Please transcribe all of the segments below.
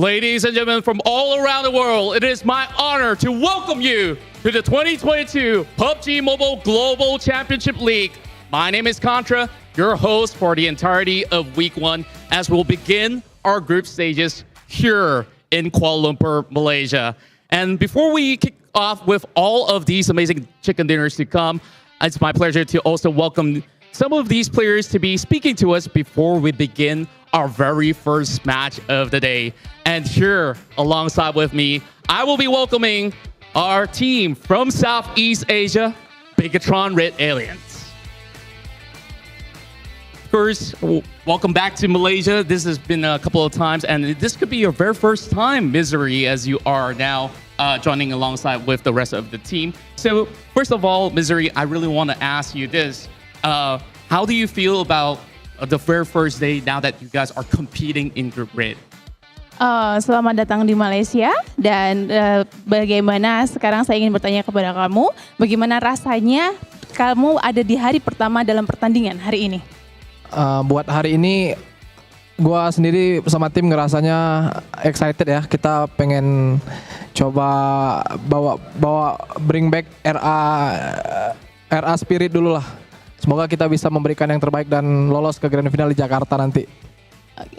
Ladies and gentlemen from all around the world, it is my honor to welcome you to the 2022 PUBG Mobile Global Championship League. My name is Contra, your host for the entirety of Week 1, as we'll begin our group stages here in Kuala Lumpur, Malaysia. And before we kick off with all of these amazing chicken dinners to come, it's my pleasure to also welcome some of these players to be speaking to us before we begin our very first match of the day. And here, alongside with me, I will be welcoming our team from Southeast Asia, Bigatron Red Aliens. Of course, welcome back to Malaysia. This has been a couple of times, and this could be your very first time, Misery, as you are now joining alongside with the rest of the team. So, first of all, Misery, I really want to ask you this. How do you feel about the very first day now that you guys are competing in Group Red? Selamat datang di Malaysia dan bagaimana sekarang saya ingin bertanya kepada kamu, bagaimana rasanya kamu ada di hari pertama dalam pertandingan hari ini? Buat hari ini, gue sendiri sama tim ngerasanya excited ya. Kita pengen coba bring back RA spirit dulu lah. Semoga kita bisa memberikan yang terbaik dan lolos ke grand final di Jakarta nanti.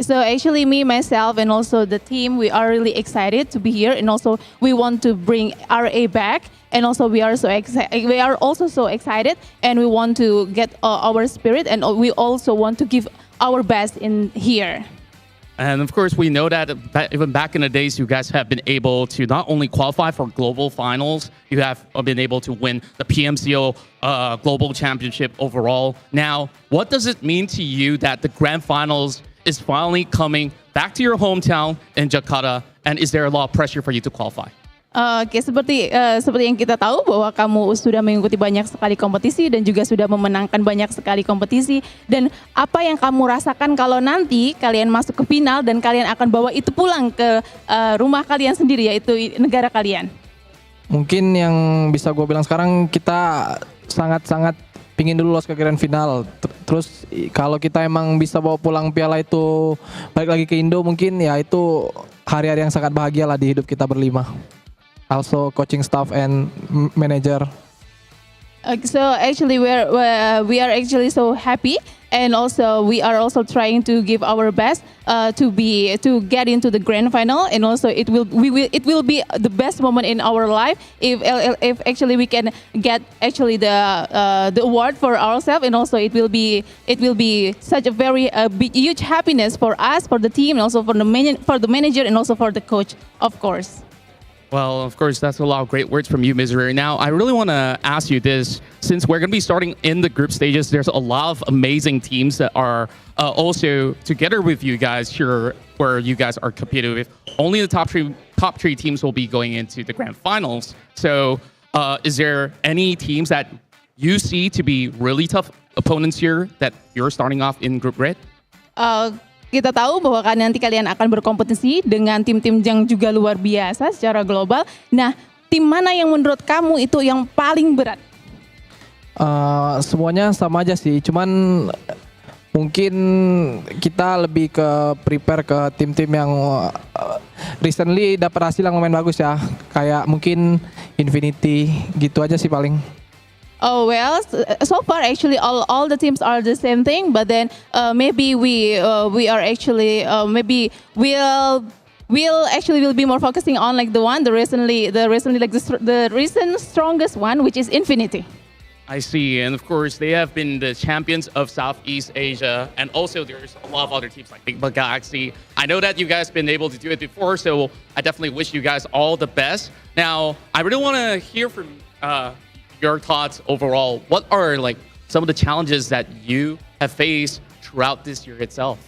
So actually me, myself and also the team, we are really excited to be here, and also we want to bring RA back, and also we are also so excited, and we want to get our spirit, and we also want to give our best in here. And of course, we know that even back in the days, you guys have been able to not only qualify for global finals, you have been able to win the PMCO Global Championship overall. Now, what does it mean to you that the grand finals is finally coming back to your hometown in Jakarta, and is there a lot of pressure for you to qualify? Oke, seperti yang kita tahu bahwa kamu sudah mengikuti banyak sekali kompetisi dan juga sudah memenangkan banyak sekali kompetisi, dan apa yang kamu rasakan kalau nanti kalian masuk ke final dan kalian akan bawa itu pulang ke rumah kalian sendiri, yaitu negara kalian? Mungkin yang bisa gue bilang sekarang, kita sangat-sangat pingin dulu lolos ke grand final. Terus kalau kita emang bisa bawa pulang piala itu balik lagi ke Indo, mungkin ya itu hari-hari yang sangat bahagia lah di hidup kita berlima. Also coaching staff and manager. So actually we are actually so happy, and also we are also trying to give our best to get into the grand final, and also it will be the best moment in our life if actually we can get actually the award for ourselves, and also it will be such a very huge happiness for us, for the team, and also for the manager, and also for the coach, of course. Well, of course, that's a lot of great words from you, Misery. Now, I really want to ask you this. Since we're going to be starting in the group stages, there's a lot of amazing teams that are also together with you guys here, where you guys are competing with. Only the top three teams will be going into the grand finals. So, is there any teams that you see to be really tough opponents here that you're starting off in Group Red? Kita tahu bahwa nanti kalian akan berkompetisi dengan tim-tim yang juga luar biasa secara global. Nah, tim mana yang menurut kamu itu yang paling berat? Semuanya sama aja sih, cuman mungkin kita lebih ke prepare ke tim-tim yang recently dapat hasil yang lumayan bagus ya. Kayak mungkin Infinity, gitu aja sih paling. Oh well, so far actually all the teams are the same thing, but then maybe we are actually we'll be more focusing on like the recent strongest one, which is Infinity. I see, and of course they have been the champions of Southeast Asia, and also there's a lot of other teams like Big Bug Galaxy. I know that you guys have been able to do it before, so I definitely wish you guys all the best. Now, I really want to hear from your thoughts overall. What are like some of the challenges that you have faced throughout this year itself?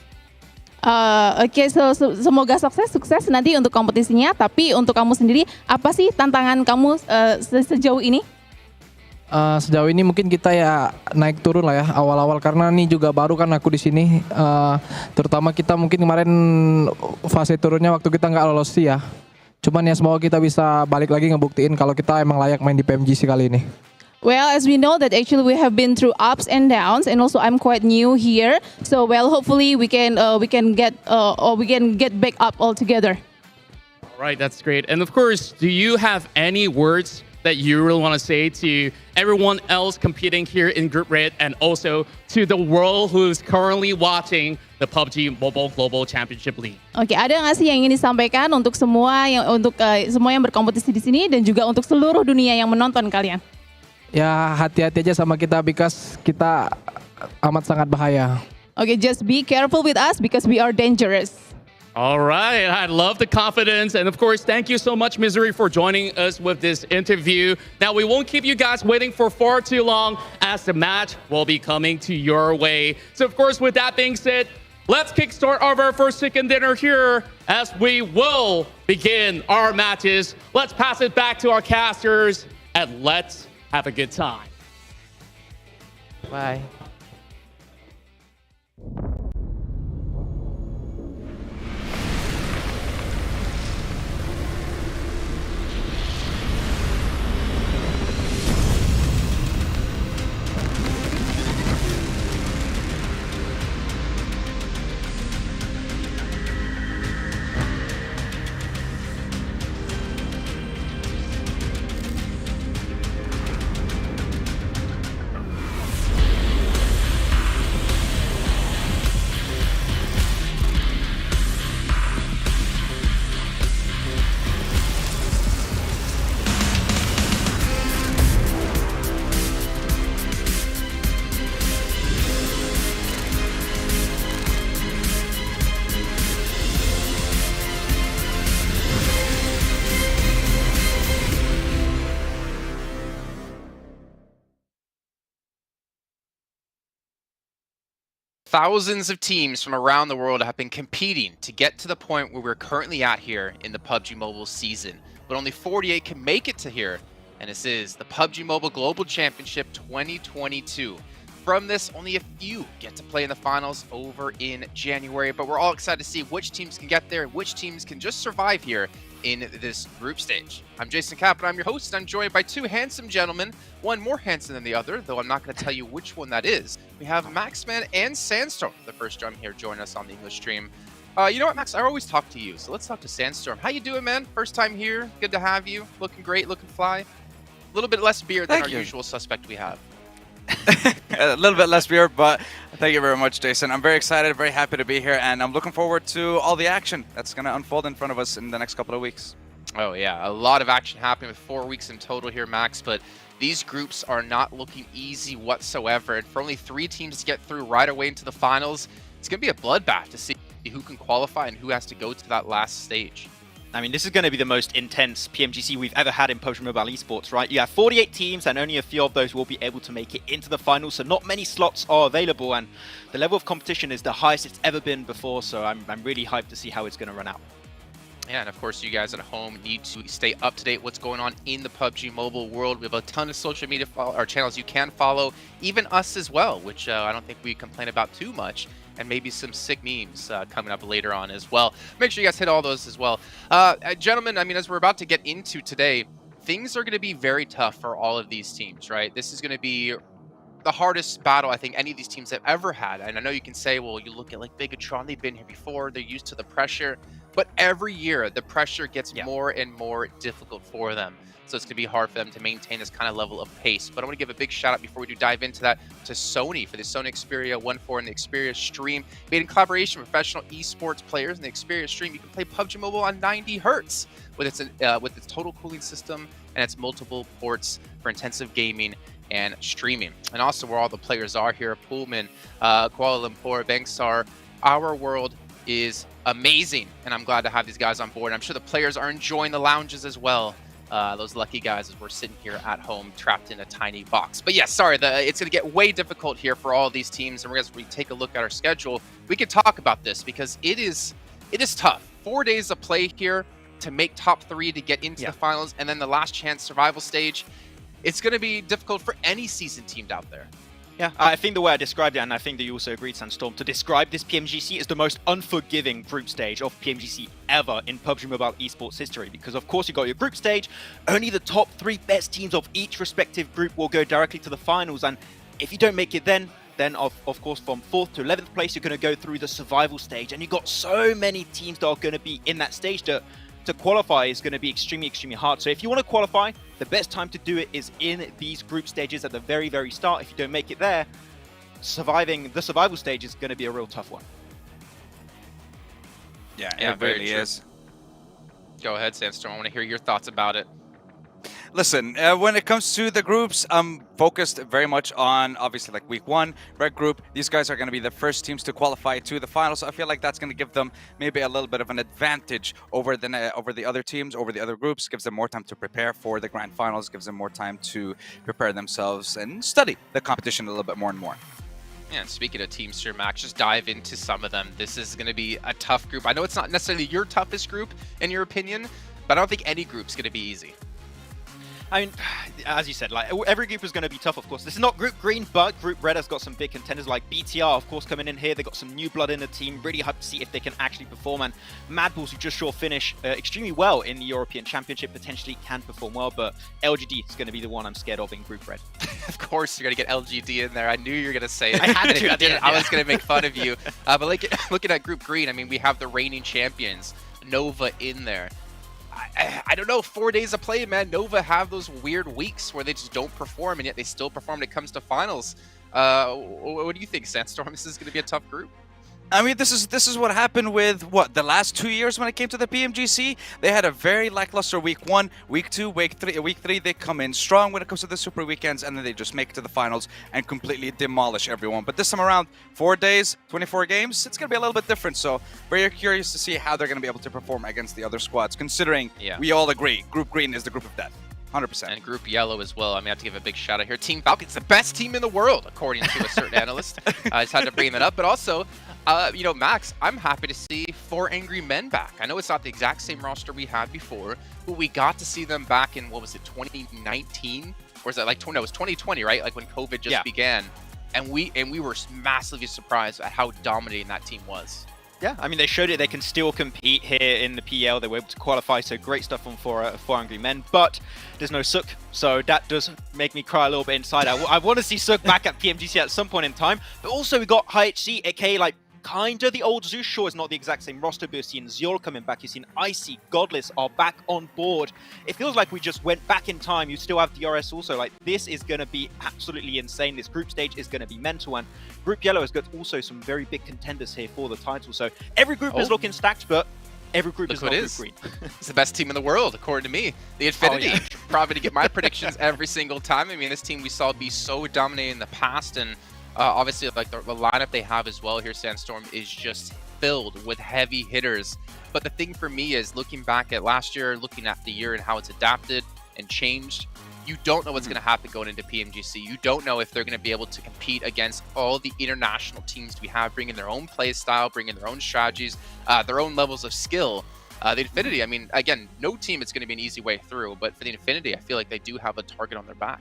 Oke, so semoga sukses nanti untuk kompetisinya. Tapi untuk kamu sendiri, apa sih tantangan kamu sejauh ini? Sejauh ini mungkin kita ya naik turun lah ya awal-awal, karena ini juga baru kan aku di sini. Terutama kita mungkin kemarin fase turunnya waktu kita nggak lolos sih ya. Cuman ya semoga kita bisa balik lagi ngebuktiin kalau kita emang layak main di PMGC kali ini. Well, as we know that actually we have been through ups and downs, and also I'm quite new here. So well, hopefully we can get back up all together. All right, that's great. And of course, do you have any words that you really want to say to everyone else competing here in Group Red and also to the world who's currently watching the PUBG Mobile Global Championship League? Oke, ada nggak sih yang ingin disampaikan untuk semua yang berkompetisi di sini dan juga untuk seluruh dunia yang menonton kalian? Ya hati-hati aja sama kita because kita amat sangat bahaya. Okay, just be careful with us because we are dangerous. All right, I love the confidence. And of course, thank you so much, Misery, for joining us with this interview. Now, we won't keep you guys waiting for far too long as the match will be coming to your way. So, of course, with that being said, let's kickstart our first chicken dinner here as we will begin our matches. Let's pass it back to our casters and let's have a good time. Bye. Thousands of teams from around the world have been competing to get to the point where we're currently at here in the PUBG Mobile season, but only 48 can make it to here, and this is the PUBG Mobile Global Championship 2022. From this, only a few get to play in the finals over in January, but we're all excited to see which teams can get there, which teams can just survive here in this group stage. I'm Jason Kapp, and I'm your host, and I'm joined by two handsome gentlemen, one more handsome than the other, though I'm not going to tell you which one that is. We have Maxman and Sandstorm, the first time here, join us on the English stream. You know what, Max? I always talk to you, so let's talk to Sandstorm. How you doing, man? First time here. Good to have you. Looking great, looking fly. A little bit less beer than our usual suspect we have. A little bit less beer, but thank you very much, Jason. I'm very excited, very happy to be here, and I'm looking forward to all the action that's going to unfold in front of us in the next couple of weeks. Oh yeah, a lot of action happening with 4 weeks in total here, Max, but these groups are not looking easy whatsoever, and for only 3 teams to get through right away into the finals, it's going to be a bloodbath to see who can qualify and who has to go to that last stage. I mean, this is going to be the most intense PMGC we've ever had in PUBG Mobile Esports, right? You have 48 teams and only a few of those will be able to make it into the finals, so not many slots are available, and the level of competition is the highest it's ever been before, so I'm really hyped to see how it's going to run out. Yeah, and of course, you guys at home need to stay up to date what's going on in the PUBG Mobile world. We have a ton of social media channels you can follow, even us as well, which I don't think we complain about too much, and maybe some sick memes coming up later on as well. Make sure you guys hit all those as well. Gentlemen, I mean, as we're about to get into today, things are going to be very tough for all of these teams, right? This is going to be the hardest battle I think any of these teams have ever had. And I know you can say, well, you look at like Bigatron, they've been here before, they're used to the pressure, but every year the pressure gets more and more difficult for them. So it's going to be hard for them to maintain this kind of level of pace. But I want to give a big shout out before we do dive into that to Sony for the Sony Xperia 1.4 and the Xperia Stream. Made in collaboration with professional esports players. And the Xperia Stream, you can play PUBG Mobile on 90 hertz with its total cooling system and its multiple ports for intensive gaming and streaming. And also where all the players are here, Pullman, Kuala Lumpur, Bangsar, our world is amazing. And I'm glad to have these guys on board. I'm sure the players are enjoying the lounges as well. Those lucky guys as we're sitting here at home trapped in a tiny box. But yeah, sorry, it's going to get way difficult here for all of these teams. And as we take a look at our schedule, we can talk about this because it is tough. 4 days of play here to make top 3 to get into the finals, and then the last chance survival stage. It's going to be difficult for any seasoned team out there. Yeah, I think the way I described it, and I think that you also agreed, Sandstorm, to describe this PMGC is the most unforgiving group stage of PMGC ever in PUBG Mobile Esports history. Because of course you got your group stage, only the top 3 best teams of each respective group will go directly to the finals, and if you don't make it then of course from 4th to 11th place you're going to go through the survival stage, and you got so many teams that are going to be in that stage that to qualify is going to be extremely, extremely hard. So if you want to qualify, the best time to do it is in these group stages at the very, very start. If you don't make it there, surviving the survival stage is going to be a real tough one. Yeah, Yeah, it very really true. is. Go ahead, Sandstorm. I want to hear your thoughts about it. Listen, when it comes to the groups, I'm focused very much on, obviously, like week 1, red group. These guys are going to be the first teams to qualify to the finals. So I feel like that's going to give them maybe a little bit of an advantage over the other teams, over the other groups. Gives them more time to prepare for the grand finals. Gives them more time to prepare themselves and study the competition a little bit more and more. Yeah, and speaking of teams here, Max, just dive into some of them. This is going to be a tough group. I know it's not necessarily your toughest group, in your opinion, but I don't think any group's going to be easy. I mean, as you said, like every group is going to be tough, of course. This is not Group Green, but Group Red has got some big contenders like BTR, of course, coming in here. They got some new blood in the team. Really hyped to see if they can actually perform. And Mad Bulls, who just finish extremely well in the European Championship, potentially can perform well. But LGD is going to be the one I'm scared of in Group Red. Of course, you're going to get LGD in there. I knew you were going to say it. I had And if to, you I didn't, did, I yeah. was going to make fun of you. But looking at Group Green, I mean, we have the reigning champions, Nova, in there. I don't know, 4 days of play, man. Nova have those weird weeks where they just don't perform, and yet they still perform when it comes to finals. What do you think, Sandstorm? This is going to be a tough group. I mean, this is what happened with the last 2 years when it came to the PMGC. They had a very lackluster week 1, week 2, week 3 they come in strong when it comes to the super weekends, and then they just make it to the finals and completely demolish everyone. But this time around, 4 days, 24 games, it's gonna be a little bit different. So very curious to see how they're gonna be able to perform against the other squads, considering we all agree Group Green is the group of death. 100%. And Group Yellow as well. I mean, I have to give a big shout out here. Team Falcon's the best team in the world, according to a certain analyst. I just had to bring that up. But also, you know, Max, I'm happy to see 4 Angry Men back. I know it's not the exact same roster we had before, but we got to see them back in, what was it, 2019? Or is that like, no, it was 2020, right? Like when COVID just began. And we were massively surprised at how dominating that team was. Yeah, I mean, they showed it. They can still compete here in the PL. They were able to qualify, so great stuff on for Angry Men. But there's no Sook, so that does make me cry a little bit inside. I want to see Sook back at PMGC at some point in time. But also, we got HC, aka like kind of the old Zeus. Sure, it's not the exact same roster, but you've seen Ziol coming back. You've seen Icy, Godless are back on board. It feels like we just went back in time. You still have DRS also. Like, this is going to be absolutely insane. This group stage is going to be mental. And Group Yellow has got also some very big contenders here for the title. So every group is looking stacked, but every group is not Group Green. It's the best team in the world, according to me. The Infinity. Oh, yeah. Probably to get my predictions every single time. I mean, this team we saw be so dominating in the past, and obviously, like the lineup they have as well here, Sandstorm, is just filled with heavy hitters. But the thing for me is looking back at last year, looking at the year and how it's adapted and changed, you don't know what's going to happen going into PMGC. You don't know if they're going to be able to compete against all the international teams we have, bringing their own play style, bringing their own strategies, their own levels of skill. The Infinity, I mean, again, no team it's going to be an easy way through, but for the Infinity, I feel like they do have a target on their back.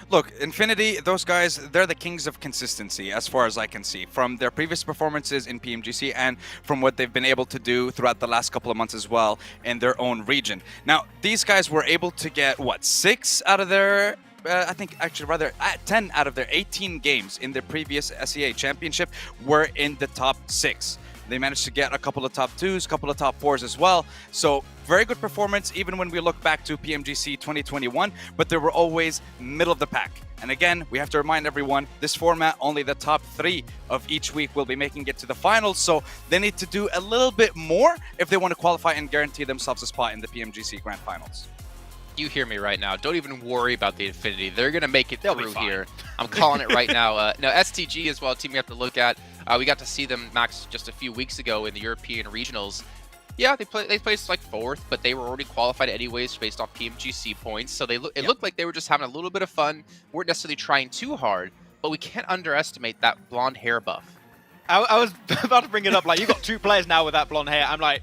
Look, Infinity, those guys, they're the kings of consistency as far as I can see from their previous performances in PMGC and from what they've been able to do throughout the last couple of months as well in their own region. Now, these guys were able to get, 6 out of their, I think actually rather 10 out of their 18 games in their previous SEA championship were in the top 6. They managed to get a couple of top 2s, a couple of top 4s as well. So very good performance, even when we look back to PMGC 2021, but they were always middle of the pack. And again, we have to remind everyone, this format, only the top 3 of each week will be making it to the finals. So they need to do a little bit more if they want to qualify and guarantee themselves a spot in the PMGC Grand Finals. You hear me right now. Don't even worry about the Infinity. They're going to make it They'll be through fine. here. I'm calling it right now. Now, STG as well, a team we have to look at. We got to see them, Max, just a few weeks ago in the European Regionals. Yeah, they placed like 4th, but they were already qualified anyways based off PMGC points. So it looked like they were just having a little bit of fun. Weren't necessarily trying too hard, but we can't underestimate that blonde hair buff. I was about to bring it up. Like, you got 2 players now with that blonde hair. I'm like,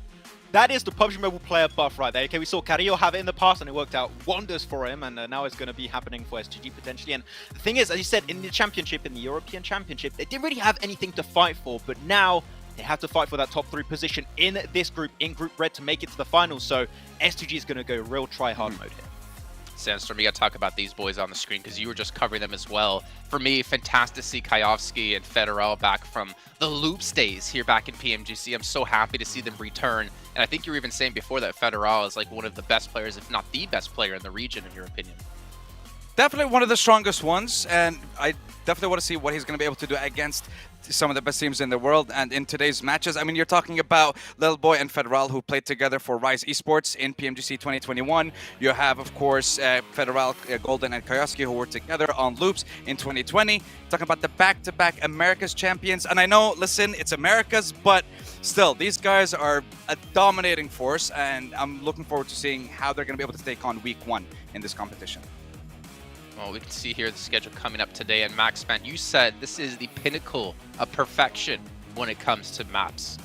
that is the PUBG Mobile player buff right there. Okay, we saw Carrillo have it in the past, and it worked out wonders for him, and now it's going to be happening for STG potentially. And the thing is, as you said, in the championship, in the European Championship, they didn't really have anything to fight for, but now they have to fight for that top 3 position in this group, in Group Red, to make it to the finals. So STG is going to go real try-hard mode here. Sandstorm, you got to talk about these boys on the screen because you were just covering them as well. For me, fantastic to see Kayovsky and Federal back from the Loops days here back in PMGC. I'm so happy to see them return. And I think you were even saying before that Federal is like one of the best players, if not the best player in the region, in your opinion. Definitely one of the strongest ones, and I definitely want to see what he's going to be able to do against some of the best teams in the world. And in today's matches, I mean, you're talking about Little Boy and Federal, who played together for Rise Esports in PMGC 2021. You have, of course, Federal, Golden, and Kayosky, who were together on Loops in 2020. Talking about the back-to-back America's champions. And I know, listen, it's America's, but still, these guys are a dominating force, and I'm looking forward to seeing how they're going to be able to take on Week 1 in this competition. Well, we can see here the schedule coming up today. And Maxman, you said this is the pinnacle of perfection when it comes to maps.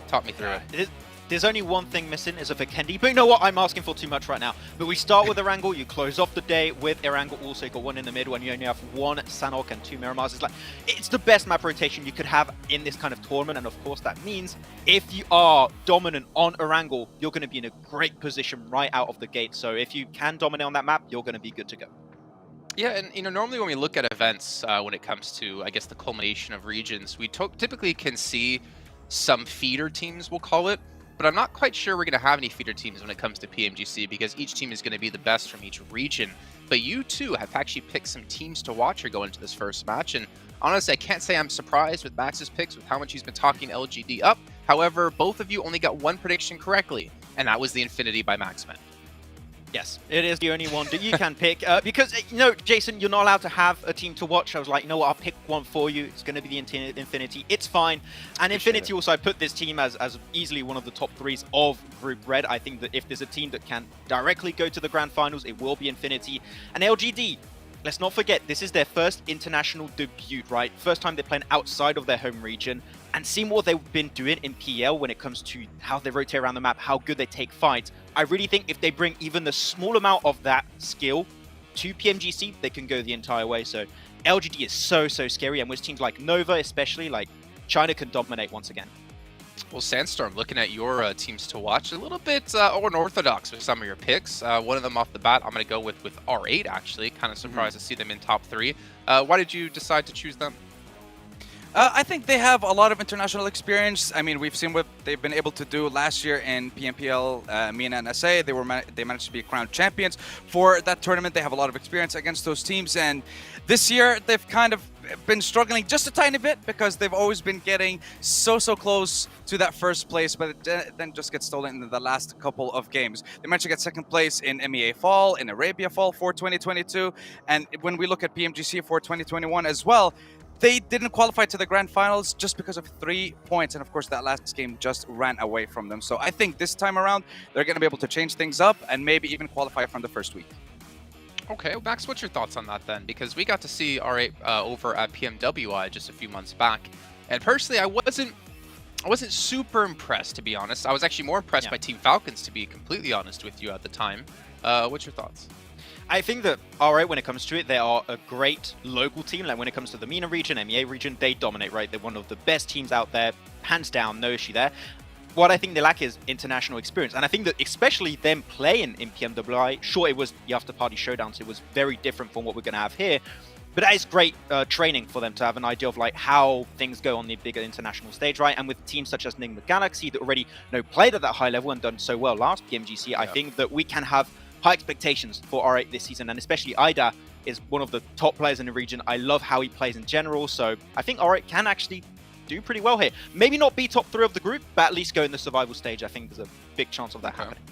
Talk me through it. There's only one thing missing is a Vikendi, but you know what? I'm asking for too much right now. But we start with Erangel, you close off the day with Erangel, also got one in the middle, and you only have one Sanok and two Miramars. It's like, it's the best map rotation you could have in this kind of tournament, and of course that means if you are dominant on Erangel, you're going to be in a great position right out of the gate. So if you can dominate on that map, you're going to be good to go. Yeah, and normally when we look at events, when it comes to, I guess, the culmination of regions, we typically can see some feeder teams, we'll call it, but I'm not quite sure we're going to have any feeder teams when it comes to PMGC because each team is going to be the best from each region. But you too have actually picked some teams to watch here going into this first match, and honestly, I can't say I'm surprised with Max's picks with how much he's been talking LGD up. However, both of you only got one prediction correctly, and that was the Infinity by Maxman. Yes, it is the only one that you can pick because, you know, Jason, you're not allowed to have a team to watch. I was like, you know what, I'll pick one for you. It's going to be the Infinity. It's fine. And Infinity also, I put this team as easily one of the top threes of Group Red. I think that if there's a team that can directly go to the Grand Finals, it will be Infinity. And LGD, let's not forget, this is their first international debut, right? First time they're playing outside of their home region. And seeing what they've been doing in PL when it comes to how they rotate around the map, how good they take fights, I really think if they bring even the small amount of that skill to PMGC, they can go the entire way. So LGD is so scary, and with teams like Nova especially, like China can dominate once again. Well, Sandstorm, looking at your teams to watch, a little bit unorthodox with some of your picks. One of them off the bat, I'm going to go with R8, actually. Kind of surprised to see them in top 3. Why did you decide to choose them? I think they have a lot of international experience. I mean, we've seen what they've been able to do last year in PMPL, MENA and SA. They managed to be crowned champions for that tournament. They have a lot of experience against those teams, and this year they've kind of been struggling just a tiny bit because they've always been getting so close to that first place, but then just get stolen in the last couple of games. They managed to get second place in MEA Fall, in Arabia Fall for 2022, and when we look at PMGC for 2021 as well, they didn't qualify to the Grand Finals just because of 3 points, and of course that last game just ran away from them. So I think this time around they're going to be able to change things up and maybe even qualify from the first week. Okay, well, Max, what's your thoughts on that then? Because we got to see R8 over at PMWI just a few months back, and personally I wasn't super impressed, to be honest. I was actually more impressed by Team Falcons, to be completely honest with you at the time. What's your thoughts? I think that R8, when it comes to it, they are a great local team. Like when it comes to the MENA region, MEA region, they dominate, right? They're one of the best teams out there, hands down, no issue there. What I think they lack is international experience. And I think that especially them playing in PMWI, sure, it was the after-party showdowns, it was very different from what we're going to have here. But that is great training for them to have an idea of like how things go on the bigger international stage, right? And with teams such as Enigma Galaxy that already played at that high level and done so well last PMGC, I think that we can have high expectations for R8 this season, and especially Ida is one of the top players in the region. I love how he plays in general, so I think R8 can actually do pretty well here. Maybe not be top 3 of the group, but at least go in the survival stage. I think there's a big chance of that happening.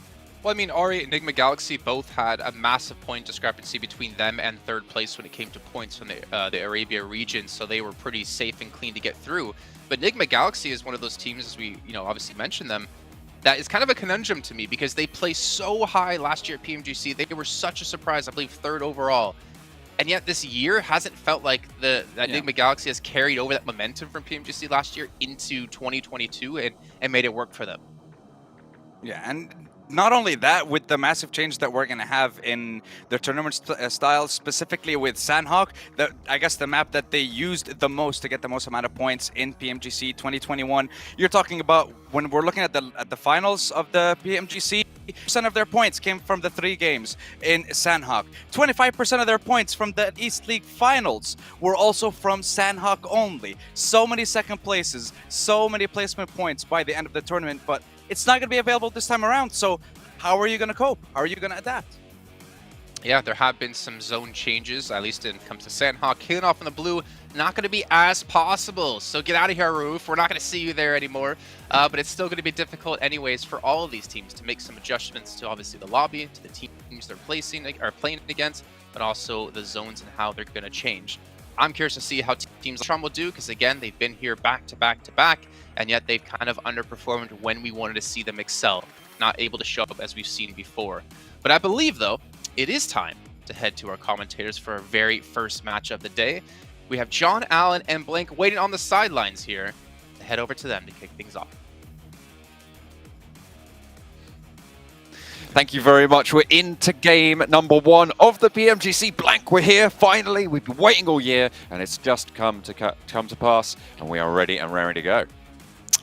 Well, I mean, R8 and Enigma Galaxy both had a massive point discrepancy between them and third place when it came to points from the Arabia region, so they were pretty safe and clean to get through. But Enigma Galaxy is one of those teams, as we obviously mentioned them, that is kind of a conundrum to me because they placed so high last year at PMGC. They were such a surprise, I believe 3rd overall. And yet this year hasn't felt like that Enigma Galaxy has carried over that momentum from PMGC last year into 2022 and made it work for them. Yeah, and not only that, with the massive change that we're going to have in their tournament style, specifically with Sandhawk, I guess the map that they used the most to get the most amount of points in PMGC 2021. You're talking about when we're looking at the finals of the PMGC, 50% of their points came from the 3 games in Sandhawk. 25% of their points from the East League finals were also from Sandhawk only. So many second places, so many placement points by the end of the tournament, but it's not going to be available this time around. So how are you going to cope? How are you going to adapt? Yeah, there have been some zone changes, at least when it comes to Sandhawk. Killing off in the blue, not going to be as possible. So get out of here, Roof. We're not going to see you there anymore. But it's still going to be difficult anyways for all of these teams to make some adjustments to obviously the lobby, to the teams they're playing against, but also the zones and how they're going to change. I'm curious to see how teams like Tron will do, because again, they've been here back to back to back, and yet they've kind of underperformed when we wanted to see them excel, not able to show up as we've seen before. But I believe, though, it is time to head to our commentators for our very first match of the day. We have John Allen and Blank waiting on the sidelines here to head over to them to kick things off. Thank you very much. We're into game number 1 of the PMGC. Blank, we're here finally. We've been waiting all year, and it's just come to pass, and we are ready and raring to go.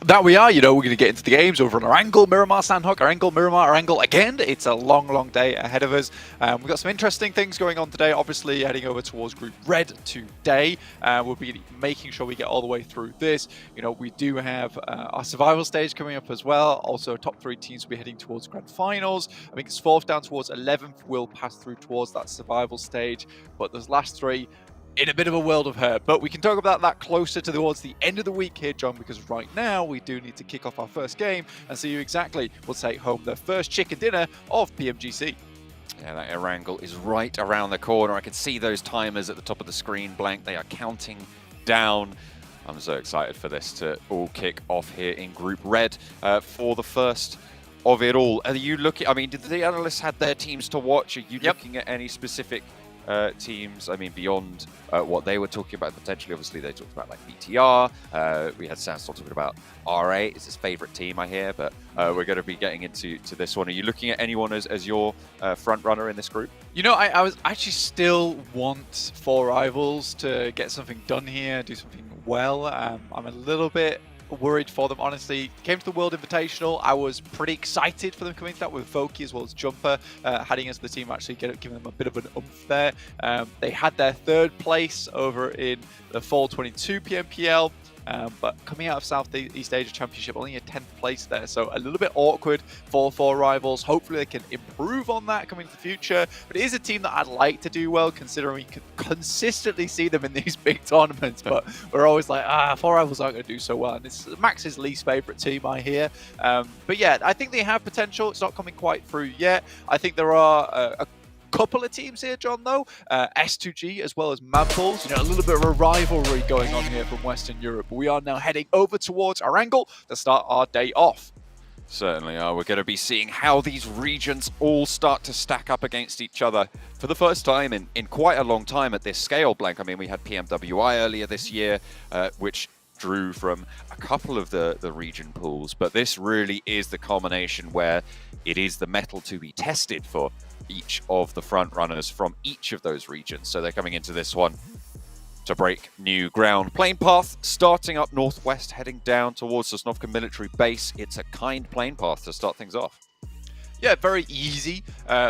That we are, we're going to get into the games over on our angle, Miramar, Sandhawk, our angle, Miramar, our angle again. It's a long, long day ahead of us. We've got some interesting things going on today. Obviously, heading over towards Group Red today. We'll be making sure we get all the way through this. We do have our survival stage coming up as well. Also, top 3 teams will be heading towards Grand Finals. I think it's 4th down towards 11th will pass through towards that survival stage. But those last 3, in a bit of a world of hurt, but we can talk about that closer towards the end of the week here, John, because right now we do need to kick off our first game and see who exactly will take home the first chicken dinner of PMGC. Yeah, that air angle is right around the corner. I can see those timers at the top of the screen, Blank. They are counting down. I'm so excited for this to all kick off here in Group Red for the first of it all. Are you looking, did the analysts had their teams to watch? Are you looking at any specific teams, beyond what they were talking about potentially? Obviously, they talked about like BTR. We had Sandstorm talking about RA. It's his favorite team, I hear, but we're going to be getting into this one. Are you looking at anyone as your front runner in this group? I was actually still want 4 rivals to get something done here, do something well. I'm a little bit worried for them, honestly. Came to the World Invitational. I was pretty excited for them coming to that with Voki as well as Jumper heading into the team, actually giving them a bit of an oomph there. They had their 3rd place over in the Fall 22 PMPL. But coming out of Southeast Asia Championship, only a 10th place there, so a little bit awkward for 4 rivals. Hopefully they can improve on that coming into the future, but it is a team that I'd like to do well, considering we can consistently see them in these big tournaments, but we're always like, 4 rivals aren't going to do so well, and it's Max's least favorite team, I hear. But yeah, I think they have potential. It's not coming quite through yet. I think there are a couple of teams here, John, though. S2G as well as Manpools. A little bit of a rivalry going on here from Western Europe. We are now heading over towards our angle to start our day off. Certainly are. We're going to be seeing how these regions all start to stack up against each other for the first time in quite a long time at this scale, Blank. We had PMWI earlier this year, which drew from a couple of the region pools, but this really is the culmination where it is the metal to be tested for each of the front runners from each of those regions. So they're coming into this one to break new ground. Plane path starting up northwest, heading down towards Sosnovka military base. It's a kind plane path to start things off. Yeah, very easy.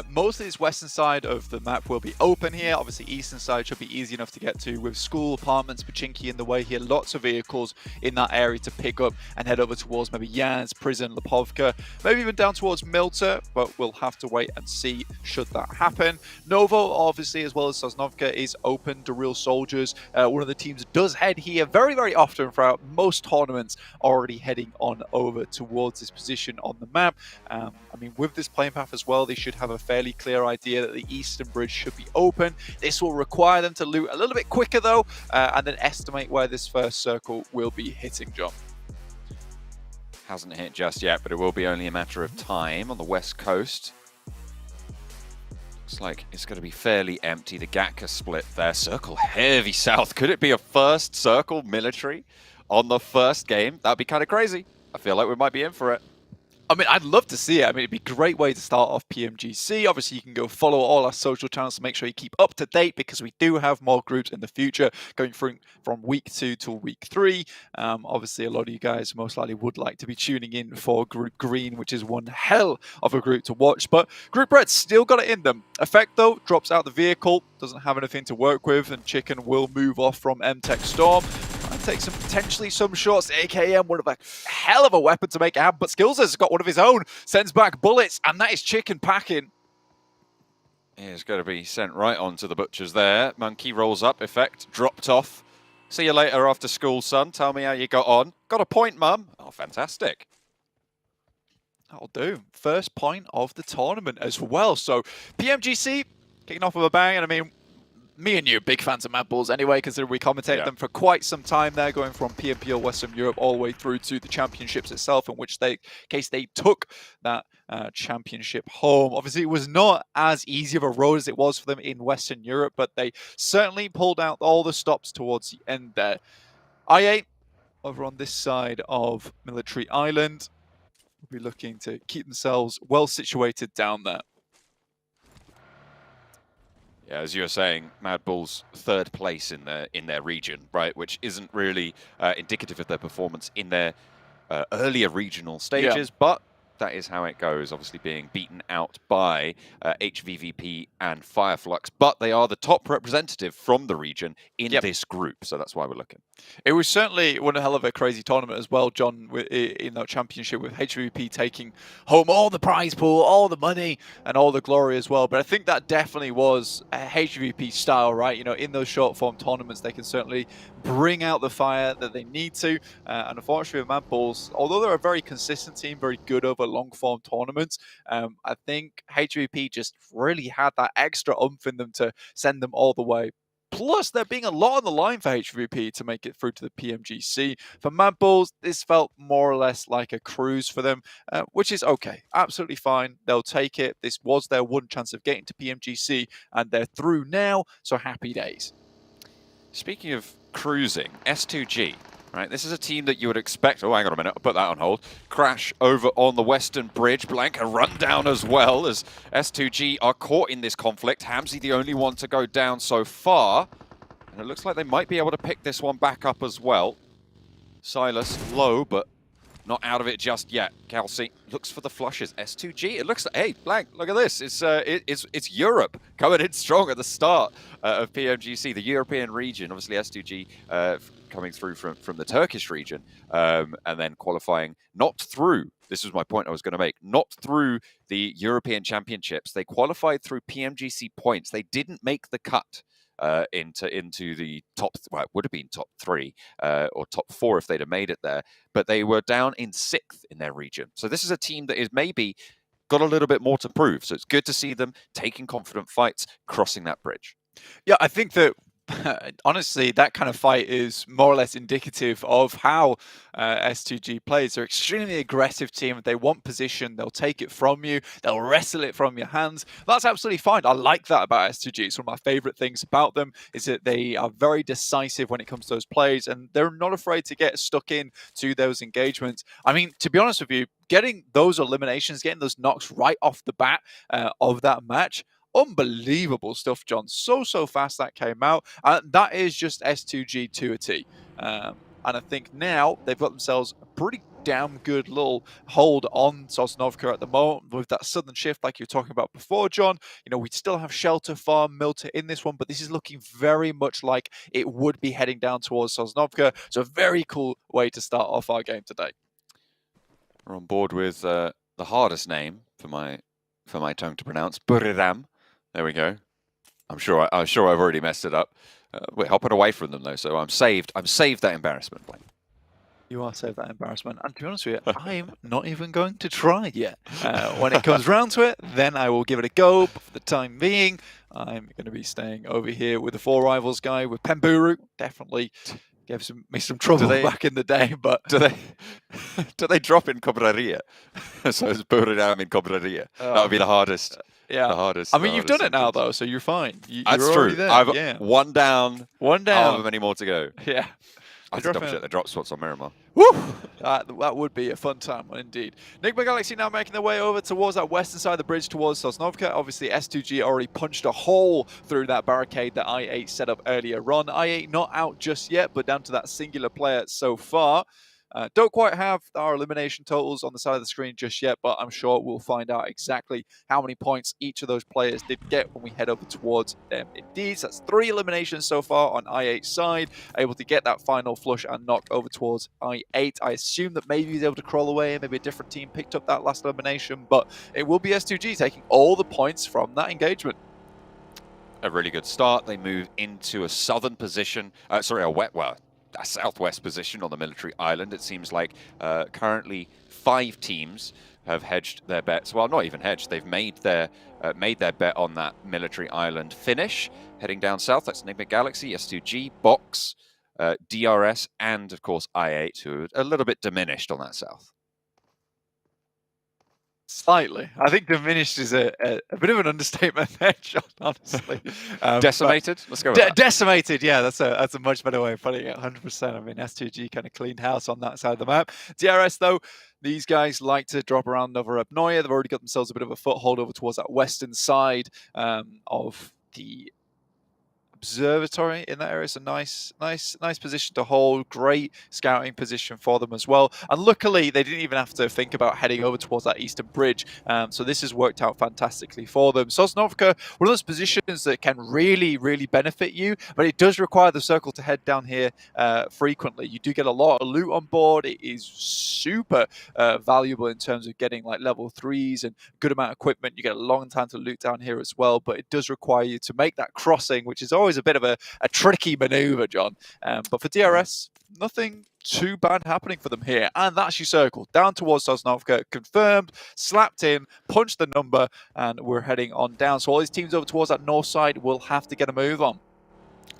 Most of this western side of the map will be open here. Obviously, eastern side should be easy enough to get to with school, apartments, Pachinki in the way here. Lots of vehicles in that area to pick up and head over towards maybe Yans, Prison, Lipovka, maybe even down towards Milta, but we'll have to wait and see should that happen. Novo, obviously, as well as Sosnovka, is open to real soldiers. One of the teams does head here very, very often throughout most tournaments, already heading on over towards this position on the map. With this plane path as well, they should have a fairly clear idea that the eastern bridge should be open. This will require them to loot a little bit quicker though, and then estimate where this first circle will be hitting, John. Hasn't hit just yet, but it will be only a matter of time on the west coast. Looks like it's going to be fairly empty. The Gatka split there. Circle heavy south. Could it be a first circle military on the first game? That'd be kind of crazy. I feel like we might be in for it. I mean, I'd love to see it. I mean, it'd be a great way to start off PMGC. Obviously, you can go follow all our social channels to make sure you keep up to date because we do have more groups in the future going from week 2 to week 3. Obviously, a lot of you guys most likely would like to be tuning in for Group Green, which is one hell of a group to watch. But Group Red's still got it in them. Effect, though, drops out the vehicle, doesn't have anything to work with, and Chicken will move off from M-Tech Storm. And take potentially some shots. AKM would have a hell of a weapon to make it happen, but Skills has got one of his own. Sends back bullets, and that is Chicken packing. He's going to be sent right on to the butchers there. Monkey rolls up, Effect, dropped off. See you later after school, son. Tell me how you got on. Got a point, mum. Oh, fantastic. That'll do. First point of the tournament as well. So PMGC kicking off with a bang, and I mean, me and you are big fans of Mad Bulls anyway, considering we commentated them for quite some time there, going from PMPL Western Europe all the way through to the championships itself, in which they took that championship home. Obviously, it was not as easy of a road as it was for them in Western Europe, but they certainly pulled out all the stops towards the end there. IA, over on this side of Military Island, will be looking to keep themselves well situated down there. Yeah, as you were saying, Mad Bulls third place in their region, right, which isn't really indicative of their performance in their earlier regional stages, but that is how it goes, obviously being beaten out by HVVP and Fireflux, but they are the top representative from the region in this group, so that's why we're looking. It was certainly one hell of a crazy tournament as well, John, in that championship, with HVP taking home all the prize pool, all the money, and all the glory as well. But I think that definitely was a HVP style, right? You know, in those short form tournaments, they can certainly bring out the fire that they need to. And unfortunately, with Mad Bulls, although they're a very consistent team, very good over long form tournaments, I think HVP just really had that extra oomph in them to send them all the way. Plus, there being a lot on the line for HVP to make it through to the PMGC. For Mad Bulls, this felt more or less like a cruise for them, which is okay. Absolutely fine. They'll take it. This was their one chance of getting to PMGC, and they're through now, so happy days. Speaking of cruising, S2G, right? This is a team that you would expect. Oh, hang on a minute. I'll put that on hold. Crash over on the Western Bridge. Blanca run down as well as S2G are caught in this conflict. Hamzy the only one to go down so far. And it looks like they might be able to pick this one back up as well. Silas low, but not out of it just yet. Kelsey looks for the flushes. S2G, it looks like, hey, Blank, look at this. It's Europe coming in strong at the start of PMGC, the European region. Obviously, S2G coming through from the Turkish region and then qualifying not through, this was my point I was going to make, not through the European Championships. They qualified through PMGC points. They didn't make the cut into the top, well, it would have been top 3 or top 4 if they'd have made it there, but they were down in 6th in their region. So this is a team that is maybe got a little bit more to prove. So it's good to see them taking confident fights, crossing that bridge. Yeah, I think that honestly, that kind of fight is more or less indicative of how S2G plays. They're an extremely aggressive team. If they want position, they'll take it from you. They'll wrestle it from your hands. That's absolutely fine. I like that about S2G. It's one of my favorite things about them is that they are very decisive when it comes to those plays, and they're not afraid to get stuck in to those engagements. I mean, to be honest with you, getting those eliminations, getting those knocks right off the bat of that match, unbelievable stuff, John. So fast that came out. That is just S2G to a T. And I think now they've got themselves a pretty damn good little hold on Sosnovka at the moment with that sudden shift like you were talking about before, John. You know, we'd still have Shelter Farm, Milter in this one, but this is looking very much like it would be heading down towards Sosnovka. So a very cool way to start off our game today. We're on board with the hardest name for my tongue to pronounce, Buriram. There we go. I'm sure I've already messed it up. We're hopping away from them though, so I'm saved that embarrassment, Blaine. You are saved that embarrassment. And to be honest with you, I'm not even going to try yet. When it comes round to it, then I will give it a go. But for the time being, I'm going to be staying over here with the 4 Rivals guy, with Pemburu. Definitely gave me some trouble back in the day, but do they drop in Cobraria? So it's Buriram in Cobraria. That would be the hardest. Yeah, the hardest. I mean, you've done it now though, so you're fine. That's you're true. there. I've one down. However many more to go. Yeah. I have to double check the drop spots on Miramar. Woo! That would be a fun time, indeed. Enigma Galaxy now making their way over towards that western side of the bridge towards Sosnovka. Obviously, S2G already punched a hole through that barricade that I8 set up earlier on. I8 not out just yet, but down to that singular player so far. Don't quite have our elimination totals on the side of the screen just yet, but I'm sure we'll find out exactly how many points each of those players did get when we head over towards them. Indeed, so that's 3 eliminations so far on I8's side, able to get that final flush and knock over towards I8. I assume that maybe he's able to crawl away and maybe a different team picked up that last elimination, but it will be S2G taking all the points from that engagement. A really good start. They move into a southern position, a southwest position on the military island. It seems like currently 5 teams have hedged their bets. Well, not even hedged. They've made their bet on that military island finish. Heading down south, that's Enigma Galaxy, S2G, Box, DRS, and of course I8, who are a little bit diminished on that south. Slightly. I think diminished is a bit of an understatement there, John, honestly. Decimated? Let's go with that. Decimated, yeah, that's a much better way of putting it, 100%. I mean, S2G kind of cleaned house on that side of the map. DRS, though, these guys like to drop around over Noia. They've already got themselves a bit of a foothold over towards that western side of the observatory in that area. It's a nice position to hold. Great scouting position for them as well. And luckily, they didn't even have to think about heading over towards that eastern bridge. So this has worked out fantastically for them. Sosnovka, one of those positions that can really, really benefit you, but it does require the circle to head down here frequently. You do get a lot of loot on board. It is super valuable in terms of getting like level 3s and good amount of equipment. You get a long time to loot down here as well, but it does require you to make that crossing, which is always a bit of a tricky maneuver, John. But for DRS, nothing too bad happening for them here. And that's your circle. Down towards Sosnovka, confirmed, slapped in, punched the number, and we're heading on down. So all these teams over towards that north side will have to get a move on.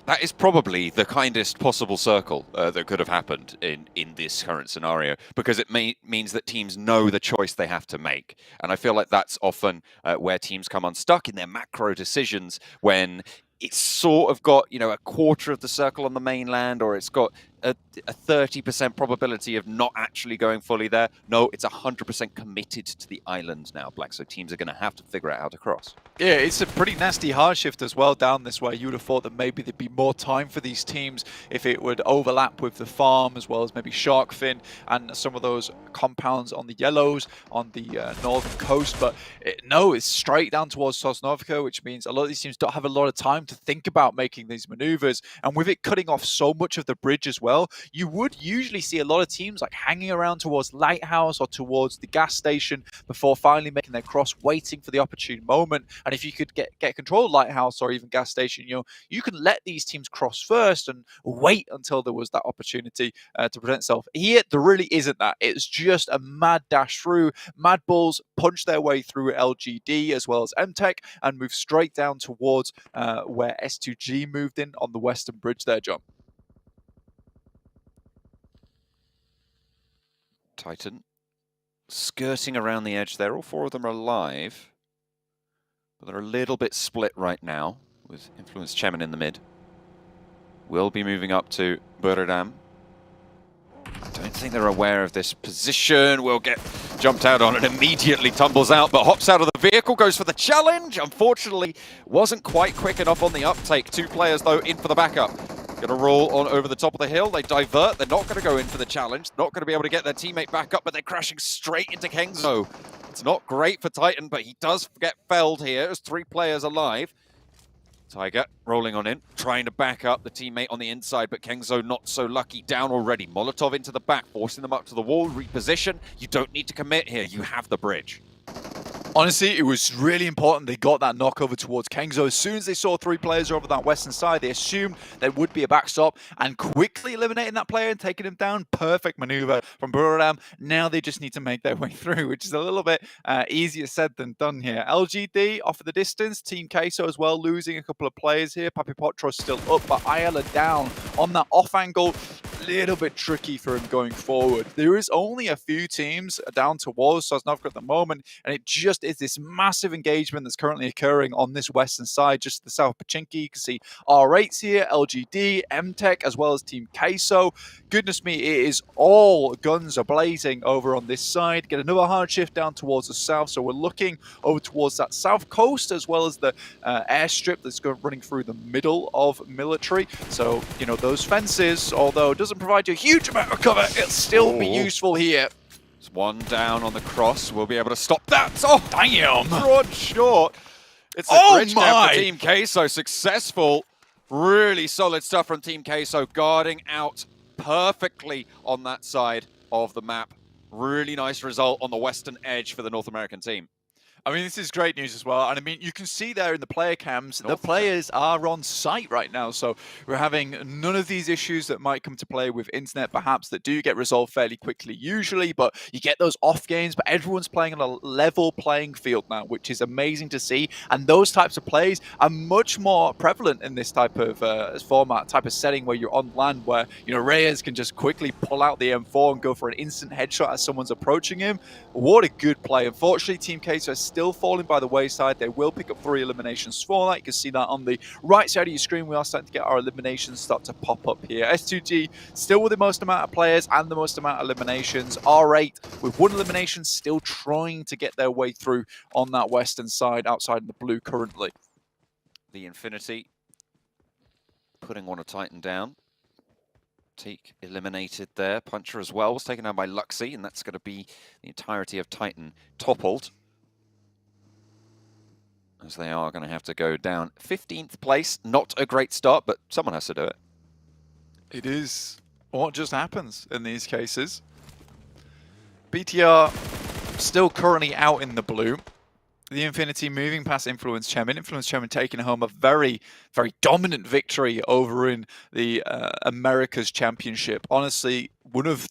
That is probably the kindest possible circle that could have happened in this current scenario, because it means that teams know the choice they have to make. And I feel like that's often where teams come unstuck in their macro decisions, when it's sort of got, a quarter of the circle on the mainland, or it's got a 30% probability of not actually going fully there. No, it's 100% committed to the island now, Black. So teams are going to have to figure out how to cross. Yeah, it's a pretty nasty hard shift as well down this way. You would have thought that maybe there'd be more time for these teams if it would overlap with the farm, as well as maybe shark fin and some of those compounds on the yellows on the northern coast. But no, it's straight down towards Sosnovka, which means a lot of these teams don't have a lot of time to think about making these maneuvers. And with it cutting off so much of the bridge as well, you would usually see a lot of teams like hanging around towards Lighthouse or towards the gas station before finally making their cross, waiting for the opportune moment. And if you could get control of Lighthouse or even gas station, you can let these teams cross first and wait until there was that opportunity to present itself. Here, there really isn't that. It's just a mad dash through. Mad Bulls punch their way through LGD as well as MTech and move straight down towards where S2G moved in on the western bridge there, John. Titan skirting around the edge there. All 4 of them are alive, but they're a little bit split right now, with Influence Chemin in the mid. Will be moving up to Buradam. I don't think they're aware of this position. Will get jumped out on and immediately tumbles out, but hops out of the vehicle, goes for the challenge. Unfortunately, wasn't quite quick enough on the uptake. 2 players, though, in for the backup. Going to roll on over the top of the hill. They divert. They're not going to go in for the challenge. Not going to be able to get their teammate back up, but they're crashing straight into Kengzo. It's not great for Titan, but he does get felled here. There's 3 players alive. Tiger rolling on in, trying to back up the teammate on the inside, but Kengzo not so lucky, down already. Molotov into the back, forcing them up to the wall, reposition. You don't need to commit here. You have the bridge. Honestly, it was really important they got that knock over towards Kengzo. As soon as they saw 3 players over that western side, they assumed there would be a backstop, and quickly eliminating that player and taking him down. Perfect maneuver from Buradam. Now they just need to make their way through, which is a little bit easier said than done here. LGD off of the distance. Team Queso as well, losing a couple of players here. Papi Potro still up, but Ayala down on that off angle. little bit tricky for him going forward. There is only a few teams down towards Sosnovka at the moment, and it just is this massive engagement that's currently occurring on this western side, just to the south of Pachinki. You can see R8's here, LGD, MTech, as well as Team Queso. Goodness me, it is all guns are blazing over on this side. Get another hard shift down towards the south, so we're looking over towards that south coast, as well as the airstrip that's running through the middle of military. So, you know, those fences, although it doesn't provide you a huge amount of cover, it'll still be useful here. It's one down on the cross. We'll be able to stop that. Oh, Damn! broad short. It's a bridge camp for Team Queso. Successful. Really solid stuff from Team Queso, guarding out perfectly on that side of the map. Really nice result on the western edge for the North American team. I mean, this is great news as well. And I mean, you can see there in the player cams, the players are on site right now. So we're having none of these issues that might come to play with internet, perhaps, that do get resolved fairly quickly usually. But you get those off games, but everyone's playing on a level playing field now, which is amazing to see. And those types of plays are much more prevalent in this type of format, type of setting where you're on land, where, you know, Reyes can just quickly pull out the M4 and go for an instant headshot as someone's approaching him. What a good play. Unfortunately, Team Queso is still falling by the wayside. They will pick up 3 eliminations for that. You can see that on the right side of your screen. We are starting to get our eliminations start to pop up here. S2G still with the most amount of players and the most amount of eliminations. R8 with 1 elimination, still trying to get their way through on that western side outside in the blue currently. The Infinity putting one of Titan down. Teak eliminated there. Puncher as well was taken down by Luxy, and that's going to be the entirety of Titan toppled, as they are going to have to go down 15th place. Not a great start, but someone has to do it. It is what just happens in these cases. BTR still currently out in the blue. The Infinity moving past Influence Chemin. Influence Chemin taking home a very, very dominant victory over in the Americas Championship. Honestly, one of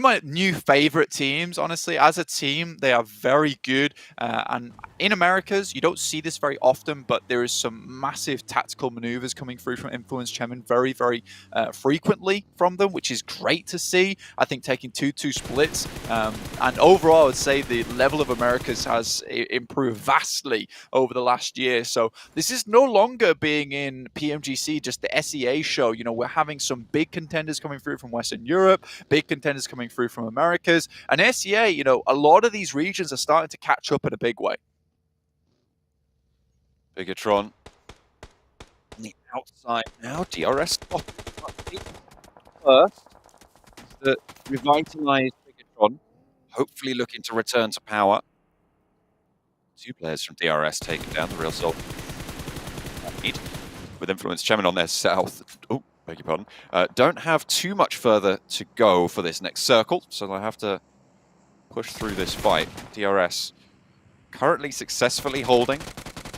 my new favorite teams, honestly. As a team, they are very good. And in Americas, you don't see this very often, but there is some massive tactical maneuvers coming through from Influence Chemin very, very frequently from them, which is great to see. I think taking 2-2 splits. And overall, I would say the level of Americas has improved vastly over the last year. So this is no longer being in PMGC, just the SEA show. You know, we're having some big contenders coming through from Western Europe, big contenders coming through from Americas, and SEA, you know, a lot of these regions are starting to catch up in a big way. Bigatron on the outside now. DRS first to revitalize Bigatron, hopefully looking to return to power. 2 players from DRS taken down, the real soul. With Influence Chemin on their south. Oh, beg your pardon. Don't have too much further to go for this next circle, so they'll have to push through this fight. DRS currently successfully holding.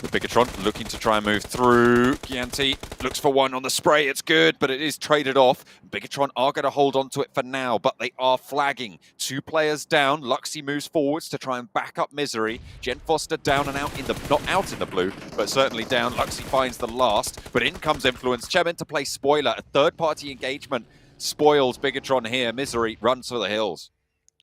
The Bigatron looking to try and move through. Gianti looks for one on the spray. It's good, but it is traded off. Bigatron are going to hold on to it for now, but they are flagging. 2 players down. Luxy moves forwards to try and back up Misery. Jen Foster down and out in the, not out in the blue, but certainly down. Luxy finds the last, but in comes Influence Chemin to play spoiler. A third-party engagement spoils Bigatron here. Misery runs for the hills.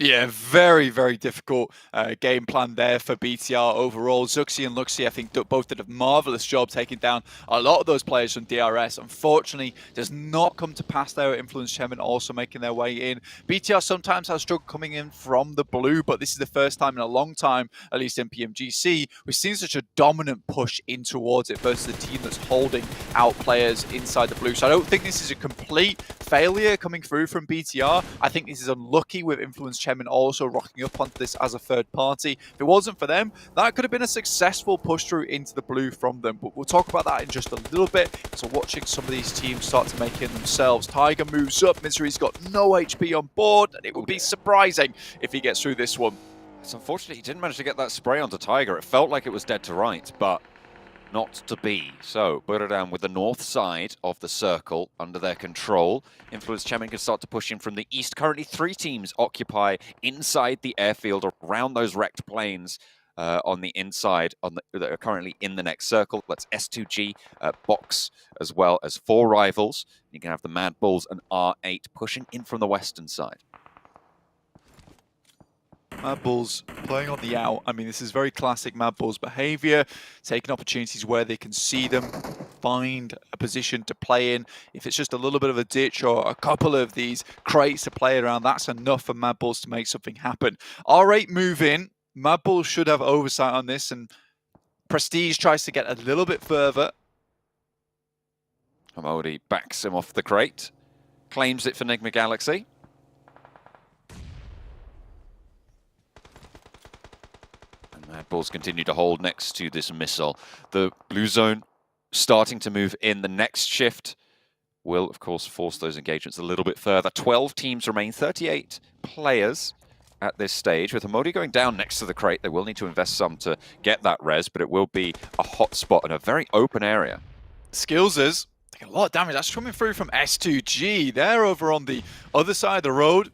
Yeah, very, very difficult game plan there for BTR overall. Zuxi and Luxi, I think, both did a marvelous job taking down a lot of those players from DRS. Unfortunately, does not come to pass there. Influence Chairman also making their way in. BTR sometimes has struggled coming in from the blue, but this is the first time in a long time, at least in PMGC, we've seen such a dominant push in towards it versus the team that's holding out players inside the blue. So I don't think this is a complete failure coming through from BTR. I think this is unlucky with Influence Chemin also rocking up onto this as a third party. If it wasn't for them, that could have been a successful push through into the blue from them. But we'll talk about that in just a little bit. So watching some of these teams start to make it themselves. Tiger moves up. Misery's got no HP on board, and it would be surprising if he gets through this one. It's unfortunate he didn't manage to get that spray onto Tiger. It felt like it was dead to right, but not to be. So, Buriram with the north side of the circle under their control. Influence Chemin can start to push in from the east. Currently 3 teams occupy inside the airfield around those wrecked planes. on the inside that are currently in the next circle. That's S2G, Box, as well as 4 rivals. You can have the Mad Bulls and R8 pushing in from the western side. Mad Bulls playing on the out. I mean, this is very classic Mad Bulls behavior, taking opportunities where they can see them, find a position to play in. If it's just a little bit of a ditch or a couple of these crates to play around, that's enough for Mad Bulls to make something happen. R8 move in. Mad Bulls should have oversight on this, and Prestige tries to get a little bit further. Hamodi backs him off the crate, claims it for Enigma Galaxy. Mad Bulls continue to hold next to this missile. The blue zone starting to move in. The next shift will, of course, force those engagements a little bit further. 12 teams remain, 38 players at this stage. With Hamodi going down next to the crate, they will need to invest some to get that res, but it will be a hot spot in a very open area. Skillsers taking a lot of damage. That's coming through from S2G. They're over on the other side of the road,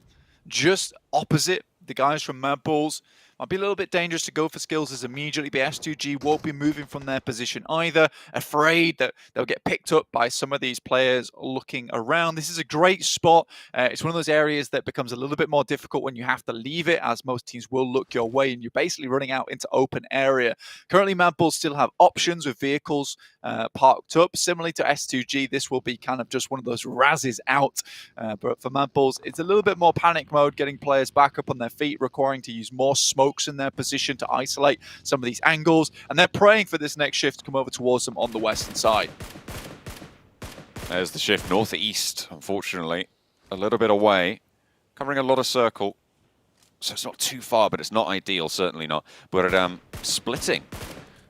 just opposite the guys from Mad Bulls. Might be a little bit dangerous to go for Skillsers immediately, but S2G won't be moving from their position either, afraid that they'll get picked up by some of these players looking around. This is a great spot. It's one of those areas that becomes a little bit more difficult when you have to leave it, as most teams will look your way, and you're basically running out into open area. Currently, Mad Bulls still have options with vehicles parked up. Similarly to S2G, this will be kind of just one of those razzes out. But for Mad Bulls, it's a little bit more panic mode, getting players back up on their feet, requiring to use more smokes in their position to isolate some of these angles, and they're praying for this next shift to come over towards them on the western side. There's the shift northeast, unfortunately. A little bit away, covering a lot of circle. So it's not too far, but it's not ideal, certainly not. But splitting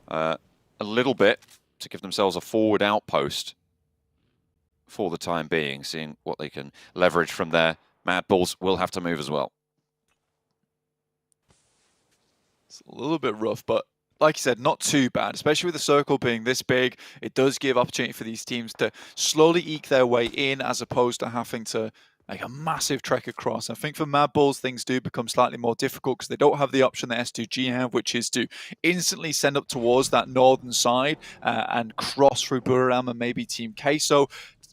a little bit to give themselves a forward outpost for the time being, seeing what they can leverage from there. Mad Bulls will have to move as well. It's a little bit rough, but like you said, not too bad, especially with the circle being this big. It does give opportunity for these teams to slowly eke their way in, as opposed to having to make a massive trek across. I think for Mad Bulls, things do become slightly more difficult because they don't have the option that S2G have, which is to instantly send up towards that northern side and cross through Buriram and maybe Team Queso.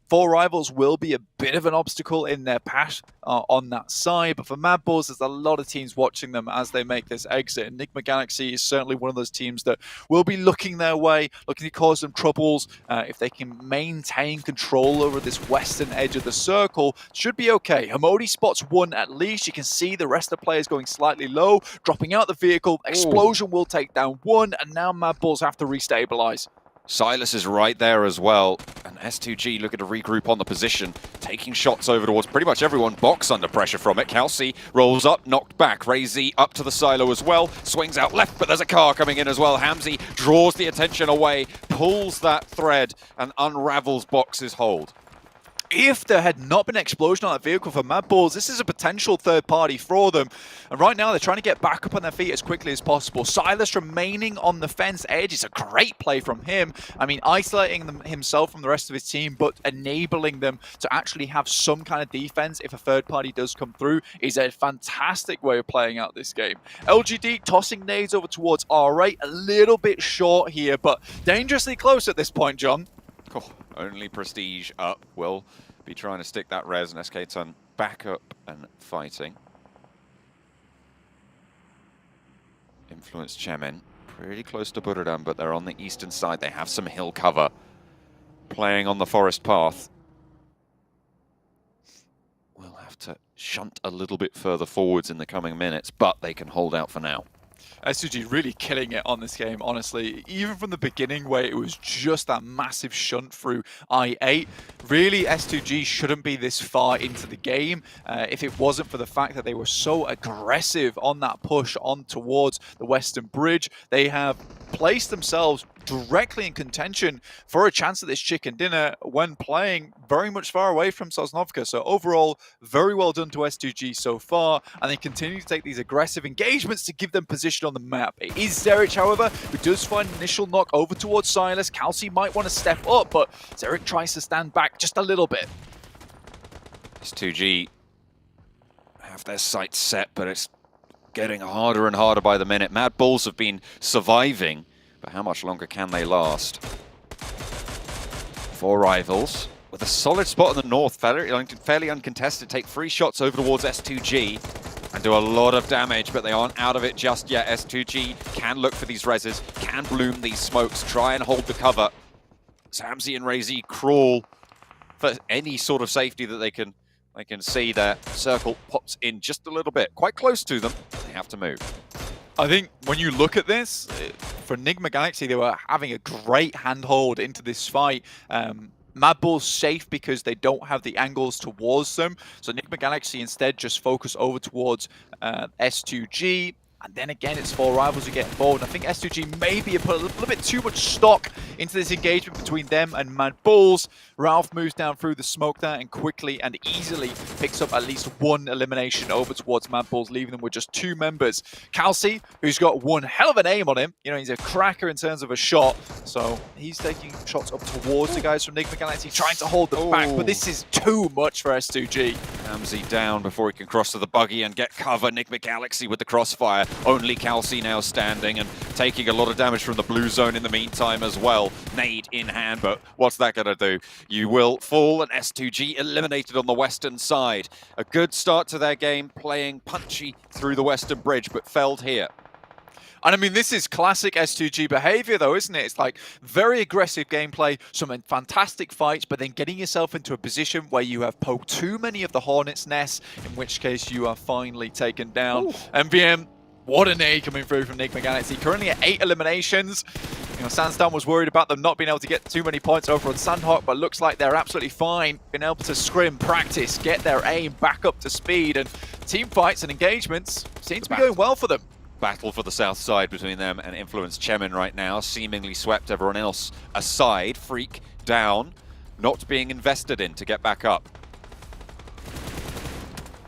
4 rivals will be a bit of an obstacle in their path on that side, but for Mad Bulls, there's a lot of teams watching them as they make this exit. Enigma Galaxy is certainly one of those teams that will be looking their way, looking to cause them troubles. If they can maintain control over this western edge of the circle, should be okay. Hamodi spots 1 at least. You can see the rest of the players going slightly low, dropping out the vehicle. Explosion will take down 1, and now Mad Bulls have to restabilize. Silas is right there as well, and S2G looking to regroup on the position, taking shots over towards pretty much everyone. Box under pressure from it. Kelsey rolls up, knocked back. Ray-Z up to the silo as well, swings out left, but there's a car coming in as well. Hamzy draws the attention away, pulls that thread, and unravels Box's hold. If there had not been an explosion on that vehicle for Mad Bulls, this is a potential third party for them. And right now, they're trying to get back up on their feet as quickly as possible. Silas remaining on the fence edge is a great play from him. I mean, isolating himself from the rest of his team, but enabling them to actually have some kind of defense if a third party does come through is a fantastic way of playing out this game. LGD tossing nades over towards R8, a little bit short here, but dangerously close at this point, John. Oh, only Prestige up. Will be trying to stick that res, and SK Ton back up and fighting. Influence Chemin pretty close to Buriram, but they're on the eastern side. They have some hill cover. Playing on the forest path. We'll have to shunt a little bit further forwards in the coming minutes, but they can hold out for now. S2G really killing it on this game, honestly. Even from the beginning where it was just that massive shunt through I-8, really S2G shouldn't be this far into the game if it wasn't for the fact that they were so aggressive on that push on towards the Western Bridge. They have placed themselves directly in contention for a chance at this chicken dinner when playing very much far away from Sosnovka. So overall, very well done to S2G so far, and they continue to take these aggressive engagements to give them position on the map. It is Zerich, however, who does find an initial knock over towards Silas. Kelsey might want to step up, but Zerich tries to stand back just a little bit. S2G have their sights set, but it's getting harder and harder by the minute. Mad Bulls have been surviving, but how much longer can they last? 4 rivals with a solid spot in the north, fairly uncontested, take 3 shots over towards S2G and do a lot of damage, but they aren't out of it just yet. S2G can look for these reses, can bloom these smokes, try and hold the cover. Samzy and Razy crawl for any sort of safety that they can see. Their circle pops in just a little bit, quite close to them. They have to move. I think when you look at this, for Enigma Galaxy, they were having a great handhold into this fight. Mad Bull's safe because they don't have the angles towards them. So Enigma Galaxy instead just focus over towards S2G. And then again, it's 4 rivals who get involved. I think S2G maybe put a little bit too much stock into this engagement between them and Mad Bulls. Ralph moves down through the smoke there and quickly and easily picks up at least 1 elimination over towards Mad Bulls, leaving them with just 2 members. Kelsey, who's got one hell of an aim on him. You know, he's a cracker in terms of a shot. So he's taking shots up towards the guys from Enigma Galaxy, trying to hold them back. But this is too much for S2G. Samzy down before he can cross to the buggy and get cover. Enigma Galaxy with the crossfire. Only Kelsey now standing and taking a lot of damage from the blue zone in the meantime as well. Nade in hand, but what's that going to do? You will fall, and S2G eliminated on the western side. A good start to their game, playing punchy through the western bridge, but felled here. And I mean, this is classic S2G behavior though, isn't it? It's like very aggressive gameplay, some fantastic fights, but then getting yourself into a position where you have poked too many of the Hornets' nests, in which case you are finally taken down. MVM, what a nade coming through from Enigma Galaxy. Currently at 8 eliminations. You know, Sandstorm was worried about them not being able to get too many points over on Sandhawk, but looks like they're absolutely fine. Being able to scrim, practice, get their aim back up to speed, and team fights and engagements seem to be going well for them. Battle for the south side between them and Influence Chemin right now, seemingly swept everyone else aside. Freak down, not being invested in to get back up.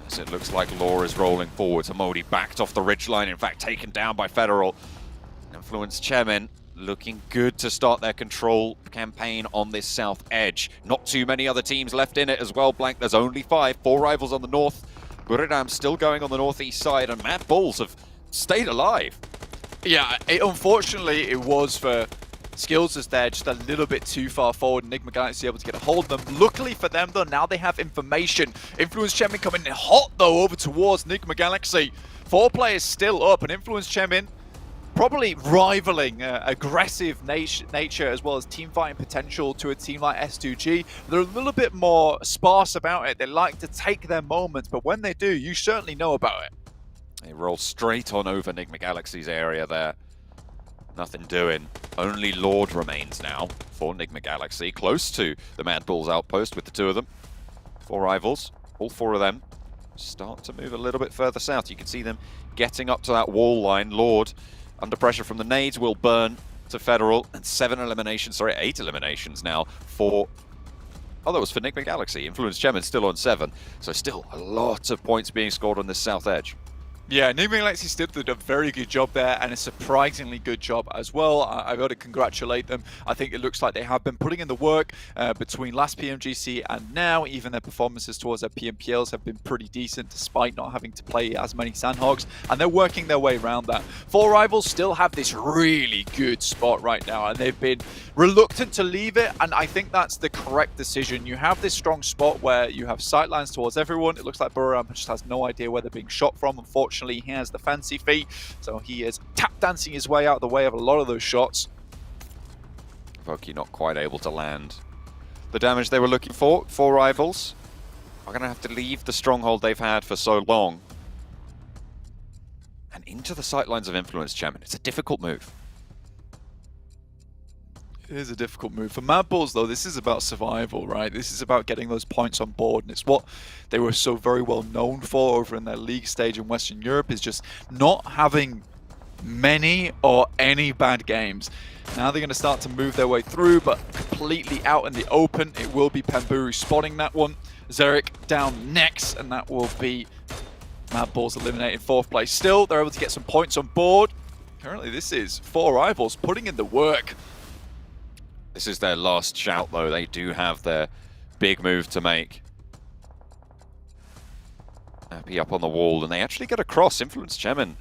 As it looks like Law is rolling forward. Modi backed off the ridgeline, in fact taken down by Federal. Influence Chemin looking good to start their control campaign on this south edge. Not too many other teams left in it as well, Blank. There's only 5, 4 rivals on the north. Buridam still going on the northeast side, and Mad Bulls have stayed alive. Yeah, unfortunately it was for Skills as they're just a little bit too far forward. Enigma Galaxy able to get a hold of them. Luckily for them though, now they have information. Influence Chemin coming in hot though over towards Enigma Galaxy. 4 players still up, and Influence Chemin probably rivaling aggressive nature as well as team fighting potential to a team like S2G. They're a little bit more sparse about it. They like to take their moments, but when they do, you certainly know about it. They roll straight on over Enigma Galaxy's area there. Nothing doing. Only Lord remains now for Enigma Galaxy, close to the Mad Bulls outpost with the 2 of them. 4 rivals, all 4 of them start to move a little bit further south. You can see them getting up to that wall line. Lord, under pressure from the nades, will burn to Federal, and 8 eliminations now for... Oh, that was for Enigma Galaxy. Influence Chemin still on 7, so still a lot of points being scored on this south edge. Yeah, Enigma Galaxy still did a very good job there, and a surprisingly good job as well. I've got to congratulate them. I think it looks like they have been putting in the work between last PMGC and now. Even their performances towards their PMPLs have been pretty decent despite not having to play as many Sandhogs, and they're working their way around that. 4 rivals still have this really good spot right now, and they've been reluctant to leave it, and I think that's the correct decision. You have this strong spot where you have sightlines towards everyone. It looks like Buram just has no idea where they're being shot from. Unfortunately, he has the fancy feet, so he is tap dancing his way out of the way of a lot of those shots. Voki not quite able to land the damage they were looking for. 4 rivals are going to have to leave the stronghold they've had for so long and into the sightlines of Influence Chemin. It's a difficult move. It is a difficult move. For Mad Bulls, though, this is about survival, right? This is about getting those points on board, and it's what they were so very well known for over in their league stage in Western Europe, is just not having many or any bad games. Now they're going to start to move their way through, but completely out in the open. It will be Pamburu spotting that one. Zerek down next, and that will be Mad Bulls eliminated 4th place. Still, they're able to get some points on board. Currently, this is 4 rivals putting in the work. This is their last shout, though. They do have their big move to make. Happy up on the wall, and they actually get across. Influence Chemin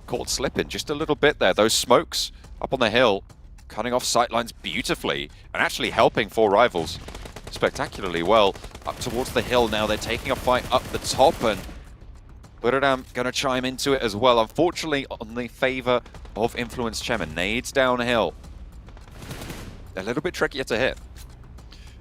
caught slipping just a little bit there. Those smokes up on the hill, cutting off sightlines beautifully, and actually helping Four Rivals spectacularly well. Up towards the hill now, they're taking a fight up the top, and Buradam going to chime into it as well. Unfortunately, on the favor of Influence Chemin. Nades downhill. A little bit trickier to hit.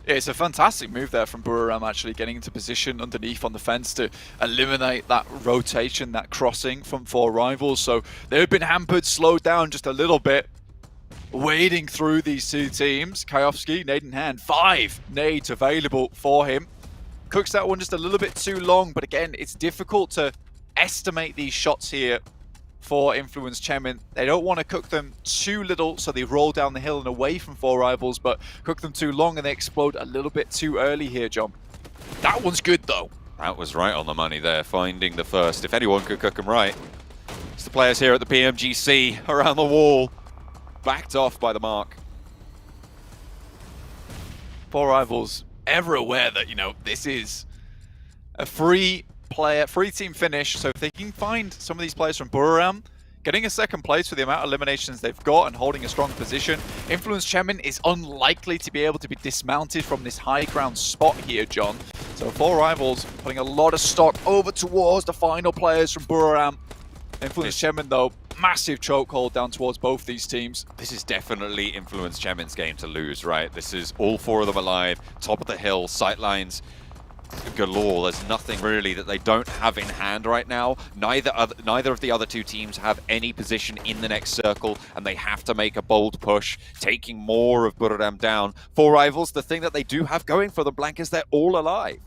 Yeah, it's a fantastic move there from Buradam, actually getting into position underneath on the fence to eliminate that rotation, that crossing from Four Rivals. So they've been hampered, slowed down just a little bit. Wading through these two teams. Kayovski, nade in hand, 5 nades available for him. Cooks that one just a little bit too long, but again, it's difficult to estimate these shots here for Influence Chemin. They don't want to cook them too little, so they roll down the hill and away from Four Rivals, but cook them too long and they explode a little bit too early here, John. That one's good, though. That was right on the money there, finding the first. If anyone could cook them right, it's the players here at the PMGC around the wall. Backed off by the mark. Four Rivals ever aware that, you know, this is a free team finish, so if they can find some of these players from Buradam, getting a second place for the amount of eliminations they've got and holding a strong position, Influence Chemin is unlikely to be able to be dismounted from this high ground spot here, John. So Four Rivals putting a lot of stock over towards the final players from Buradam. Influence Chemin, though, massive chokehold down towards both these teams. This is definitely Influence Chemin's game to lose, right? This is all 4 of them alive, top of the hill, sightlines galore. There's nothing really that they don't have in hand right now. Neither of the other 2 teams have any position in the next circle, and they have to make a bold push, taking more of Buradam down. Four Rivals, the thing that they do have going for them, Blank, is they're all alive.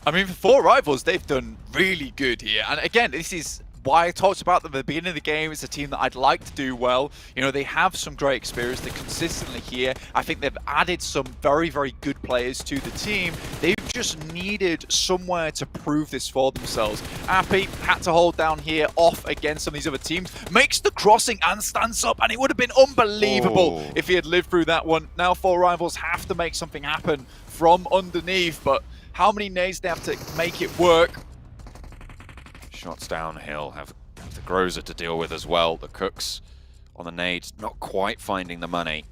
I mean, for Four Rivals, they've done really good here. And again, this is why I talked about them at the beginning of the game. It's a team that I'd like to do well. You know, they have some great experience. They're consistently here. I think they've added some very, very good players to the team. They've just needed somewhere to prove this for themselves. Appy had to hold down here off against some of these other teams. Makes the crossing and stands up, and it would have been unbelievable if he had lived through that one. Now Four Rivals have to make something happen from underneath, but how many nades they have to make it work? Shots downhill, have the Groza to deal with as well. The Cooks on the nades, not quite finding the money.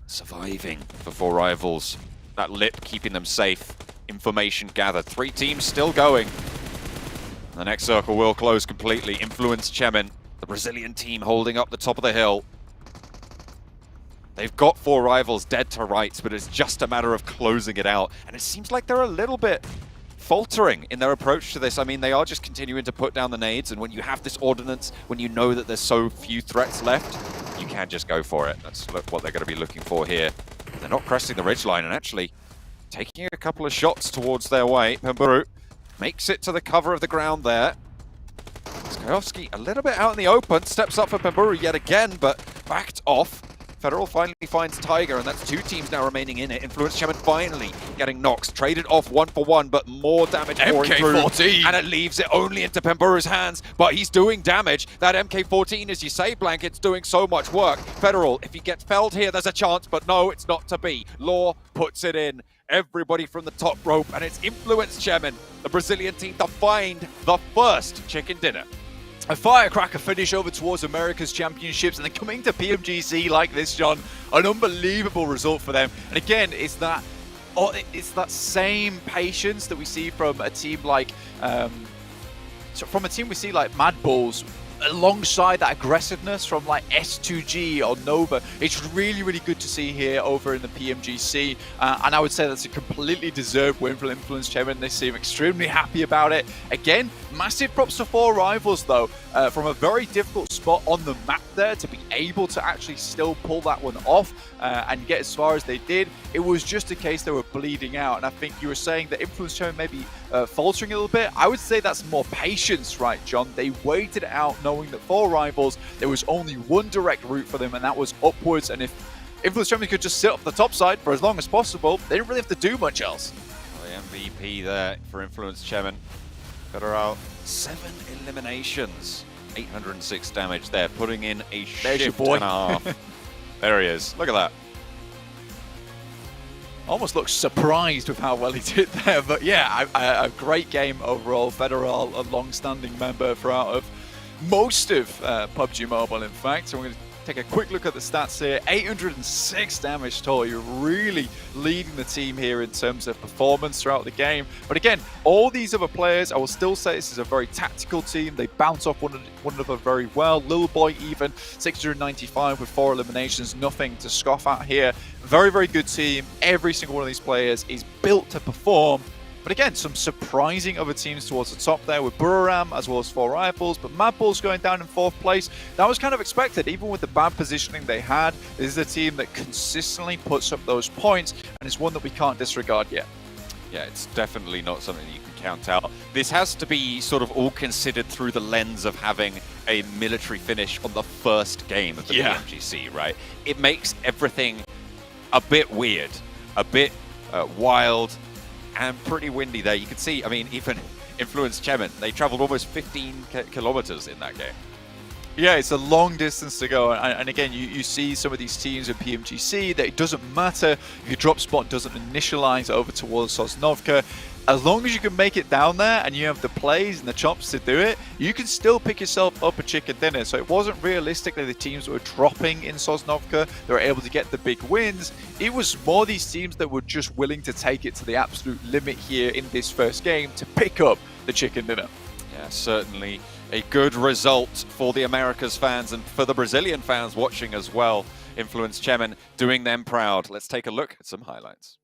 Surviving for Four Rivals. That lip keeping them safe. Information gathered. 3 teams still going. The next circle will close completely. Influence Chemin, the Brazilian team holding up the top of the hill. They've got Four Rivals dead to rights, but it's just a matter of closing it out. And it seems like they're a little bit faltering in their approach to this. I mean, they are just continuing to put down the nades, and when you have this ordnance, when you know that there's so few threats left, you can just go for it. That's what they're going to be looking for here. They're not cresting the ridgeline and actually taking a couple of shots towards their way. Pemburu makes it to the cover of the ground there. Skayovski a little bit out in the open, steps up for Pemburu yet again, but backed off. Federal finally finds Tiger, and that's 2 teams now remaining in it. Influence Chemin finally getting knocks, traded off 1 for 1, but more damage pouring through, and it leaves it only into Pemburu's hands, but he's doing damage. That MK14, as you say, Blank, it's doing so much work. Federal, if he gets felled here, there's a chance, but no, it's not to be. Law puts it in. Everybody from the top rope, and it's Influence Chemin, the Brazilian team, to find the first chicken dinner. A firecracker finish over towards America's Championships, and then coming to PMGC like this, John, an unbelievable result for them. And again, it's that same patience that we see from a team like Mad Bulls, alongside that aggressiveness from like S2G or Nova. It's really, really good to see here over in the PMGC, and I would say that's a completely deserved win for Influence Chemin. They seem extremely happy about it. Again, massive props to Four Rivals though, from a very difficult spot on the map there to be able to actually still pull that one off and get as far as they did. It was just a case they were bleeding out, and I think you were saying that Influence Chemin may be faltering a little bit. I would say that's more patience, right, John? They waited it out knowing that Four Rivals, there was only one direct route for them, and that was upwards. And if Influence Chemin could just sit up the top side for as long as possible, they didn't really have to do much else. The MVP there for Influence Chemin. Federal, 7 eliminations, 806 damage there, putting in a shift and a half. There he is. Look at that. almost looked surprised with how well he did there. But yeah, a great game overall. Federal, a long-standing member throughout of most of PUBG Mobile, in fact. So we're going to take a quick look at the stats here. 806 damage total. You're really leading the team here in terms of performance throughout the game. But again, all these other players, I will still say this is a very tactical team. They bounce off one another very well. Lil Boy even 695 with 4 eliminations. Nothing to scoff at here. Very, very good team. Every single one of these players is built to perform. But again, some surprising other teams towards the top there with Buram as well as 4 Rifles, but Mad Bull's going down in 4th place. That was kind of expected, even with the bad positioning they had. This is a team that consistently puts up those points, and it's one that we can't disregard yet. Yeah, it's definitely not something that you can count out. This has to be sort of all considered through the lens of having a military finish on the first game of the PMGC, right? It makes everything a bit weird, a bit wild, and pretty windy there. You can see, I mean, even Influence Chemin, they traveled almost 15 kilometers in that game. Yeah, it's a long distance to go, and again, you see some of these teams in PMGC that it doesn't matter if your drop spot doesn't initialize over towards Sosnovka. As long as you can make it down there and you have the plays and the chops to do it, you can still pick yourself up a chicken dinner. So it wasn't realistically the teams that were dropping in Sosnovka that were able to get the big wins. It was more these teams that were just willing to take it to the absolute limit here in this first game to pick up the chicken dinner. Yeah, certainly a good result for the Americas fans and for the Brazilian fans watching as well. Influence Chemin doing them proud. Let's take a look at some highlights.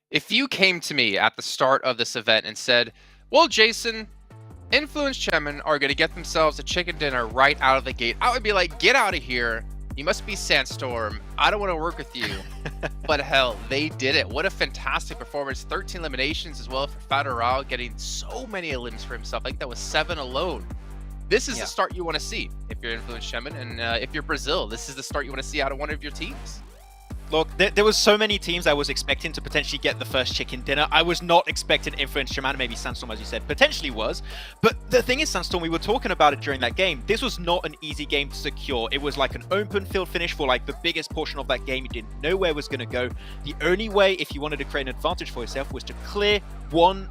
If you came to me at the start of this event and said, well, Jason, Influence Chemin are going to get themselves a chicken dinner right out of the gate, I would be like, get out of here. You must be Sandstorm. I don't want to work with you. But hell, they did it. What a fantastic performance. 13 eliminations as well for Federal, getting so many elims for himself. I think that was 7 alone. This is the start you want to see if you're Influence Chemin, and if you're Brazil, this is the start you want to see out of one of your teams. Look, there was so many teams I was expecting to potentially get the first chicken dinner. I was not expecting Influence Chemin, maybe Sandstorm, as you said, potentially was. But the thing is, Sandstorm, we were talking about it during that game. This was not an easy game to secure. It was like an open field finish for like the biggest portion of that game. You didn't know where it was going to go. The only way, if you wanted to create an advantage for yourself, was to clear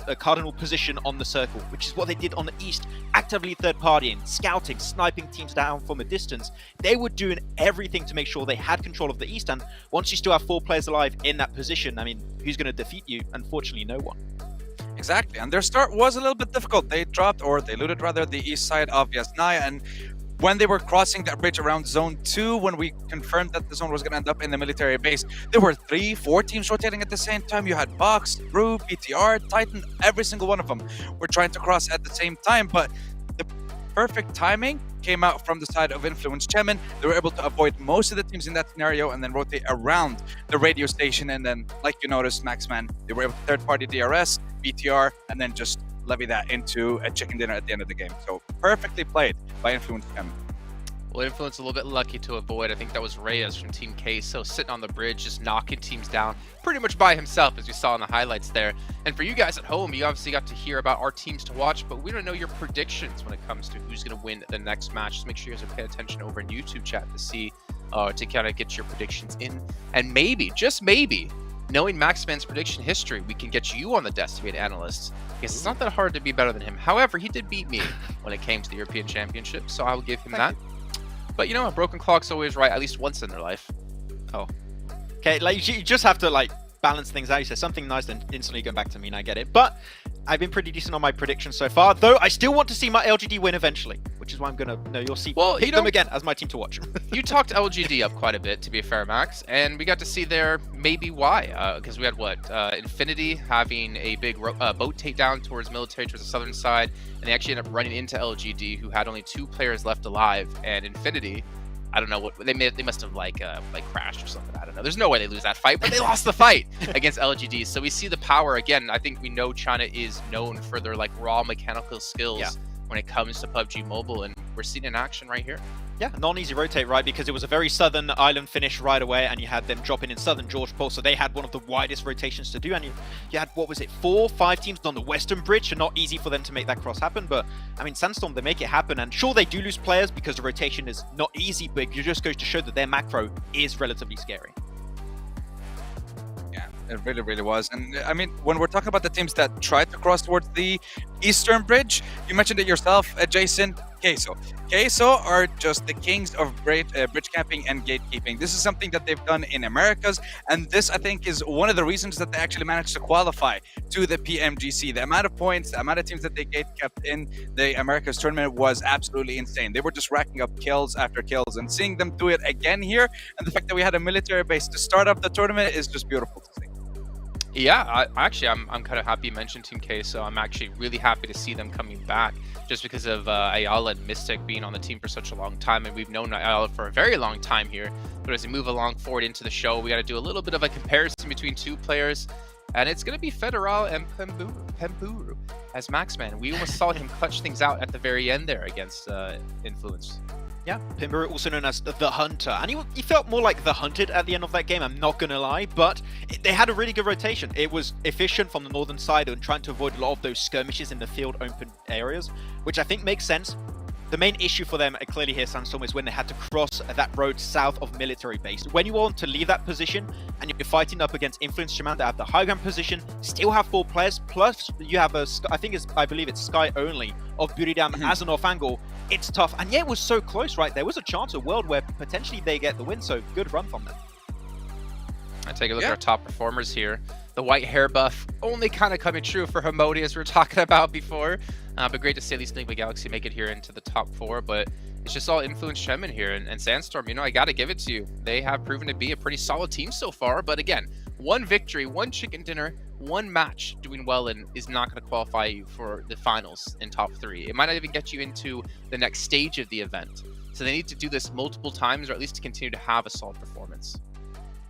a cardinal position on the circle, which is what they did on the East, actively third-partying, scouting, sniping teams down from a distance. They were doing everything to make sure they had control of the East, and once you still have 4 players alive in that position, I mean, who's going to defeat you? Unfortunately, no one. Exactly, and their start was a little bit difficult. They dropped, or they looted rather, the east side of Yasnaya, and when they were crossing that bridge around Zone 2, when we confirmed that the zone was going to end up in the military base, there were 3-4 teams rotating at the same time. You had Box, Brew, BTR, Titan, every single one of them were trying to cross at the same time, but the perfect timing came out from the side of Influence Chemin. They were able to avoid most of the teams in that scenario and then rotate around the radio station, and then, like you noticed, Maxman, they were able to third-party DRS, BTR, and then just levy that into a chicken dinner at the end of the game. So perfectly played by Influence M. Well, Influence a little bit lucky to avoid. I think that was Reyes from Team Queso sitting on the bridge, just knocking teams down pretty much by himself, as we saw in the highlights there. And for you guys at home, you obviously got to hear about our teams to watch, but we don't know your predictions when it comes to who's going to win the next match. Just make sure you guys are paying attention over in YouTube chat to see, to kind of get your predictions in. And maybe, just maybe, knowing Maxman's prediction history, we can get you on the desk to be an analyst, because it's not that hard to be better than him. However, he did beat me when it came to the European Championship, so I will give him that. But you know, a broken clock's always right at least once in their life. Oh. Okay, like you just have to like balance things out. You say something nice, then instantly go back to me, and I get it. But I've been pretty decent on my predictions so far, though I still want to see my LGD win eventually, which is why I'm gonna you'll see them again as my team to watch. You talked LGD up quite a bit, to be fair, Max, and we got to see there maybe why, because we had Infinity having a big boat takedown towards military, towards the southern side, and they actually ended up running into LGD, who had only 2 players left alive, and Infinity, I don't know what they must have like crashed or something. I don't know. There's no way they lose that fight, but they lost the fight against LGD. So we see the power again. I think we know China is known for their like raw mechanical skills when it comes to PUBG Mobile, and we're seeing in action right here. Yeah, not an easy rotate, right? Because it was a very southern island finish right away, and you had them dropping in southern George Pole, so they had one of the widest rotations to do, and you had, what was it, 4, 5 teams on the western bridge, so not easy for them to make that cross happen, but, I mean, Sandstorm, they make it happen, and sure, they do lose players because the rotation is not easy, but it just goes to show that their macro is relatively scary. Yeah, it really, really was. And I mean, when we're talking about the teams that tried to cross towards the eastern bridge, you mentioned it yourself, Jason, Queso. Queso are just the kings of bridge camping and gatekeeping. This is something that they've done in Americas, and this, I think, is one of the reasons that they actually managed to qualify to the PMGC. The amount of points, the amount of teams that they gate kept in the Americas tournament was absolutely insane. They were just racking up kills after kills, and seeing them do it again here, and the fact that we had a military base to start up the tournament is just beautiful to see. Yeah, I'm kind of happy you mentioned Team K, so I'm actually really happy to see them coming back, just because of Ayala and Mystic being on the team for such a long time, and we've known Ayala for a very long time here. But as we move along forward into the show, we got to do a little bit of a comparison between 2 players, and it's going to be Federal and Pemburu as Maxman. We almost saw him clutch things out at the very end there against Influence. Yeah, Pemburu, also known as the Hunter, and he felt more like the Hunted at the end of that game, I'm not gonna lie, but they had a really good rotation. It was efficient from the northern side and trying to avoid a lot of those skirmishes in the field open areas, which I think makes sense. The main issue for them, clearly here, Sandstorm, is when they had to cross that road south of military base. When you want to leave that position and you're fighting up against Influence Shaman that have the high ground position, still have 4 players, plus you have I believe it's Sky only of Buridam as an off angle. It's tough, and yeah, it was so close, right? There was a chance of world where potentially they get the win, so good run from them. I take a look at our top performers here. The white hair buff only kind of coming true for Hamodi, as we were talking about before. But great to see at least Enigma Galaxy make it here into the top 4. But it's just all Influence Chemin here. And Sandstorm, you know, I got to give it to you. They have proven to be a pretty solid team so far. But again, 1 victory, 1 chicken dinner, 1 match doing well in is not going to qualify you for the finals in top 3. It might not even get you into the next stage of the event. So they need to do this multiple times, or at least to continue to have a solid performance.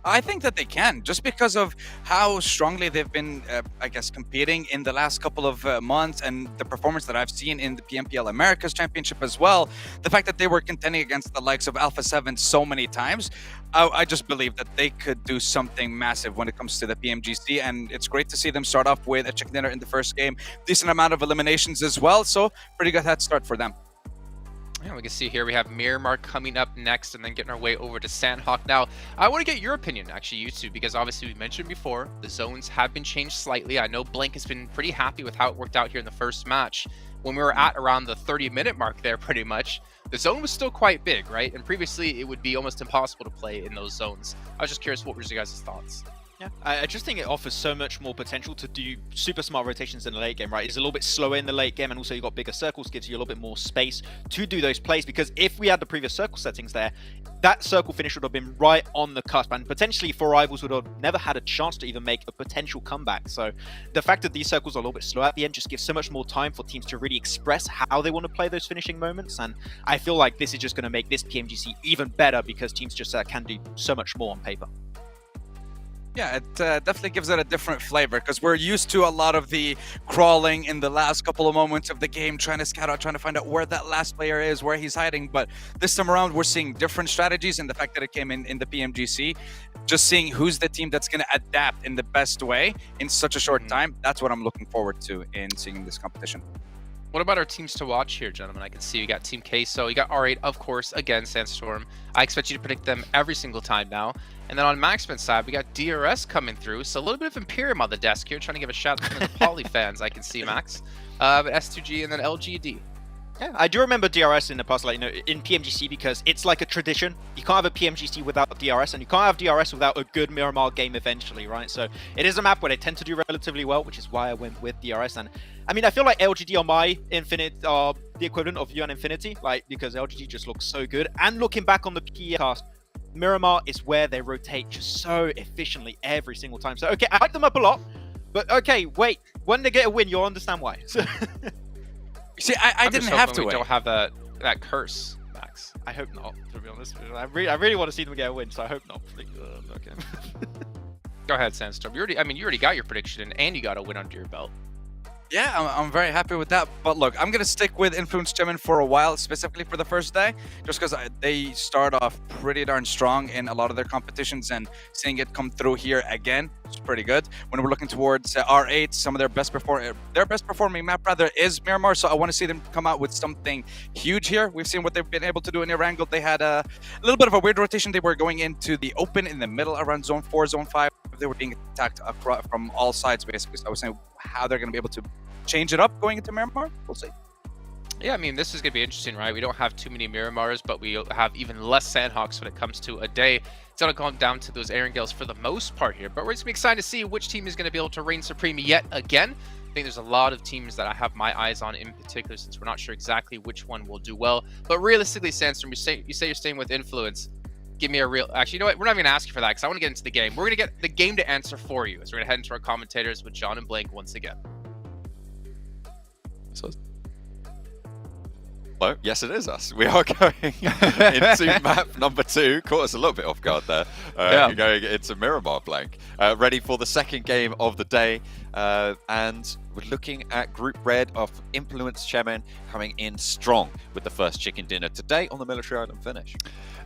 I think that they can, just because of how strongly they've been, I guess, competing in the last couple of months, and the performance that I've seen in the PMPL Americas Championship as well. The fact that they were contending against the likes of Alpha 7 so many times, I just believe that they could do something massive when it comes to the PMGC, and it's great to see them start off with a chicken dinner in the first game. Decent amount of eliminations as well, so pretty good head start for them. Yeah, we can see here we have Miramar coming up next, and then getting our way over to Sandhawk. Now, I want to get your opinion, actually, you two, because obviously we mentioned before, the zones have been changed slightly. I know Blank has been pretty happy with how it worked out here in the first match. When we were at around the 30-minute mark there, pretty much, the zone was still quite big, right? And previously, it would be almost impossible to play in those zones. I was just curious, what were your guys' thoughts? Yeah, I just think it offers so much more potential to do super smart rotations in the late game, right? It's a little bit slower in the late game, and also you've got bigger circles, gives you a little bit more space to do those plays, because if we had the previous circle settings there, that circle finish would have been right on the cusp, and potentially 4 rivals would have never had a chance to even make a potential comeback. So the fact that these circles are a little bit slow at the end just gives so much more time for teams to really express how they want to play those finishing moments, and I feel like this is just going to make this PMGC even better, because teams just can do so much more on paper. Yeah, it definitely gives it a different flavor because we're used to a lot of the crawling in the last couple of moments of the game, trying to scout out, trying to find out where that last player is, where he's hiding. But this time around, we're seeing different strategies, and the fact that it came in the PMGC, just seeing who's the team that's going to adapt in the best way in such a short time, that's what I'm looking forward to in seeing this competition. What about our teams to watch here, gentlemen? I can see you got Team Queso, you got R8, of course, again, Sandstorm. I expect you to predict them every single time now. And then on Maxman's side, we got DRS coming through, so a little bit of Imperium on the desk here, trying to give a shout out to the Poly fans, I can see, Max. But S2G and then LGD. Yeah, I do remember DRS in the past, like, in PMGC, because it's like a tradition. You can't have a PMGC without DRS, and you can't have DRS without a good Miramar game eventually, right? So it is a map where they tend to do relatively well, which is why I went with DRS. And I mean, I feel like LGD on my Infinite are the equivalent of UN Infinity, like, because LGD just looks so good. And looking back on the PE cast, Miramar is where they rotate just so efficiently every single time. So, okay, I like them up a lot, but okay, wait, when they get a win, you'll understand why. See, I didn't have to we wait. don't have that curse, Max. I hope not, to be honest. I really want to see them get a win, so I hope not. Okay. Go ahead, Sandstorm. You already got your prediction, and you got a win under your belt. Yeah, I'm very happy with that. But look, I'm going to stick with Influence Gemini for a while, specifically for the first day, just because they start off pretty darn strong in a lot of their competitions, and seeing it come through here again is pretty good. When we're looking towards R8, some of their best performing map rather is Miramar, so I want to see them come out with something huge here. We've seen what they've been able to do in Erangel. They had a little bit of a weird rotation. They were going into the open in the middle around Zone 4, Zone 5. They were being attacked from all sides, basically. So I was saying how they're going to be able to change it up going into Miramar. We'll see. Yeah, I mean, this is going to be interesting, right? We don't have too many Miramars, but we have even less Sandhawks when it comes to a day. It's going to come down to those Erangels for the most part here, but we're just going to be excited to see which team is going to be able to reign supreme yet again. I think there's a lot of teams that I have my eyes on in particular, since we're not sure exactly which one will do well. But realistically, Sandstorm, you say you're staying with Influence. Give me a real... Actually, you know what? We're not even going to ask you for that because I want to get into the game. We're going to get the game to answer for you as we're going to head into our commentators with John and Blank once again. Hello? Yes, it is us. We are going into map number 2. Caught us a little bit off guard there. We're going into Miramar, Blank. Ready for the second game of the day. And we're looking at Group Red of Influence Chemin coming in strong with the first chicken dinner today on the Military Island finish.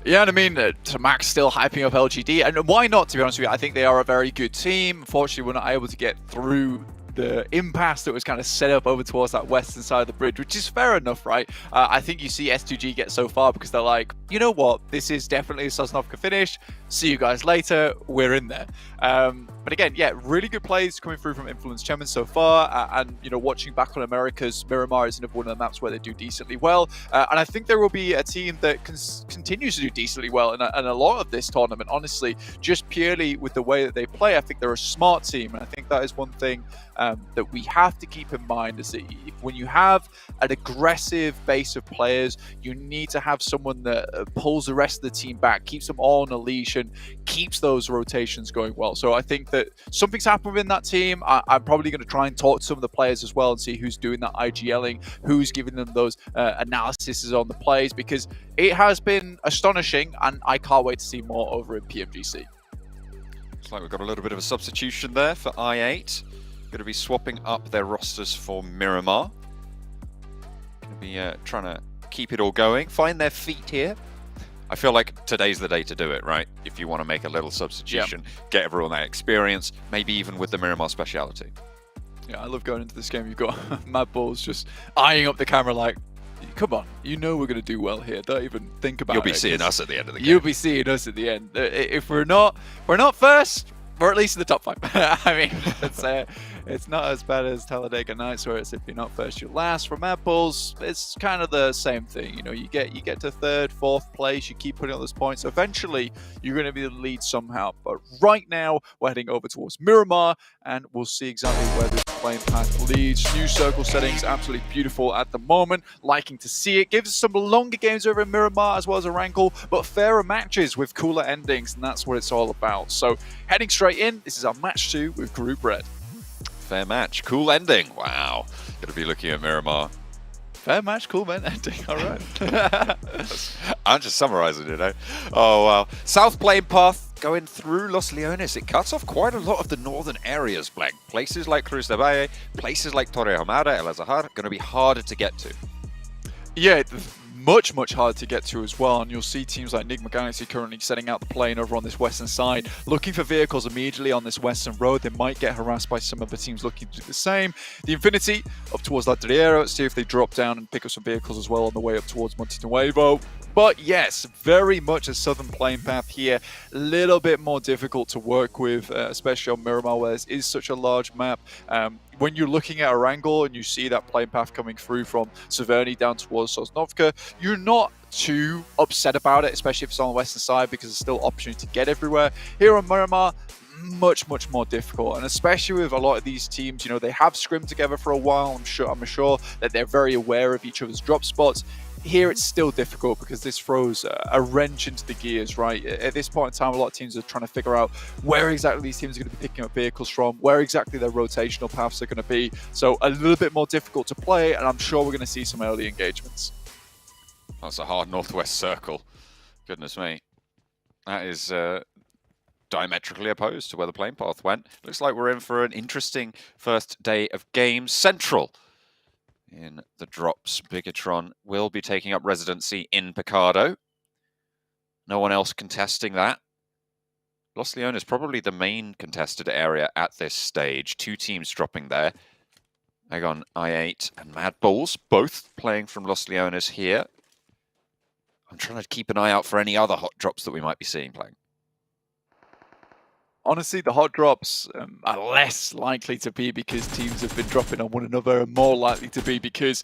Yeah, and I mean, Max still hyping up LGD, and why not, to be honest with you? I think they are a very good team. Unfortunately, we're not able to get through the impasse that was kind of set up over towards that western side of the bridge, which is fair enough, right? I think you see S2G get so far because they're like, you know what, this is definitely a Sosnovka finish. See you guys later. We're in there. But again, yeah, really good plays coming through from Influence Chemin so far. And, you know, watching back on America's, Miramar is one of the maps where they do decently well. And I think there will be a team that continues to do decently well in a lot of this tournament, honestly, just purely with the way that they play. I think they're a smart team. And I think that is one thing that we have to keep in mind, is that when you have an aggressive base of players, you need to have someone that pulls the rest of the team back, keeps them all on a leash, and keeps those rotations going well. So I think that something's happened within that team. I'm probably going to try and talk to some of the players as well and see who's doing that IGLing, who's giving them those analyses on the plays, because it has been astonishing, and I can't wait to see more over in PMGC. Looks like we've got a little bit of a substitution there for I8. Going to be swapping up their rosters for Miramar. Going to be trying to keep it all going, find their feet here. I feel like today's the day to do it, right? If you want to make a little substitution, get everyone that experience, maybe even with the Miramar speciality. Yeah, I love going into this game. You've got Mad Balls just eyeing up the camera like, come on, you know we're going to do well here. Don't even think about it. You'll be seeing us at the end of the game. You'll be seeing us at the end. If we're not first, we're at least in the top 5. I mean, it's not as bad as Talladega Nights, where it's if you're not first, you're last. From Apples, it's kind of the same thing. You know, you get to 3rd, 4th place, you keep putting on those points. Eventually, you're going to be the lead somehow. But right now, we're heading over towards Miramar, and we'll see exactly where this playing path leads. New circle settings, absolutely beautiful at the moment. Liking to see it. Gives us some longer games over in Miramar as well as Erangel, but fairer matches with cooler endings, and that's what it's all about. So, heading straight in, this is our match 2 with Group Red. Fair match, cool ending. Wow, gonna be looking at Miramar. Fair match, cool ending. All right. I'm just summarizing it, eh? Oh wow. South Plane Path going through Los Leones. It cuts off quite a lot of the northern areas, Blank. Places like Cruz de Valle, places like Torre Hamada, El Azahar, going to be harder to get to. Yeah, much harder to get to as well, and you'll see teams like Enigma Galaxy currently setting out the plane over on this western side, looking for vehicles immediately on this western road. They might get harassed by some of the teams looking to do the same. The Infinity up towards La Triera, see if they drop down and pick up some vehicles as well on the way up towards Monte Nuevo. But yes, very much a southern plane path here. A little bit more difficult to work with, especially on Miramar, where this is such a large map. When you're looking at Erangel and you see that plane path coming through from Severny down towards Sosnovka, you're not too upset about it, especially if it's on the western side, because there's still opportunity to get everywhere. Here on Miramar, much more difficult, and especially with a lot of these teams, you know, they have scrimmed together for a while. I'm sure that they're very aware of each other's drop spots. Here it's still difficult because this throws a wrench into the gears, right? At this point in time, a lot of teams are trying to figure out where exactly these teams are going to be picking up vehicles from, where exactly their rotational paths are going to be. So a little bit more difficult to play, and I'm sure we're going to see some early engagements. That's a hard northwest circle. Goodness me. That is diametrically opposed to where the plane path went. Looks like we're in for an interesting first day of games. Central in the drops. Bigatron will be taking up residency in Picado. No one else contesting that. Los Leones probably the main contested area at this stage. Two teams dropping there. Agon I8 and Mad Bulls, both playing from Los Leones here. I'm trying to keep an eye out for any other hot drops that we might be seeing playing. Honestly, the hot drops are less likely to be because teams have been dropping on one another, and more likely to be because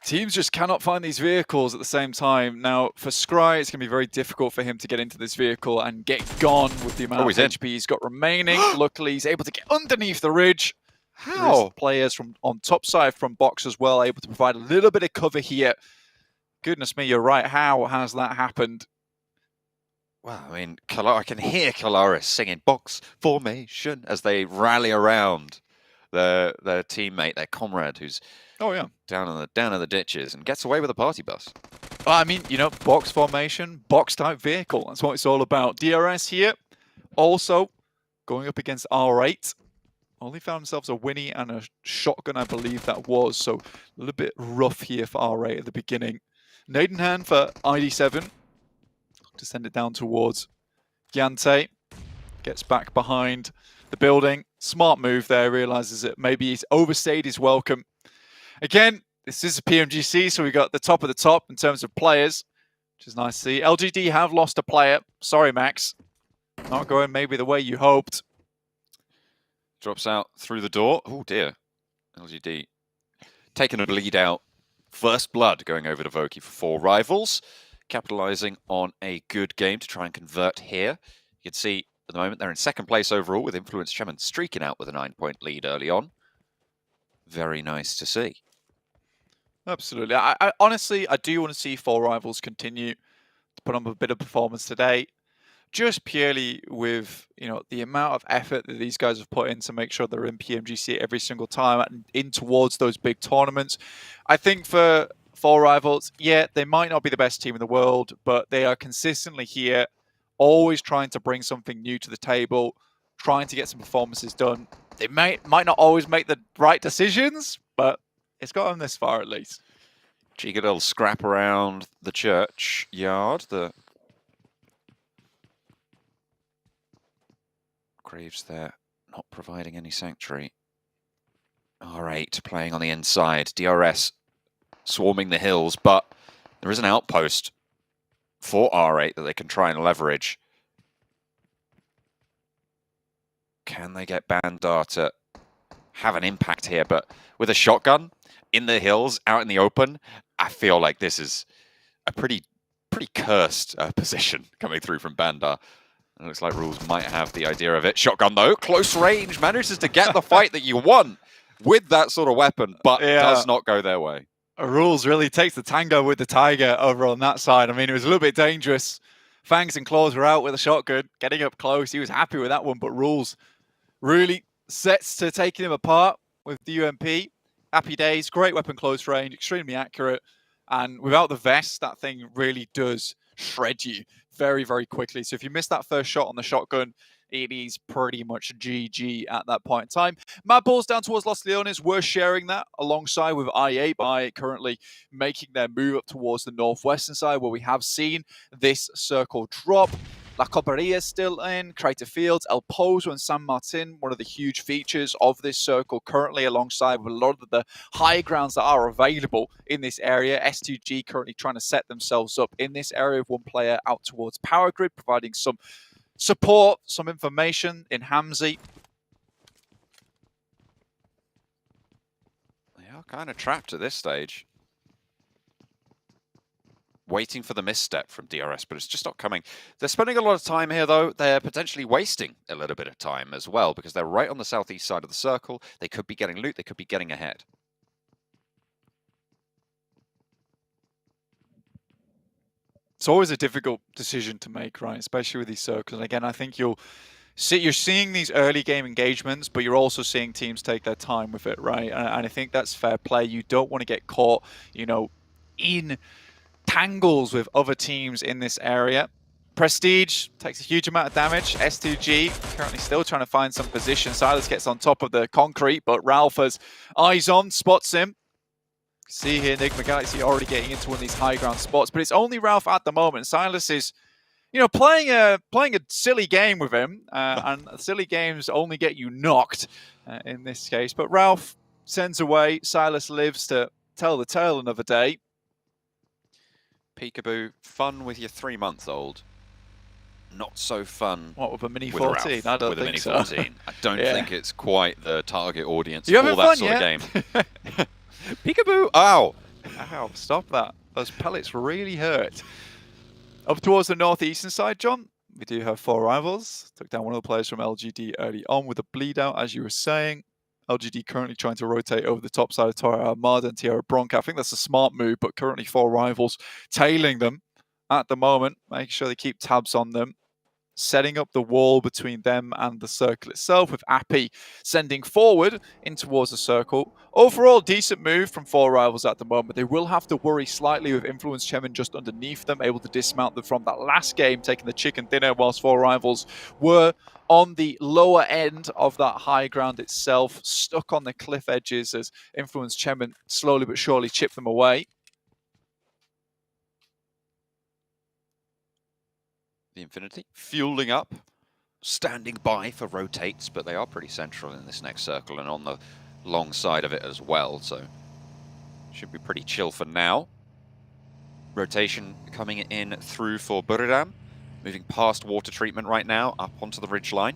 teams just cannot find these vehicles at the same time. Now, for Scry, it's going to be very difficult for him to get into this vehicle and get gone with the amount of HP he's got remaining. Luckily, he's able to get underneath the ridge. How? There's players from on top side from box as well, able to provide a little bit of cover here. Goodness me, you're right. How has that happened? Well, I mean, I can hear Calaris singing box formation as they rally around their teammate, their comrade, who's down in the ditches and gets away with a party bus. Well, I mean, you know, box formation, box type vehicle. That's what it's all about. DRS here, also going up against R8. Only found themselves a Winnie and a shotgun, I believe that was. So a little bit rough here for R8 at the beginning. Nadenhan for ID7. To send it down towards Giante. Gets back behind the building. Smart move there. Realizes that maybe he's overstayed his welcome. Again, this is a PMGC, so we got the top of the top in terms of players, which is nice to see. LGD have lost a player. Sorry, Max. Not going maybe the way you hoped. Drops out through the door. Oh dear. LGD taking a bleed out. First blood going over to Voki for 4 rivals. Capitalizing on a good game to try and convert here. You can see at the moment they're in second place overall with Influence Chairman streaking out with a 9-point lead early on. Very nice to see. Absolutely. I honestly, I do want to see 4 rivals continue to put on a bit of performance today. Just purely with, you know, the amount of effort that these guys have put in to make sure they're in PMGC every single time and in towards those big tournaments. I think for 4 rivals, yeah, they might not be the best team in the world, but they are consistently here, always trying to bring something new to the table, trying to get some performances done. They might not always make the right decisions, but it's got them this far at least. Cheeky little scrap around the church yard. The Graves there not providing any sanctuary. R8 playing on the inside. DRS swarming the hills, but there is an outpost for R8 that they can try and leverage. Can they get Bandar to have an impact here? But with a shotgun in the hills, out in the open, I feel like this is a pretty cursed position coming through from Bandar. It looks like Rules might have the idea of it. Shotgun though, close range, manages to get the fight that you want with that sort of weapon, but does not go their way. Rules really takes the tango with the Tiger over on that side. I mean, it was a little bit dangerous. Fangs and Claws were out with a shotgun, getting up close. He was happy with that one, but Rules really sets to taking him apart with the UMP. Happy days, great weapon close range, extremely accurate. And without the vest, that thing really does shred you very, very quickly. So if you miss that first shot on the shotgun, it is pretty much GG at that point in time. Mad Balls down towards Los Leones were sharing that alongside with IA by currently making their move up towards the northwestern side, where we have seen this circle drop. La Coberia is still in, Crater Fields, El Pozo and San Martin, one of the huge features of this circle currently, alongside with a lot of the high grounds that are available in this area. S2G currently trying to set themselves up in this area with one player out towards Power Grid, providing some support, some information in Hamzy. They are kind of trapped at this stage. Waiting for the misstep from DRS, but it's just not coming. They're spending a lot of time here, though. They're potentially wasting a little bit of time as well, because they're right on the southeast side of the circle. They could be getting loot. They could be getting ahead. It's always a difficult decision to make, right? Especially with these circles. And again, I think you're seeing these early game engagements, but you're also seeing teams take their time with it, right? And I think that's fair play. You don't want to get caught, you know, in tangles with other teams in this area. Prestige takes a huge amount of damage. S2G currently still trying to find some position. Silas gets on top of the concrete, but Ralph has eyes on, spots him. See here, Enigma Galaxy already getting into one of these high ground spots, but it's only Ralph at the moment. Silas is, you know, playing a silly game with him, and silly games only get you knocked in this case. But Ralph sends away. Silas lives to tell the tale another day. Peekaboo, fun with your 3-month-old. Not so fun. What, with a Mini with 14? Ralph, I don't with think a so. Mini 14. I don't think it's quite the target audience You for having that fun sort yet? of game. Peekaboo! Ow! Ow, stop that. Those pellets really hurt. Up towards the northeastern side, John, we do have 4 rivals. Took down one of the players from LGD early on with a bleed out, as you were saying. LGD currently trying to rotate over the top side of Torre Armada and Tierra Bronca. I think that's a smart move, but currently 4 rivals tailing them at the moment, making sure they keep tabs on them. Setting up the wall between them and the circle itself, with Appy sending forward in towards the circle. Overall, decent move from 4 rivals at the moment. They will have to worry slightly with Influence Chemin just underneath them, able to dismount them from that last game, taking the chicken dinner, whilst 4 rivals were on the lower end of that high ground itself, stuck on the cliff edges as Influence Chemin slowly but surely chipped them away. The Infinity fueling up, standing by for rotates, but they are pretty central in this next circle and on the long side of it as well, so should be pretty chill for now. Rotation coming in through for Buriram, moving past water treatment right now, up onto the ridge line.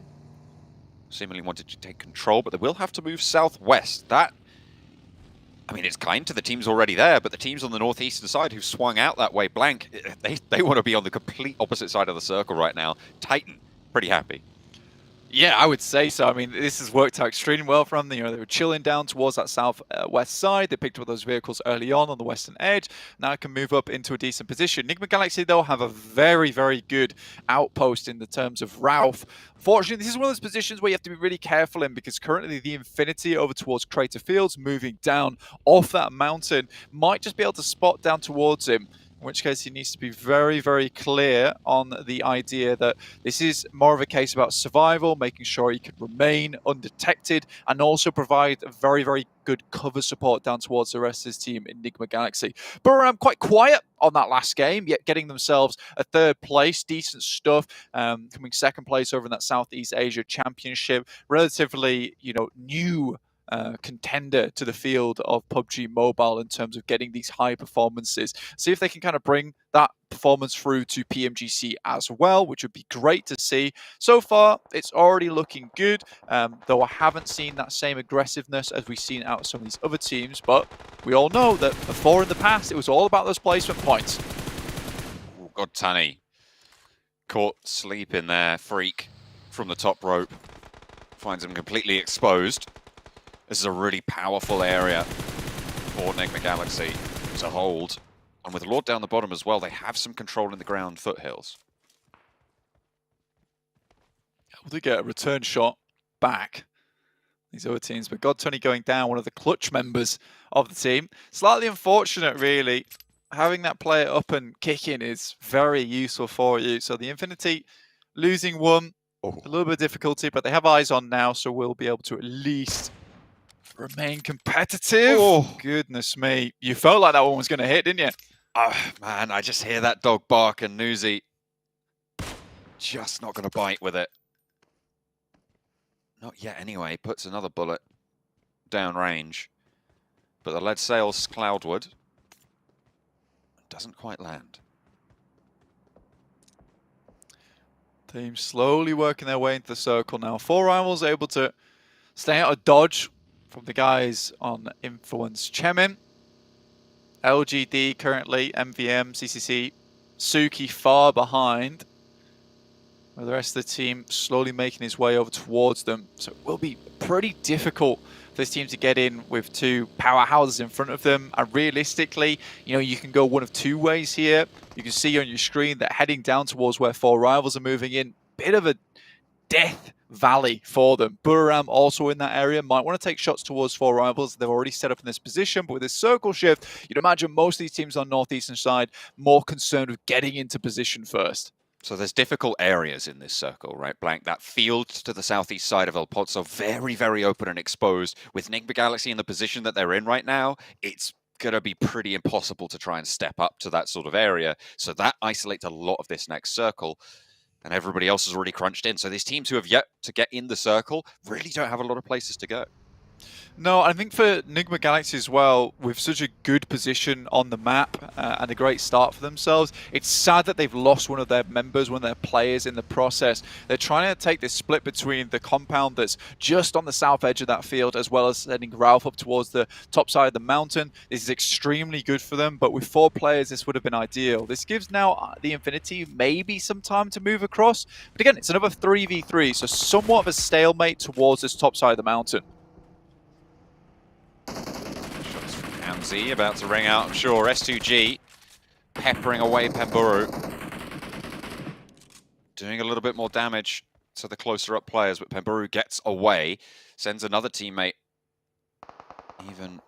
Seemingly wanted to take control, but they will have to move southwest. That, I mean, it's kind to the teams already there, but the teams on the northeastern side who swung out that way blank, they want to be on the complete opposite side of the circle right now. Titan, pretty happy. Yeah, I would say so. I mean, this has worked out extremely well for them. You know, they were chilling down towards that southwest side. They picked up those vehicles early on the western edge. Now it can move up into a decent position. Enigma Galaxy, though, have a very, very good outpost in the terms of Ralph. Fortunately, this is one of those positions where you have to be really careful in, because currently the Infinity over towards Crater Fields, moving down off that mountain, might just be able to spot down towards him. In which case he needs to be very, very clear on the idea that this is more of a case about survival, making sure he can remain undetected, and also provide very, very good cover support down towards the rest of his team, Enigma Galaxy. But quite quiet on that last game, yet getting themselves a 3rd place, decent stuff, coming 2nd place over in that Southeast Asia Championship. Relatively, you know, new contender to the field of PUBG Mobile in terms of getting these high performances. See if they can kind of bring that performance through to PMGC as well, which would be great to see. So far, it's already looking good, though I haven't seen that same aggressiveness as we've seen out of some of these other teams, but we all know that before in the past, it was all about those placement points. Oh, God, Tani. Caught sleeping there, Freak from the top rope. Finds him completely exposed. This is a really powerful area for Enigma Galaxy to hold. And with Lord down the bottom as well, they have some control in the ground foothills. Able to get a return shot back. These other teams, but God Tony going down, one of the clutch members of the team. Slightly unfortunate, really, having that player up and kicking is very useful for you. So the Infinity losing one, a little bit of difficulty, but they have eyes on now, so we'll be able to at least remain competitive. Oh. Goodness me. You felt like that one was going to hit, didn't you? Oh, man, I just hear that dog bark and Newsy just not going to bite with it. Not yet anyway. Puts another bullet downrange. But the lead sails cloudward. Doesn't quite land. Team slowly working their way into the circle now. 4 rivals able to stay out of dodge from the guys on Influence Chemin. LGD currently, MVM, CCC, Suki far behind. With the rest of the team slowly making his way over towards them. So it will be pretty difficult for this team to get in with 2 powerhouses in front of them. And realistically, you know, you can go one of 2 ways here. You can see on your screen that heading down towards where 4 rivals are moving in, bit of a death valley for them. Buriram also in that area, might want to take shots towards 4 rivals. They're already set up in this position, but with this circle shift, you'd imagine most of these teams on northeastern side more concerned with getting into position first. So there's difficult areas in this circle, right, Blank? That field to the southeast side of El Pozo, very, very open and exposed. With Enigma Galaxy in the position that they're in right now, it's going to be pretty impossible to try and step up to that sort of area. So that isolates a lot of this next circle. And everybody else is already crunched in. So these teams who have yet to get in the circle really don't have a lot of places to go. No, I think for Enigma Galaxy as well, with such a good position on the map and a great start for themselves, it's sad that they've lost one of their members, one of their players in the process. They're trying to take this split between the compound that's just on the south edge of that field, as well as sending Ralph up towards the top side of the mountain. This is extremely good for them, but with 4 players, this would have been ideal. This gives now the Infinity maybe some time to move across, but again, it's another 3v3, so somewhat of a stalemate towards this top side of the mountain. Shots from Hamzy about to ring out, I'm sure. S2G peppering away Pemburu. Doing a little bit more damage to the closer up players, but Pemburu gets away, sends another teammate even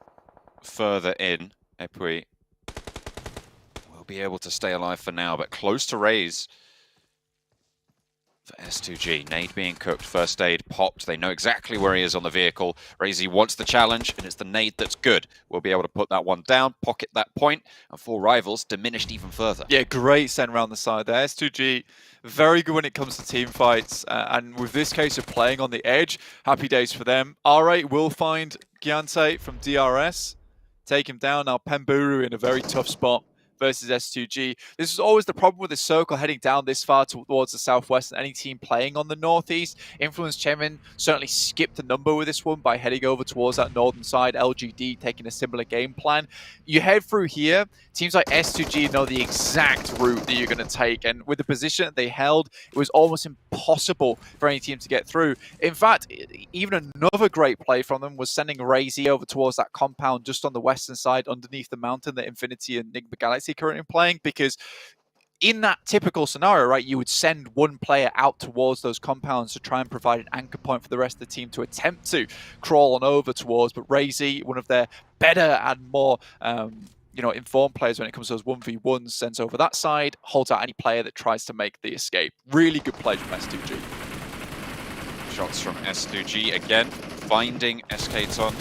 further in. Epui will be able to stay alive for now, but close to raise for S2G. Nade being cooked, first aid popped. They know exactly where he is on the vehicle. Razy wants the challenge, and it's the nade that's good. We'll be able to put that one down, pocket that point, and 4 rivals diminished even further. Yeah, great send around the side there. S2G, very good when it comes to team fights, and with this case of playing on the edge, happy days for them. R8 will find Gyante from DRS, take him down. Now Pemburu in a very tough spot versus S2G. This is always the problem with this circle heading down this far towards the southwest, and any team playing on the northeast. Influence Chemin certainly skipped the number with this one by heading over towards that northern side. LGD taking a similar game plan. You head through here, teams like S2G know the exact route that you're going to take, and with the position that they held, it was almost impossible for any team to get through. In fact, even another great play from them was sending Razy over towards that compound just on the western side underneath the mountain that Infinity and Enigma Galaxy currently playing, because in that typical scenario, right, you would send one player out towards those compounds to try and provide an anchor point for the rest of the team to attempt to crawl on over towards. But Razy, one of their better and more informed players when it comes to those 1v1s, sends over that side, holds out any player that tries to make the escape. Really good play from S2G. Shots from S2G again, finding SK-Ton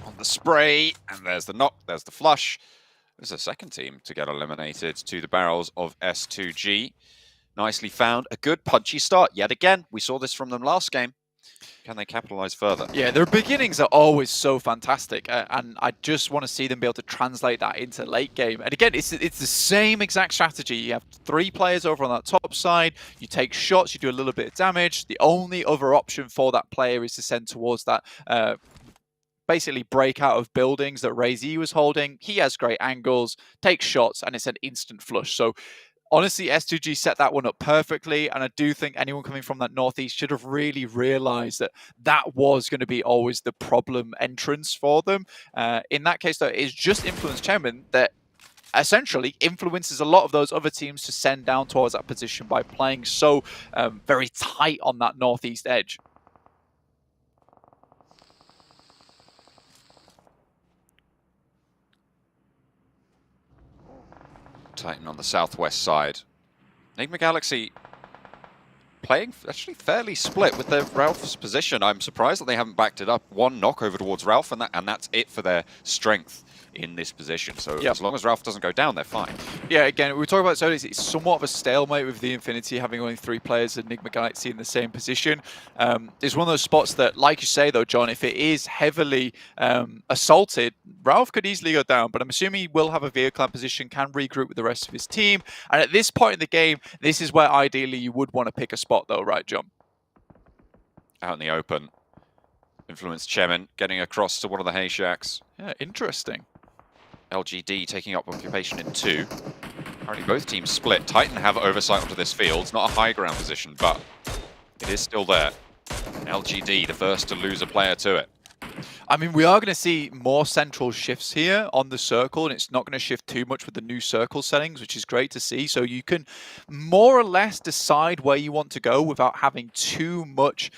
on the spray, and there's the knock, there's the flush. There's a second team to get eliminated to the barrels of S2G. Nicely found. A good punchy start yet again. We saw this from them last game. Can they capitalize further? Yeah, their beginnings are always so fantastic, and I just want to see them be able to translate that into late game. And again, it's the same exact strategy. You have 3 players over on that top side, you take shots, you do a little bit of damage. The only other option for that player is to send towards that basically break out of buildings that Razy was holding. He has great angles, takes shots, and it's an instant flush. So honestly, S2G set that one up perfectly, and I do think anyone coming from that northeast should have really realized that that was going to be always the problem entrance for them. In that case, though, it's just Influence Chairman that essentially influences a lot of those other teams to send down towards that position by playing so very tight on that northeast edge. Titan on the southwest side. Enigma Galaxy playing actually fairly split with their Ralph's position. I'm surprised that they haven't backed it up. One knock over towards Ralph, and that's it for their strength in this position. So as long as Ralph doesn't go down, they're fine. Yeah, again, we were talking about Zodiac. It's somewhat of a stalemate with the Infinity having only 3 players in Enigma Galaxy in the same position. It's one of those spots that, like you say though, John, if it is heavily assaulted, Ralph could easily go down, but I'm assuming he will have a vehicle position, can regroup with the rest of his team. And at this point in the game, this is where ideally you would want to pick a spot though, right, John? Out in the open. Influence Chemin getting across to one of the hay shacks. Yeah, interesting. LGD taking up occupation in 2. Apparently both teams split. Titan have oversight onto this field. It's not a high ground position, but it is still there. LGD, the first to lose a player to it. I mean, we are going to see more central shifts here on the circle, and it's not going to shift too much with the new circle settings, which is great to see. So you can more or less decide where you want to go without having too much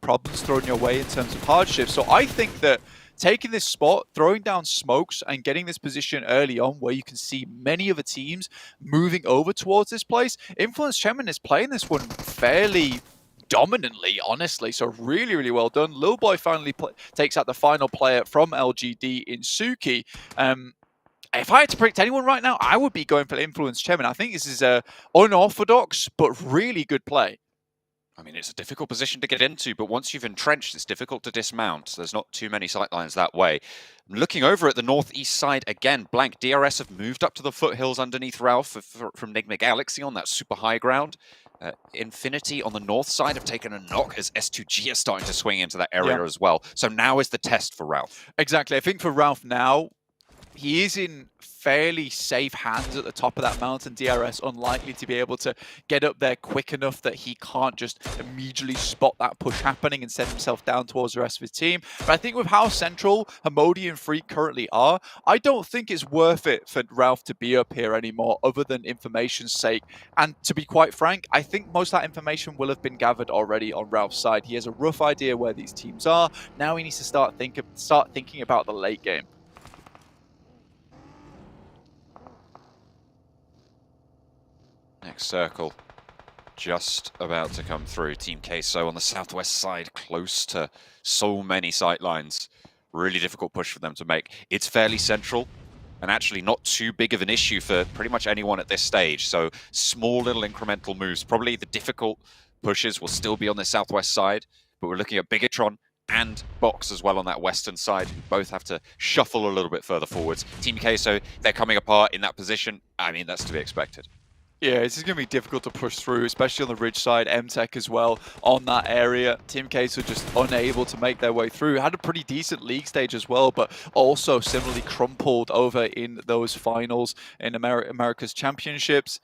problems thrown your way in terms of hardship. So I think that taking this spot, throwing down smokes, and getting this position early on where you can see many of the teams moving over towards this place, Influence Chemin is playing this one fairly dominantly, honestly. So really, really well done. Lil Boy finally takes out the final player from LGD in Suki. If I had to predict anyone right now, I would be going for Influence Chemin. I think this is a unorthodox but really good play. I mean, it's a difficult position to get into, but once you've entrenched, it's difficult to dismount. There's not too many sightlines that way. Looking over at the northeast side again, Blank DRS have moved up to the foothills underneath Ralph from Enigma Galaxy on that super high ground. Infinity on the north side have taken a knock as S2G are starting to swing into that area as well. So now is the test for Ralph. Exactly. I think for Ralph now, he is in fairly safe hands at the top of that mountain. DRS unlikely to be able to get up there quick enough that he can't just immediately spot that push happening and send himself down towards the rest of his team. But I think with how central Hamodi and Freak currently are, I don't think it's worth it for Ralph to be up here anymore other than information's sake. And to be quite frank, I think most of that information will have been gathered already on Ralph's side. He has a rough idea where these teams are. Now he needs to start thinking about the late game. Next circle, just about to come through. Team Queso on the southwest side, close to so many sightlines. Really difficult push for them to make. It's fairly central, and actually not too big of an issue for pretty much anyone at this stage. So small little incremental moves. Probably the difficult pushes will still be on the southwest side, but we're looking at Bigatron and Box as well on that western side, who both have to shuffle a little bit further forwards. Team Queso, they're coming apart in that position. I mean, that's to be expected. Yeah, this is going to be difficult to push through, especially on the ridge side. MTech as well on that area. Team Case were just unable to make their way through. Had a pretty decent league stage as well, but also similarly crumpled over in those finals in America's Championships.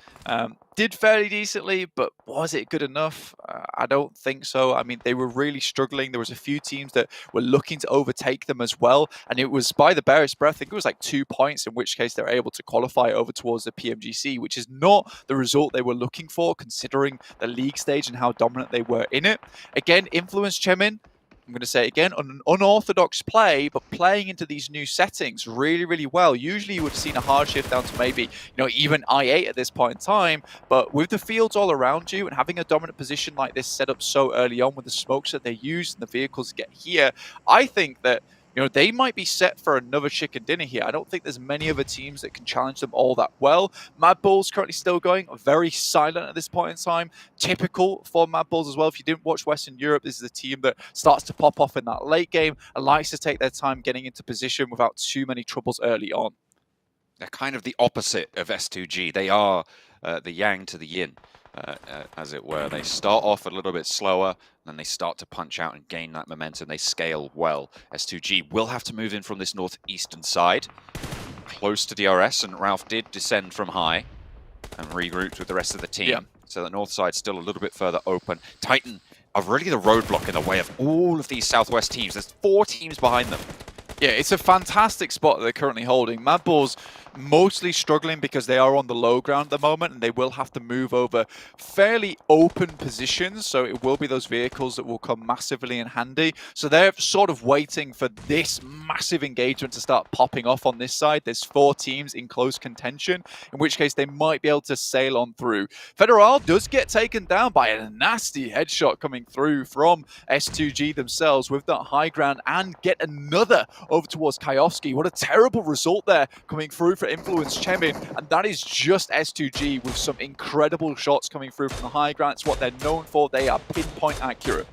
Did fairly decently, but was it good enough? I don't think so. I mean, they were really struggling. There was a few teams that were looking to overtake them as well, and it was by the barest breath. I think it was like 2 points, in which case they were able to qualify over towards the PMGC, which is not the result they were looking for, considering the league stage and how dominant they were in it. Again, Influence Chemin, I'm going to say it again, an unorthodox play, but playing into these new settings really, really well. Usually you would have seen a hard shift down to maybe, even I8 at this point in time, but with the fields all around you and having a dominant position like this set up so early on with the smokes that they use and the vehicles get here, I think that they might be set for another chicken dinner here. I don't think there's many other teams that can challenge them all that well. Mad Bulls currently still going, very silent at this point in time. Typical for Mad Bulls as well. If you didn't watch Western Europe, this is a team that starts to pop off in that late game and likes to take their time getting into position without too many troubles early on. They're kind of the opposite of S2G. They are the yang to the yin, as it were. They start off a little bit slower, then they start to punch out and gain that momentum. They scale well. S2G will have to move in from this northeastern side, close to DRS, and Ralph did descend from high and regrouped with the rest of the team. Yeah. So the north side's still a little bit further open. Titan are really the roadblock in the way of all of these southwest teams. There's 4 teams behind them. Yeah, it's a fantastic spot that they're currently holding. Mad Bulls mostly struggling because they are on the low ground at the moment and they will have to move over fairly open positions, so it will be those vehicles that will come massively in handy. So they're sort of waiting for this massive engagement to start popping off on this side. There's 4 teams in close contention, in which case they might be able to sail on through. Federal does get taken down by a nasty headshot coming through from S2G themselves with that high ground and get another over towards Kayovsky. What a terrible result there coming through for Influence Chemin, and that is just S2G with some incredible shots coming through from the high ground. It's what they're known for. They are pinpoint accurate.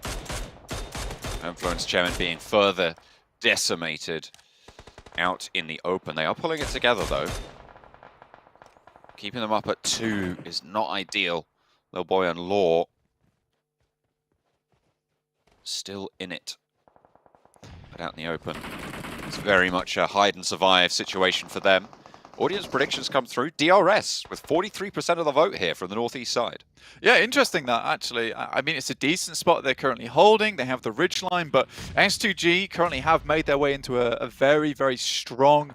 Influence Chemin being further decimated out in the open. They are pulling it together though. Keeping them up at 2 is not ideal. Little Boy and Law still in it, but out in the open. It's very much a hide and survive situation for them. Audience predictions come through. DRS with 43% of the vote here from the northeast side. Yeah, interesting that actually. I mean, it's a decent spot they're currently holding. They have the ridge line, but S2G currently have made their way into a very, very strong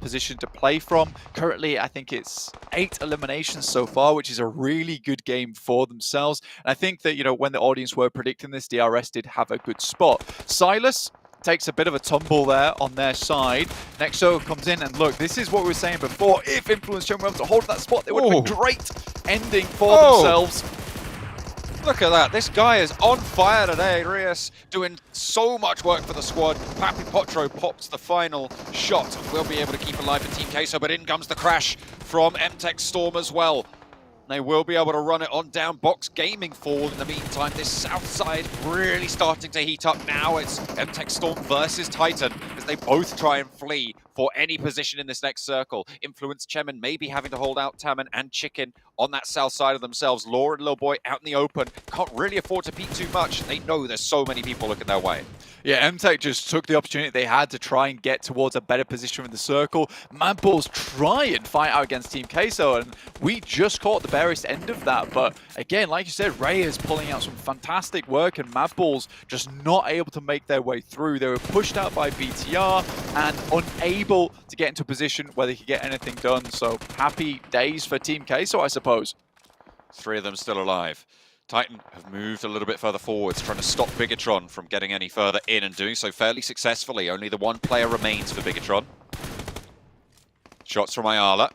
position to play from. Currently, I think it's 8 eliminations so far, which is a really good game for themselves. And I think that, you know, when the audience were predicting this, DRS did have a good spot. Silas takes a bit of a tumble there on their side. Nexo comes in, and look, this is what we were saying before. If Influence Chum were able to hold that spot, they would have been great ending for themselves. Look at that. This guy is on fire today. Reyes doing so much work for the squad. Papi Potro pops the final shot. We'll be able to keep alive for Team Queso, but in comes the crash from MTech Storm as well. They will be able to run it on down. Box Gaming forward in the meantime. This south side really starting to heat up now. It's MTech Storm versus Titan as they both try and flee for any position in this next circle. Influence Chemin maybe having to hold out Taman and Chicken on that south side of themselves. Law and Lil Boy out in the open. Can't really afford to peek too much. They know there's so many people looking their way. Yeah, MTech just took the opportunity they had to try and get towards a better position in the circle. Madballs try and fight out against Team Queso, and we just caught the barest end of that. But again, like you said, Reyes pulling out some fantastic work, and Madballs just not able to make their way through. They were pushed out by BTR and unable to get into a position where they could get anything done. So happy days for Team Queso, I suppose. 3 of them still alive. Titan have moved a little bit further forwards, trying to stop Bigatron from getting any further in, and doing so fairly successfully. Only the 1 player remains for Bigatron. Shots from Ayala,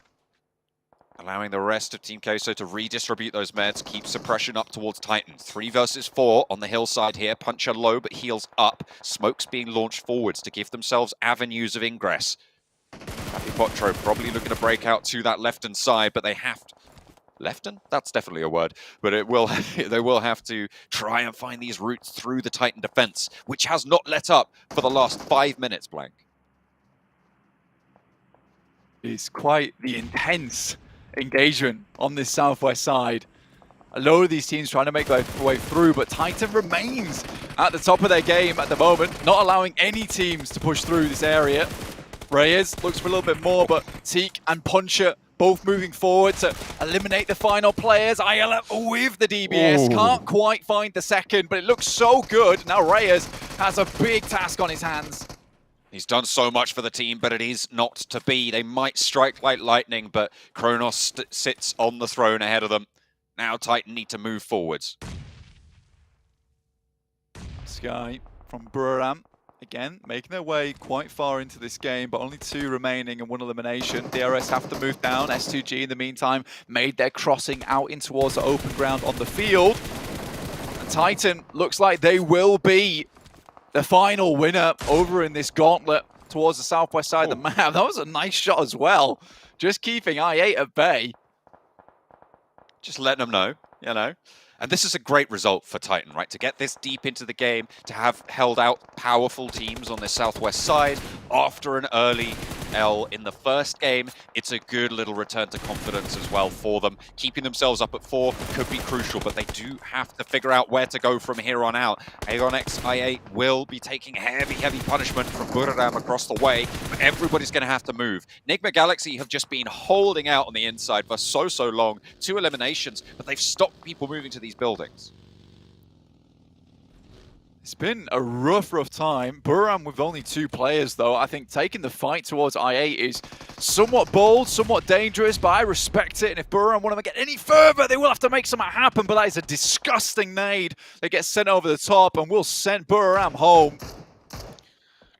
allowing the rest of Team Queso to redistribute those meds, keep suppression up towards Titan. 3 versus 4 on the hillside here. Puncher low, but heals up. Smokes being launched forwards to give themselves avenues of ingress. Happy Potro probably looking to break out to that left-hand side, but they have to... Lefton? That's definitely a word, but it will. They will have to try and find these routes through the Titan defense, which has not let up for the last 5 minutes, Blank. It's quite the intense engagement on this southwest side. A load of these teams trying to make their way through, but Titan remains at the top of their game at the moment, not allowing any teams to push through this area. Reyes looks for a little bit more, but Teak and Puncher both moving forward to eliminate the final players. Ayala with the DBS, can't quite find the second, but it looks so good. Now Reyes has a big task on his hands. He's done so much for the team, but it is not to be. They might strike like lightning, but Kronos sits on the throne ahead of them. Now Titan need to move forwards. Sky from Buram. Again, making their way quite far into this game, but only 2 remaining and 1 elimination. DRS have to move down. S2G, in the meantime, made their crossing out in towards the open ground on the field. And Titan looks like they will be the final winner over in this gauntlet towards the southwest side of the map. That was a nice shot as well. Just keeping I8 at bay. Just letting them know, you know. And this is a great result for Titan, right? To get this deep into the game, to have held out powerful teams on the southwest side after an early L in the first game. It's a good little return to confidence as well for them. Keeping themselves up at 4 could be crucial, but they do have to figure out where to go from here on out. Aeon X I8 will be taking heavy punishment from Buradam across the way, but everybody's going to have to move. Nigma Galaxy have just been holding out on the inside for so long. 2 eliminations, but they've stopped people moving to these buildings. It's been a rough time. Buram with only 2 players, though. I think taking the fight towards I8 is somewhat bold, somewhat dangerous, but I respect it. And if Buram want to get any further, they will have to make something happen. But that is a disgusting nade that gets sent over the top and will send Buram home.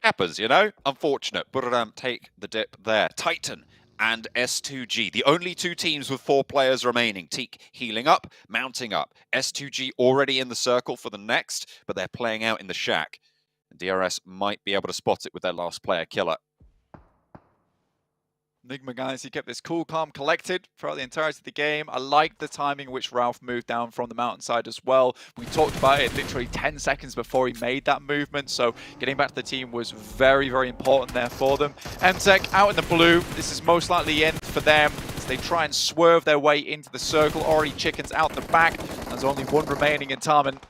Happens, you know? Unfortunate. Buram take the dip there. Titan and S2G, the only 2 teams with 4 players remaining. Teak healing up, mounting up. S2G already in the circle for the next, but they're playing out in the shack. And DRS might be able to spot it with their last player, Killer. Enigma guys, he kept this cool, calm, collected throughout the entirety of the game. I liked the timing in which Ralph moved down from the mountainside as well. We talked about it literally 10 seconds before he made that movement, so getting back to the team was very, very important there for them. MTech out in the blue. This is most likely the end for them as they try and swerve their way into the circle. Already Chickens out the back. There's only 1 remaining in Tarman.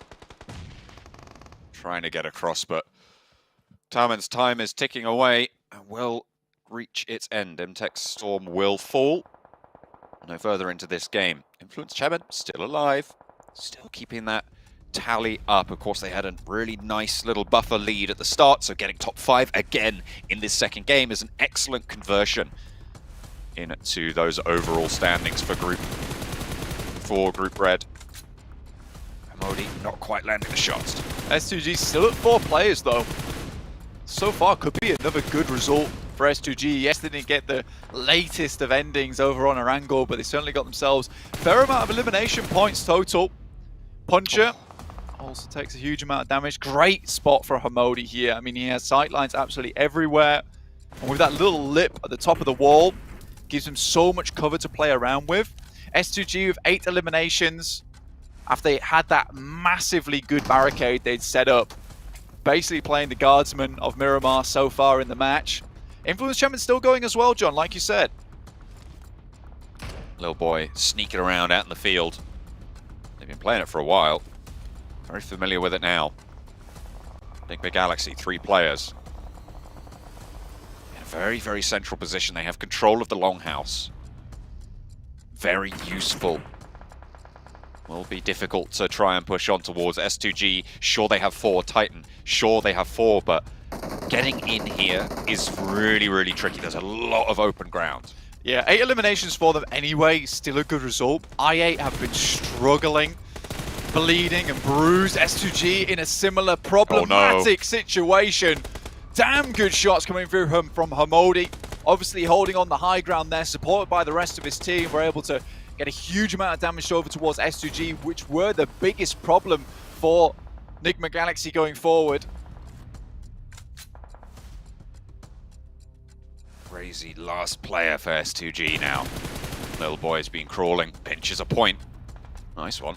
Trying to get across, but Tarman's time is ticking away and will reach its end. MTech's Storm will fall. No further into this game. Influence Chairman still alive, still keeping that tally up. Of course, they had a really nice little buffer lead at the start, so getting top 5 again in this second game is an excellent conversion into those overall standings for Group Red. Modi not quite landing the shots. S2G still at 4 players though. So far could be another good result for S2G. Yes, they didn't get the latest of endings over on Erangel, but they certainly got themselves a fair amount of elimination points total. Puncher also takes a huge amount of damage. Great spot for Hamodi here. I mean, he has sightlines absolutely everywhere. And with that little lip at the top of the wall, gives him so much cover to play around with. S2G with 8 eliminations after they had that massively good barricade they'd set up. Basically playing the guardsman of Miramar so far in the match. Influence Champion's still going as well, John, like you said. Little boy sneaking around out in the field. They've been playing it for a while. Very familiar with it now. Enigma Galaxy, 3 players. In a very, very central position. They have control of the longhouse. Very useful. Will be difficult to try and push on towards S2G. Sure, they have 4. Titan, sure, they have 4, but getting in here is really, really tricky. There's a lot of open ground. Yeah, 8 eliminations for them anyway. Still a good result. I8 have been struggling, bleeding and bruised. S2G in a similar problematic situation. Damn good shots coming through from Hamodi. Obviously holding on the high ground there, supported by the rest of his team. We're able to get a huge amount of damage over towards S2G, which were the biggest problem for Enigma Galaxy going forward. Crazy last player for S2G now. Little boy's been crawling, pinches a point. Nice one.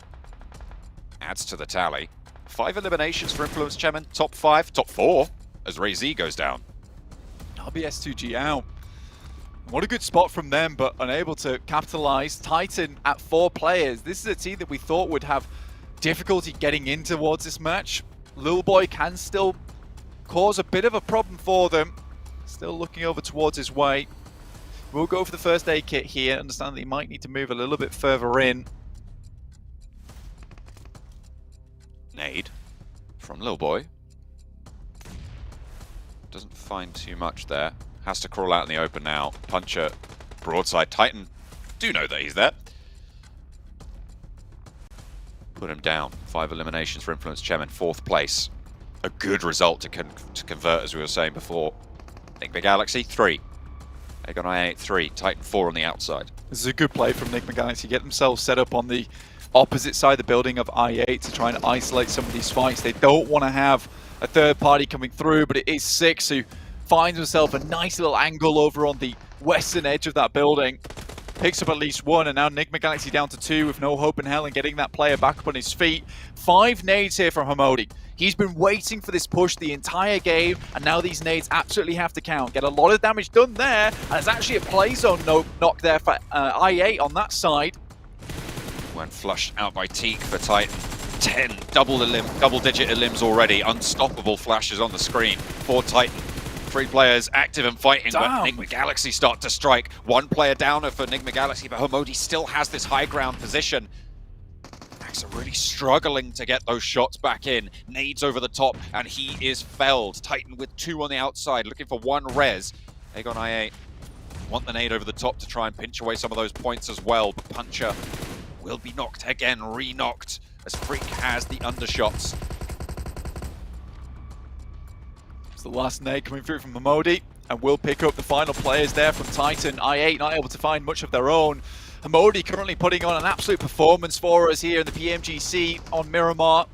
Adds to the tally. 5 eliminations for Influence Chairman. Top 5, top 4 as Ray Z goes down. That'll be S2G out. What a good spot from them, but unable to capitalize. Titan at 4 players. This is a team that we thought would have difficulty getting in towards this match. Little boy can still cause a bit of a problem for them. Still looking over towards his way. We'll go for the first aid kit here. Understand that he might need to move a little bit further in. Nade from Lil Boy. Doesn't find too much there. Has to crawl out in the open now. Puncher, broadside. Titan do know that he's there. Put him down. 5 eliminations for Influence Chairman. 4th place. A good result to convert, as we were saying before. Enigma Galaxy, 3. Aegon I8, 3. Titan, 4 on the outside. This is a good play from Enigma Galaxy. Get themselves set up on the opposite side of the building of I8 to try and isolate some of these fights. They don't want to have a third party coming through, but it is Six who finds himself a nice little angle over on the western edge of that building. Picks up at least 1, and now Enigma Galaxy down to 2 with no hope in hell and getting that player back up on his feet. 5 nades here from Hamodi. He's been waiting for this push the entire game, and now these nades absolutely have to count. Get a lot of damage done there, and there's actually a play zone knock there for I8 on that side. Went flushed out by Teak for Titan. 10 double-digit elims already. Unstoppable flashes on the screen for Titan. 3 players active and fighting, but Enigma Galaxy start to strike. 1 player downer for Enigma Galaxy, but Hamodi still has this high ground position. Max are really struggling to get those shots back in. Nades over the top, and he is felled. Titan with 2 on the outside, looking for 1 res. Aegon I8 want the nade over the top to try and pinch away some of those points as well. But Puncher will be knocked again, re-knocked, as Freak has the undershots. It's the last nade coming through from Hamodi, and will pick up the final players there from Titan. I8 not able to find much of their own. Hamodi currently putting on an absolute performance for us here in the PMGC on Miramar.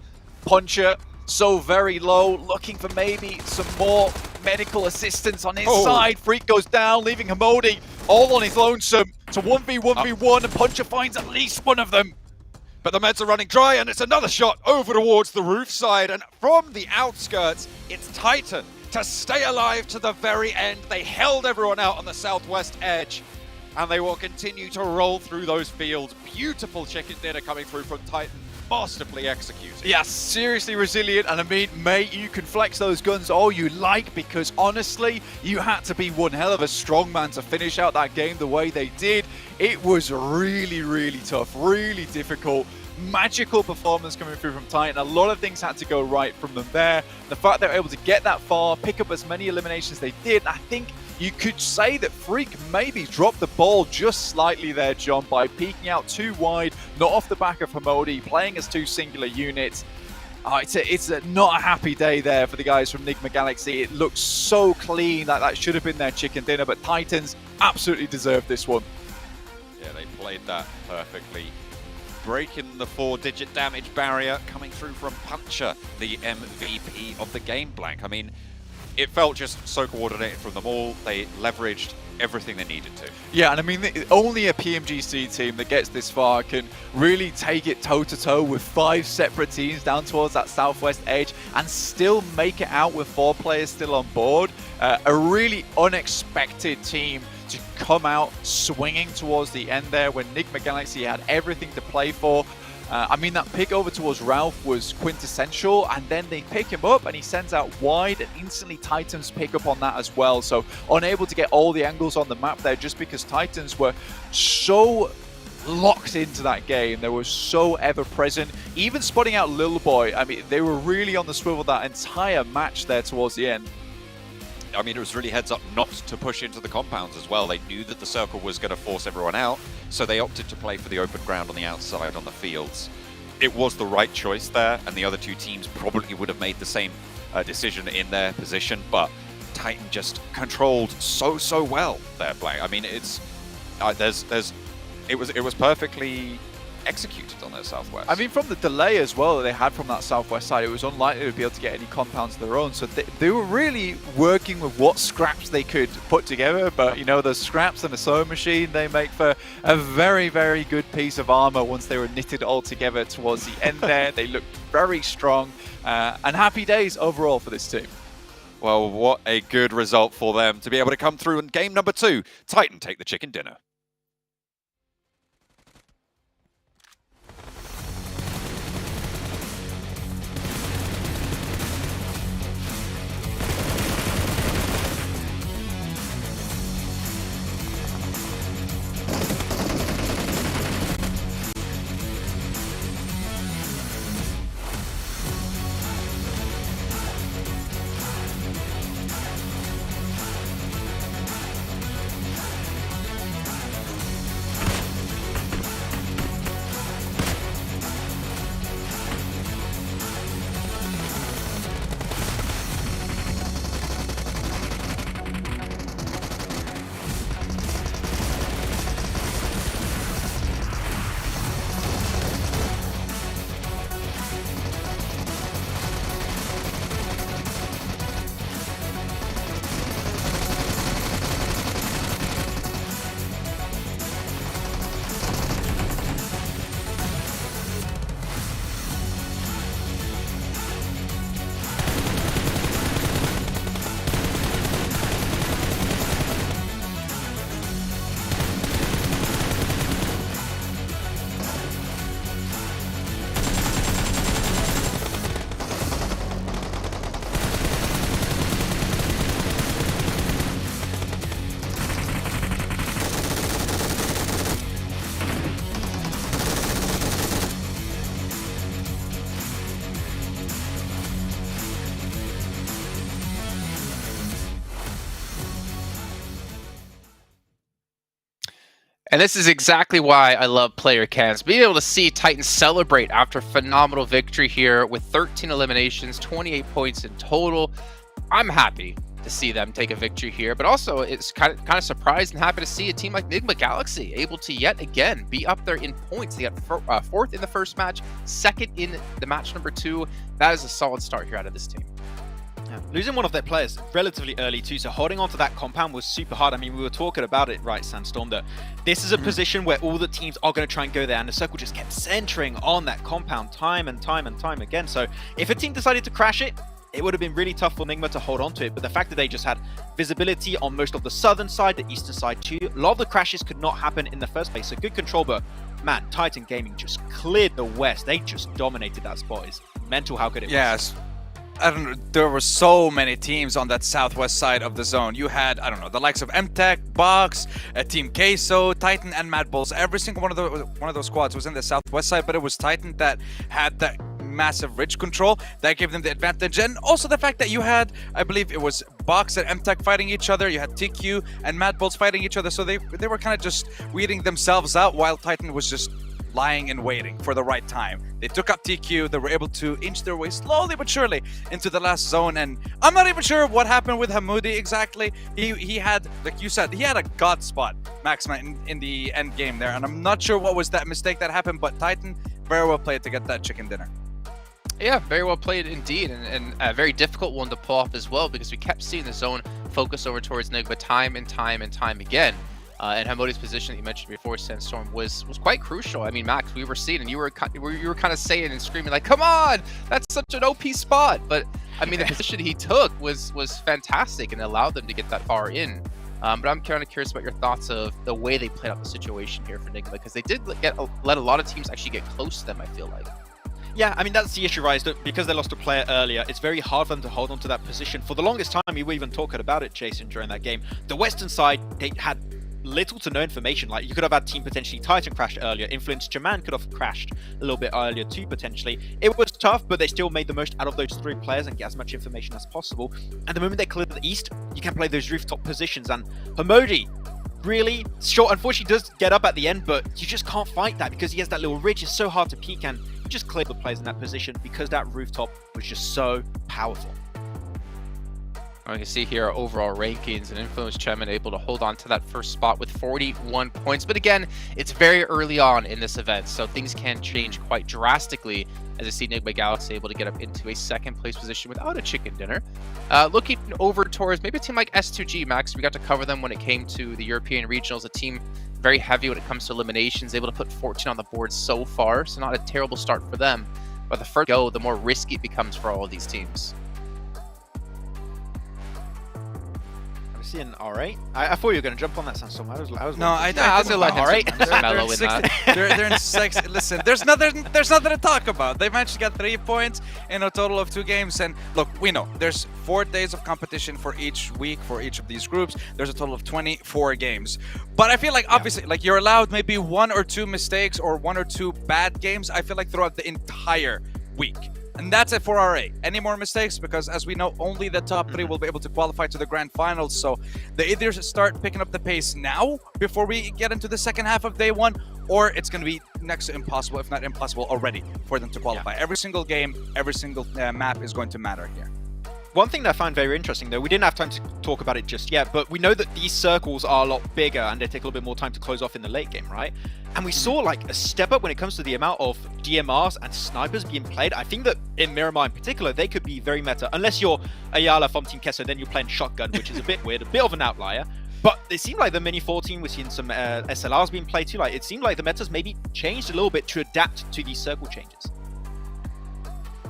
Puncher so very low, looking for maybe some more medical assistance on his side. Freak goes down, leaving Hamodi all on his lonesome. It's a 1v1v1, and Puncher finds at least one of them. But the meds are running dry, and it's another shot over towards the roof side. And from the outskirts, it's Titan to stay alive to the very end. They held everyone out on the southwest edge, and they will continue to roll through those fields. Beautiful chicken dinner coming through from Titan, masterfully executed. Yeah, seriously resilient, and I mean, mate, you can flex those guns all you like, because honestly, you had to be one hell of a strong man to finish out that game the way they did. It was really, really tough, really difficult. Magical performance coming through from Titan. A lot of things had to go right from them there. The fact they were able to get that far, pick up as many eliminations they did, I think you could say that Freak maybe dropped the ball just slightly there, John, by peeking out too wide, not off the back of Hamodi, playing as 2 singular units. It's not a happy day there for the guys from Nigma Galaxy. It looks so clean, like that should have been their chicken dinner, but Titans absolutely deserved this one. Yeah, they played that perfectly. Breaking the 4-digit damage barrier, coming through from Puncher, the MVP of the game, Blank. I mean, it felt just so coordinated from them all. They leveraged everything they needed to. Yeah, and I mean, only a PMGC team that gets this far can really take it toe-to-toe with 5 separate teams down towards that southwest edge and still make it out with 4 players still on board. A really unexpected team to come out swinging towards the end there when Nigma Galaxy had everything to play for. I mean, that pick over towards Ralph was quintessential, and then they pick him up and he sends out wide, and instantly Titans pick up on that as well. So unable to get all the angles on the map there just because Titans were so locked into that game. They were so ever present, even spotting out Lil Boy. I mean, they were really on the swivel that entire match there towards the end. I mean, it was really heads up not to push into the compounds as well. They knew that the circle was going to force everyone out, so they opted to play for the open ground on the outside on the fields. It was the right choice there, and the other 2 teams probably would have made the same decision in their position, but Titan just controlled so well there, Blank. I mean, it was perfectly executed on their southwest. I mean, from the delay as well that they had from that southwest side, it was unlikely to be able to get any compounds of their own. So they were really working with what scraps they could put together. But, you know, the scraps and the sewing machine, they make for a very, very good piece of armor once they were knitted all together towards the end there. They looked very strong, and happy days overall for this team. Well, what a good result for them to be able to come through in game number 2. Titan take the chicken dinner. And this is exactly why I love player cams. Being able to see Titans celebrate after a phenomenal victory here with 13 eliminations, 28 points in total. I'm happy to see them take a victory here, but also it's kind of surprised and happy to see a team like Nigma Galaxy able to yet again be up there in points. They got fourth in the first match, second in the match number 2. That is a solid start here out of this team. Yeah. Losing one of their players relatively early too, so holding on to that compound was super hard. I mean, we were talking about it, right, Sandstorm, that this is a position where all the teams are going to try and go there, and the circle just kept centering on that compound time and time and time again. So if a team decided to crash it, it would have been really tough for Nigma to hold on to it, but the fact that they just had visibility on most of the southern side, the eastern side too, a lot of the crashes could not happen in the first place, so good control, but man, Titan Gaming just cleared the west. They just dominated that spot. It's mental how good it was. Yes. I don't know, there were so many teams on that southwest side of the zone. You had, I don't know, the likes of MTech, Box, Team Queso, Titan, and Mad Bulls. Every single one of those squads was in the southwest side, but it was Titan that had that massive ridge control that gave them the advantage. And also the fact that you had, I believe it was Box and MTech fighting each other, you had TQ and Mad Bulls fighting each other, so they were kind of just weeding themselves out while Titan was just lying and waiting for the right time. They took up TQ, they were able to inch their way slowly but surely into the last zone, and I'm not even sure what happened with Hamoudi exactly. He had, like you said, he had a god spot, Maxima, in the end game there, and I'm not sure what was that mistake that happened, but Titan very well played to get that chicken dinner. Yeah, very well played indeed, and a very difficult one to pull off as well, because we kept seeing the zone focus over towards Nigma time and time and time again. And Hamodi's position that you mentioned before, Sandstorm, was quite crucial. I mean, Max, we were seeing, and you were kind of saying and screaming like, "Come on, that's such an OP spot!" But I mean, the position he took was fantastic and allowed them to get that far in. But I'm kind of curious about your thoughts of the way they played out the situation here for Nigma, because they did let a lot of teams actually get close to them, I feel like. Yeah, I mean, that's the issue, right? Is that because they lost a player earlier, it's very hard for them to hold on to that position. For the longest time, we were even talking about it, Jason, during that game. The western side, they had little to no information. Like, you could have had team potentially Titan crashed earlier, Influence Jaman could have crashed a little bit earlier too, potentially. It was tough, but they still made the most out of those 3 players and get as much information as possible. And the moment they clear the east, you can play those rooftop positions, and Hamodi really short, unfortunately does get up at the end, but you just can't fight that because he has that little ridge. It's so hard to peek, and you just clear the players in that position because that rooftop was just so powerful. You can see here our overall rankings, and Influence Chemin able to hold on to that first spot with 41 points. But again, it's very early on in this event, so things can change quite drastically as I see Nigma Galaxy able to get up into a second place position without a chicken dinner. Looking over towards maybe a team like S2G, Max, we got to cover them when it came to the European Regionals, a team very heavy when it comes to eliminations, able to put 14 on the board so far, so not a terrible start for them. But the further go, the more risky it becomes for all of these teams. See an R8? I thought you were going to jump on that, Sandstorm. I was no, I was gonna like, R8. they're in they're in 6. Listen, there's nothing to talk about. They've managed to get 3 points in a total of 2 games. And look, we know there's 4 days of competition for each week for each of these groups. There's a total of 24 games. But I feel like obviously, like, you're allowed maybe 1 or 2 mistakes or 1 or 2 bad games. I feel like throughout the entire week. And that's it for RA. Any more mistakes? Because as we know, only the top 3 will be able to qualify to the grand finals. So they either start picking up the pace now before we get into the second half of day 1, or it's going to be next to impossible, if not impossible already, for them to qualify. Every single game, every single map is going to matter here. One thing that I find very interesting, though, we didn't have time to talk about it just yet, but we know that these circles are a lot bigger and they take a little bit more time to close off in the late game, right? And we saw like a step up when it comes to the amount of DMRs and snipers being played. I think that in Miramar in particular, they could be very meta. Unless you're Ayala from Team Kessa, then you're playing shotgun, which is a bit weird, a bit of an outlier. But it seemed like the Mini 14, we're seeing some SLRs being played too. Like, it seemed like the metas maybe changed a little bit to adapt to these circle changes.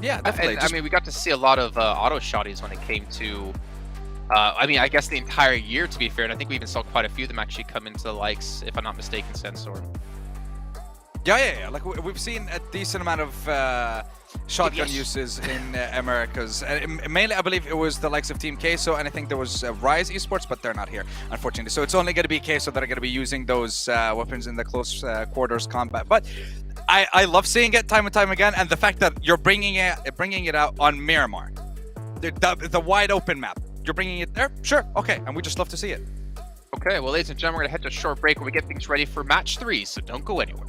Yeah, definitely. I mean, we got to see a lot of auto shotties when it came to, I mean, I guess the entire year, to be fair, and I think we even saw quite a few of them actually come into the likes, if I'm not mistaken, Sandstorm. Yeah. Like, we've seen a decent amount of shotgun uses in Americas. Mainly, I believe it was the likes of Team Queso, and I think there was Rise Esports, but they're not here, unfortunately. So it's only going to be Queso that are going to be using those weapons in the close quarters combat. But I love seeing it time and time again, and the fact that you're bringing it out on Miramar, the wide open map. You're bringing it there? Sure, okay, and we just love to see it. Okay, well, ladies and gentlemen, we're going to head to a short break where we get things ready for match 3, so don't go anywhere.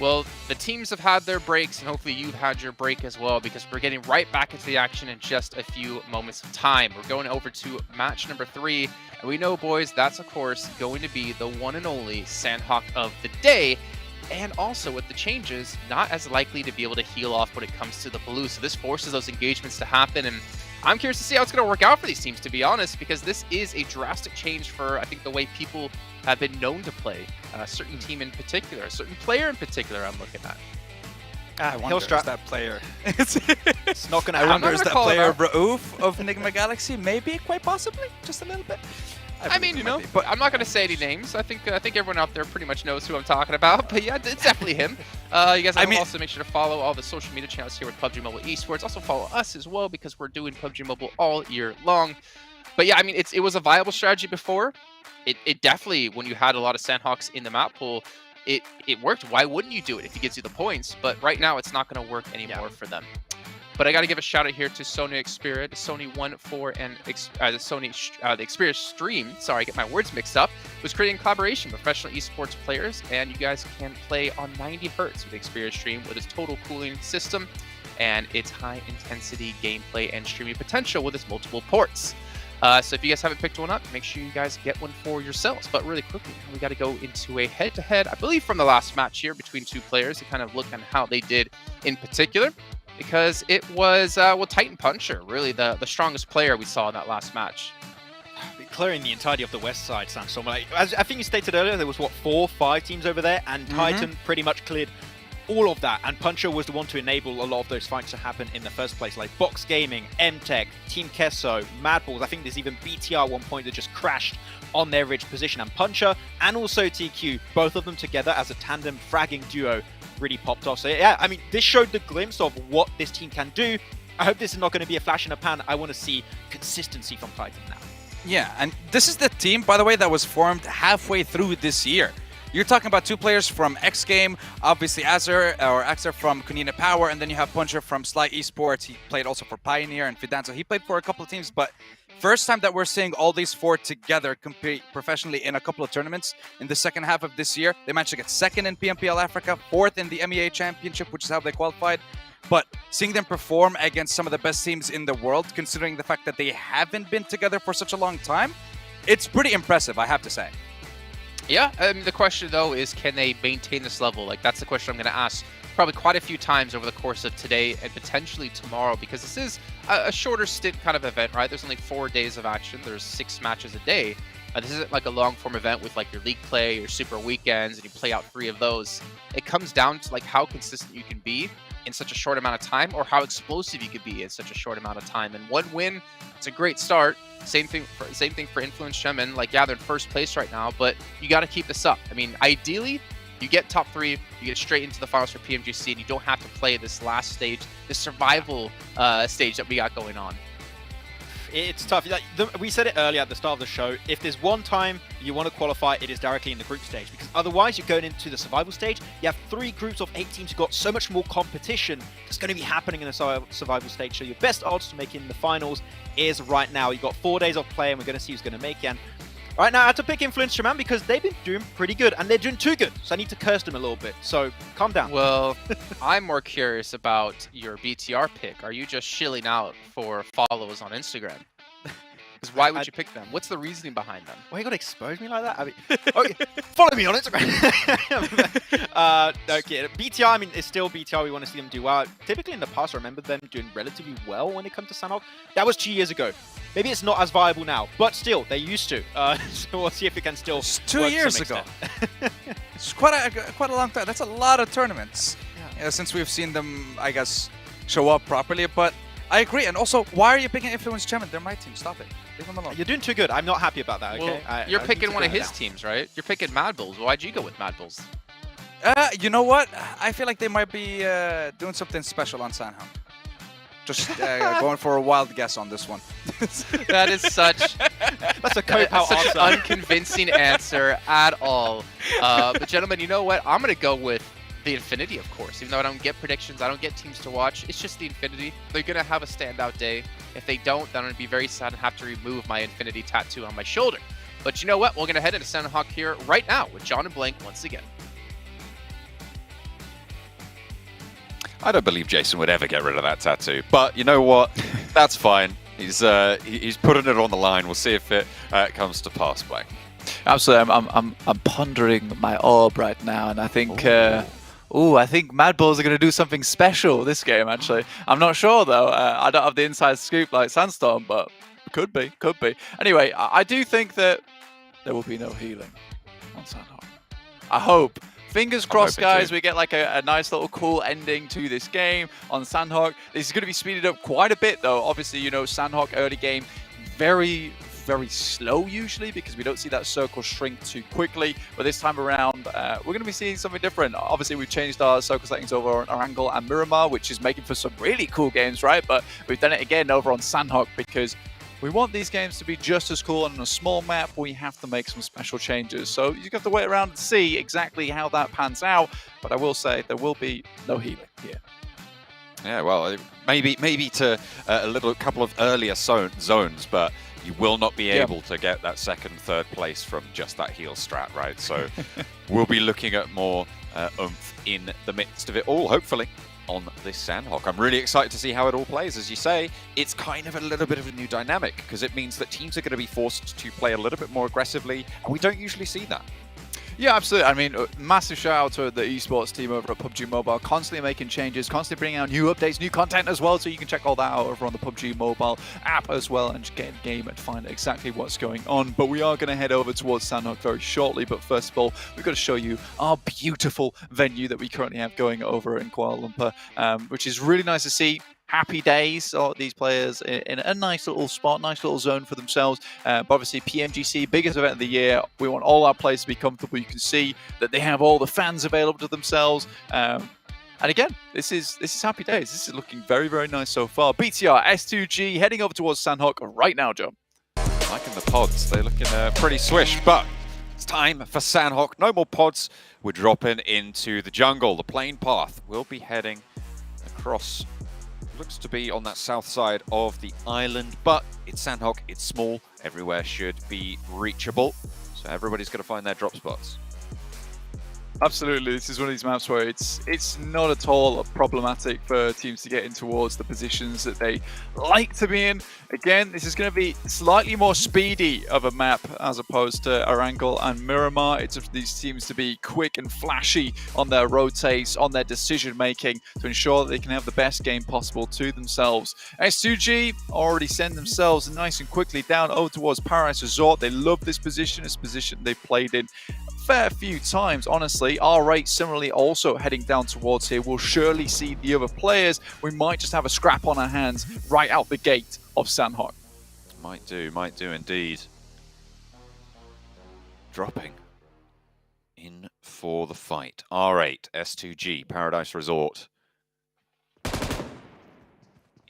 Well, the teams have had their breaks, and hopefully you've had your break as well, because we're getting right back into the action in just a few moments of time. We're going over to match number 3, and we know, boys, that's, of course, going to be the one and only Sandhawk of the day, and also with the changes, not as likely to be able to heal off when it comes to the blue. So this forces those engagements to happen, and I'm curious to see how it's going to work out for these teams, to be honest, because this is a drastic change for, I think, the way people have been known to play. A certain team in particular, a certain player in particular I'm looking at. I wonder, is that player? It's not going to I happen. wonder, is that player Raouf of Enigma Galaxy? Maybe, quite possibly, just a little bit. I mean, you know, but I'm not going to say any names. I think everyone out there pretty much knows who I'm talking about. But yeah, it's definitely him. You guys also make sure to follow all the social media channels here with PUBG Mobile Esports. Also follow us as well, because we're doing PUBG Mobile all year long. But yeah, I mean, it was a viable strategy before. It definitely, when you had a lot of Sandhawks in the map pool, it worked. Why wouldn't you do it if he gives you the points? But right now, it's not going to work anymore for them. But I got to give a shout out here to Sony Xperia, Sony 1.4, and the Xperia Stream. Sorry, I get my words mixed up. Was creating collaboration with professional esports players, and you guys can play on 90 hertz with Xperia Stream with its total cooling system and its high intensity gameplay and streaming potential with its multiple ports. So if you guys haven't picked one up, make sure you guys get one for yourselves. But really quickly, we got to go into a head-to-head, I believe from the last match here between two players to kind of look on how they did in particular. Because it was, well, Titan Puncher, really the strongest player we saw in that last match. Clearing the entirety of the west side, Sandstorm. As I think you stated earlier, there was, what, 4 or 5 teams over there, and Titan pretty much cleared all of that, and Puncher was the one to enable a lot of those fights to happen in the first place, like Box Gaming, MTech, Team Kesso, Madballs. I think there's even BTR at one point that just crashed on their ridge position, and Puncher and also TQ, both of them together as a tandem fragging duo, really popped off. So yeah, I mean, this showed the glimpse of what this team can do. I hope this is not going to be a flash in a pan. I want to see consistency from Titan now. Yeah, and this is the team, by the way, that was formed halfway through this year. You're talking about 2 players from X Game, obviously Azur from Kunina Power, and then you have Puncher from Sly Esports. He played also for Pioneer and Fidanza. He played for a couple of teams, but first time that we're seeing all these 4 together compete professionally in a couple of tournaments in the second half of this year. They managed to get 2nd in PMPL Africa, 4th in the MEA Championship, which is how they qualified. But seeing them perform against some of the best teams in the world, considering the fact that they haven't been together for such a long time, it's pretty impressive, I have to say. Yeah, the question, though, is can they maintain this level? Like, that's the question I'm going to ask probably quite a few times over the course of today and potentially tomorrow, because this is a shorter stint kind of event, right? There's only 4 days of action. There's 6 matches a day. This isn't like a long form event with like your league play, your super weekends, and you play out 3 of those. It comes down to like how consistent you can be in such a short amount of time, or how explosive you could be in such a short amount of time. And 1 win, it's a great start. Same thing for Influence Chemin. Like, yeah, they're in first place right now, but you got to keep this up. I mean, ideally, you get top 3, you get straight into the finals for PMGC, and you don't have to play this last stage, this survival stage that we got going on. It's tough. Like, we said it earlier at the start of the show. If there's one time you want to qualify, it is directly in the group stage. Because otherwise, you're going into the survival stage. You have 3 groups of 8 teams who've got so much more competition that's going to be happening in the survival stage. So your best odds to make it in the finals is right now. You've got 4 days of play, and we're going to see who's going to make it. And right now, I had to pick Influence Chemin because they've been doing pretty good, and they're doing too good. So I need to curse them a little bit. So calm down. Well, I'm more curious about your BTR pick. Are you just shilling out for follows on Instagram? Because why would you pick them? What's the reasoning behind them? Why you gotta expose me like that? I mean, follow me on Instagram. Okay, BTR, I mean, it's still BTR. We want to see them do well. Typically in the past, I remember them doing relatively well when it comes to Sanhok. That was 2 years ago. Maybe it's not as viable now, but still, they used to. So we'll see if it can still. It's 2 years ago. It's quite a long time. That's a lot of tournaments since we've seen them, I guess, show up properly. But I agree. And also, why are you picking Influence Chemin? They're my team. Stop it. Leave them alone. You're doing too good. I'm not happy about that, okay? Well, you're picking one of his teams, right? You're picking Mad Bulls. Why'd you go with Mad Bulls? You know what? I feel like they might be doing something special on Sanhok. Just going for a wild guess on this one. That is such that's a cop-out such answer. an unconvincing answer at all. But gentlemen, you know what? I'm gonna go with the Infinity, of course. Even though I don't get predictions, I don't get teams to watch. It's just the Infinity. They're gonna have a standout day. If they don't, then I'm gonna be very sad and have to remove my Infinity tattoo on my shoulder. But you know what? We're gonna head into Sanhok here right now with John and Blank once again. I don't believe Jason would ever get rid of that tattoo, but you know what? That's fine. He's putting it on the line. We'll see if it comes to pass, Blank. Absolutely. I'm pondering my orb right now, and I think I think Mad Bulls are going to do something special this game. Actually, I'm not sure though. I don't have the inside scoop like Sandstorm, but could be. Anyway, I do think that there will be no healing on Sanhok. I hope. Fingers crossed, guys, we get like a nice little cool ending to this game on Sanhok. This is going to be speeded up quite a bit, though. Obviously, you know, Sanhok early game, very slow usually because we don't see that circle shrink too quickly. But this time around, we're going to be seeing something different. Obviously, we've changed our circle settings over on Orangle and Miramar, which is making for some really cool games, right? But we've done it again over on Sanhok because we want these games to be just as cool, and on a small map, we have to make some special changes. So you have to wait around and see exactly how that pans out. But I will say there will be no healing here. Yeah, well, maybe to a couple of earlier zones, but you will not be able to get that second, third place from just that heal strat, right? So we'll be looking at more oomph in the midst of it all, hopefully, on this Sanhok. I'm really excited to see how it all plays. As you say, it's kind of a little bit of a new dynamic because it means that teams are going to be forced to play a little bit more aggressively, and we don't usually see that. Yeah, absolutely. I mean, massive shout out to the esports team over at PUBG Mobile, constantly making changes, constantly bringing out new updates, new content as well, so you can check all that out over on the PUBG Mobile app as well and just get in the game and find exactly what's going on. But we are going to head over towards Sanhok very shortly, but first of all, we've got to show you our beautiful venue that we currently have going over in Kuala Lumpur, which is really nice to see. Happy days, so these players in a nice little spot, nice little zone for themselves. But obviously, PMGC, biggest event of the year. We want all our players to be comfortable. You can see that they have all the fans available to themselves. And again, this is happy days. This is looking very nice so far. BTR, S2G, heading over towards Sanhok right now, John. Liking the pods. They're looking pretty swish, but it's time for Sanhok. No more pods. We're dropping into the jungle. The plain path. We'll be heading across. Looks to be on that south side of the island, but it's Sanhok, it's small, everywhere should be reachable, so everybody's going to find their drop spots. Absolutely, this is one of these maps where it's not at all problematic for teams to get in towards the positions that they like to be in. Again, this is going to be slightly more speedy of a map as opposed to Erangel and Miramar. It's of these teams to be quick and flashy on their rotates, on their decision making to ensure that they can have the best game possible to themselves. S2G already send themselves nice and quickly down over towards Paradise Resort. They love this position. It's a position they've played in fair few times, honestly. R8 similarly also heading down towards here. We'll surely see the other players. We might just have a scrap on our hands right out the gate of Sandhawk. Might do indeed. Dropping in for the fight. R8, S2G, Paradise Resort.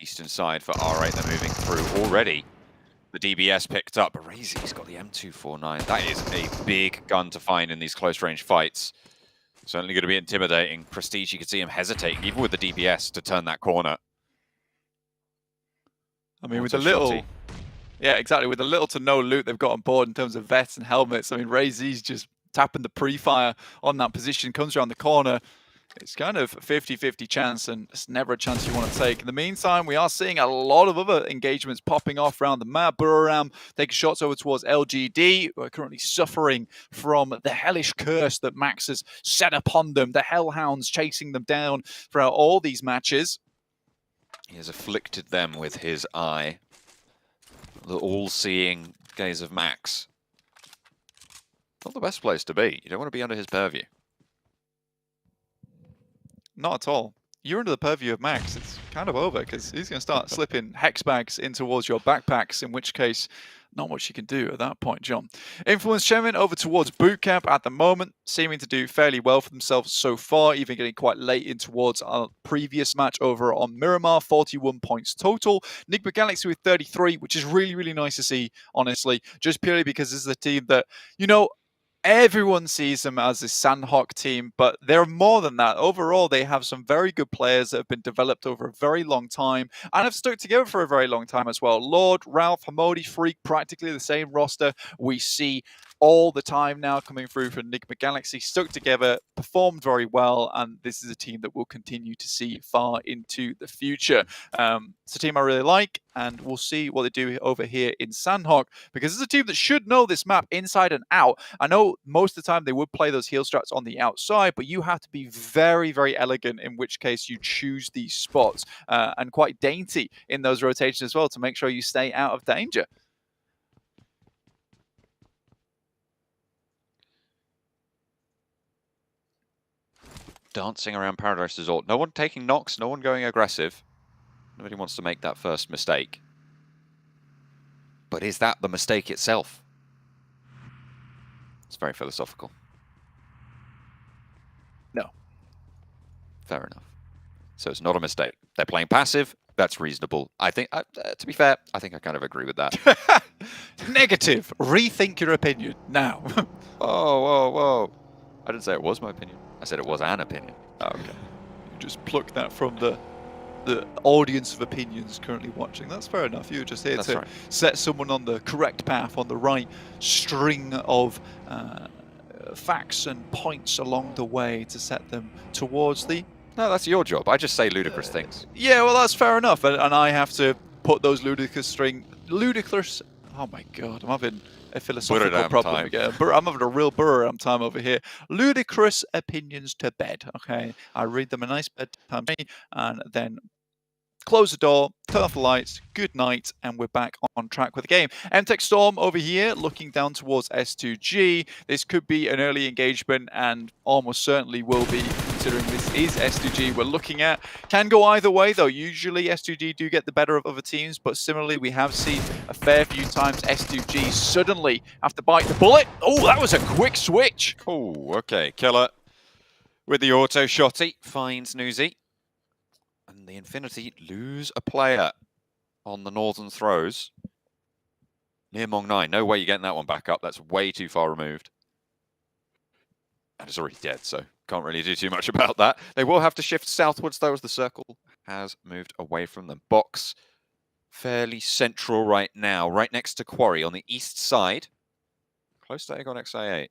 Eastern side for R8, they're moving through already. The DBS picked up, but Razy's got the M249. That is a big gun to find in these close-range fights. Certainly going to be intimidating. Prestige, you can see him hesitating, even with the DBS, to turn that corner. I mean, with a little... Yeah, exactly. With the little to no loot they've got on board in terms of vets and helmets, I mean, Razy's just tapping the pre-fire on that position, comes around the corner. It's kind of a 50-50 chance, and it's never a chance you want to take. In the meantime, we are seeing a lot of other engagements popping off around the map. Buriram taking shots over towards LGD, who are currently suffering from the hellish curse that Max has set upon them. The Hellhounds chasing them down throughout all these matches. He has afflicted them with his eye. The all-seeing gaze of Max. Not the best place to be. You don't want to be under his purview. Not at all. You're under the purview of Max. It's kind of over because he's going to start slipping hex bags in towards your backpacks, in which case, not much you can do at that point, John. Influence Chemin over towards Bootcamp at the moment, seeming to do fairly well for themselves so far, even getting quite late in towards our previous match over on Miramar, 41 points total. Nigma Galaxy with 33, which is really, really nice to see, honestly, just purely because this is a team that, you know, everyone sees them as a Sandhawk team, but they're more than that. Overall, they have some very good players that have been developed over a very long time and have stuck together for a very long time as well. Lord, Ralph, Hamodi, Freak, practically the same roster we see all the time now coming through for Nigma Galaxy, stuck together, performed very well, and this is a team that we'll continue to see far into the future. It's a team I really like, and we'll see what they do over here in Sandhawk, because it's a team that should know this map inside and out. I know most of the time they would play those heal strats on the outside, but you have to be very, very elegant, in which case you choose these spots, and quite dainty in those rotations as well to make sure you stay out of danger. Dancing around Paradise Resort. No one taking knocks, no one going aggressive. Nobody wants to make that first mistake. But is that the mistake itself? It's very philosophical. No. Fair enough. So it's not a mistake. They're playing passive. That's reasonable. I think, to be fair, I think I kind of agree with that. Negative. Rethink your opinion now. Whoa, whoa, whoa. I didn't say it was my opinion. I said it was an opinion. Oh, okay. You just pluck that from the audience of opinions currently watching. That's fair enough. You're just here to set someone on the correct path, on the right string of facts and points along the way to set them towards the... No, that's your job. I just say ludicrous things. Yeah, well, that's fair enough. And I have to put those ludicrous... Oh my god, I'm having a philosophical problem again. I'm having a real Buriram time over here. Ludicrous opinions to bed, okay? I read them a nice bedtime and then close the door, turn off the lights, good night, and we're back on track with the game. MTech Storm over here, looking down towards S2G. This could be an early engagement and almost certainly will be, considering this is S2G we're looking at. Can go either way, though. Usually S2G do get the better of other teams, but similarly, we have seen a fair few times S2G suddenly have to bite the bullet. Oh, that was a quick switch. Oh, okay. Killer with the auto shotty finds Newsy. And the Infinity lose a player on the Northern Throws. Near Mong 9. No way you're getting that one back up. That's way too far removed. And it's already dead, so can't really do too much about that. They will have to shift southwards, though, as the circle has moved away from them. Box fairly central right now, right next to Quarry on the east side. Close to Aegon XI8.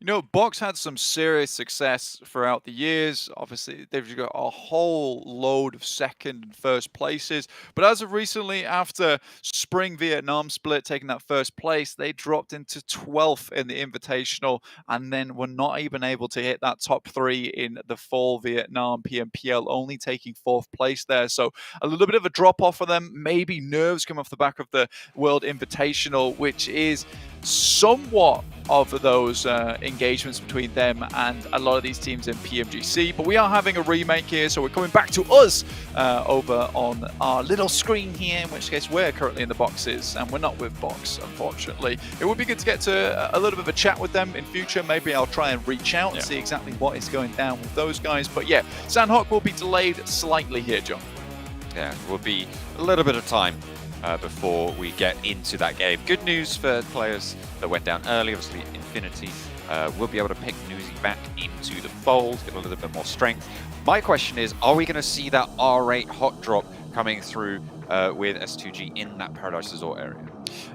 You know, Box had some serious success throughout the years. Obviously, they've got a whole load of second and first places. But as of recently, after Spring Vietnam split, taking that first place, they dropped into 12th in the Invitational and then were not even able to hit that top 3 in the Fall Vietnam PMPL, only taking 4th place there. So a little bit of a drop off for them. Maybe nerves come off the back of the World Invitational, which is somewhat of those engagements between them and a lot of these teams in PMGC. But we are having a remake here, so we're coming back to us over on our little screen here, in which case we're currently in the boxes, and we're not with Box, unfortunately. It would be good to get to a little bit of a chat with them in future. Maybe I'll try and reach out and see exactly what is going down with those guys. But yeah, Sandhawk will be delayed slightly here, John. Yeah, it will be a little bit of time before we get into that game. Good news for players that went down early. Obviously, Infinity will be able to pick Newsy back into the fold, get a little bit more strength. My question is, are we going to see that R8 hot drop coming through with S2G in that Paradise Resort area?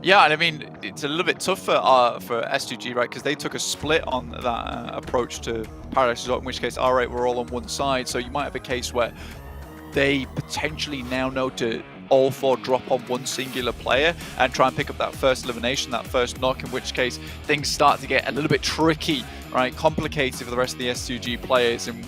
Yeah, and I mean, it's a little bit tough for S2G, right? Because they took a split on that approach to Paradise Resort, in which case R8 were all on one side. So you might have a case where they potentially now know to all 4 drop on one singular player and try and pick up that first elimination, that first knock, in which case things start to get a little bit tricky, right? Complicated for the rest of the S2G players, and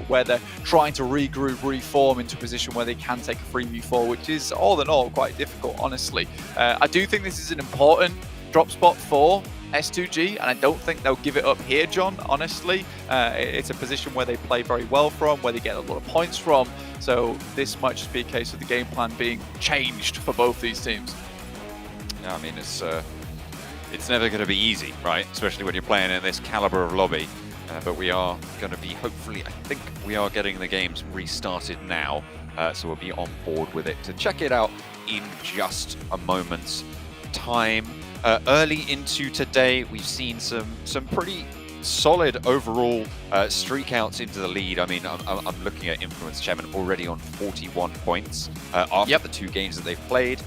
where they're trying to regroup, reform into a position where they can take a 3v4, which is all in all quite difficult, honestly. I do think this is an important drop spot for S2G, and I don't think they'll give it up here, John, honestly. It's a position where they play very well from, where they get a lot of points from, so this might just be a case of the game plan being changed for both these teams. Yeah, I mean, it's never going to be easy, right? Especially when you're playing in this caliber of lobby. But we are going to be, hopefully, I think we are getting the games restarted now, so we'll be on board with it to check it out in just a moment's time. Early into today, we've seen some pretty solid overall streak outs into the lead. I mean, I'm looking at Influence Chairman already on 41 points after the 2 games that they've played.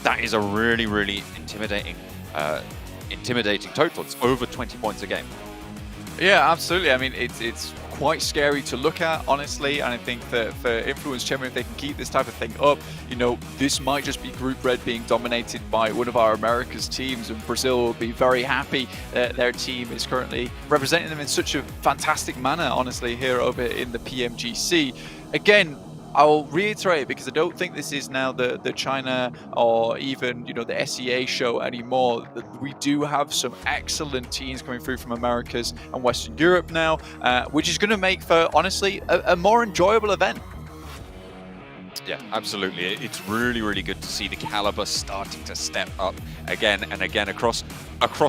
That is a really, really intimidating total. It's over 20 points a game. Yeah, absolutely. I mean, it's quite scary to look at, honestly, and I think that for Influence Chairman, if they can keep this type of thing up, you know, this might just be Group Red being dominated by one of our America's teams, and Brazil will be very happy that their team is currently representing them in such a fantastic manner, honestly, here over in the PMGC. Again, I'll reiterate, because I don't think this is now the China or even, you know, the SEA show anymore. We do have some excellent teams coming through from Americas and Western Europe now, which is going to make for, honestly, a more enjoyable event. Yeah, absolutely. It's really, really good to see the caliber starting to step up again and again across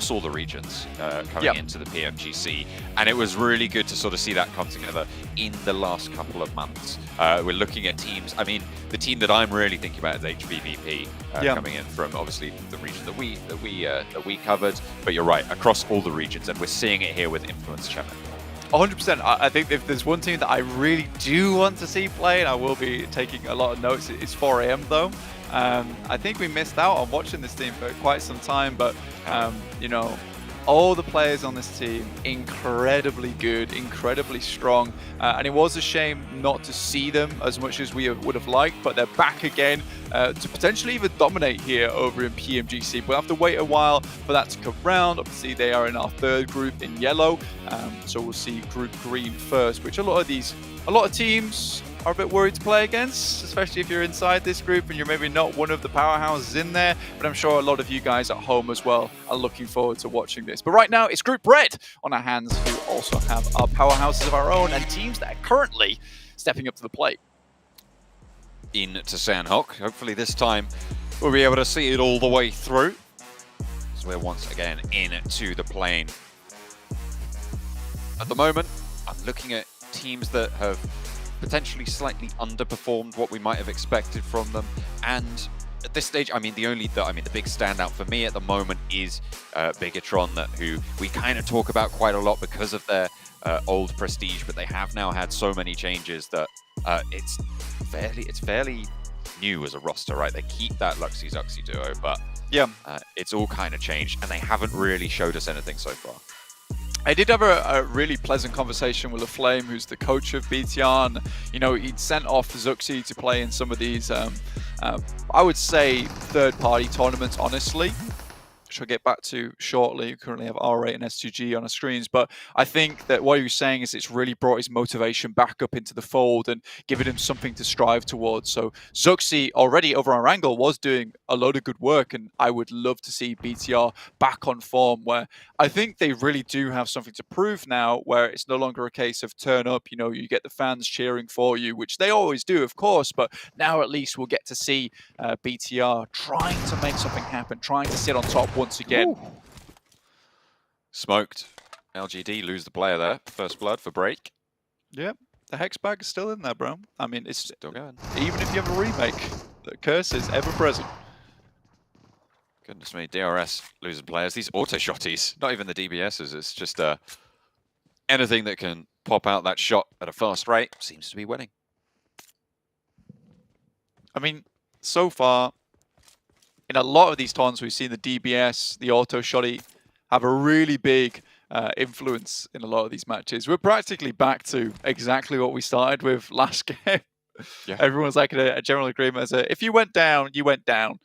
all the regions coming into the PMGC. And it was really good to sort of see that come together in the last couple of months. We're looking at teams. I mean, the team that I'm really thinking about is HBVP coming in from obviously the region that we covered. But you're right, across all the regions, and we're seeing it here with Influence Chairman. 100%. I think if there's one team that I really do want to see play, and I will be taking a lot of notes, it's 4AM though. I think we missed out on watching this team for quite some time, but you know, all the players on this team, incredibly good, incredibly strong, and it was a shame not to see them as much as we would have liked, but they're back again to potentially even dominate here over in PMGC. We'll have to wait a while for that to come round. Obviously, they are in our 3rd group in yellow, so we'll see Group Green first, which a lot of teams are a bit worried to play against, especially if you're inside this group and you're maybe not one of the powerhouses in there. But I'm sure a lot of you guys at home as well are looking forward to watching this. But right now, it's Group Red on our hands, who also have our powerhouses of our own and teams that are currently stepping up to the plate. Into Sandhawk. Hopefully this time we'll be able to see it all the way through. So we're once again into the plane. At the moment, I'm looking at teams that have potentially slightly underperformed what we might have expected from them, and at this stage, I mean, the big standout for me at the moment is Bigatron, who we kind of talk about quite a lot because of their old prestige, but they have now had so many changes that it's fairly new as a roster, right? They keep that Luxy Zuxy duo, but it's all kind of changed, and they haven't really showed us anything so far. I did have a really pleasant conversation with LaFlame, who's the coach of BTR, and he'd sent off Zuxi to play in some of these, I would say, third-party tournaments, honestly, which I'll get back to shortly. We currently have R8 and S2G on our screens, but I think that what he was saying is it's really brought his motivation back up into the fold and given him something to strive towards. So Zuxi already over on Wrangle was doing a load of good work, and I would love to see BTR back on form, where I think they really do have something to prove now, where it's no longer a case of turn up, you get the fans cheering for you, which they always do, of course, but now at least we'll get to see BTR trying to make something happen, trying to sit on top once again. Ooh. Smoked. LGD lose the player there. First blood for break. Yep, the Hex bag is still in there, bro. I mean, it's Still going. even if you have a remake, the curse is ever present. Goodness me, DRS losing players. These auto shotties, not even the DBSs. It's just anything that can pop out that shot at a fast rate seems to be winning. I mean, so far, in a lot of these tournaments, we've seen the DBS, the auto shotty, have a really big influence in a lot of these matches. We're practically back to exactly what we started with last game. Yeah. Everyone's like in a general agreement as if you went down, you went down.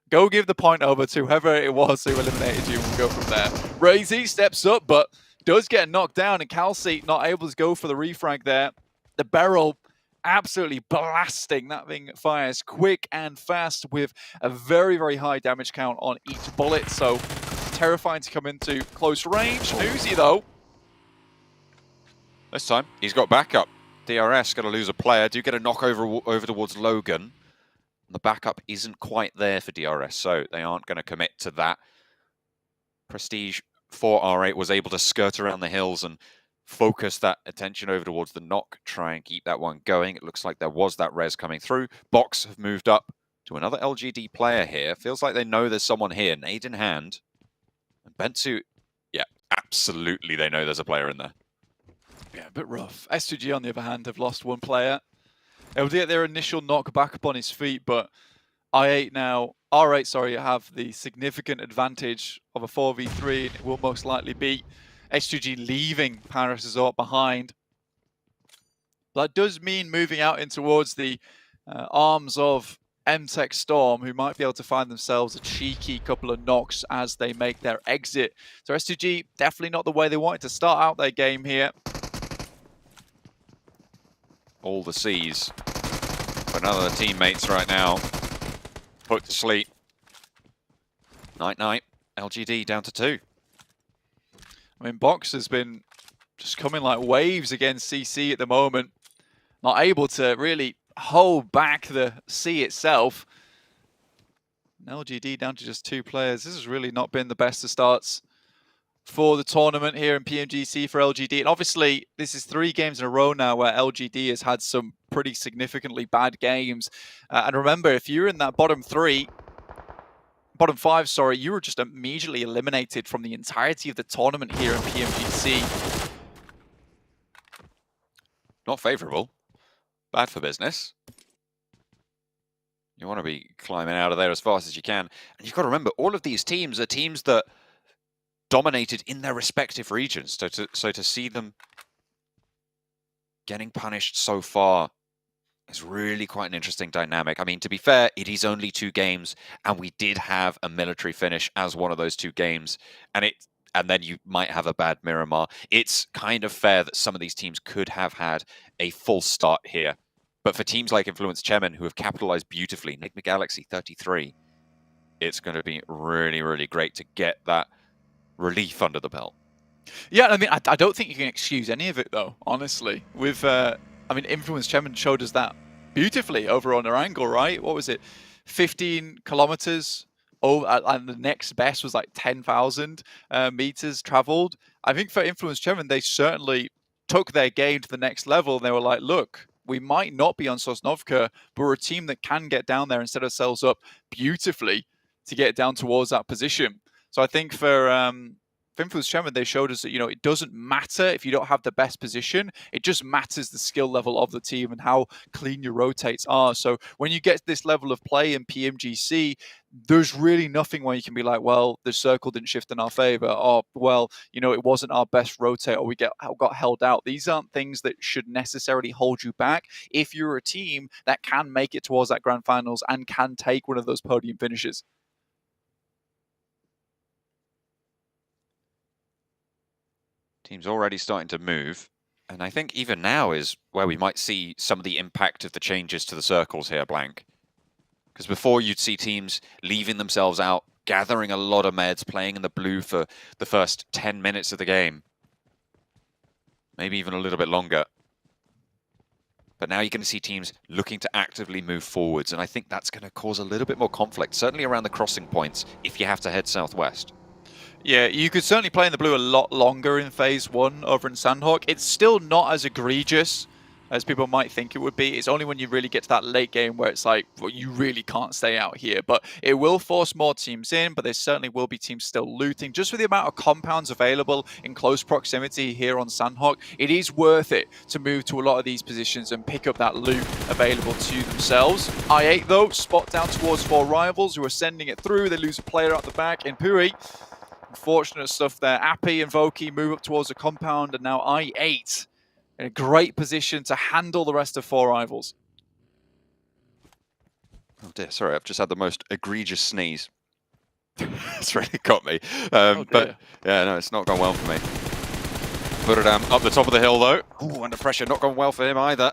Go give the point over to whoever it was who eliminated you, and we'll go from there. Razy steps up, but does get knocked down, and Calci not able to go for the refrag there. The barrel absolutely blasting. That thing fires quick and fast with a very, very high damage count on each bullet, so terrifying to come into close range. Uzi, though. This time, he's got backup. DRS got to lose a player. Do get a knock over towards Logan. The backup isn't quite there for DRS, so they aren't going to commit to that. Prestige for R8 was able to skirt around the hills and focus that attention over towards the knock, try and keep that one going. It looks like there was that res coming through. Box have moved up to another LGD player here. Feels like they know there's someone here, nade in hand. And Bentu, yeah, absolutely they know there's a player in there. Yeah, a bit rough. S2G, on the other hand, have lost one player. Able to get their initial knock back up on his feet, but R8, sorry, have the significant advantage of a 4v3, and it will most likely be S2G leaving Paris Resort behind. That does mean moving out in towards the arms of MTech Storm, who might be able to find themselves a cheeky couple of knocks as they make their exit. So S2G, definitely not the way they wanted to start out their game here. All the C's. But none of the teammates right now put to sleep. Night-night. LGD down to 2. I mean, Box has been just coming like waves against CC at the moment. Not able to really hold back the C itself. And LGD down to just 2 players. This has really not been the best of starts for the tournament here in PMGC for LGD. And obviously, this is 3 games in a row now where LGD has had some pretty significantly bad games. And remember, if you're in that bottom 5, sorry, you were just immediately eliminated from the entirety of the tournament here in PMGC. Not favorable. Bad for business. You want to be climbing out of there as fast as you can. And you've got to remember, all of these teams are teams that dominated in their respective regions. So to see them getting punished so far is really quite an interesting dynamic. I mean, to be fair, it is only 2 games, and we did have a military finish as one of those 2 games, and then you might have a bad Miramar. It's kind of fair that some of these teams could have had a full start here. But for teams like Influence Chemin, who have capitalized beautifully, Enigma Galaxy 33, it's going to be really, really great to get that relief under the belt. Yeah, I mean, I don't think you can excuse any of it, though, honestly. With, I mean, Influence Chemin showed us that beautifully over on their angle, right? What was it? 15 kilometers over, and the next best was like 10,000 meters traveled. I think for Influence Chemin, they certainly took their game to the next level. They were like, look, we might not be on Sosnovka, but we're a team that can get down there and set ourselves up beautifully to get down towards that position. So I think for Finflu's chairman, they showed us that, you know, it doesn't matter if you don't have the best position. It just matters the skill level of the team and how clean your rotates are. So when you get this level of play in PMGC, there's really nothing where you can be like, well, the circle didn't shift in our favor, or, well, you know, it wasn't our best rotate, or we got held out. These aren't things that should necessarily hold you back if you're a team that can make it towards that grand finals and can take one of those podium finishes. Team's already starting to move. And I think even now is where we might see some of the impact of the changes to the circles here, Blank. Because before you'd see teams leaving themselves out, gathering a lot of meds, playing in the blue for the first 10 minutes of the game. Maybe even a little bit longer. But now you're going to see teams looking to actively move forwards, and I think that's going to cause a little bit more conflict, certainly around the crossing points, if you have to head southwest. Yeah, you could certainly play in the blue a lot longer in Phase 1 over in Sandhawk. It's still not as egregious as people might think it would be. It's only when you really get to that late game where it's like, well, you really can't stay out here. But it will force more teams in, but there certainly will be teams still looting. Just for the amount of compounds available in close proximity here on Sandhawk, it is worth it to move to a lot of these positions and pick up that loot available to themselves. I8, though, spot down towards 4 rivals who are sending it through. They lose a player out the back in Puri. Unfortunate stuff there. Appy and Voki move up towards the compound, and now I8 in a great position to handle the rest of 4 rivals. Oh dear, sorry, I've just had the most egregious sneeze. It's really got me. But yeah, no, it's not gone well for me. Buradam up the top of the hill though. Ooh, under pressure, not gone well for him either.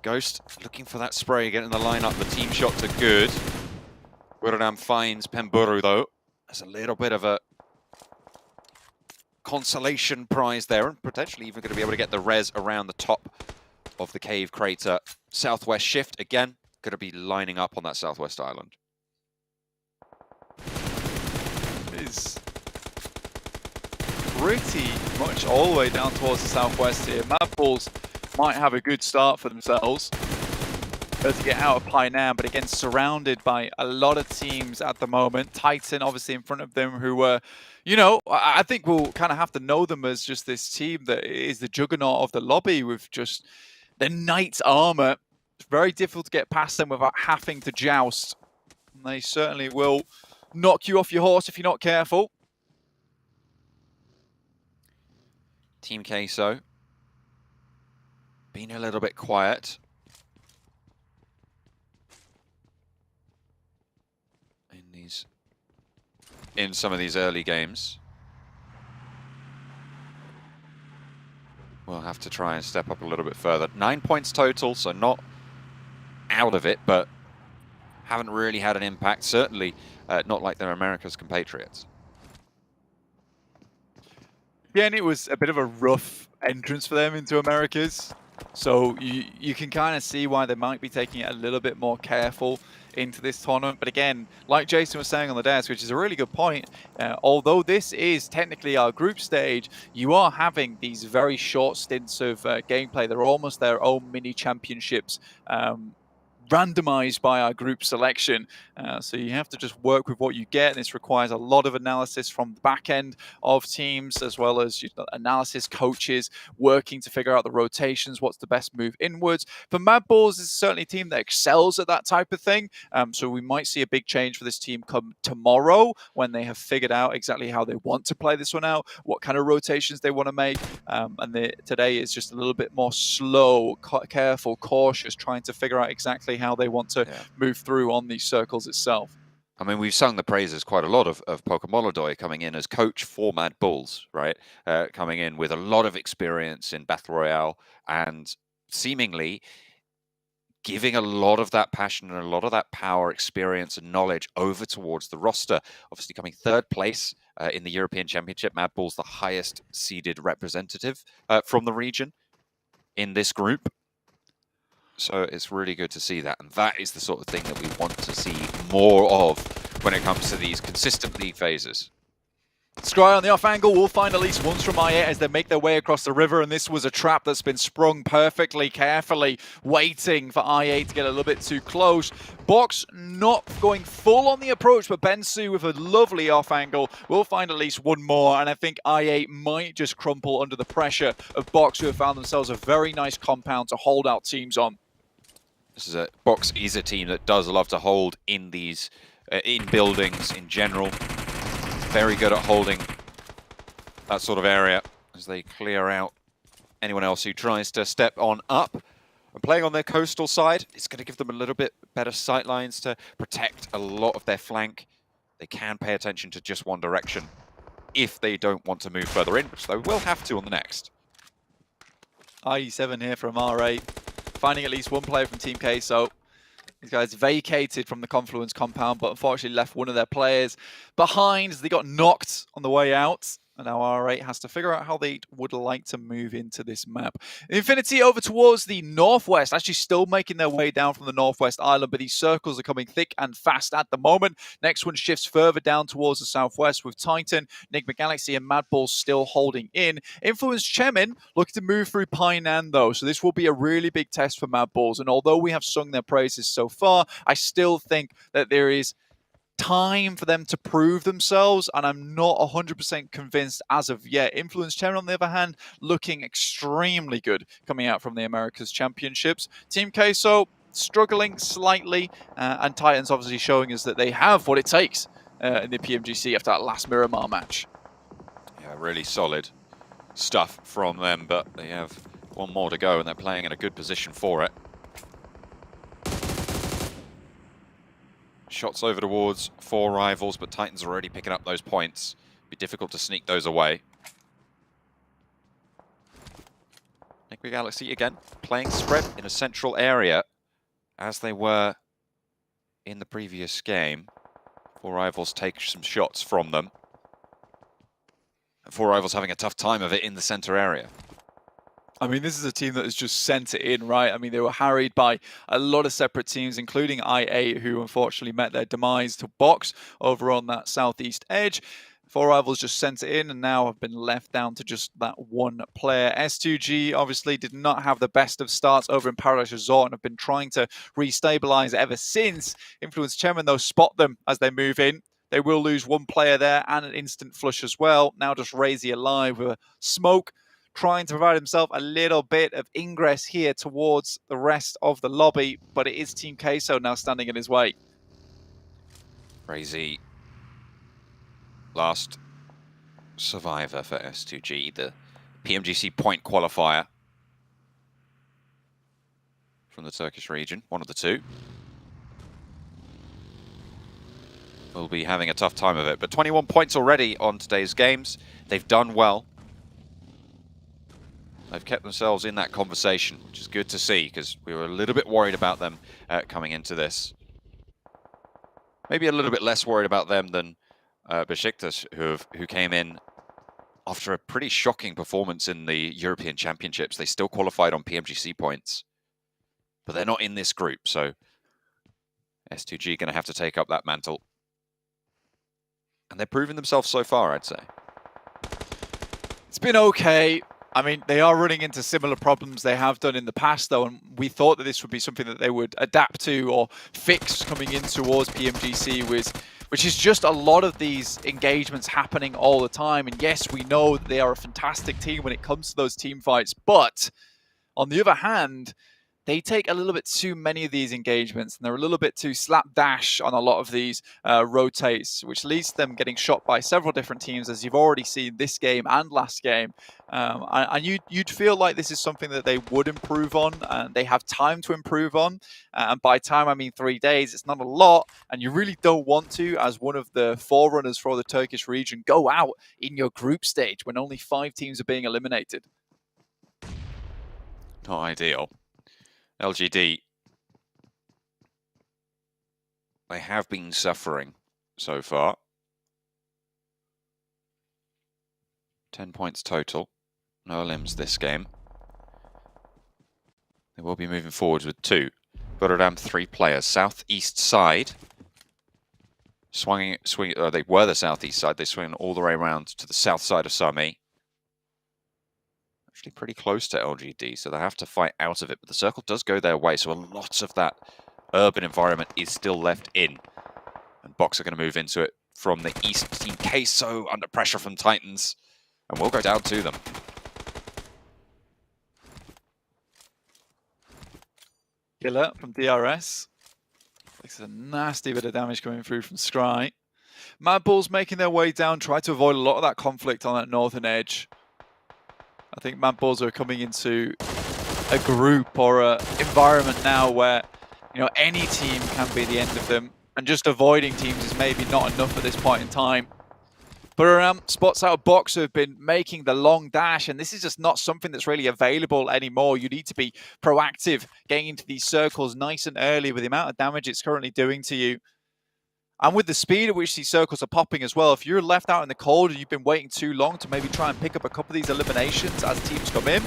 Ghost looking for that spray, getting the lineup. The team shots are good. Buradam finds Pemburu though. There's a little bit of a consolation prize there, and potentially even going to be able to get the res around the top of the cave crater. Southwest shift again, going to be lining up on that southwest island. It's pretty much all the way down towards the southwest here. Mad Bulls might have a good start for themselves. To get out of Painan, but again surrounded by a lot of teams at the moment. Titan obviously in front of them, who were, you know, I think we'll kind of have to know them as just this team that is the juggernaut of the lobby with just the knight's armor. It's very difficult to get past them without having to joust. And they certainly will knock you off your horse if you're not careful. Team Queso being a little bit quiet. In some of these early games. We'll have to try and step up a little bit further. 9 points total, so not out of it, but haven't really had an impact. Certainly not like their America's compatriots. Yeah, and it was a bit of a rough entrance for them into Americas. So you can kind of see why they might be taking it a little bit more careful into this tournament. But again, like Jason was saying on the desk, which is a really good point, although this is technically our group stage, you are having these very short stints of gameplay. They're almost their own mini championships, randomized by our group selection. So you have to just work with what you get. This requires a lot of analysis from the back end of teams, as well as analysis coaches working to figure out the rotations, what's the best move inwards. For Mad Bulls, is certainly a team that excels at that type of thing. So we might see a big change for this team come tomorrow when they have figured out exactly how they want to play this one out, what kind of rotations they want to make. And today is just a little bit more slow, careful, cautious, trying to figure out exactly how they want to move through on these circles itself. I mean, we've sung the praises quite a lot of Pokemolodoy coming in as coach for Mad Bulls, right? Coming in with a lot of experience in Battle Royale and seemingly giving a lot of that passion and a lot of that power, experience and knowledge over towards the roster. Obviously coming 3rd place in the European Championship. Mad Bulls the highest seeded representative from the region in this group. So it's really good to see that. And that is the sort of thing that we want to see more of when it comes to these consistent league phases. Scry on the off angle will find at least once from IA as they make their way across the river, and this was a trap that's been sprung perfectly, carefully, waiting for IA to get a little bit too close. Box not going full on the approach, but Bensu with a lovely off angle will find at least one more, and I think IA might just crumple under the pressure of Box, who have found themselves a very nice compound to hold out teams on. This is a Box is a team that does love to hold in these in buildings in general. Very good at holding that sort of area as they clear out anyone else who tries to step on up. And playing on their coastal side, it's going to give them a little bit better sight lines to protect a lot of their flank. They can pay attention to just one direction if they don't want to move further in, which they will have to on the next. IE7 here from R8, finding at least one player from Team K, so these guys vacated from the Confluence compound, but unfortunately left one of their players behind as they got knocked on the way out. And now R8 has to figure out how they would like to move into this map. Infinity over towards the northwest, actually still making their way down from the northwest island, but these circles are coming thick and fast at the moment. Next one shifts further down towards the southwest with Titan, Enigma Galaxy, and Madball still holding in. Influence Chemin looking to move through Painan though, so this will be a really big test for Madballs. And although we have sung their praises so far, I still think that there is time for them to prove themselves, and I'm not 100% convinced as of yet. Influence Chairman, on the other hand, looking extremely good coming out from the Americas Championships. Team Queso struggling slightly, and Titans obviously showing us that they have what it takes in the PMGC after that last Miramar match. Yeah, really solid stuff from them, but they have one more to go and they're playing in a good position for it. Shots over towards 4 rivals, but Titans are already picking up those points. Be difficult to sneak those away. Enigma Galaxy again playing spread in a central area as they were in the previous game. 4 rivals take some shots from them. And 4 rivals having a tough time of it in the center area. I mean, this is a team that has just sent it in, right? I mean, they were harried by a lot of separate teams, including IA, who unfortunately met their demise to Box over on that southeast edge. 4 rivals just sent it in and now have been left down to just that one player. S2G obviously did not have the best of starts over in Paradise Resort and have been trying to restabilize ever since. Influence Chairman, though, spot them as they move in. They will lose one player there and an instant flush as well. Now just Razy alive with a smoke, trying to provide himself a little bit of ingress here towards the rest of the lobby, but it is Team Queso now standing in his way. Crazy last survivor for S2G, the PMGC point qualifier from the Turkish region, one of the two. Will be having a tough time of it, but 21 points already on today's games. They've done well. They've kept themselves in that conversation, which is good to see, because we were a little bit worried about them coming into this. Maybe a little bit less worried about them than Besiktas, who came in after a pretty shocking performance in the European Championships. They still qualified on PMGC points, but they're not in this group, so S2G going to have to take up that mantle. And they're proving themselves so far, I'd say. It's been okay. I mean, they are running into similar problems they have done in the past, though, and we thought that this would be something that they would adapt to or fix coming in towards PMGC, which is just a lot of these engagements happening all the time. And yes, we know that they are a fantastic team when it comes to those team fights, but on the other hand, they take a little bit too many of these engagements, and they're a little bit too slapdash on a lot of these rotates, which leads to them getting shot by several different teams, as you've already seen this game and last game. And you'd feel like this is something that they would improve on, and they have time to improve on. And by time, I mean 3 days. It's not a lot, and you really don't want to, as one of the forerunners for the Turkish region, go out in your group stage when only 5 teams are being eliminated. Not ideal. LGD, they have been suffering so far. 10 points total. No elims this game. They will be moving forwards with 2. Rotterdam 3 players. Southeast side. They were the southeast side. They swing all the way around to the south side of Sami. Actually pretty close to LGD, so they have to fight out of it. But the circle does go their way, so a lot of that urban environment is still left in. And Box are going to move into it from the east. Team Queso under pressure from Titans. And we'll go down to them. Killer from DRS. It's a nasty bit of damage coming through from Scry. Mad Bulls making their way down, try to avoid a lot of that conflict on that northern edge. I think Mad Bulls are coming into a group or an environment now where, you know, any team can be the end of them, and just avoiding teams is maybe not enough at this point in time. But spots out of Box have been making the long dash, and this is just not something that's really available anymore. You need to be proactive, getting into these circles nice and early with the amount of damage it's currently doing to you. And with the speed at which these circles are popping as well, if you're left out in the cold and you've been waiting too long to maybe try and pick up a couple of these eliminations as teams come in,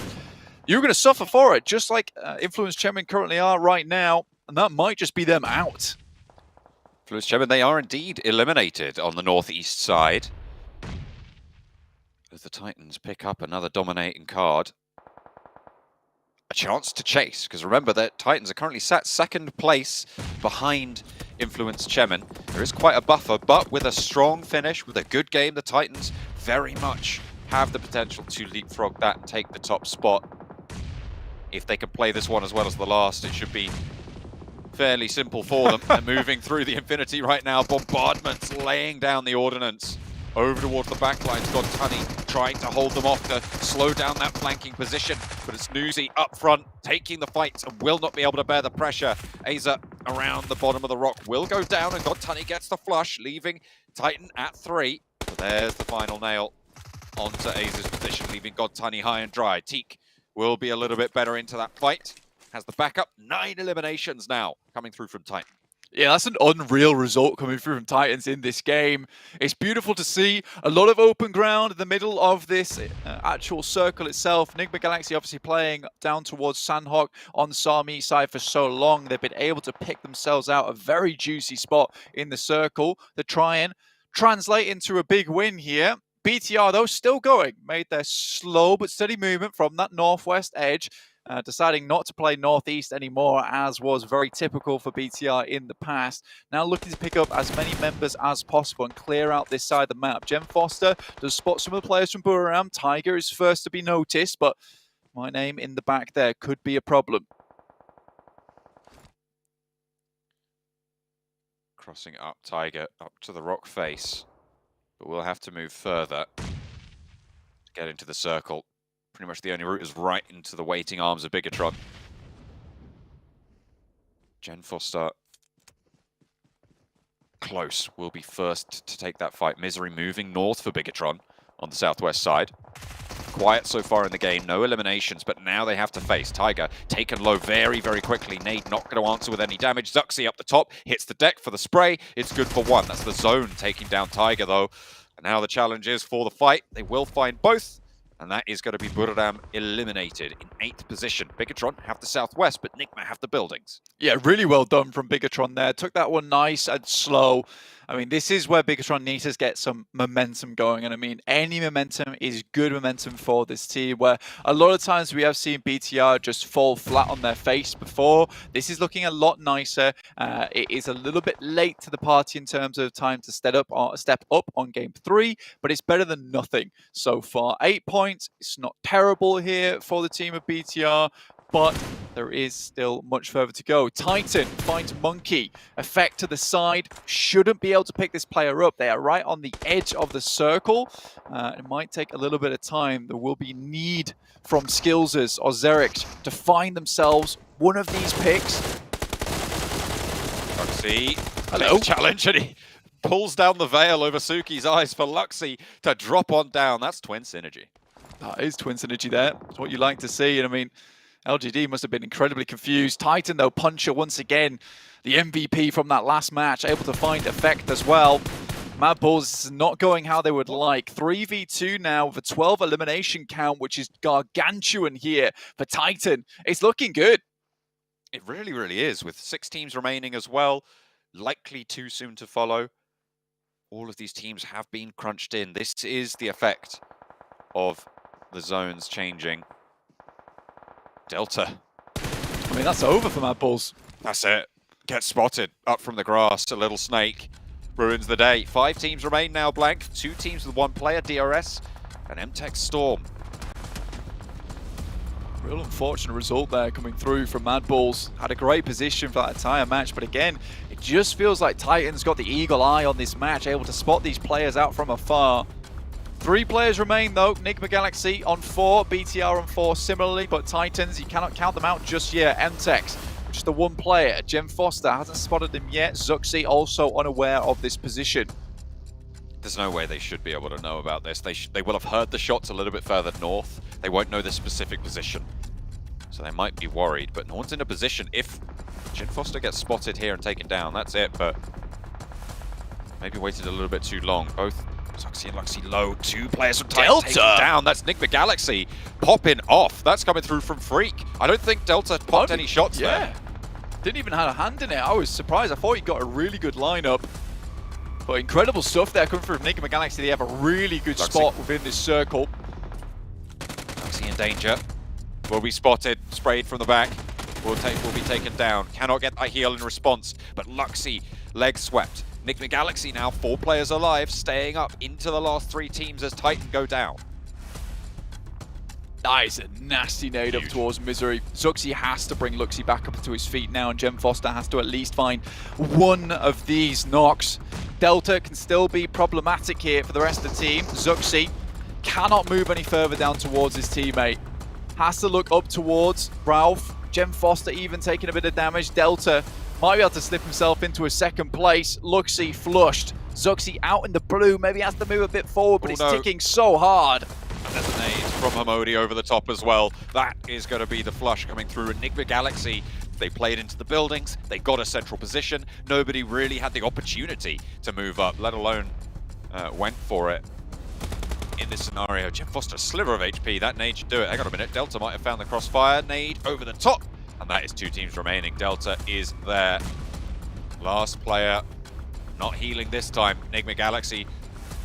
you're going to suffer for it, just like Influence Chairman currently are right now, and that might just be them out. Influence Chairman, they are indeed eliminated on the northeast side. As the Titans pick up another dominating card. A chance to chase, because remember that Titans are currently sat second place behind Influence Chemin. There is quite a buffer, but with a strong finish, with a good game, the Titans very much have the potential to leapfrog that and take the top spot. If they can play this one as well as the last, it should be fairly simple for them. They're moving through the Infinity right now. Bombardments laying down the ordnance. Over towards the back line, it's got Tunny trying to hold them off to slow down that flanking position. But it's Newsy up front, taking the fight and will not be able to bear the pressure. Aza around the bottom of the rock will go down, and God Tunny gets the flush, leaving Titan at 3. So there's the final nail onto Aza's position, leaving God Tunny high and dry. Teak will be a little bit better into that fight. Has the backup. 9 eliminations now coming through from Titan. Yeah, that's an unreal result coming through from Titans in this game. It's beautiful to see. A lot of open ground in the middle of this actual circle itself. Enigma Galaxy obviously playing down towards Sandhawk on Sami side for so long. They've been able to pick themselves out a very juicy spot in the circle to try and translate into a big win here. BTR, though, still going. Made their slow but steady movement from that northwest edge. Deciding not to play Northeast anymore, as was very typical for BTR in the past. Now looking to pick up as many members as possible and clear out this side of the map. Jem Foster does spot some of the players from Buriram. Tiger is first to be noticed, but my name in the back there could be a problem. Crossing up Tiger, up to the rock face. But we'll have to move further to get into the circle. Pretty much the only route is right into the waiting arms of Bigatron. Jen Foster close, will be first to take that fight. Misery moving north for Bigatron on the southwest side. Quiet so far in the game, no eliminations, but now they have to face Tiger. Taken low very, very quickly. Nade not going to answer with any damage. Zuxi up the top, hits the deck for the spray. It's good for 1. That's the zone taking down Tiger though. And now the challenge is for the fight. They will find both. And that is going to be Buradam eliminated in 8th position. Bigatron have the southwest, but Nigma have the buildings. Yeah, really well done from Bigatron there. Took that one nice and slow. I mean, this is where Bigatron needs to get some momentum going. And I mean, any momentum is good momentum for this team, where a lot of times we have seen BTR just fall flat on their face before. This is looking a lot nicer. It is a little bit late to the party in terms of time to step up on game 3, but it's better than nothing so far. 8 points. It's not terrible here for the team of BTR, but there is still much further to go. Titan finds Monkey. Effect to the side. Shouldn't be able to pick this player up. They are right on the edge of the circle. It might take a little bit of time. There will be need from Skillsers or Zerix to find themselves one of these picks. Luxy, Hello. Challenge, and he pulls down the veil over Suki's eyes for Luxy to drop on down. That's twin synergy. That is twin synergy there. It's what you like to see. And I mean, LGD must have been incredibly confused. Titan, though, Puncher once again, the MVP from that last match, able to find effect as well. Mad Bulls is not going how they would like. 3v2 now with a 12 elimination count, which is gargantuan here for Titan. It's looking good. It really, really is, with 6 teams remaining as well. Likely too soon to follow. all of these teams have been crunched in. This is the effect of the zones changing. Delta. I mean, that's over for Mad Bulls. That's it. Gets spotted up from the grass. A little snake ruins the day. 5 teams remain now blank. 2 teams with 1 player, DRS and MTech Storm. Real unfortunate result there coming through from Mad Bulls. Had a great position for that entire match, but again, it just feels like Titan's got the eagle eye on this match, able to spot these players out from afar. 3 players remain though. Enigma Galaxy on 4, BTR on 4 similarly, but Titans, you cannot count them out just yet. MTech, just the 1 player. Jem Foster hasn't spotted him yet. Zuxi also unaware of this position. There's no way they should be able to know about this. They will have heard the shots a little bit further north. They won't know the specific position. So they might be worried, but no one's in a position. If Jem Foster gets spotted here and taken down, that's it, but maybe waited a little bit too long. Both Zuxi and Luxi low. 2 players from Titan taken down. That's Enigma Galaxy popping off. That's coming through from Freak. I don't think Delta popped any shots there. Didn't even have a hand in it. I was surprised. I thought he got a really good lineup. But incredible stuff there coming from Enigma Galaxy. They have a really good spot within this circle. Luxi in danger. Will be spotted, sprayed from the back. Will be taken down. Cannot get a heal in response. But Luxi, leg swept. Enigma Galaxy now 4 players alive, staying up into the last 3 teams as Titan go down. That is a nasty nade up towards Misery. Zuxi has to bring Luxi back up to his feet now, and Jem Foster has to at least find 1 of these knocks. Delta can still be problematic here for the rest of the team. Zuxi cannot move any further down towards his teammate. Has to look up towards Ralph. Jem Foster even taking a bit of damage. Delta might be able to slip himself into a 2nd place. Luxi flushed. Zuxi out in the blue. Maybe has to move a bit forward, but it's ticking so hard. And there's an aid from Hamodi over the top as well. That is going to be the flush coming through. Enigma Galaxy, they played into the buildings. They got a central position. Nobody really had the opportunity to move up, let alone went for it. In this scenario, Jem Foster, a sliver of HP. That nade should do it. Hang on a minute. Delta might have found the crossfire. Nade over the top. And that is 2 teams remaining. Delta is there. Last player not healing this time. Enigma Galaxy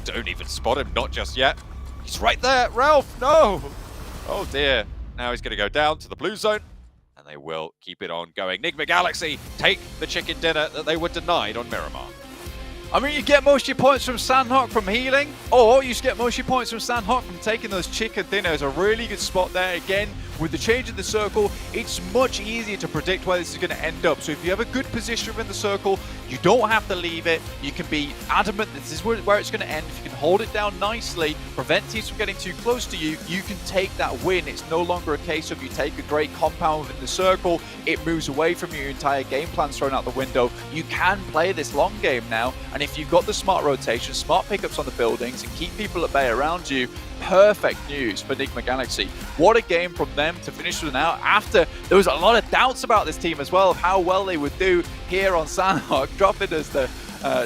don't even spot him. Not just yet. He's right there. Ralph, no. Oh dear. Now he's going to go down to the blue zone. And they will keep it on going. Enigma Galaxy take the chicken dinner that they were denied on Miramar. I mean, you get most of your points from Sandhawk from healing, or you just get most of your points from Sandhawk from taking those chicken dinners. A really good spot there. Again, with the change in the circle, it's much easier to predict where this is going to end up. So if you have a good position within the circle, you don't have to leave it. You can be adamant this is where it's going to end. If you can hold it down nicely, prevent teams from getting too close to you, you can take that win. It's no longer a case of you take a great compound within the circle, it moves away from you, your entire game plan's thrown out the window. You can play this long game now, and if you've got the smart rotation, smart pickups on the buildings, and keep people at bay around you, perfect news for Enigma Galaxy. What a game from them to finish with now, after there was a lot of doubts about this team as well, of how well they would do here on Sandhawk, dropping as the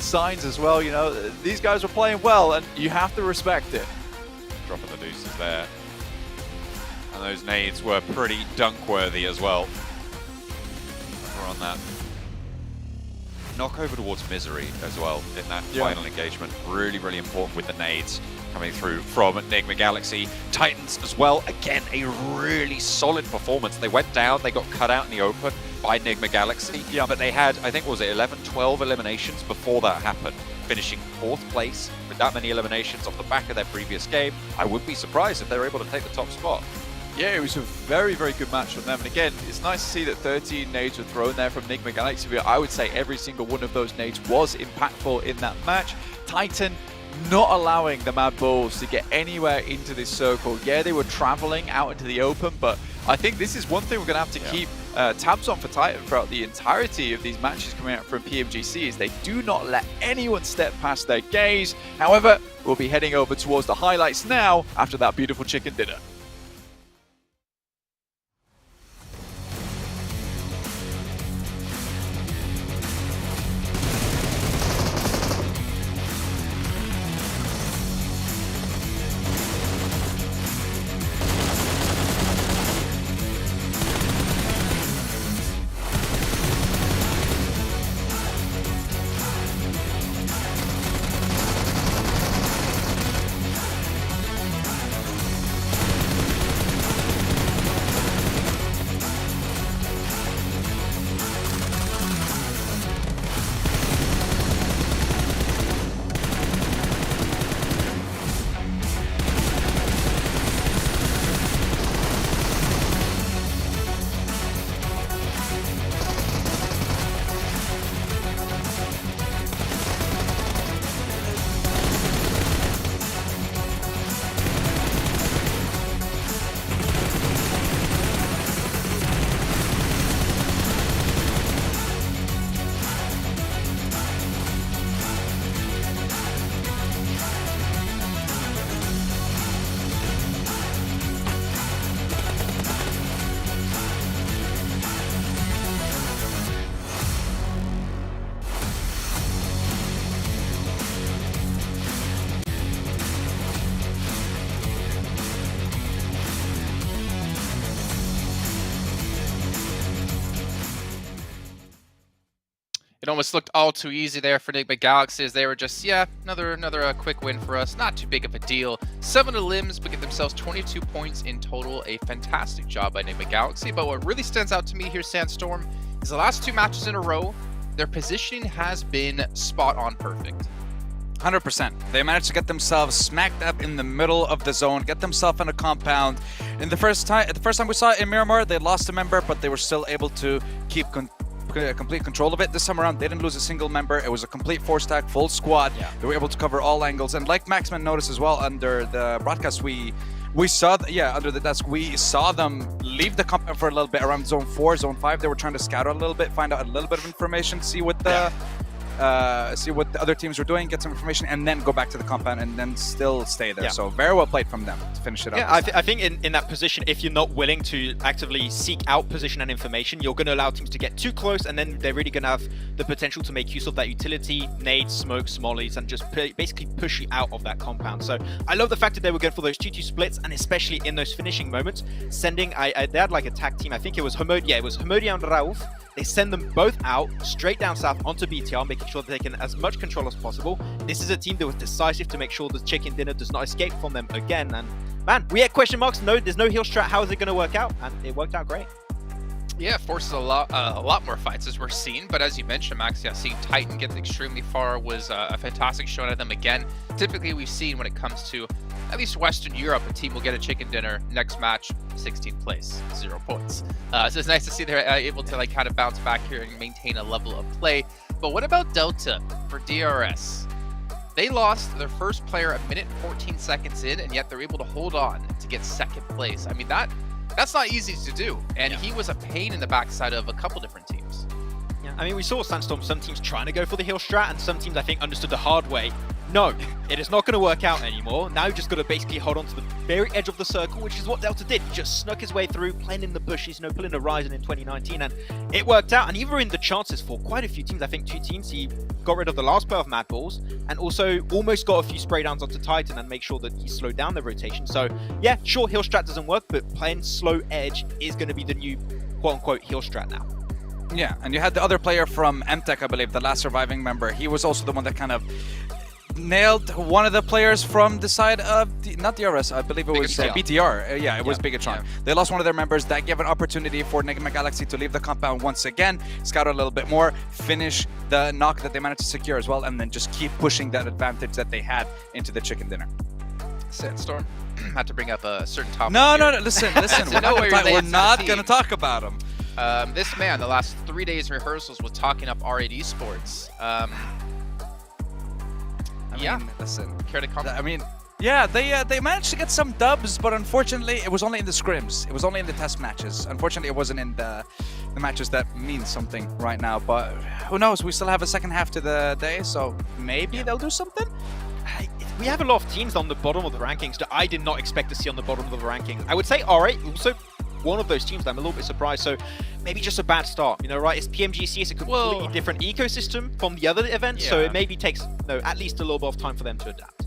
signs as well. You know, these guys were playing well, and you have to respect it. Dropping the deuces there. And those nades were pretty dunk-worthy as well. We're on that. Knock over towards Misery as well in that final engagement. Really, really important with the nades coming through from Enigma Galaxy. Titans as well, again, a really solid performance. They went down, they got cut out in the open by Enigma Galaxy, but they had, I think, what was it 11, 12 eliminations before that happened, finishing 4th place with that many eliminations off the back of their previous game. I wouldn't be surprised if they were able to take the top spot. Yeah, it was a very, very good match from them. And again, it's nice to see that 13 nades were thrown there from Enigma Galaxy. I would say every single one of those nades was impactful in that match. Titan not allowing the Mad Bulls to get anywhere into this circle. Yeah, they were traveling out into the open, but I think this is one thing we're going to have to keep tabs on for Titan throughout the entirety of these matches coming out from PMGC, is they do not let anyone step past their gaze. However, we'll be heading over towards the highlights now after that beautiful chicken dinner. It almost looked all too easy there for Enigma Galaxy as they were just, yeah, another quick win for us. Not too big of a deal. 7 limbs, but get themselves 22 points in total. A fantastic job by Enigma Galaxy. But what really stands out to me here, Sandstorm, is the last 2 matches in a row, their positioning has been spot on perfect. 100%. They managed to get themselves smacked up in the middle of the zone, get themselves in a compound. In the first time we saw it in Miramar, they lost a member, but they were still able to keep complete control of it. This time around, they didn't lose a single member. It was a complete 4-stack, full squad. Yeah. They were able to cover all angles. And like Maxman noticed as well under the broadcast, we saw, under the desk, we saw them leave the compound for a little bit around zone 4, zone 5. They were trying to scout out a little bit, find out a little bit of information, see what the other teams were doing, get some information, and then go back to the compound and then still stay there. Yeah. So very well played from them to finish it up. Yeah, I think in that position, if you're not willing to actively seek out position and information, you're going to allow teams to get too close, and then they're really going to have the potential to make use of that utility, nades, smokes, mollies, and just basically push you out of that compound. So I love the fact that they were going for those 2-2 splits, and especially in those finishing moments, sending, they had like a tag team, I think it was Homodia and Rauf. They send them both out, straight down south onto BTR, making sure that they can as much control as possible. This is a team that was decisive to make sure the chicken dinner does not escape from them again. And man, we had question marks. No, there's no heal strat. How is it going to work out? And it worked out great. Yeah, it forces a lot more fights as we're seeing, but as you mentioned, Max, yeah, seeing Titan get extremely far was a fantastic showing of them again. Typically, we've seen when it comes to at least Western Europe, a team will get a chicken dinner, next match, 16th place, 0 points. So it's nice to see they're able to like kind of bounce back here and maintain a level of play. But what about Delta for DRS? They lost their first player a minute and 14 seconds in, and yet they're able to hold on to get 2nd place. I mean, that's not easy to do, and he was a pain in the backside of a couple different teams. Yeah, I mean, we saw Sandstorm, some teams trying to go for the heal strat, and some teams, I think, understood the hard way. No, it is not going to work out anymore. Now you just got to basically hold on to the very edge of the circle, which is what Delta did. He just snuck his way through, playing in the bushes, pulling a Ryzen in 2019, and it worked out. And even in the chances for quite a few teams, I think 2 teams, he got rid of the last pair of Mad Balls, and also almost got a few spray downs onto Titan and make sure that he slowed down the rotation. So yeah, sure, heal strat doesn't work, but playing slow edge is going to be the new quote-unquote heal strat now. Yeah, and you had the other player from MTech, I believe, the last surviving member. He was also the one that kind of nailed one of the players from the side of not DRS, I believe it was BTR. Yeah, it was Bigatron. Yeah. They lost one of their members. That gave an opportunity for Enigma Galaxy to leave the compound once again, scout a little bit more, finish the knock that they managed to secure as well, and then just keep pushing that advantage that they had into the chicken dinner. Sandstorm had to bring up a certain topic. No, listen. We're not going to talk about him. This man, the last 3 days rehearsals was talking up R8 Esports. Listen. Care to comment? I mean, yeah, they managed to get some dubs, but unfortunately, it was only in the scrims. It was only in the test matches. Unfortunately, it wasn't in the matches that mean something right now. But who knows? We still have a second half to the day, so maybe they'll do something. We have a lot of teams on the bottom of the rankings that I did not expect to see on the bottom of the rankings. I would say R8 also one of those teams that I'm a little bit surprised. So maybe just a bad start, right? It's PMGC, it's a completely different ecosystem from the other events, so it maybe takes at least a little bit of time for them to adapt.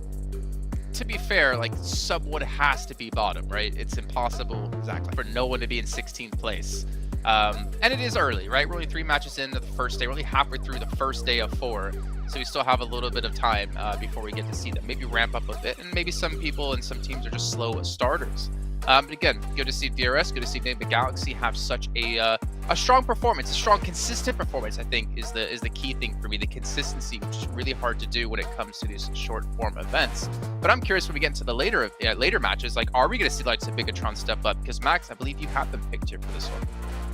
To be fair, like Subwood has to be bottom, right? It's impossible for no one to be in 16th place. And it is early, right? We're only 3 matches into the first day. We're only halfway through the first day of 4. So we still have a little bit of time before we get to see them maybe ramp up a bit. And maybe some people and some teams are just slow as starters. But again, good to see DRS, good to see Enigma Galaxy have such a strong performance, a strong, consistent performance. I think is the key thing for me, the consistency, which is really hard to do when it comes to these short form events. But I'm curious when we get into the later matches, like, are we going to see like some Bigatron step up? Because Max, I believe you have them picked here for this one.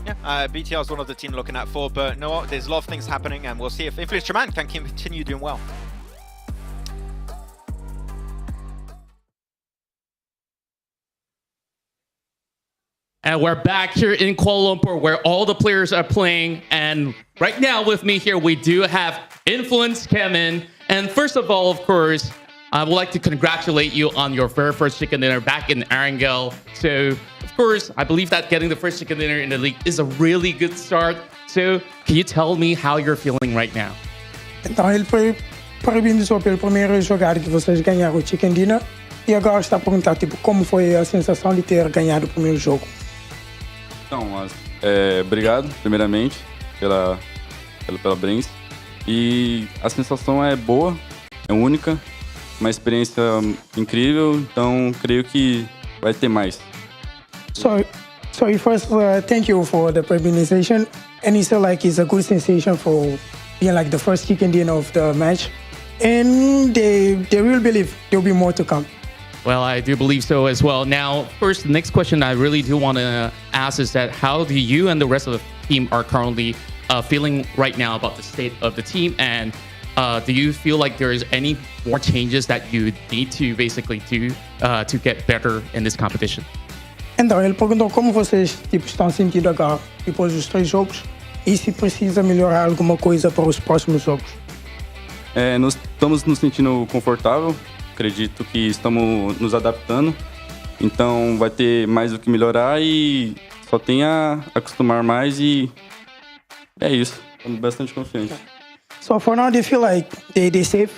Yeah, BTR is one of the team looking at for, but you know what? There's a lot of things happening, and we'll see if Influence Traman can continue doing well. And we're back here in Kuala Lumpur where all the players are playing. And right now with me here, we do have Influence Kevin. And first of all, of course, I would like to congratulate you on your very first chicken dinner back in Arangel. So, of course, I believe that getting the first chicken dinner in the league is a really good start. So, can you tell me how you're feeling right now? Então, ele foi parabéns pelo primeiro jogar que vocês ganharam o chicken dinner. E agora está a perguntar, como foi a sensação de ter ganhado o primeiro jogo? Então, obrigado, primeiramente, pela Brains. E a sensação é boa, é única, uma experiência incrível, então creio que vai ter mais. So first, thank you for the presentation. And it's like it's a good sensation for being like the first chicken dinner of the match. And they will believe there will be more to come. Well, I do believe so as well. Now, first, the next question I really do want to ask is that how do you and the rest of the team are currently feeling right now about the state of the team? And do you feel like there is any more changes that you need to basically do to get better in this competition? Então, ele perguntou como vocês estão sentindo agora, depois dos 3 jogos, e se precisa melhorar alguma coisa para os próximos jogos. Nós estamos nos sentindo confortável, acredito que estamos nos adaptando, então vai ter mais o que melhorar e só tem a acostumar mais e é isso, estamos bastante confiantes. So for now, they feel like they're safe,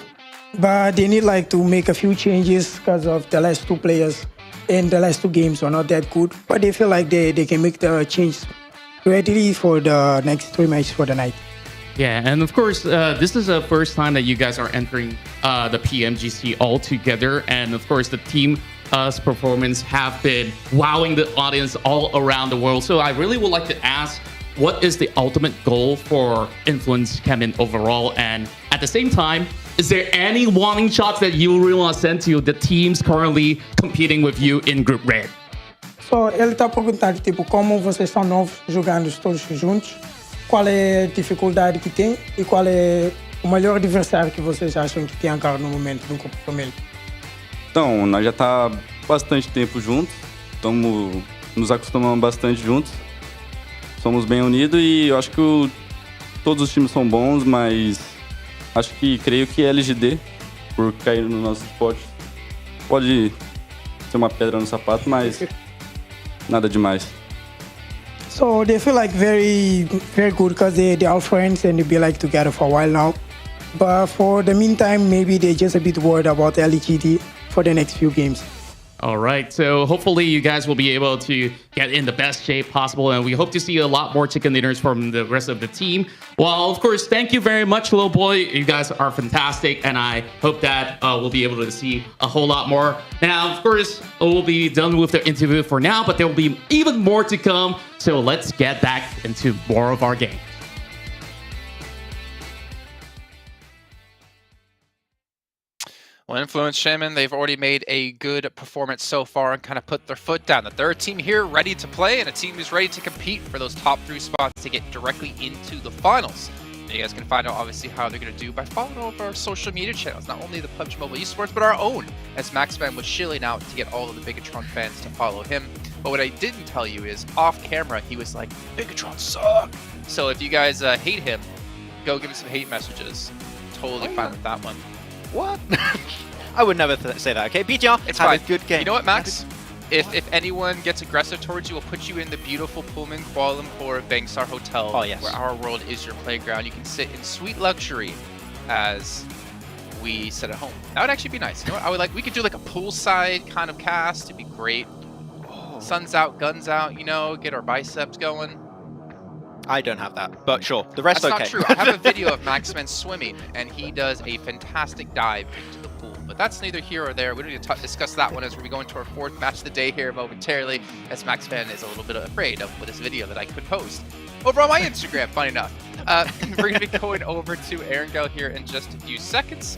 but they need like to make a few changes because of the last 2 players and the last 2 games are not that good. But they feel like they can make the change ready for the next 3 matches for the night. Yeah, and of course, this is the first time that you guys are entering the PMGC all together. And of course, the team's performance have been wowing the audience all around the world. So I really would like to ask, what is the ultimate goal for Influence Kemin overall? And at the same time, is there any warning shots that you really want to send to the teams currently competing with you in Group Red? So ele está perguntando tipo como vocês são novos jogando todos juntos, qual é a dificuldade que tem e qual é o melhor adversário que vocês acham que tem agora no momento no Copa Família. Então, nós já tá bastante tempo juntos, estamos nos acostumando bastante juntos, somos bem unidos e eu acho que todos os times são bons, mas creio que LGD, por cair no nosso esporte, pode ser uma pedra no sapato, mas nada demais. So they feel like very good because they are friends and they be like together for a while now. But for the meantime, maybe they're just a bit worried about LGD for the next few games. All right, so hopefully you guys will be able to get in the best shape possible, and we hope to see a lot more chicken dinners from the rest of the team. Well, of course, thank you very much, little boy. You guys are fantastic, and I hope that we'll be able to see a whole lot more. Now, of course, we'll be done with the interview for now, but there will be even more to come, so let's get back into more of our game. Well, Influence Shaman, they've already made a good performance so far and kind of put their foot down. The third team here ready to play, and a team who's ready to compete for those top 3 spots to get directly into the finals. And you guys can find out obviously how they're going to do by following all of our social media channels, not only the PUBG Mobile Esports, but our own, as Maxman was shilling out to get all of the Bigatron fans to follow him. But what I didn't tell you is, off camera, he was like, Bigatron suck! So if you guys hate him, go give him some hate messages. Totally fine with that one. What? I would never say that, okay? BTR, it's have fine. a good game. You know what, Max? If anyone gets aggressive towards you, we'll put you in the beautiful Pullman Kuala Lumpur Bangsar Hotel, where our world is your playground. You can sit in sweet luxury as we sit at home. That would actually be nice. You know what? I would like. We could do like a poolside kind of cast. It'd be great. Sun's out, guns out. You know, get our biceps going. I don't have that, but sure. The rest That's okay. That's not true. I have a video of Maxman swimming, and he does a fantastic dive into the pool. But that's neither here or there. We don't need to discuss that one as we go into our 4th match of the day here momentarily, as Maxman is a little bit afraid of this video that I could post over on my Instagram, funny enough. We're going to be going over to Erangel here in just a few seconds.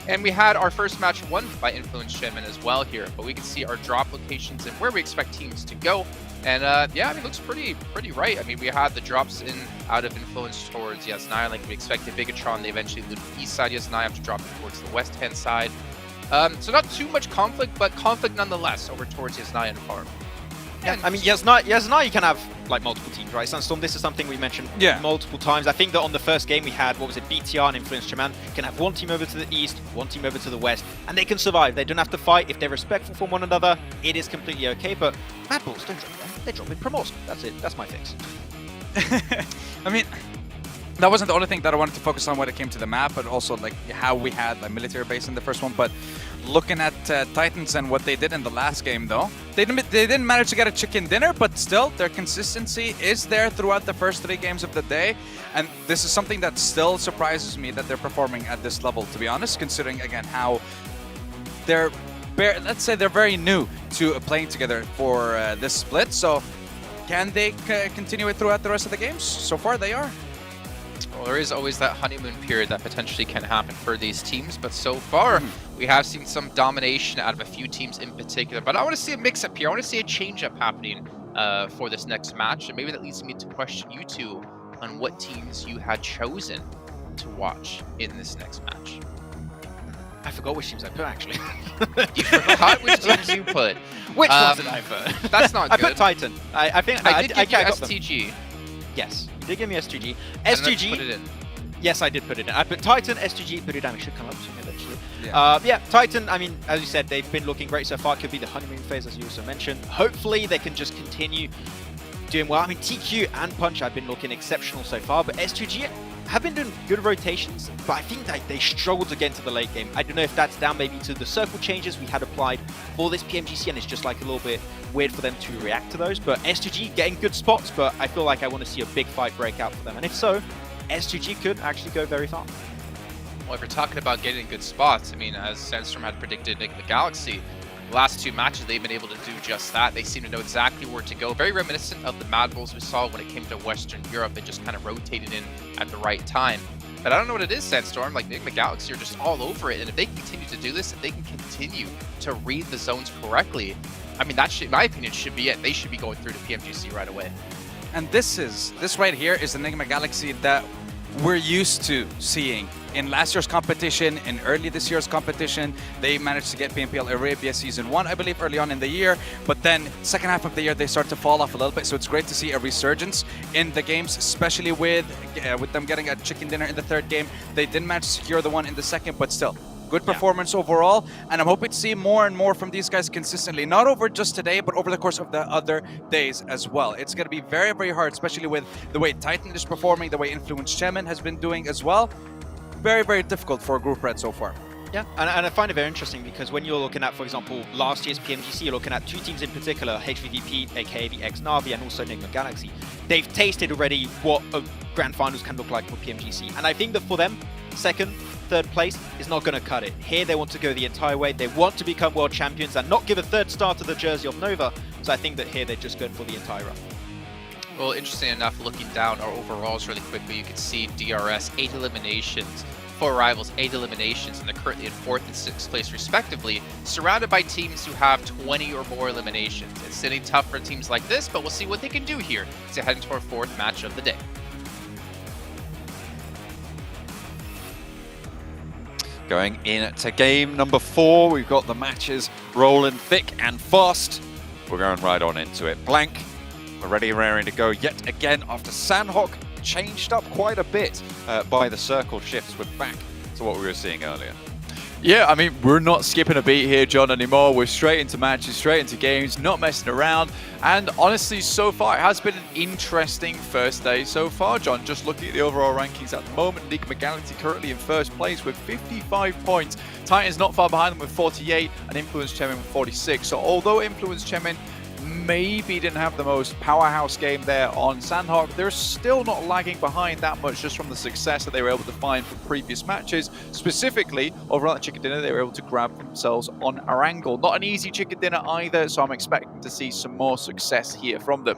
And we had our first match won by Influence Shaman as well here, but we can see our drop locations and where we expect teams to go. And yeah, I mean, it looks pretty right. I mean, we had the drops in out of Influence towards Yasnaya, like we expected. Bigatron, they eventually looted east side. Yasnaya have to drop it towards the west-hand side. So not too much conflict, but conflict nonetheless over towards Yasnaya and Farm. Yeah, I mean, Yasnaya, you can have like multiple teams, right? Sandstorm, this is something we mentioned multiple times. I think that on the first game we had, what was it, BTR and Influence Shaman can have one team over to the east, one team over to the west, and they can survive. They don't have to fight. If they're respectful from one another, it is completely okay. But Mad Bulls don't drop them. They drop in Primorsk. That's it. That's my fix. I mean, that wasn't the only thing that I wanted to focus on when it came to the map, but also like how we had a military base in the first one. But looking at Titans and what they did in the last game, though, they didn't manage to get a chicken dinner, but still, their consistency is there throughout the first 3 games of the day. And this is something that still surprises me that they're performing at this level, to be honest, considering, again, how let's say they're very new to playing together for this split. So can they continue it throughout the rest of the games? So far, they are. Well, there is always that honeymoon period that potentially can happen for these teams, but so far we have seen some domination out of a few teams in particular. But I want to see a mix-up here. I want to see a change-up happening for this next match, and maybe that leads me to question you two on what teams you had chosen to watch in this next match. I forgot which teams I put, actually. You forgot which teams you put. Which ones did I put? That's not I good. put Titan. I think I did give you got them. STG. Yes, you did give me STG. And let's STG. put it in. Yes, I did put it in. I put Titan, STG, Puridami should come up soon eventually. Yeah. Titan, I mean, as you said, they've been looking great so far. Could be the honeymoon phase, as you also mentioned. Hopefully, they can just continue doing well. I mean, TQ and Punch have been looking exceptional so far, but STG have been doing good rotations, but I think that they struggled to get into the late game. I don't know if that's down maybe to the circle changes we had applied for this PMGC, and it's just like a little bit weird for them to react to those. But STG getting good spots, but I feel like I want to see a big fight break out for them. And if so, STG could actually go very far. Well, if we're talking about getting in good spots, I mean, as Sandstorm had predicted Enigma Galaxy, the last 2 matches they've been able to do just that. They seem to know exactly where to go. Very reminiscent of the Mad Bulls we saw when it came to Western Europe. They just kind of rotated in at the right time. But I don't know what it is, Sandstorm. Like, Enigma Galaxy are just all over it. And if they continue to do this, if they can continue to read the zones correctly, I mean, that should, in my opinion, should be it. They should be going through to PMGC right away. And this right here is Enigma Galaxy that we're used to seeing in last year's competition, in early this year's competition. They managed to get PMPL Arabia Season 1, I believe, early on in the year. But then second half of the year, they start to fall off a little bit. So it's great to see a resurgence in the games, especially with them getting a chicken dinner in the 3rd game. They didn't manage to secure the one in the 2nd, but still. Good performance overall, and I'm hoping to see more and more from these guys consistently, not over just today, but over the course of the other days as well. It's going to be very, very hard, especially with the way Titan is performing, the way Influence Chemin has been doing as well. Very, very difficult for Group Red so far. Yeah, and I find it very interesting because when you're looking at, for example, last year's PMGC, you're looking at 2 teams in particular, HVVP, aka the ex-Na'Vi, and also Enigma Galaxy. They've tasted already what a Grand Finals can look like for PMGC, and I think that for them, 2nd, 3rd place is not going to cut it. Here they want to go the entire way. They want to become world champions and not give a 3rd star to the jersey of Nova. So I think that here they're just going for the entire run. Well, interesting enough, looking down our overalls really quickly, you can see DRS, 8 eliminations, 4 rivals, 8 eliminations, and they're currently in 4th and 6th place respectively, surrounded by teams who have 20 or more eliminations. It's getting tough for teams like this, but we'll see what they can do here to head into our 4th match of the day. Going into game number 4, we've got the matches rolling thick and fast. We're going right on into it. Blank, we're ready and raring to go yet again after Sandhawk changed up quite a bit by the circle shifts. We're back to what we were seeing earlier. Yeah, I mean, we're not skipping a beat here, John, anymore. We're straight into matches, straight into games, not messing around. And honestly, so far, it has been an interesting first day so far, John. Just looking at the overall rankings at the moment, Enigma Galaxy currently in 1st place with 55 points. Titans not far behind them with 48, and Influence Chemin with 46. So although Influence Chemin maybe didn't have the most powerhouse game there on Sandhawk, they're still not lagging behind that much just from the success that they were able to find from previous matches. Specifically, over at the chicken dinner, they were able to grab themselves on Arangle. Not an easy chicken dinner either, so I'm expecting to see some more success here from them.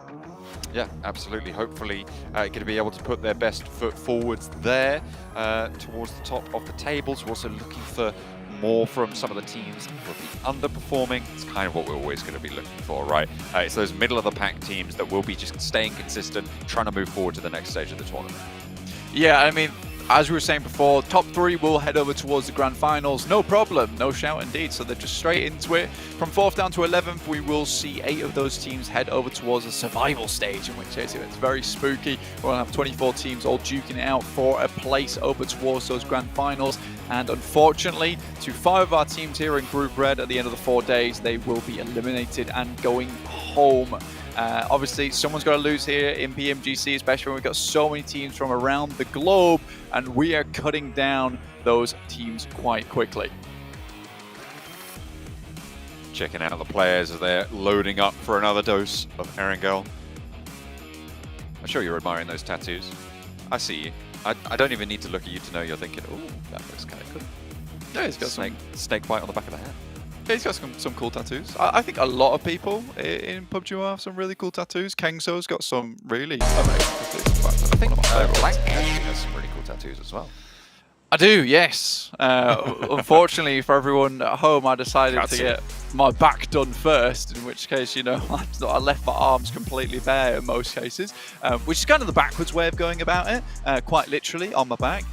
Yeah, absolutely. Hopefully going to be able to put their best foot forwards there towards the top of the tables. We're also looking for more from some of the teams who will be underperforming. It's kind of what we're always going to be looking for, right? It's those middle-of-the-pack teams that will be just staying consistent, trying to move forward to the next stage of the tournament. Yeah, I mean, as we were saying before, top 3 will head over towards the Grand Finals. No problem, no shout indeed. So they're just straight into it. From 4th down to 11th, we will see 8 of those teams head over towards the survival stage, in which case it's very spooky. We'll have 24 teams all duking it out for a place over towards those Grand Finals. And unfortunately, to 5 of our teams here in Group Red at the end of the 4 days, they will be eliminated and going home. Obviously, someone's got to lose here in PMGC, especially when we've got so many teams from around the globe, and we are cutting down those teams quite quickly. Checking out the players as they're loading up for another dose of Erangel. I'm sure you're admiring those tattoos. I see you. I don't even need to look at you to know you're thinking, oh, that looks kind of cool. Yeah, he's got snake bite on the back of the hand. Yeah, he's got some cool tattoos. I think a lot of people in PUBG Mobile have some really cool tattoos. Kengso's got some really amazing tattoos. In fact, I think Black actually has some really cool tattoos as well. I do, yes. Unfortunately for everyone at home, I decided to get my back done first, in which case, you know, I left my arms completely bare in most cases, which is kind of the backwards way of going about it, quite literally on my back.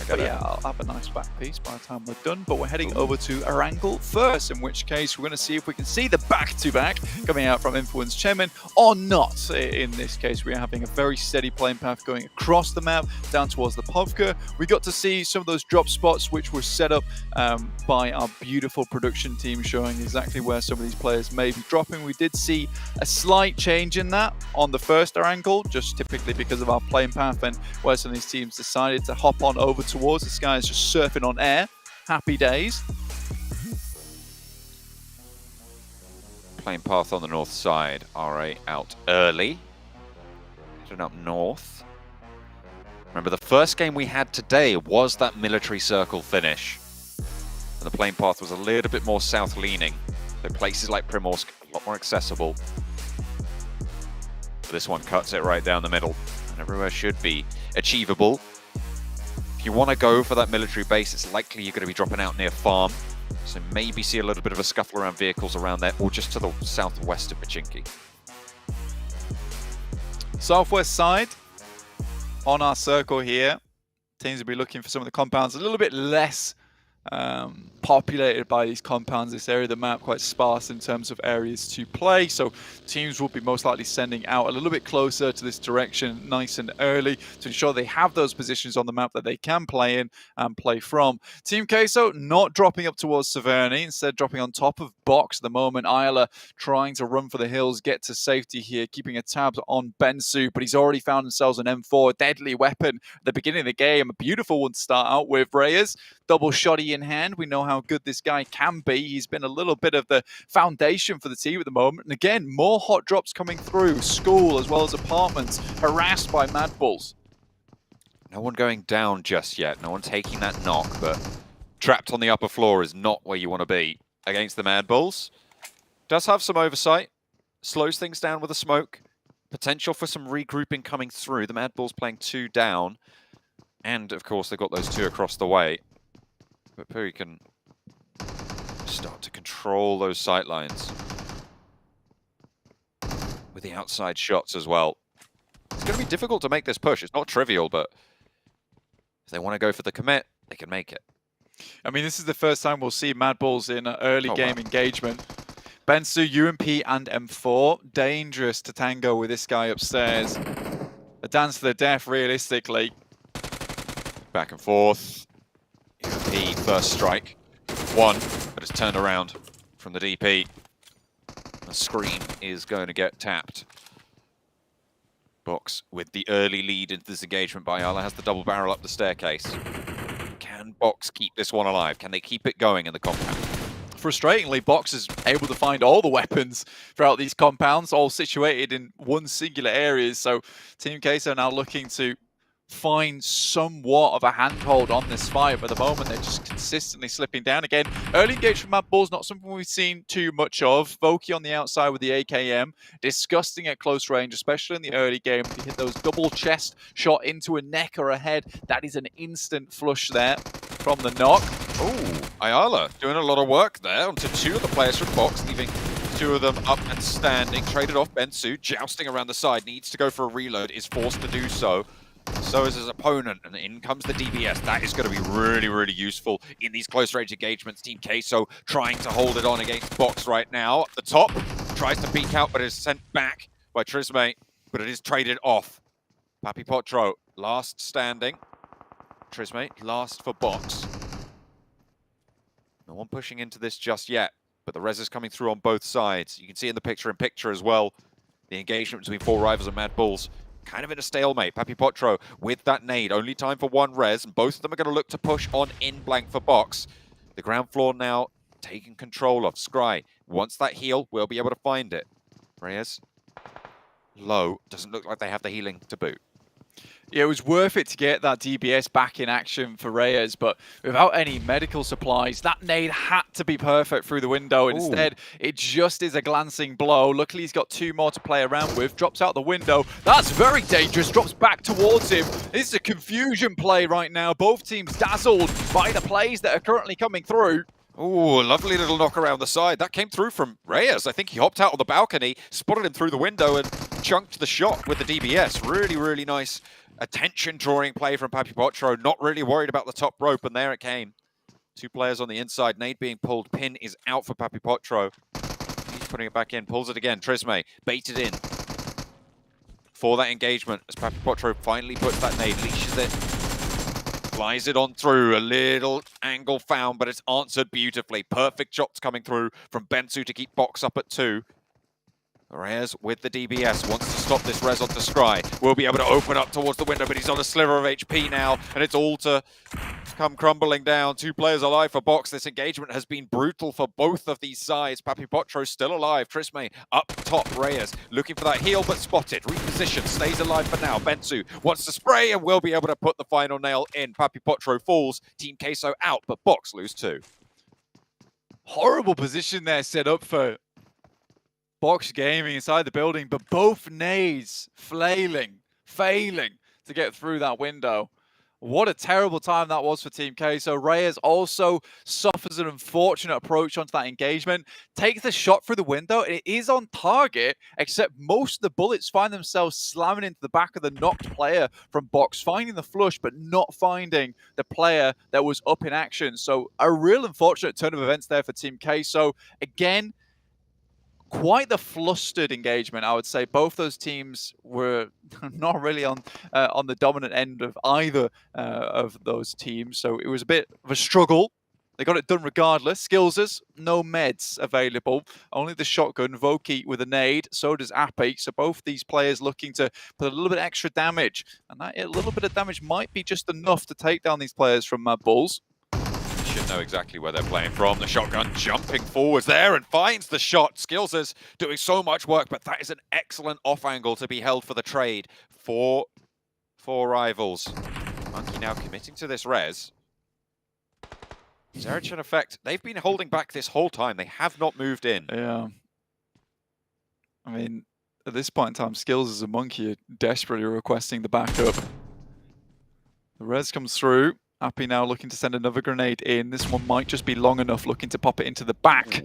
But yeah, I'll have a nice back piece by the time we're done. But we're heading over to Erangel first, in which case we're going to see if we can see the back-to-back coming out from Influence Chairman or not. In this case, we're having a very steady playing path going across the map down towards the Povka. We got to see some of those drop spots which were set up by our beautiful production team, showing exactly where some of these players may be dropping. We did see a slight change in that on the first Erangel, just typically because of our playing path and where some of these teams decided to hop on over towards. This guy is just surfing on air. Happy days. Playing path on the north side. RA out early. Heading up north. Remember, the first game we had today was that military circle finish. And the playing path was a little bit more south-leaning. So places like Primorsk, a lot more accessible. But this one cuts it right down the middle. And everywhere should be achievable. If you want to go for that military base, it's likely you're going to be dropping out near farm. So maybe see a little bit of a scuffle around vehicles around there, or just to the southwest of Pachinki. Southwest side. On our circle here, teams will be looking for some of the compounds a little bit less populated by these compounds. This area of the map quite sparse in terms of areas to play, so teams will be most likely sending out a little bit closer to this direction nice and early to ensure they have those positions on the map that they can play in and play from. Team Queso not dropping up towards Severny, instead dropping on top of Box at the moment. Isla trying to run for the hills, get to safety here, keeping a tab on Bensu, but he's already found himself an M4, deadly weapon at the beginning of the game, a beautiful one to start out with. Reyes, double shotty in hand. We know how good this guy can be. He's been a little bit of the foundation for the team at the moment. And again, more hot drops coming through. School as well as apartments harassed by Mad Bulls. No one going down just yet. No one taking that knock, but trapped on the upper floor is not where you want to be against the Mad Bulls. Does have some oversight. Slows things down with a smoke. Potential for some regrouping coming through. The Mad Bulls playing 2 down. And, of course, they've got those 2 across the way. But Pui can start to control those sight lines with the outside shots as well. It's going to be difficult to make this push. It's not trivial, but if they want to go for the commit, they can make it. I mean, this is the first time we'll see Mad Bulls in an early game engagement. Bensu, UMP, and M4. Dangerous to tango with this guy upstairs. A dance to the death, realistically. Back and forth. UMP, first strike. 1, but it's turned around from the DP. The screen is going to get tapped. Box with the early lead into this engagement by Isla has the double barrel up the staircase. Can Box keep this one alive? Can they keep it going in the compound? Frustratingly, Box is able to find all the weapons throughout these compounds, all situated in one singular area. So Team Queso now looking to find somewhat of a handhold on this fight, but at the moment they're just consistently slipping down again. Early engagement from Mad Bulls, not something we've seen too much of. Voki on the outside with the AKM, disgusting at close range, especially in the early game. If you hit those double chest shot into a neck or a head, that is an instant flush there from the knock. Oh, Ayala doing a lot of work there onto 2 of the players from Box, leaving 2 of them up and standing. Traded off Bensu, jousting around the side, needs to go for a reload, is forced to do so. So is his opponent, and in comes the DBS. That is going to be really, really useful in these close-range engagements. Team Queso trying to hold it on against Box right now. At the top, tries to peek out, but is sent back by Trisme, but it is traded off. Papi Potro, last standing. Trisme, last for Box. No one pushing into this just yet, but the res is coming through on both sides. You can see in the picture-in-picture as well, the engagement between 4 Rivals and Mad Bulls. Kind of in a stalemate. Papi Potro with that nade. Only time for 1 res, and both of them are going to look to push on in blank for Box. The ground floor now taken control of. Scry Wants that heal, will be able to find it. Reyes, low, doesn't look like they have the healing to boot. Yeah, it was worth it to get that DBS back in action for Reyes, but without any medical supplies, that nade had to be perfect through the window. Instead, it just is a glancing blow. Luckily, he's got 2 more to play around with. Drops out the window. That's very dangerous. Drops back towards him. This is a confusion play right now. Both teams dazzled by the plays that are currently coming through. Oh, lovely little knock around the side. That came through from Reyes. I think he hopped out on the balcony, spotted him through the window, and chunked the shot with the DBS. Really, really nice attention-drawing play from Papi Potro. Not really worried about the top rope, and there it came. 2 players on the inside. Nade being pulled. Pin is out for Papi Potro. He's putting it back in. Pulls it again. Trisme baited in for that engagement as Papi Potro finally puts that nade, leashes it. Flies it on through, a little angle found, but it's answered beautifully. Perfect shots coming through from Bensu to keep Box up at 2. Reyes with the DBS wants to stop this res onto Scry. Will be able to open up towards the window, but he's on a sliver of HP now, and it's all to come crumbling down. 2 players alive for Box. This engagement has been brutal for both of these sides. Papi Potro still alive. Trisme up top. Reyes looking for that heal, but spotted. Reposition, stays alive for now. Bensu wants to spray and will be able to put the final nail in. Papi Potro falls. Team Queso out, but Box lose 2. Horrible position there set up for Box Gaming inside the building, but both nades failing to get through that window. What a terrible time that was for Team Queso. Reyes also suffers an unfortunate approach onto that engagement, takes the shot through the window, and it is on target, except most of the bullets find themselves slamming into the back of the knocked player from Box, finding the flush, but not finding the player that was up in action. So a real unfortunate turn of events there for Team Queso. Again, quite the flustered engagement, I would say. Both those teams were not really on the dominant end of either of those teams, so it was a bit of a struggle. They got it done regardless. Skillsers, no meds available, only the shotgun. Voki with a nade, so does Appy. So both these players looking to put a little bit extra damage, and that a little bit of damage might be just enough to take down these players from Mad Bulls. Should know exactly where they're playing from. The shotgun jumping forwards there and finds the shot. Skillsers doing so much work, but that is an excellent off angle to be held for the trade for rivals. Monkey now committing to this res. Zerich in effect, they've been holding back this whole time. They have not moved in. Yeah. I mean, at this point in time, Skillsers and Monkey are desperately requesting the backup. The res comes through. Appy now looking to send another grenade in. This one might just be long enough, looking to pop it into the back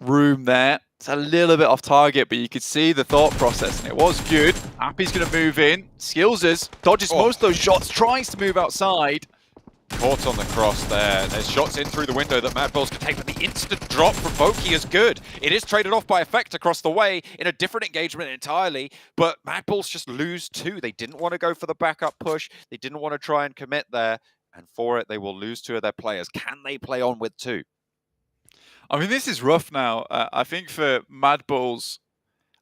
room there. It's a little bit off target, but you could see the thought process, and it was good. Appy's going to move in. Skillsers dodges most of those shots, tries to move outside. Caught on the cross there. There's shots in through the window that Mad Bulls can take, but the instant drop from Voki is good. It is traded off by effect across the way in a different engagement entirely, but Mad Bulls just lose 2. They didn't want to go for the backup push. They didn't want to try and commit there, and for it, they will lose 2 of their players. Can they play on with 2? I mean, this is rough now. I think for Mad Bulls,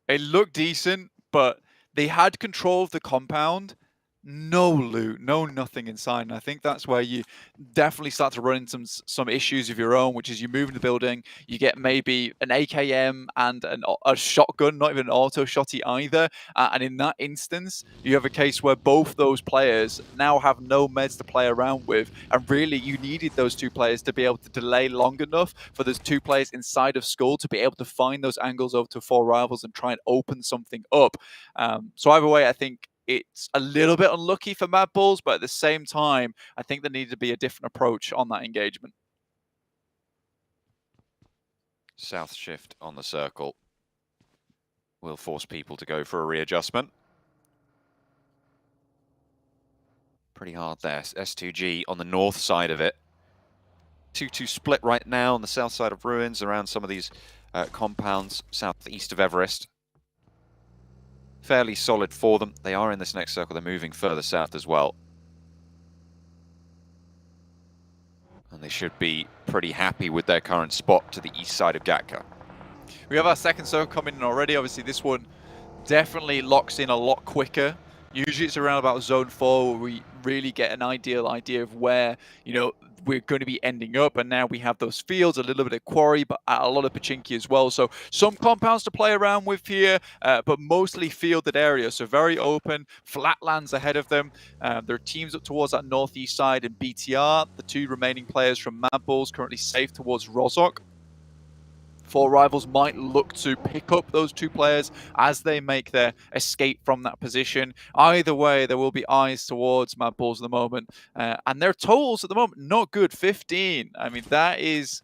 it looked decent, but they had control of the compound. No loot, no nothing inside, and I think that's where you definitely start to run into some issues of your own, which is you move in the building, you get maybe an AKM and a shotgun, not even an auto shotty either, and in that instance, you have a case where both those players now have no meds to play around with, and really you needed those 2 players to be able to delay long enough for those 2 players inside of Skull to be able to find those angles over to 4 rivals and try and open something up. So either way, I think it's a little bit unlucky for Mad Bulls, but at the same time, I think there needed to be a different approach on that engagement. South shift on the circle will force people to go for a readjustment. Pretty hard there. S2G on the north side of it. 2-2 split right now on the south side of Ruins around some of these compounds southeast of Everest. Fairly solid for them. They are in this next circle. They're moving further south as well. And they should be pretty happy with their current spot to the east side of Gatka. We have our second circle coming in already. Obviously, this one definitely locks in a lot quicker. Usually it's around about zone 4 where we really get an ideal idea of where, you know, we're going to be ending up. And now we have those fields, a little bit of quarry, but a lot of Pachinki as well. So some compounds to play around with here, but mostly fielded areas. So very open, flat lands ahead of them. There are teams up towards that northeast side in BTR. The two remaining players from Mad Bulls currently safe towards Rozhok. Four Rivals might look to pick up those two players as they make their escape from that position. Either way, there will be eyes towards Mad Bulls at the moment. And their totals at the moment, not good, 15. I mean, that is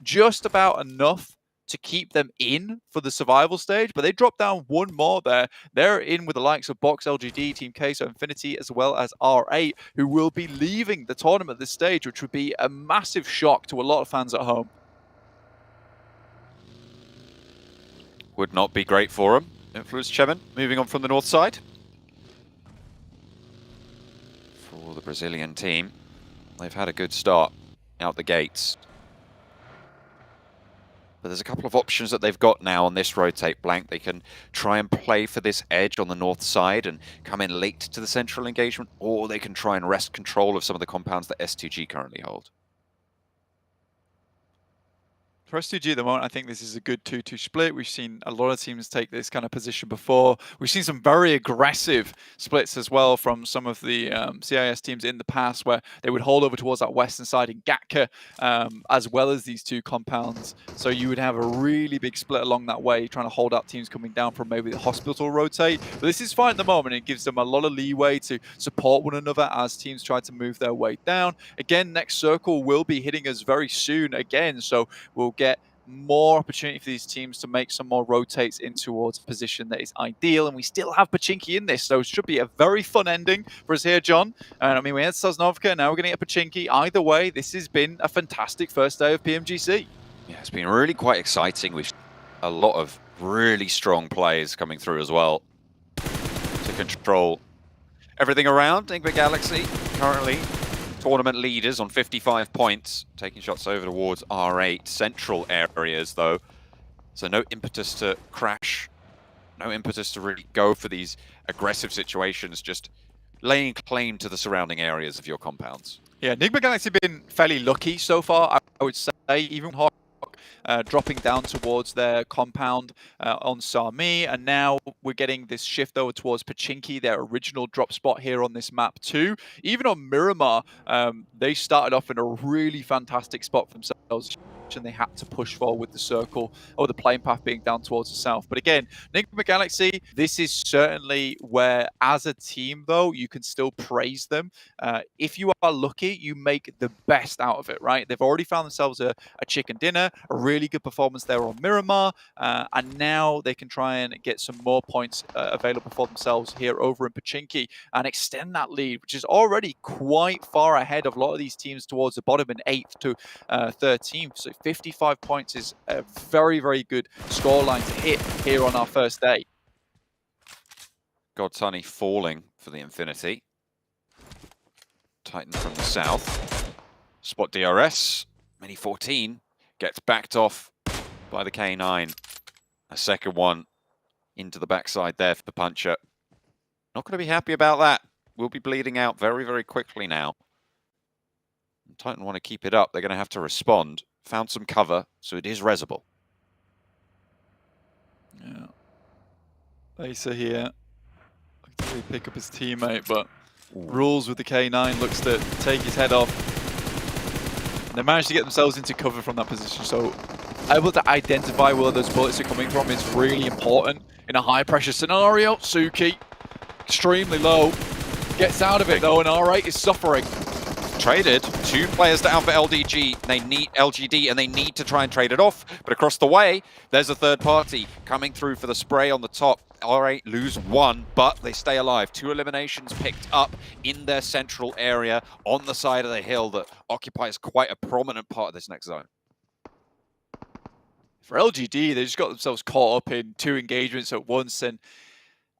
just about enough to keep them in for the survival stage, but they drop down one more there. They're in with the likes of Box LGD, Team Queso Infinity, as well as R8, who will be leaving the tournament at this stage, which would be a massive shock to a lot of fans at home. Would not be great for him. Influence Chemin moving on from the north side. For the Brazilian team, they've had a good start out the gates. But there's a couple of options that they've got now on this rotate blank. They can try and play for this edge on the north side and come in late to the central engagement, or they can try and wrest control of some of the compounds that S2G currently hold. For S2G at the moment, I think this is a good 2-2 split. We've seen a lot of teams take this kind of position before. We've seen some very aggressive splits as well from some of the CIS teams in the past, where they would hold over towards that western side in Gatka, as well as these two compounds. So you would have a really big split along that way, trying to hold out teams coming down from maybe the hospital rotate. But this is fine at the moment. It gives them a lot of leeway to support one another as teams try to move their way down. Again, next circle will be hitting us very soon again, so we'll get more opportunity for these teams to make some more rotates in towards a position that is ideal, and we still have Pachinki in this, so it should be a very fun ending for us here, John. And I mean, we had Sosnovka, now we're going to get Pachinki. Either way, this has been a fantastic first day of PMGC. Yeah, it's been really quite exciting with a lot of really strong players coming through as well to control everything around. Enigma Galaxy currently tournament leaders on 55 points, taking shots over towards R8 central areas though. So no impetus to crash, no impetus to really go for these aggressive situations, just laying claim to the surrounding areas of your compounds. Yeah, Enigma Galaxy have been fairly lucky so far, I would say, even Hawk dropping down towards their compound on Sami, and now we're getting this shift over towards Pachinki, their original drop spot here on this map too. Even on Miramar, they started off in a really fantastic spot for themselves, and they had to push forward with the circle or the plane path being down towards the south. But again, Enigma Galaxy, this is certainly where, as a team though, you can still praise them. If you are lucky, you make the best out of it, right? They've already found themselves a chicken dinner, a really good performance there on Miramar, and now they can try and get some more points available for themselves here over in Pachinki and extend that lead, which is already quite far ahead of a lot of these teams towards the bottom in 8th to 13th. So 55 points is a very, very good scoreline to hit here on our first day. Godsunny falling for the Infinity. Titan from the south. Spot DRS. Mini 14 gets backed off by the K9. A second one into the backside there for the puncher. Not going to be happy about that. We'll be bleeding out very, very quickly now. Titan want to keep it up. They're going to have to respond. Found some cover, so it is resable. Yeah. Asa here. Looks to really pick up his teammate, but Rules with the K9 looks to take his head off. They managed to get themselves into cover from that position, so able to identify where those bullets are coming from is really important in a high-pressure scenario. Suki, extremely low, gets out of it though, and R8 is suffering. Traded. 2 players down for LDG. They need LGD, and they need to try and trade it off. But across the way, there's a third party coming through for the spray on the top. R8 lose 1, but they stay alive. 2 eliminations picked up in their central area on the side of the hill that occupies quite a prominent part of this next zone. For LGD, they just got themselves caught up in 2 engagements at once, and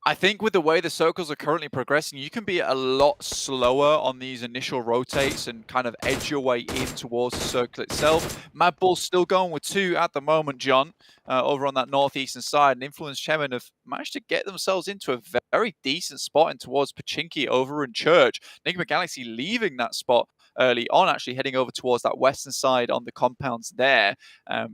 I think with the way the circles are currently progressing, you can be a lot slower on these initial rotates and kind of edge your way in towards the circle itself. Mad Bull's still going with 2 at the moment, John, over on that northeastern side. And Influence Chemin have managed to get themselves into a very decent spot in towards Pachinki over in Church. Enigma Galaxy leaving that spot early on, actually heading over towards that western side on the compounds there.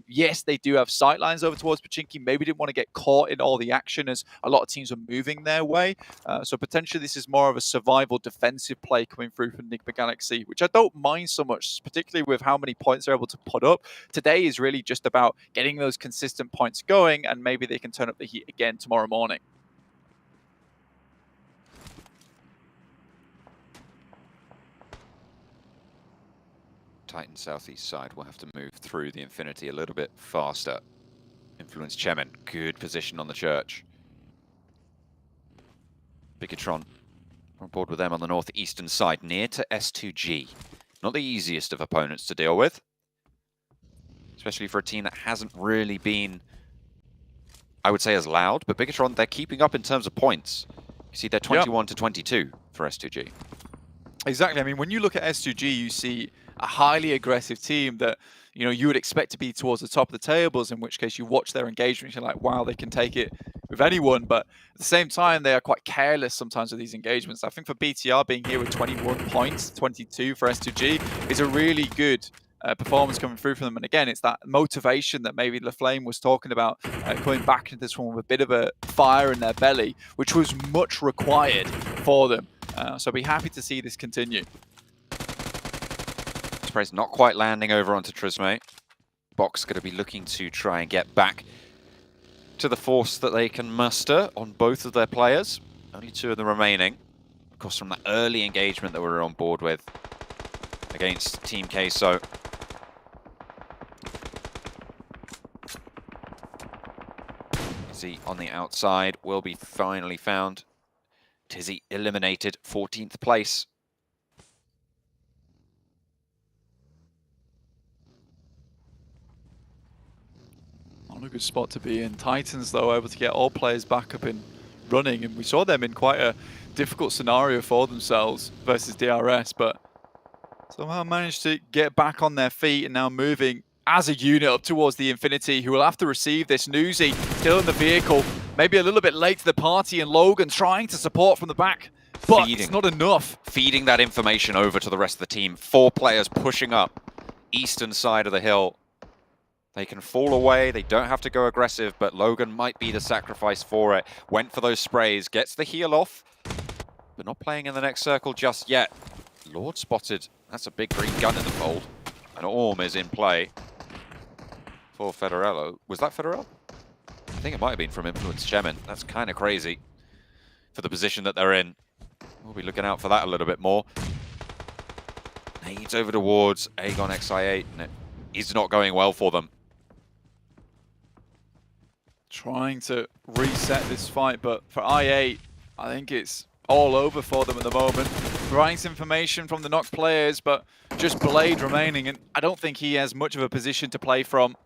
Yes, they do have sightlines over towards Pochinki. Maybe didn't want to get caught in all the action as a lot of teams are moving their way. So potentially this is more of a survival defensive play coming through from Enigma Galaxy, which I don't mind so much, particularly with how many points they're able to put up. Today is really just about getting those consistent points going, and maybe they can turn up the heat again tomorrow morning. Titan southeast side will have to move through the Infinity a little bit faster. Influence Chemin, good position on the church. Bigatron on board with them on the northeastern side, near to S2G. Not the easiest of opponents to deal with, especially for a team that hasn't really been, I would say, as loud. But Bigatron, they're keeping up in terms of points. You see they're 21 to 22 for S2G. Exactly. I mean, when you look at S2G, you see a highly aggressive team that, you know, you would expect to be towards the top of the tables, in which case you watch their engagement, you're like, wow, they can take it with anyone. But at the same time, they are quite careless sometimes with these engagements. I think for BTR being here with 21 points, 22 for S2G, is a really good performance coming through from them. And again, it's that motivation that maybe LaFlame was talking about, coming back into this one with a bit of a fire in their belly, which was much required for them. So be happy to see this continue. Spray's not quite landing over onto Trisme. Box going to be looking to try and get back to the force that they can muster on both of their players. Only two of them remaining. Of course, from that early engagement that we were on board with against Team Queso. Tizzy on the outside will be finally found. Tizzy eliminated, 14th place. Not a good spot to be in. Titans, though, able to get all players back up and running, and we saw them in quite a difficult scenario for themselves versus DRS, but somehow managed to get back on their feet and now moving as a unit up towards the Infinity, who will have to receive this. Newsy still in the vehicle, maybe a little bit late to the party, and Logan trying to support from the back, but it's not enough. Feeding that information over to the rest of the team. 4 players pushing up eastern side of the hill. They can fall away, they don't have to go aggressive, but Logan might be the sacrifice for it. Went for those sprays, gets the heal off, but not playing in the next circle just yet. Lord spotted, that's a big green gun in the fold. And Orm is in play for Federello. Was that Federello? I think it might have been from Influence Chemin. That's kind of crazy for the position that they're in. We'll be looking out for that a little bit more. Nades over towards Aegon XI8, and it is not going well for them. Trying to reset this fight, but for I8, I think it's all over for them at the moment. Providing some information from the knock players, but just Blade remaining, and I don't think he has much of a position to play from.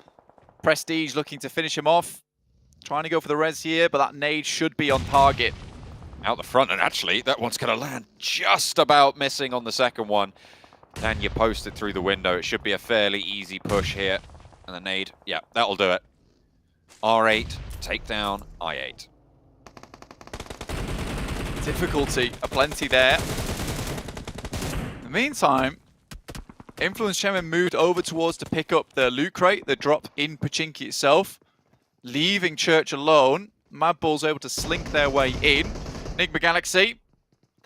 Prestige looking to finish him off. Trying to go for the res here, but that nade should be on target. Out the front, and actually, that one's going to land just about missing on the second one. And you post it through the window. It should be a fairly easy push here. And the nade, yeah, that'll do it. R8, take down I8. Difficulty aplenty there. In the meantime, Influence Chemin moved over towards to pick up the loot crate that dropped in Pochinki itself, leaving Church alone. Mad Bull's able to slink their way in. Enigma Galaxy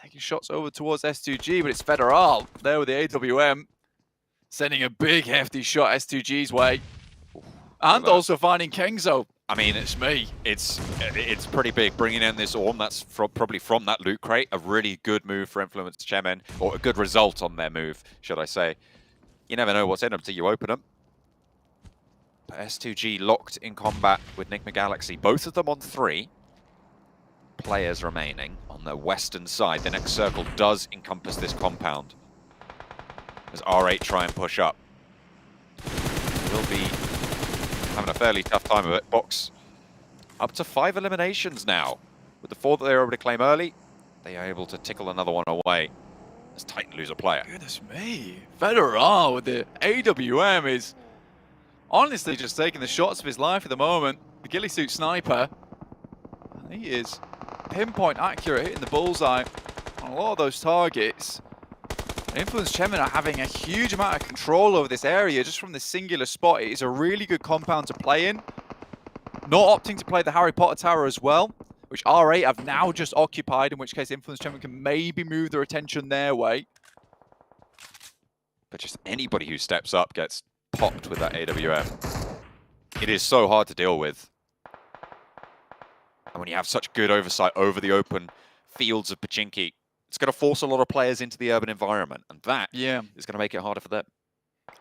taking shots over towards S2G, but it's Federal there with the AWM, sending a big hefty shot S2G's way. And also finding Kengzo. I mean, it's pretty big bringing in this Orm. That's probably from that loot crate. A really good move for Influence Chemin, or a good result on their move, should I say. You never know what's in them till you open them. But S2G locked in combat with Enigma Galaxy. Both of them on 3 players remaining on the western side. The next circle does encompass this compound as R8 try and push up. Will be having a fairly tough time of it. Box up to 5 eliminations now. With the 4 that they were able to claim early, they are able to tickle another one away as Titan lose a player. Goodness me. Federal with the AWM is honestly just taking the shots of his life at the moment. The ghillie suit sniper. He is pinpoint accurate, hitting the bullseye on a lot of those targets. Influence Chairman are having a huge amount of control over this area just from this singular spot. It is a really good compound to play in. Not opting to play the Harry Potter Tower as well, which R8 have now just occupied, in which case Influence Chairman can maybe move their attention their way. But just anybody who steps up gets popped with that AWM. It is so hard to deal with. And when you have such good oversight over the open fields of Pochinki, it's going to force a lot of players into the urban environment, and that is going to make it harder for them.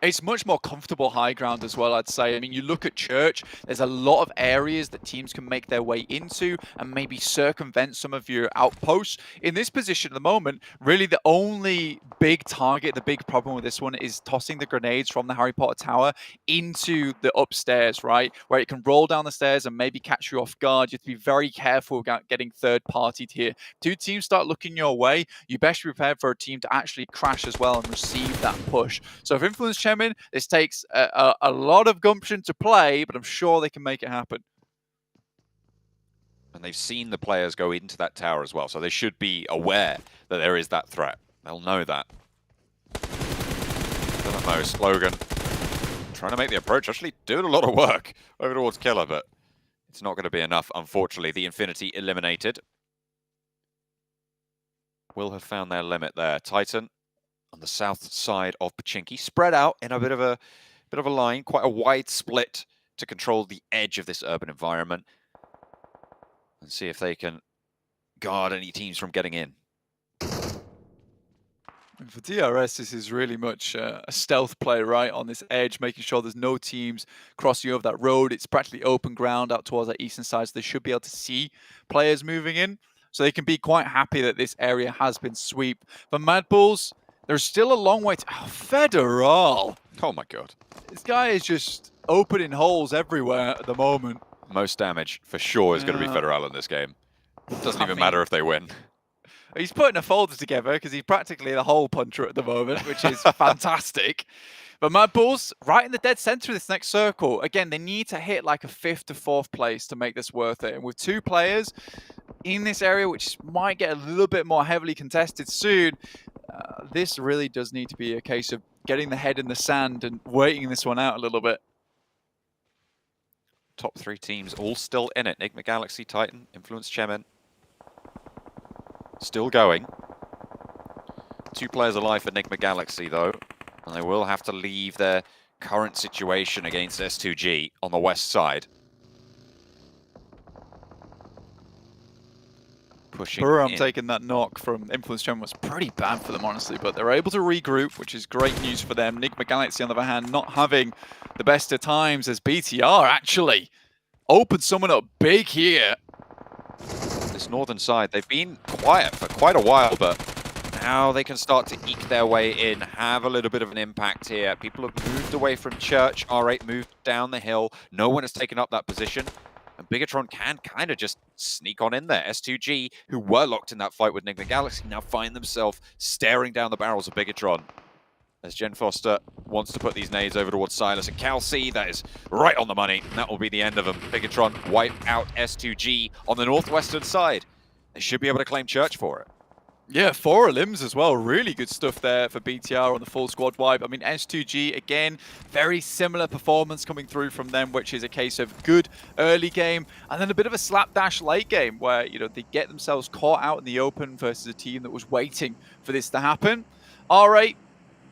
It's much more comfortable high ground as well, I'd say. I mean, you look at Church, there's a lot of areas that teams can make their way into and maybe circumvent some of your outposts. In this position at the moment, really the only big target, the big problem with this one is tossing the grenades from the Harry Potter Tower into the upstairs, right? Where it can roll down the stairs and maybe catch you off guard. You have to be very careful about getting third-partied here. Two teams start looking your way, you best be prepared for a team to actually crash as well and receive that push. So if Influence Chemin, this takes a lot of gumption to play, but I'm sure they can make it happen. And they've seen the players go into that tower as well, so they should be aware that there is that threat. They'll know that. Dynamo's Logan trying to make the approach, actually doing a lot of work over towards Killer, but it's not going to be enough, unfortunately. The Infinity eliminated. Will have found their limit there. Titan on the south side of Pochinki, spread out in a bit of a line, quite a wide split to control the edge of this urban environment, and see if they can guard any teams from getting in. And for DRS, this is really much a stealth play, right, on this edge, making sure there's no teams crossing over that road. It's practically open ground out towards that eastern side, so they should be able to see players moving in. So they can be quite happy that this area has been swept. For Mad Bulls, there's still a long way to... Oh, Federal! Oh my god. This guy is just opening holes everywhere at the moment. Most damage, for sure, is going to be Federal in this game. Doesn't even matter if they win. He's putting a folder together because he's practically the hole puncher at the moment, which is fantastic. But Mad Bulls, right in the dead center of this next circle. Again, they need to hit like a 5th to 4th place to make this worth it. And with two players in this area, which might get a little bit more heavily contested soon, this really does need to be a case of getting the head in the sand and waiting this one out a little bit. Top 3 teams all still in it. Enigma Galaxy, Titan, Influence Chemin. Still going. 2 players alive for Enigma Galaxy, though. And they will have to leave their current situation against S2G on the west side. Buram taking that knock from Influence Chairman was pretty bad for them, honestly, but they're able to regroup, which is great news for them. Enigma Galaxy, on the other hand, not having the best of times as BTR actually opened someone up big here. This northern side, they've been quiet for quite a while, but now they can start to eke their way in, have a little bit of an impact here. People have moved away from Church. R8 moved down the hill. No one has taken up that position. And Bigatron can kind of just sneak on in there. S2G, who were locked in that fight with Enigma Galaxy, now find themselves staring down the barrels of Bigatron. As Jen Foster wants to put these nades over towards Silas and Cal C, that is right on the money. And that will be the end of them. Bigatron wipe out S2G on the northwestern side. They should be able to claim Church for it. Yeah, 4 limbs as well. Really good stuff there for BTR on the full squad wipe. I mean, S2G, again, very similar performance coming through from them, which is a case of good early game and then a bit of a slapdash late game where, you know, they get themselves caught out in the open versus a team that was waiting for this to happen. R8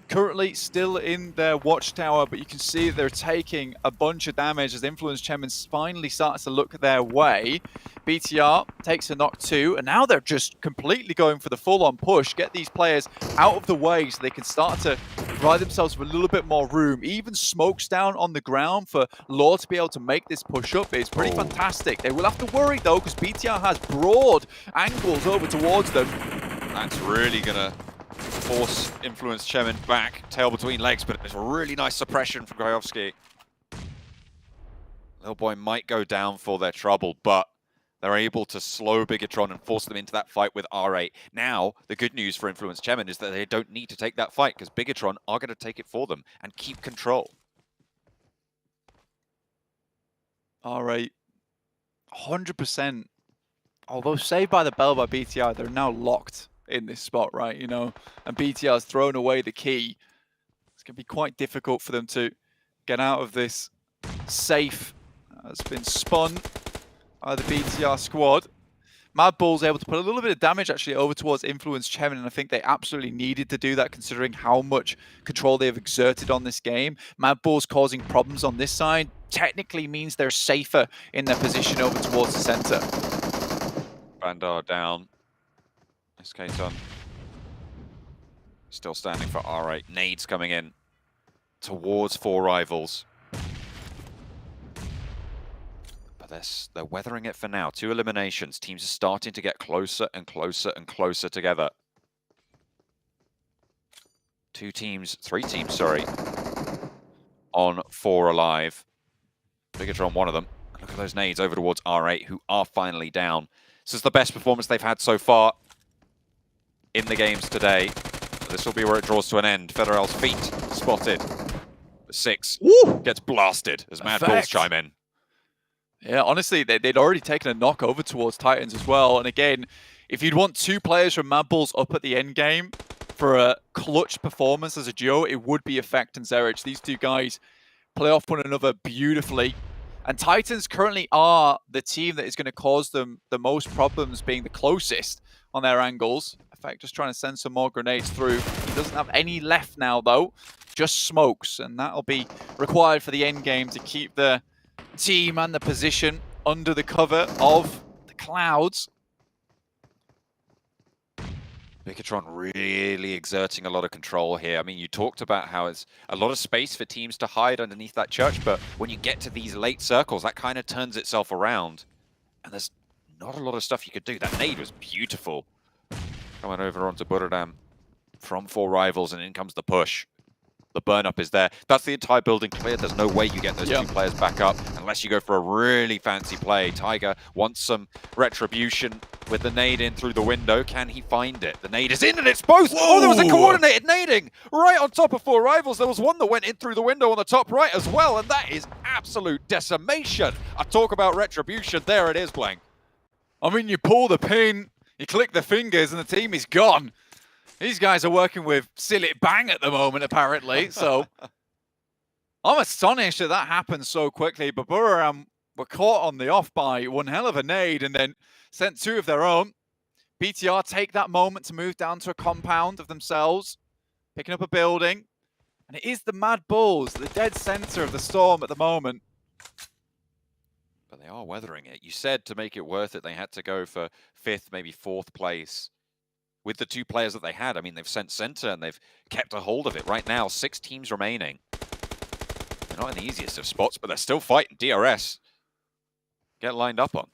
currently still in their watchtower, but you can see they're taking a bunch of damage as Influence Chairman finally starts to look their way. BTR takes a knock 2, and now they're just completely going for the full-on push, get these players out of the way so they can start to provide themselves with a little bit more room. Even smokes down on the ground for Law to be able to make this push up is pretty fantastic. They will have to worry though, because BTR has broad angles over towards them. That's really gonna force Influence Chemin back, tail between legs, but it's a really nice suppression from Grajowski. Little boy might go down for their trouble, but they're able to slow Bigatron and force them into that fight with R8. Now, the good news for Influence Chemin is that they don't need to take that fight, because Bigatron are going to take it for them and keep control. R8, 100%. Although saved by the bell by BTR, they're now locked in this spot, right? You know, and BTR's thrown away the key. It's going to be quite difficult for them to get out of this safe. Has been spun by the BTR squad. Mad Bull's able to put a little bit of damage actually over towards Influence Chemin, and I think they absolutely needed to do that considering how much control they've exerted on this game. Mad Bull's causing problems on this side technically means they're safer in their position over towards the center. Bandar down. SK-Ton still standing for R8. Nades coming in towards 4 rivals. But they're weathering it for now. 2 eliminations. Teams are starting to get closer and closer and closer together. 3 teams, sorry, on 4 alive. Bigatron, one of them. Look at those nades over towards R8, who are finally down. This is the best performance they've had so far in the games today. This will be where it draws to an end. Federal's feet spotted. 6 gets blasted as Mad Bulls chime in. Yeah, honestly, they'd already taken a knock over towards Titans as well. And again, if you'd want 2 players from Mad Bulls up at the end game for a clutch performance as a duo, it would be Effect and Zerich. These 2 guys play off one another beautifully. And Titans currently are the team that is going to cause them the most problems, being the closest on their angles. Effect just trying to send some more grenades through. He doesn't have any left now, though. Just smokes. And that'll be required for the end game to keep the team and the position under the cover of the clouds. Bigatron really exerting a lot of control here. I mean, you talked about how it's a lot of space for teams to hide underneath that church, but when you get to these late circles, that kind of turns itself around. And there's not a lot of stuff you could do. That nade was beautiful. Coming over onto Buradam from 4 rivals, and in comes the push. The burn-up is there. That's the entire building cleared. There's no way you get those 2 players back up unless you go for a really fancy play. Tiger wants some retribution with the nade in through the window. Can he find it? The nade is in and it's both! Whoa. Oh, there was a coordinated nading right on top of 4 rivals. There was one that went in through the window on the top right as well, and that is absolute decimation. I talk about retribution. There it is, Blank. I mean, you pull the pin, you click the fingers, and the team is gone. These guys are working with Silit Bang at the moment, apparently, so I'm astonished that that happened so quickly, but Buram were caught on the off by one hell of a nade and then sent 2 of their own. BTR take that moment to move down to a compound of themselves, picking up a building, and it is the Mad Bulls, the dead center of the storm at the moment. But they are weathering it. You said to make it worth it, they had to go for 5th, maybe 4th place. With the 2 players that they had, I mean, they've sent center and they've kept a hold of it. Right now, 6 teams remaining. They're not in the easiest of spots, but they're still fighting. DRS get lined up on.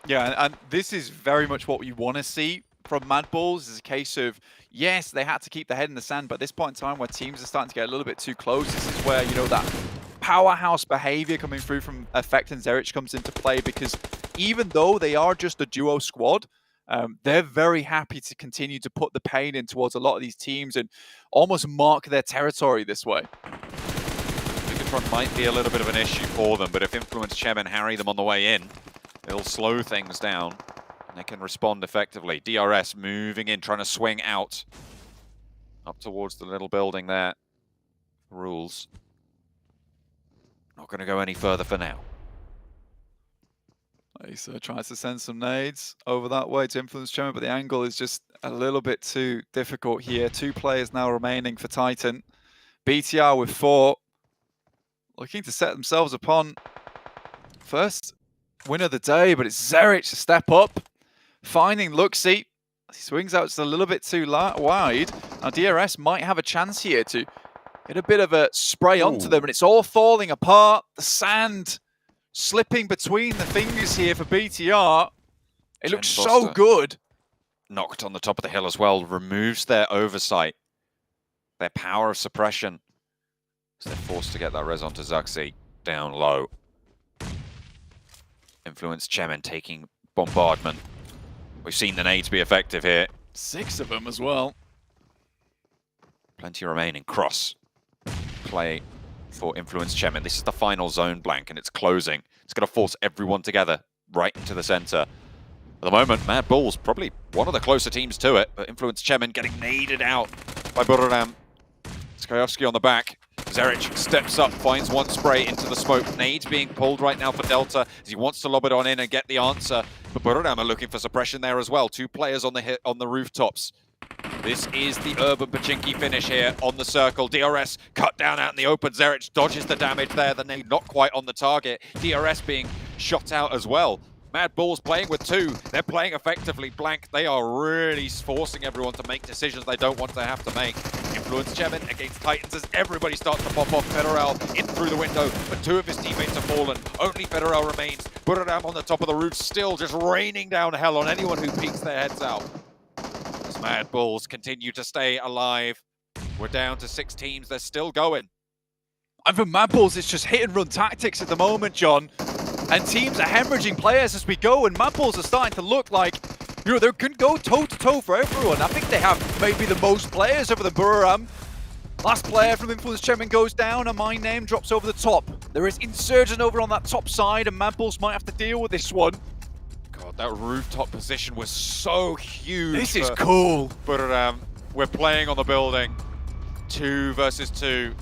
Yeah, and this is very much what you want to see from Mad Bulls. It's a case of, yes, they had to keep their head in the sand, but at this point in time where teams are starting to get a little bit too close, this is where, you know, that powerhouse behavior coming through from Effect and Zerich comes into play, because even though they are just a duo squad, they're very happy to continue to put the pain in towards a lot of these teams and almost mark their territory this way. Bigatron might be a little bit of an issue for them, but if Influence Chemin harry them on the way in, it'll slow things down and they can respond effectively. DRS moving in, trying to swing out up towards the little building there. Rules. Not going to go any further for now. Asa tries to send some nades over that way to Influence Chemin, but the angle is just a little bit too difficult here. 2 players now remaining for Titan. BTR with 4. Looking to set themselves upon first win of the day, but it's Zerich to step up. Finding Luxie. He swings out just a little bit too wide. Now DRS might have a chance here to get a bit of a spray onto them, and it's all falling apart. The sand slipping between the fingers here for BTR. It looks so good. Knocked on the top of the hill as well. Removes their oversight. Their power of suppression. So they're forced to get that res onto Zuxi down low. Influence Chemin taking bombardment. We've seen the nades be effective here. 6 of them as well. Plenty remaining. Cross. Play for Influence Chemin. This is the final zone, Blank, and it's closing. It's going to force everyone together right into the center. At the moment, Mad Bulls probably one of the closer teams to it, but Influence Chemin getting naded out by Buradam. Skayovsky on the back. Zerich steps up, finds one spray into the smoke. Nades being pulled right now for Delta as he wants to lob it on in and get the answer. But Buradam are looking for suppression there as well. 2 players on the rooftops. This is the Urban Pachinki finish here on the circle. DRS cut down out in the open. Zerich dodges the damage there. The nade not quite on the target. DRS being shot out as well. Mad Bulls playing with 2. They're playing effectively. Blank, they are really forcing everyone to make decisions they don't want to have to make. Influence Chemin against Titans as everybody starts to pop off. Federal in through the window, but 2 of his teammates have fallen. Only Federal remains. Buradam on the top of the roof, still just raining down hell on anyone who peeks their heads out. As Mad Bulls continue to stay alive. We're down to 6 teams. They're still going. And for Mad Bulls, it's just hit and run tactics at the moment, John. And teams are hemorrhaging players as we go, and Mad Bulls are starting to look like, you know, they can go toe-to-toe for everyone. I think they have maybe the most players over the Buradam. Last player from Influence Chemin goes down, and my name drops over the top. There is Insurgent over on that top side, and Mad Bulls might have to deal with this one. God, that rooftop position was so huge. This is cool. Buradam, we're playing on the building. 2 versus 2.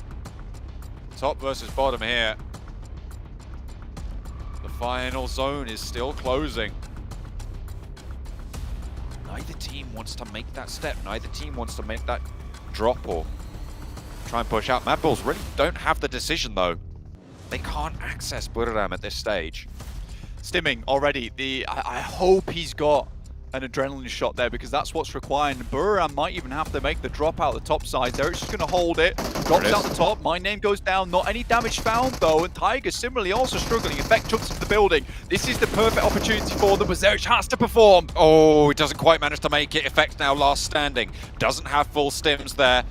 Top versus bottom here. The final zone is still closing. Neither team wants to make that step. Neither team wants to make that drop or try and push out. Mad Bulls really don't have the decision though. They can't access Buradam at this stage. Stimming already. I hope he's got an adrenaline shot there because that's what's required. And Buradam might even have to make the drop out the top side. Derek's just going to hold it. Drops out the top. My name goes down. Not any damage found though. And Tiger similarly also struggling. Effect jumps into the building. This is the perfect opportunity for them, but Zerich has to perform. Oh, he doesn't quite manage to make it. Effect now last standing. Doesn't have full stims there.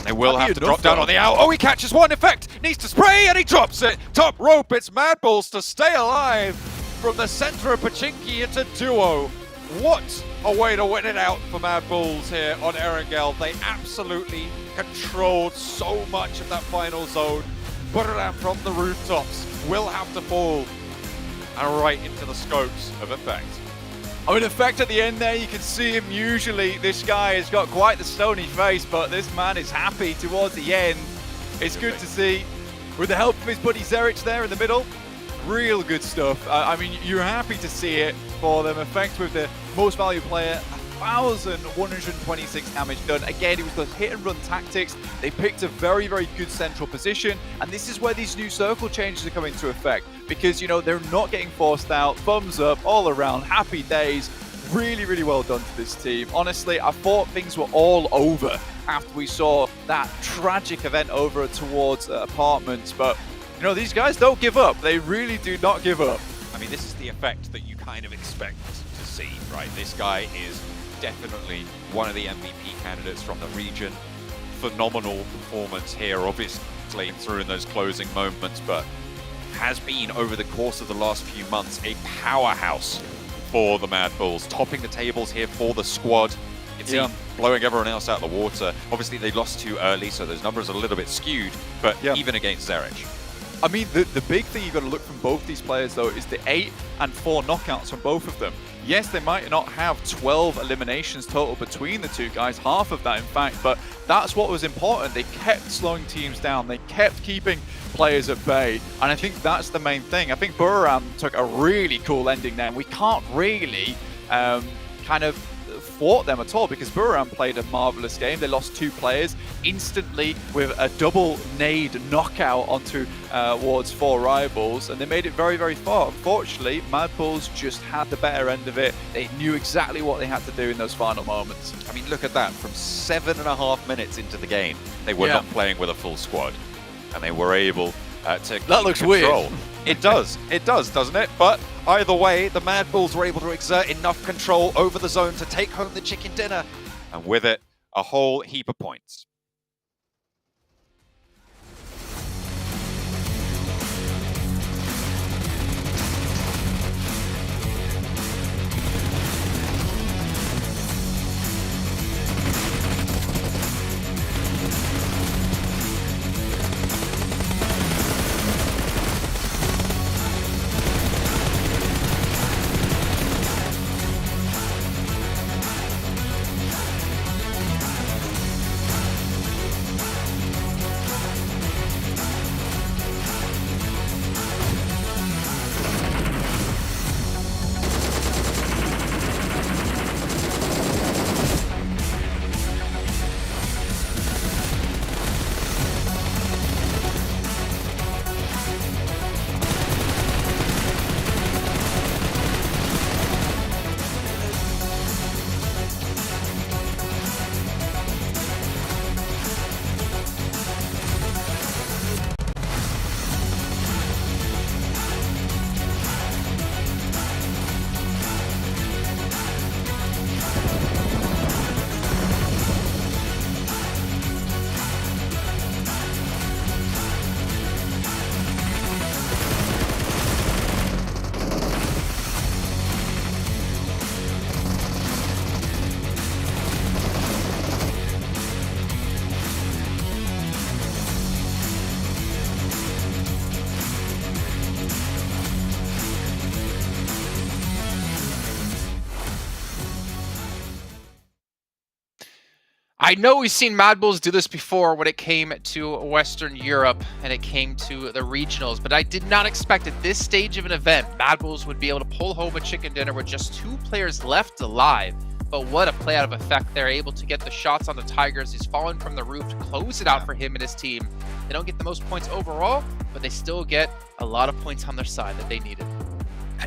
They will have to drop down on the out. Oh, he catches one. Effect needs to spray and he drops it. Top rope. It's Mad Bulls to stay alive. From the center of Pachinki into duo. What a way to win it out for Mad Bulls here on Erangel. They absolutely controlled so much of that final zone. Buradam from the rooftops will have to fall and right into the scopes of Effect. I mean, Effect at the end there, you can see him usually. This guy has got quite the stony face, but this man is happy towards the end. It's good to see. With the help of his buddy Zerich there in the middle, real good stuff. I mean, you're happy to see it for them. Effect with the most valuable player, 1,126 damage done. Again, it was those hit and run tactics. They picked a very, very good central position. And this is where these new circle changes are coming into effect. Because, you know, they're not getting forced out. Thumbs up all around. Happy days. Really, really well done to this team. Honestly, I thought things were all over after we saw that tragic event over towards apartments. But you know, these guys don't give up. They really do not give up. I mean, this is the Effect that you kind of expect to see, right? This guy is definitely one of the MVP candidates from the region. Phenomenal performance here, obviously through in those closing moments, but has been over the course of the last few months a powerhouse for the Mad Bulls, topping the tables here for the squad. It's blowing everyone else out of the water. Obviously, they lost too early, so those numbers are a little bit skewed, but even against Zerich. I mean, the big thing you've got to look from both these players, though, is the 8 and 4 knockouts from both of them. Yes, they might not have 12 eliminations total between the two guys, half of that, in fact, but that's what was important. They kept slowing teams down. They kept keeping players at bay, and I think that's the main thing. I think Buradam took a really cool ending there, and we can't really kind of fought them at all because Buradam played a marvelous game. They lost 2 players instantly with a double nade knockout onto Ward's 4 rivals, and they made it very, very far. Unfortunately, Mad Bulls just had the better end of it. They knew exactly what they had to do in those final moments. I mean, look at that. From 7.5 minutes into the game, they were not playing with a full squad, and they were able to keep looks control. weird. It does, doesn't it? But either way, the Mad Bulls were able to exert enough control over the zone to take home the chicken dinner, and with it, a whole heap of points. I know we've seen Mad Bulls do this before when it came to Western Europe and it came to the regionals, but I did not expect at this stage of an event, Mad Bulls would be able to pull home a chicken dinner with just 2 players left alive. But what a play out of effect. They're able to get the shots on the Tigers. He's fallen from the roof to close it out for him and his team. They don't get the most points overall, but they still get a lot of points on their side that they needed.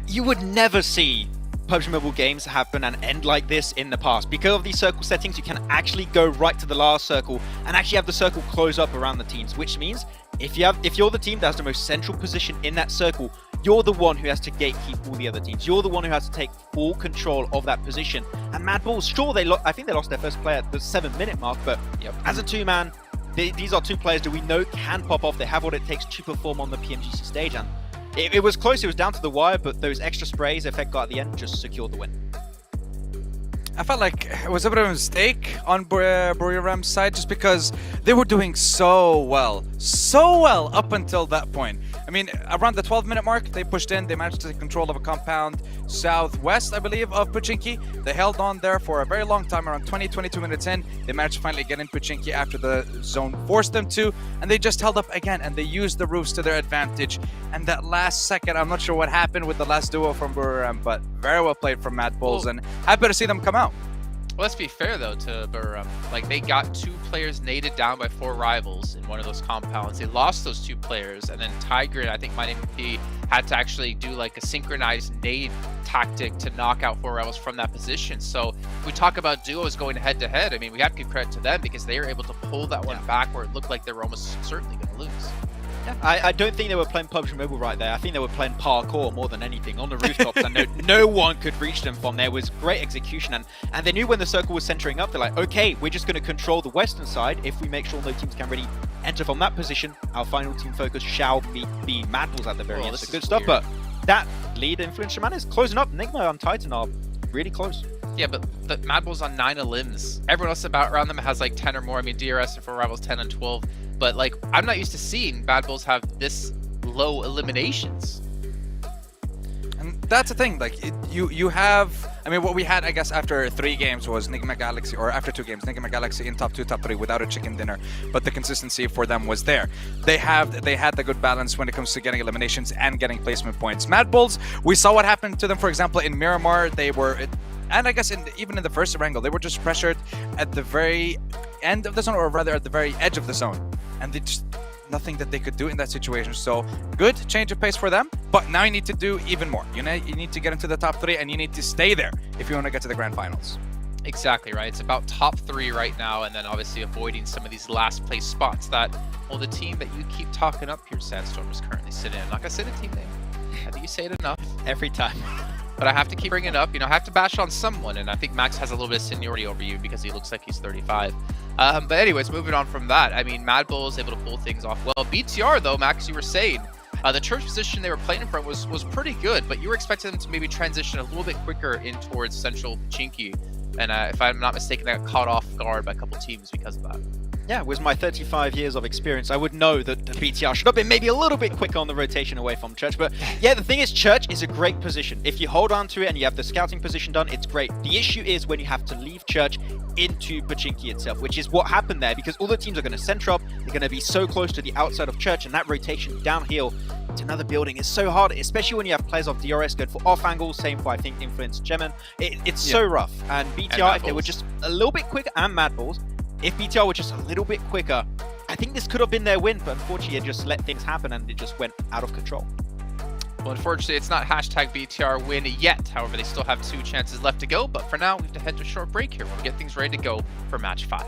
You would never see PUBG Mobile games happen and end like this in the past. Because of these circle settings, you can actually go right to the last circle and actually have the circle close up around the teams, which means if you're the team that has the most central position in that circle, you're the one who has to gatekeep all the other teams. You're the one who has to take full control of that position. And Mad Bulls, sure, I think they lost their first player at the 7-minute mark, but as a 2-man, these are 2 players that we know can pop off. They have what it takes to perform on the PMGC stage, and it was close. It was down to the wire, but those extra sprays Effect got at the end just secured the win. I felt like it was a bit of a mistake on Buriram's side just because they were doing so well up until that point. I mean, around the 12-minute mark, they pushed in. They managed to take control of a compound southwest, I believe, of Pochinki. They held on there for a very long time, around 22 minutes in. They managed to finally get in Pochinki after the zone forced them to, and they just held up again, and they used the roofs to their advantage. And that last second, I'm not sure what happened with the last duo from Buriram, but very well played from Mad Bulls, and happy to see them come out. Well, let's be fair, though, to Buriram. Like, they got 2 players naded down by 4 rivals in one of those compounds. They lost those 2 players, and then Tiger and I think MyNameP had to actually do like a synchronized nade tactic to knock out 4 rivals from that position. So if we talk about duos going head-to-head, I mean, we have to give credit to them because they were able to pull that one back where it looked like they were almost certainly going to lose. I don't think they were playing PUBG Mobile right there. I think they were playing parkour more than anything on the rooftops, and no one could reach them from there. It was great execution, and they knew when the circle was centering up, they're like, okay, we're just going to control the western side. If we make sure no teams can really enter from that position, our final team focus shall be Mad Bulls at the very end. So good stuff, but that lead Influence Shaman is closing up. Enigma and Titan are really close. Yeah, but the Mad Bulls on 9 limbs. Everyone else about around them has like 10 or more. I mean, DRS and 4 rivals 10 and 12. But like, I'm not used to seeing Mad Bulls have this low eliminations. And that's the thing, like, you have, I mean, what we had, I guess, after 3 games was Nigma Galaxy, or after 2 games, Nigma Galaxy in top 2, top 3 without a chicken dinner, but the consistency for them was there. They had the good balance when it comes to getting eliminations and getting placement points. Mad Bulls, we saw what happened to them, for example, in Miramar. They were, and I guess even in the first wrangle, they were just pressured at the very end of the zone, or rather at the very edge of the zone. And they just, nothing that they could do in that situation. So good change of pace for them, but now you need to do even more. You need to get into the top 3, and you need to stay there if you want to get to the grand finals. Exactly right. It's about top 3 right now, and then obviously avoiding some of these last place spots that, well, the team that you keep talking up here, Sandstorm, is currently sitting in. I'm not gonna say the team name. I think you say it enough every time. But I have to keep bringing it up. You know, I have to bash on someone, and I think Max has a little bit of seniority over you because he looks like he's 35. But anyways, moving on from that, I mean, Mad Bull is able to pull things off well. BTR, though, Max, you were saying, the church position they were playing in front was pretty good, but you were expecting them to maybe transition a little bit quicker in towards central Pochinki. And if I'm not mistaken, they got caught off guard by a couple teams because of that. Yeah, with my 35 years of experience, I would know that the BTR should have been maybe a little bit quicker on the rotation away from Church. But yeah, the thing is, Church is a great position. If you hold on to it and you have the scouting position done, it's great. The issue is when you have to leave Church into Pochinki itself, which is what happened there, because all the teams are going to center up. They're going to be so close to the outside of Church, and that rotation downhill to another building is so hard, especially when you have players of DRS good for off angles, same for, I think, Influence Gemin. It's so rough. And BTR, if they were just a little bit quicker, and Mad Bulls, if BTR were just a little bit quicker, I think this could have been their win, but unfortunately it just let things happen and it just went out of control. Well, unfortunately, it's not hashtag BTR win yet. However, they still have 2 chances left to go, but for now, we have to head to a short break here. We'll get things ready to go for match 5.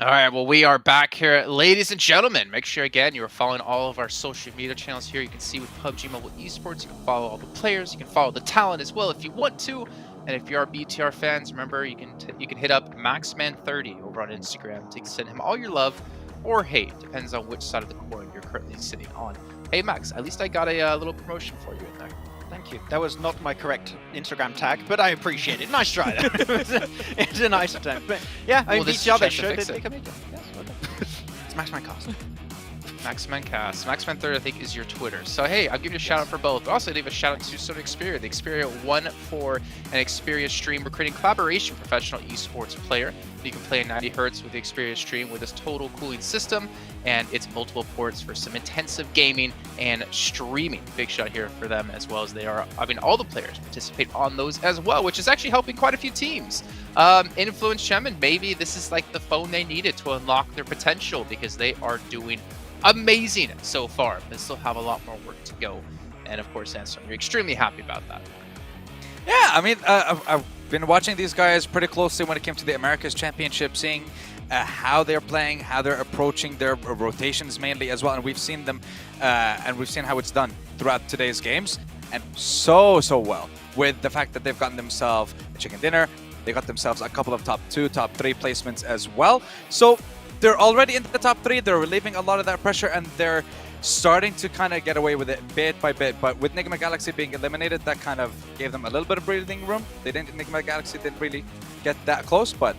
All right, well, we are back here. Ladies and gentlemen, make sure, again, you are following all of our social media channels here. You can see with PUBG Mobile Esports, you can follow all the players, you can follow the talent as well if you want to. And if you are BTR fans, remember, you can hit up Maxman30 over on Instagram to send him all your love or hate. Depends on which side of the coin you're currently sitting on. Hey, Max, at least I got a little promotion for you in there. Thank you. That was not my correct Instagram tag, but I appreciate it. Nice try, though. It's a nice attempt. But yeah, I mean, BTR, they showed that they can make it. Yes, well done. It's MaxmanCast. MaxmanCast. Maxman30, I think, is your Twitter. So, hey, I'll give you a shout out for both. But also, leave a shout out to Sony Xperia. The Xperia 1 an Xperia Stream. We're creating collaboration professional esports player. You can play in 90 Hz with the Xperia Stream with this total cooling system, and it's multiple ports for some intensive gaming and streaming. Big shout here for them, as well as all the players participate on those as well, which is actually helping quite a few teams. Influence Shemin, maybe this is like the phone they needed to unlock their potential, because they are doing amazing so far, but still have a lot more work to go. And of course, Sandstorm, you're extremely happy about that. Yeah, I mean, I've been watching these guys pretty closely when it came to the Americas Championship, seeing how they're playing, how they're approaching their rotations mainly as well. And we've seen them, and we've seen how it's done throughout today's games. And so well with the fact that they've gotten themselves a chicken dinner. They got themselves a couple of top 2, top 3 placements as well. So they're already into the top 3. They're relieving a lot of that pressure, and they're starting to kind of get away with it bit by bit. But with Nigma Galaxy being eliminated, that kind of gave them a little bit of breathing room. Nigma Galaxy didn't really get that close, but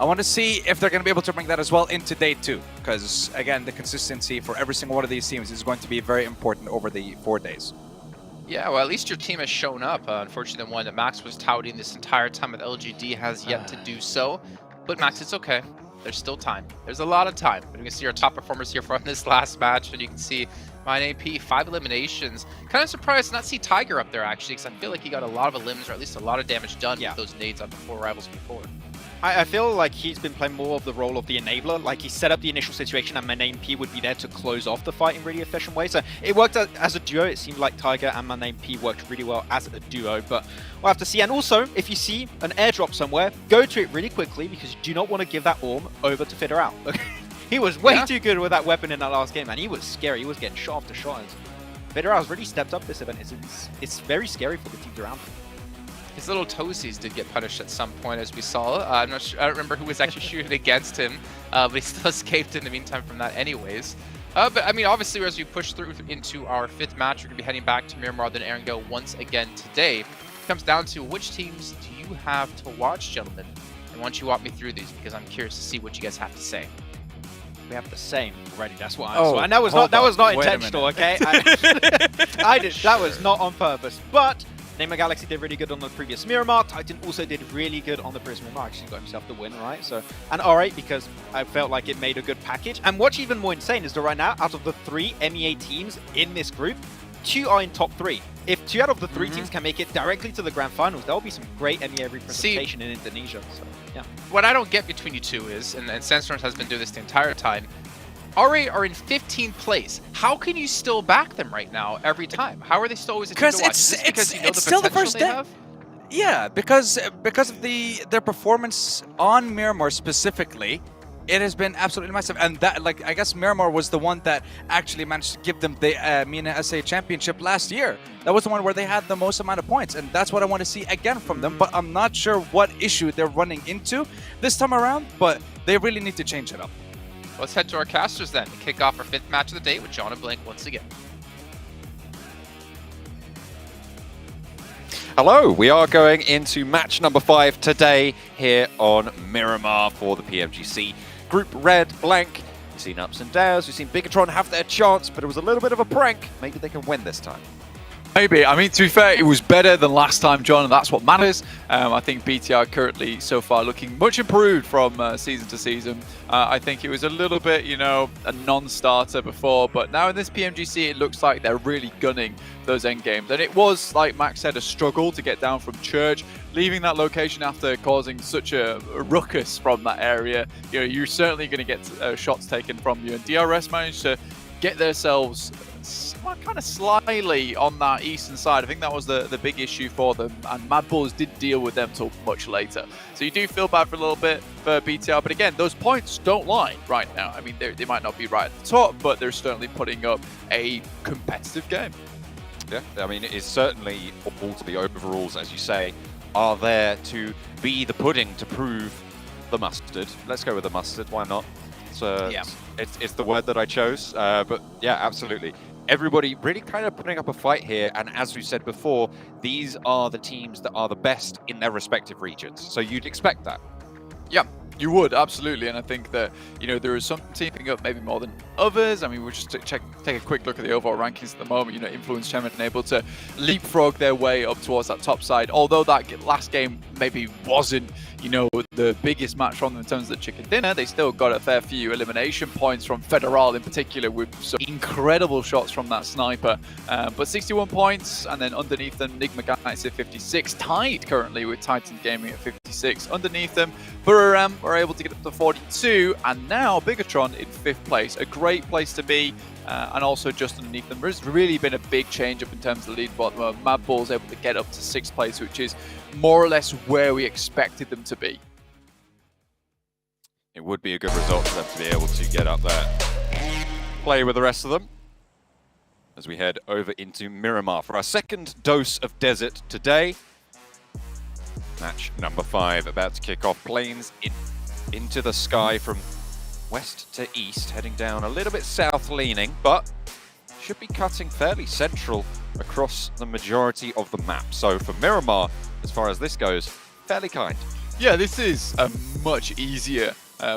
I want to see if they're going to be able to bring that as well into day 2, because again, the consistency for every single one of these teams is going to be very important over the 4 days. Yeah, well, at least your team has shown up. Unfortunately, the one that Max was touting this entire time with LGD has yet to do so. But Max, it's okay. There's still time. There's a lot of time. But you can see our top performers here from this last match, and you can see MineAP, 5 eliminations. Kind of surprised to not see Tiger up there, actually, because I feel like he got a lot of elims, or at least a lot of damage done with those nades on the 4 rivals before. I feel like he's been playing more of the role of the enabler. Like, he set up the initial situation and MineAP would be there to close off the fight in really efficient way. So it worked as a duo. It seemed like Tiger and MineAP worked really well as a duo, but we'll have to see. And also, if you see an airdrop somewhere, go to it really quickly, because you do not want to give that Orm over to Fitter out. He was way too good with that weapon in that last game, and he was scary. He was getting shot after shot. Fitter has really stepped up this event. It's very scary for the teams around him. His little toesies did get punished at some point, as we saw. I'm not sure, I don't remember who was actually shooting against him, but he still escaped in the meantime from that anyways. But I mean, obviously, as we push through into our 5th match, we're going to be heading back to Miramar, then Erangel once again today. It comes down to which teams do you have to watch, gentlemen? And why don't you walk me through these, because I'm curious to see what you guys have to say. We have the same already. That's what I'm saying. And that was not intentional, okay? That was not on purpose. But Nigma Galaxy did really good on the previous Miramar. Titan also did really good on the previous Miramar. Actually got himself the win, right? So, and alright, because I felt like it made a good package. And what's even more insane is that right now, out of the 3 MEA teams in this group, 2 are in top 3. If 2 out of the 3 teams can make it directly to the grand finals, there will be some great MEA representation in Indonesia. So, yeah. What I don't get between you two is, and Sandstorm has been doing this the entire time, RA are in 15th place. How can you still back them right now every time? How are they still always a team to watch? Is this because you know the still the potential first they day. have? Yeah, because of their performance on Miramar specifically, it has been absolutely massive. And that, like, I guess Miramar was the one that actually managed to give them the MENA SA Championship last year. That was the one where they had the most amount of points, and that's what I want to see again from them. But I'm not sure what issue they're running into this time around, but they really need to change it up. Let's head to our casters then to kick off our 5th match of the day with John and Blink once again. Hello, we are going into match number 5 today here on Miramar for the PMGC. Group Red, Blank. We've seen ups and downs, we've seen Bigatron have their chance, but it was a little bit of a prank. Maybe they can win this time. Maybe. I mean, to be fair, it was better than last time, John, and that's what matters. I think BTR currently, so far, looking much improved from season to season. I think it was a little bit, you know, a non-starter before, but now in this PMGC, it looks like they're really gunning those end games. And it was, like Max said, a struggle to get down from Church, leaving that location after causing such a ruckus from that area. You know, you're certainly going to get shots taken from you. And DRS managed to get themselves kind of slyly on that eastern side. I think that was the big issue for them, and Mad Bulls did deal with them till much later. So you do feel bad for a little bit for BTR, but again, those points don't lie right now. I mean, they might not be right at the top, but they're certainly putting up a competitive game. Yeah, I mean, it is certainly all to the overalls, as you say, are there to be the pudding to prove the mustard. Let's go with the mustard, why not? It's the word that I chose, but yeah, absolutely. Everybody really kind of putting up a fight here, and as we said before, these are the teams that are the best in their respective regions, so you'd expect that. Yeah, you would, absolutely, and I think that, you know, there is some teaming up maybe more than others. I mean, we'll just take a quick look at the overall rankings at the moment. You know, Influence Chairman able to leapfrog their way up towards that top side, although that last game maybe wasn't, you know, the biggest match from them in terms of the chicken dinner. They still got a fair few elimination points from Federal in particular, with some incredible shots from that sniper. But 61 points, and then underneath them, Nigma Guys at 56, tied currently with Titan Gaming at 56. Underneath them, Buram were able to get up to 42, and now Bigatron in 5th place. A great place to be. And also just underneath them, there's really been a big change up in terms of the leaderboard. Mad Bull's able to get up to 6th place, which is more or less where we expected them to be. It would be a good result for them to be able to get up there. Play with the rest of them as we head over into Miramar for our second dose of desert today. Match number 5 about to kick off. Planes into the sky from west to east, heading down a little bit south leaning, but should be cutting fairly central across the majority of the map. So for Miramar, as far as this goes, fairly kind. Yeah, this is a much easier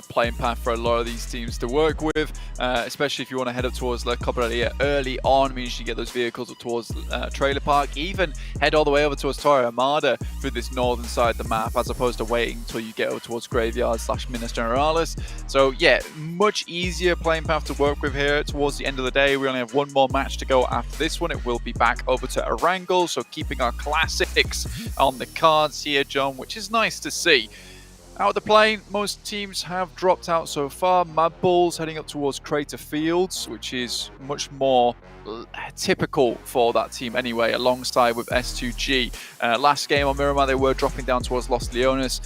playing path for a lot of these teams to work with, especially if you want to head up towards La Cabrera early on, means you get those vehicles up towards Trailer Park, even head all the way over towards Torre Armada through this northern side of the map, as opposed to waiting until you get over towards Graveyard / Minas Generalis. So yeah, much easier playing path to work with here towards the end of the day. We only have one more match to go after this one. It will be back over to Erangel, so keeping our classics on the cards here, John, which is nice to see. Out of the plane, most teams have dropped out so far. Mad Bulls heading up towards Crater Fields, which is much more typical for that team anyway, alongside with S2G. Last game on Miramar, they were dropping down towards Los Leones,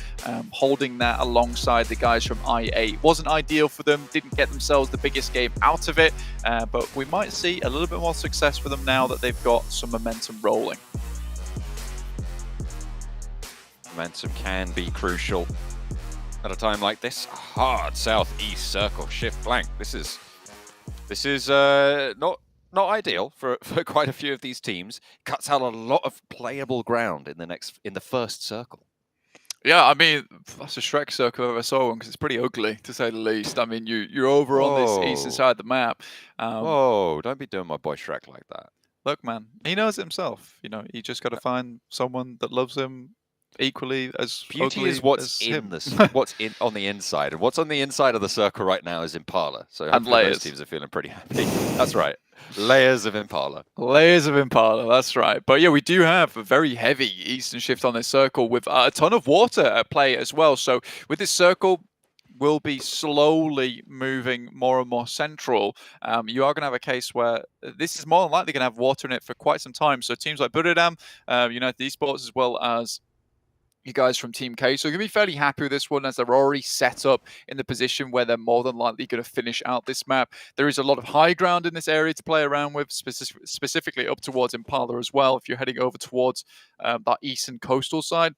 holding that alongside the guys from I8. Wasn't ideal for them, didn't get themselves the biggest game out of it, but we might see a little bit more success for them now that they've got some momentum rolling. Momentum can be crucial at a time like this. A hard southeast circle shift flank. This is not ideal for quite a few of these teams. Cuts out a lot of playable ground in the first circle. Yeah, I mean, that's a Shrek circle if I ever saw one, because it's pretty ugly, to say the least. I mean, you're over on this eastern side of the map. Whoa, don't be doing my boy Shrek like that. Look, man, he knows it himself. You know, you just got to find someone that loves him equally as beauty ugly is what's as in him. this, what's in on the inside, and what's on the inside of the circle right now is Impala. So and layers. Those teams are feeling pretty happy. That's right, layers of Impala. Layers of Impala, that's right. But yeah, we do have a very heavy eastern shift on this circle with a ton of water at play as well. So with this circle, will be slowly moving more and more central. You are going to have a case where this is more than likely going to have water in it for quite some time. So teams like Buradam, United Esports, as well as you guys from Team K. So you're going to be fairly happy with this one, as they're already set up in the position where they're more than likely going to finish out this map. There is a lot of high ground in this area to play around with, specifically up towards Impala as well, if you're heading over towards that eastern coastal side.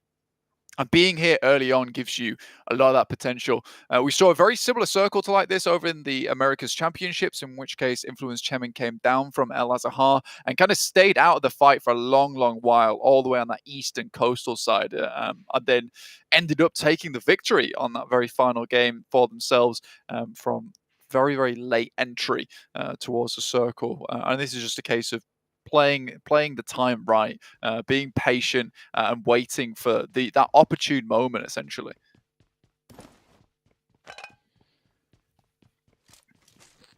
And being here early on gives you a lot of that potential. We saw a very similar circle to like this over in the Americas Championships, in which case Influence Chemin came down from El Azahar and kind of stayed out of the fight for a long, long while, all the way on that eastern coastal side, and then ended up taking the victory on that very final game for themselves from very, very late entry towards the circle. And this is just a case of playing the time right, being patient, and waiting for that opportune moment, essentially.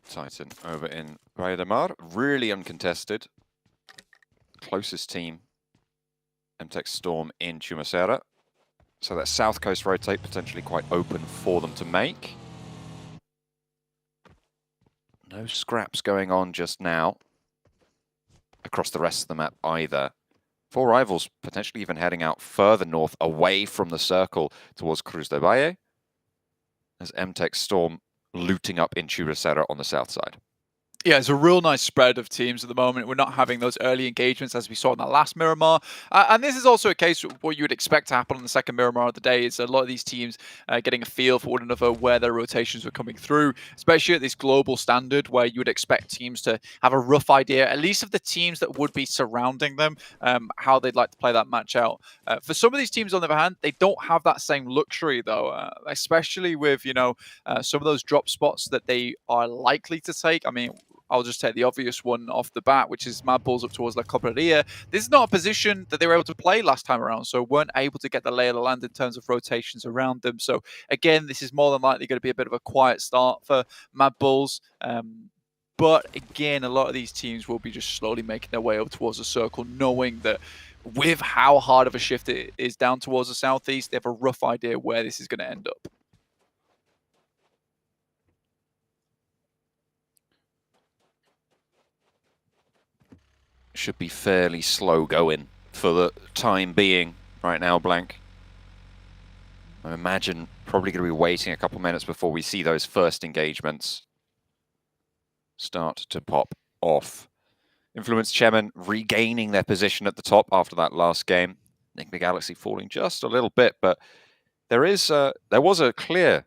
Titan over in Valle de Mar, really uncontested. Closest team, MTech Storm in Chumacera. So that south coast rotate potentially quite open for them to make. No scraps going on just now. across the rest of the map either. 4 Rivals potentially even heading out further north, away from the circle towards Cruz de Valle, as MTech Storm looting up in Churrasera on the south side. Yeah, it's a real nice spread of teams at the moment. We're not having those early engagements as we saw in that last Miramar. And this is also a case of what you would expect to happen on the second Miramar of the day, is a lot of these teams getting a feel for one another, where their rotations were coming through, especially at this global standard where you would expect teams to have a rough idea, at least of the teams that would be surrounding them, how they'd like to play that match out. For some of these teams, on the other hand, they don't have that same luxury, though, especially with, you know, some of those drop spots that they are likely to take. I mean, I'll just take the obvious one off the bat, which is Mad Bulls up towards La Cobraria. This is not a position that they were able to play last time around, so weren't able to get the lay of the land in terms of rotations around them. So again, this is more than likely going to be a bit of a quiet start for Mad Bulls. But again, a lot of these teams will be just slowly making their way up towards the circle, knowing that with how hard of a shift it is down towards the southeast, they have a rough idea where this is going to end up. Should be fairly slow going for the time being right now, Blank. I imagine probably going to be waiting a couple minutes before we see those first engagements start to pop off. Influence Chairman regaining their position at the top after that last game. Enigma Galaxy falling just a little bit, but there was a clear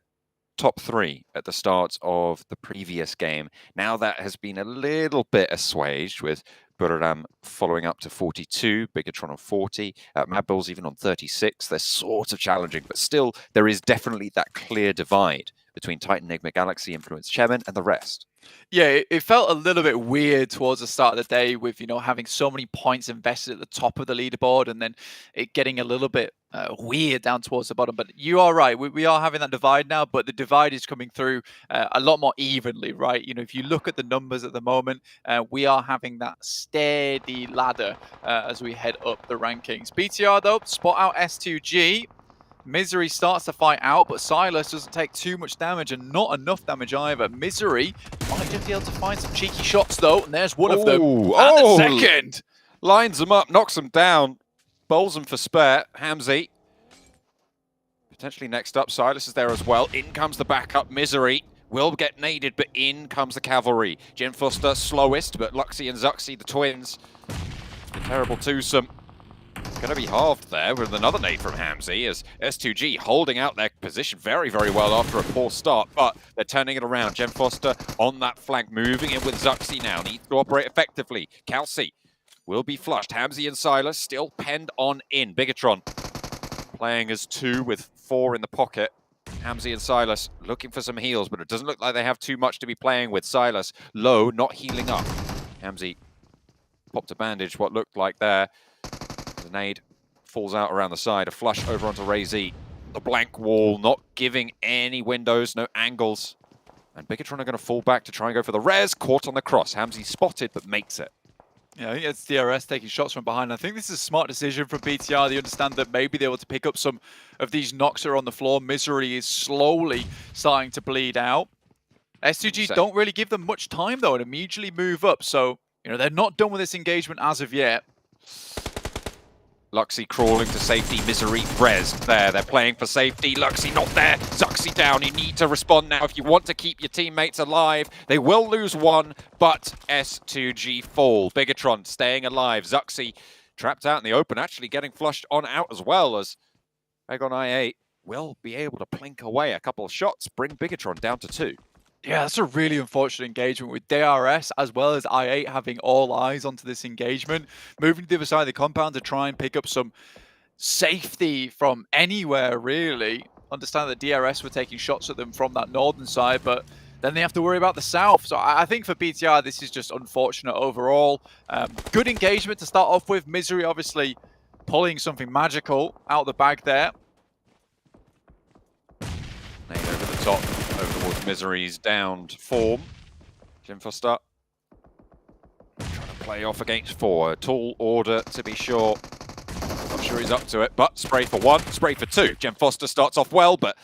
top 3 at the start of the previous game. Now that has been a little bit assuaged, with Buriram following up to 42, Bigatron on 40, Mad Bulls even on 36. They're sort of challenging, but still there is definitely that clear divide between Titan, Enigma Galaxy, Influence Chemin, and the rest. Yeah, it felt a little bit weird towards the start of the day with, you know, having so many points invested at the top of the leaderboard and then it getting a little bit weird down towards the bottom. But you are right. We are having that divide now, but the divide is coming through a lot more evenly, right? You know, if you look at the numbers at the moment, we are having that steady ladder as we head up the rankings. BTR, though, spot out S2G. Misery starts to fight out, but Silas doesn't take too much damage, and not enough damage either. Misery might just be able to find some cheeky shots, though, and there's one of them. And the second! Lines them up, knocks them down, bowls them for spare. Hamzy. Potentially next up, Silas is there as well. In comes the backup, Misery. Will get naded, but in comes the cavalry. Jen Foster slowest, but Luxy and Zuxy, the twins. A terrible twosome. Going to be halved there with another nade from Hamzy, as S2G holding out their position very, very well after a poor start, but they're turning it around. Jen Foster on that flank, moving in with Zuxy now, needs to operate effectively. Kelsey will be flushed. Hamzy and Silas still penned on in. Bigatron playing as 2 with 4 in the pocket. Hamzy and Silas looking for some heals, but it doesn't look like they have too much to be playing with. Silas low, not healing up. Hamzy popped a bandage, what looked like there. The nade falls out around the side. A flush over onto Ray Z. The blank wall, not giving any windows, no angles. And Bigatron are going to fall back to try and go for the res. Caught on the cross. Hamzy spotted, but makes it. Yeah, I think it's DRS taking shots from behind. I think this is a smart decision from BTR. They understand that maybe they were to pick up some of these knocks that are on the floor. Misery is slowly starting to bleed out. S2G don't really give them much time, though, and immediately move up. So, you know, they're not done with this engagement as of yet. Luxy crawling to safety, Misery res there. They're playing for safety. Luxy not there. Zuxy down. You need to respond now if you want to keep your teammates alive. They will lose one, but S2G fall. Bigatron staying alive. Zuxy trapped out in the open, actually getting flushed on out as well, as Agon I8 will be able to plink away a couple of shots, bring Bigatron down to 2. Yeah, that's a really unfortunate engagement with DRS as well as I8 having all eyes onto this engagement. Moving to the other side of the compound to try and pick up some safety from anywhere, really. Understand that DRS were taking shots at them from that northern side, but then they have to worry about the south. So I think for BTR, this is just unfortunate overall. Good engagement to start off with. Misery obviously pulling something magical out the bag there. Nade over the top. Over towards Misery's downed form. Jim Foster trying to play off against 4. A tall order to be sure. Not sure he's up to it, but spray for 1, spray for 2. Jim Foster starts off well, but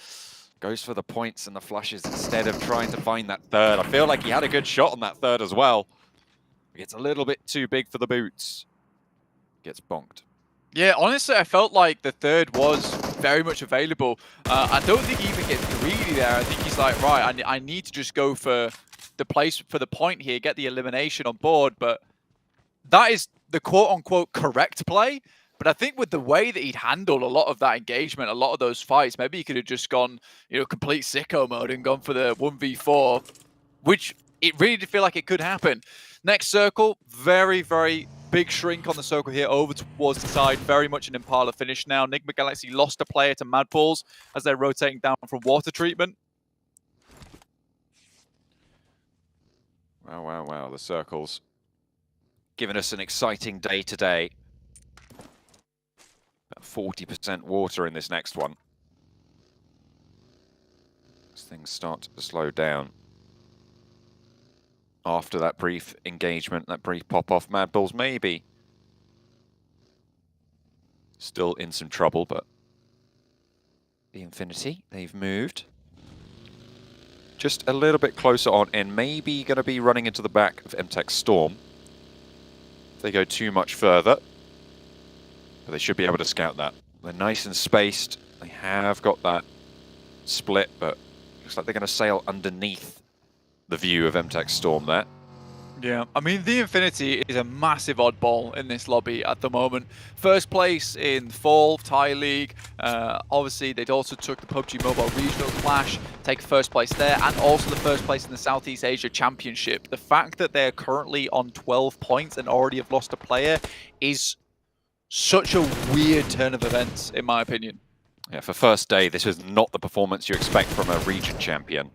goes for the points and the flushes instead of trying to find that third. I feel like he had a good shot on that third as well. Gets a little bit too big for the boots. Gets bonked. Yeah, honestly, I felt like the third was very much available. I don't think he even gets greedy there. I think he's like, right, I need to just go for the place for the point here, get the elimination on board. But that is the quote-unquote correct play. But I think with the way that he'd handled a lot of that engagement, a lot of those fights, maybe he could have just gone, complete sicko mode and gone for the 1v4, which it really did feel like it could happen. Next circle, very, very big shrink on the circle here over towards the side. Very much an Impala finish now. Enigma Galaxy lost a player to Mad Balls as they're rotating down from water treatment. Wow, wow, wow. The circles giving us an exciting day today. About 40% water in this next one. As things start to slow down. After that brief engagement, that brief pop-off, Mad Balls maybe still in some trouble, but the Infinity, they've moved just a little bit closer on and maybe going to be running into the back of MTech Storm. If they go too much further, but they should be able to scout that. They're nice and spaced. They have got that split, but looks like they're going to sail underneath the view of MTech Storm there. Yeah, I mean, the Infinity is a massive oddball in this lobby at the moment. First place in Fall, Thai League. Obviously, they'd also took the PUBG Mobile Regional Clash, take first place there, and also the first place in the Southeast Asia Championship. The fact that they're currently on 12 points and already have lost a player is such a weird turn of events, in my opinion. Yeah, for first day, this is not the performance you expect from a region champion.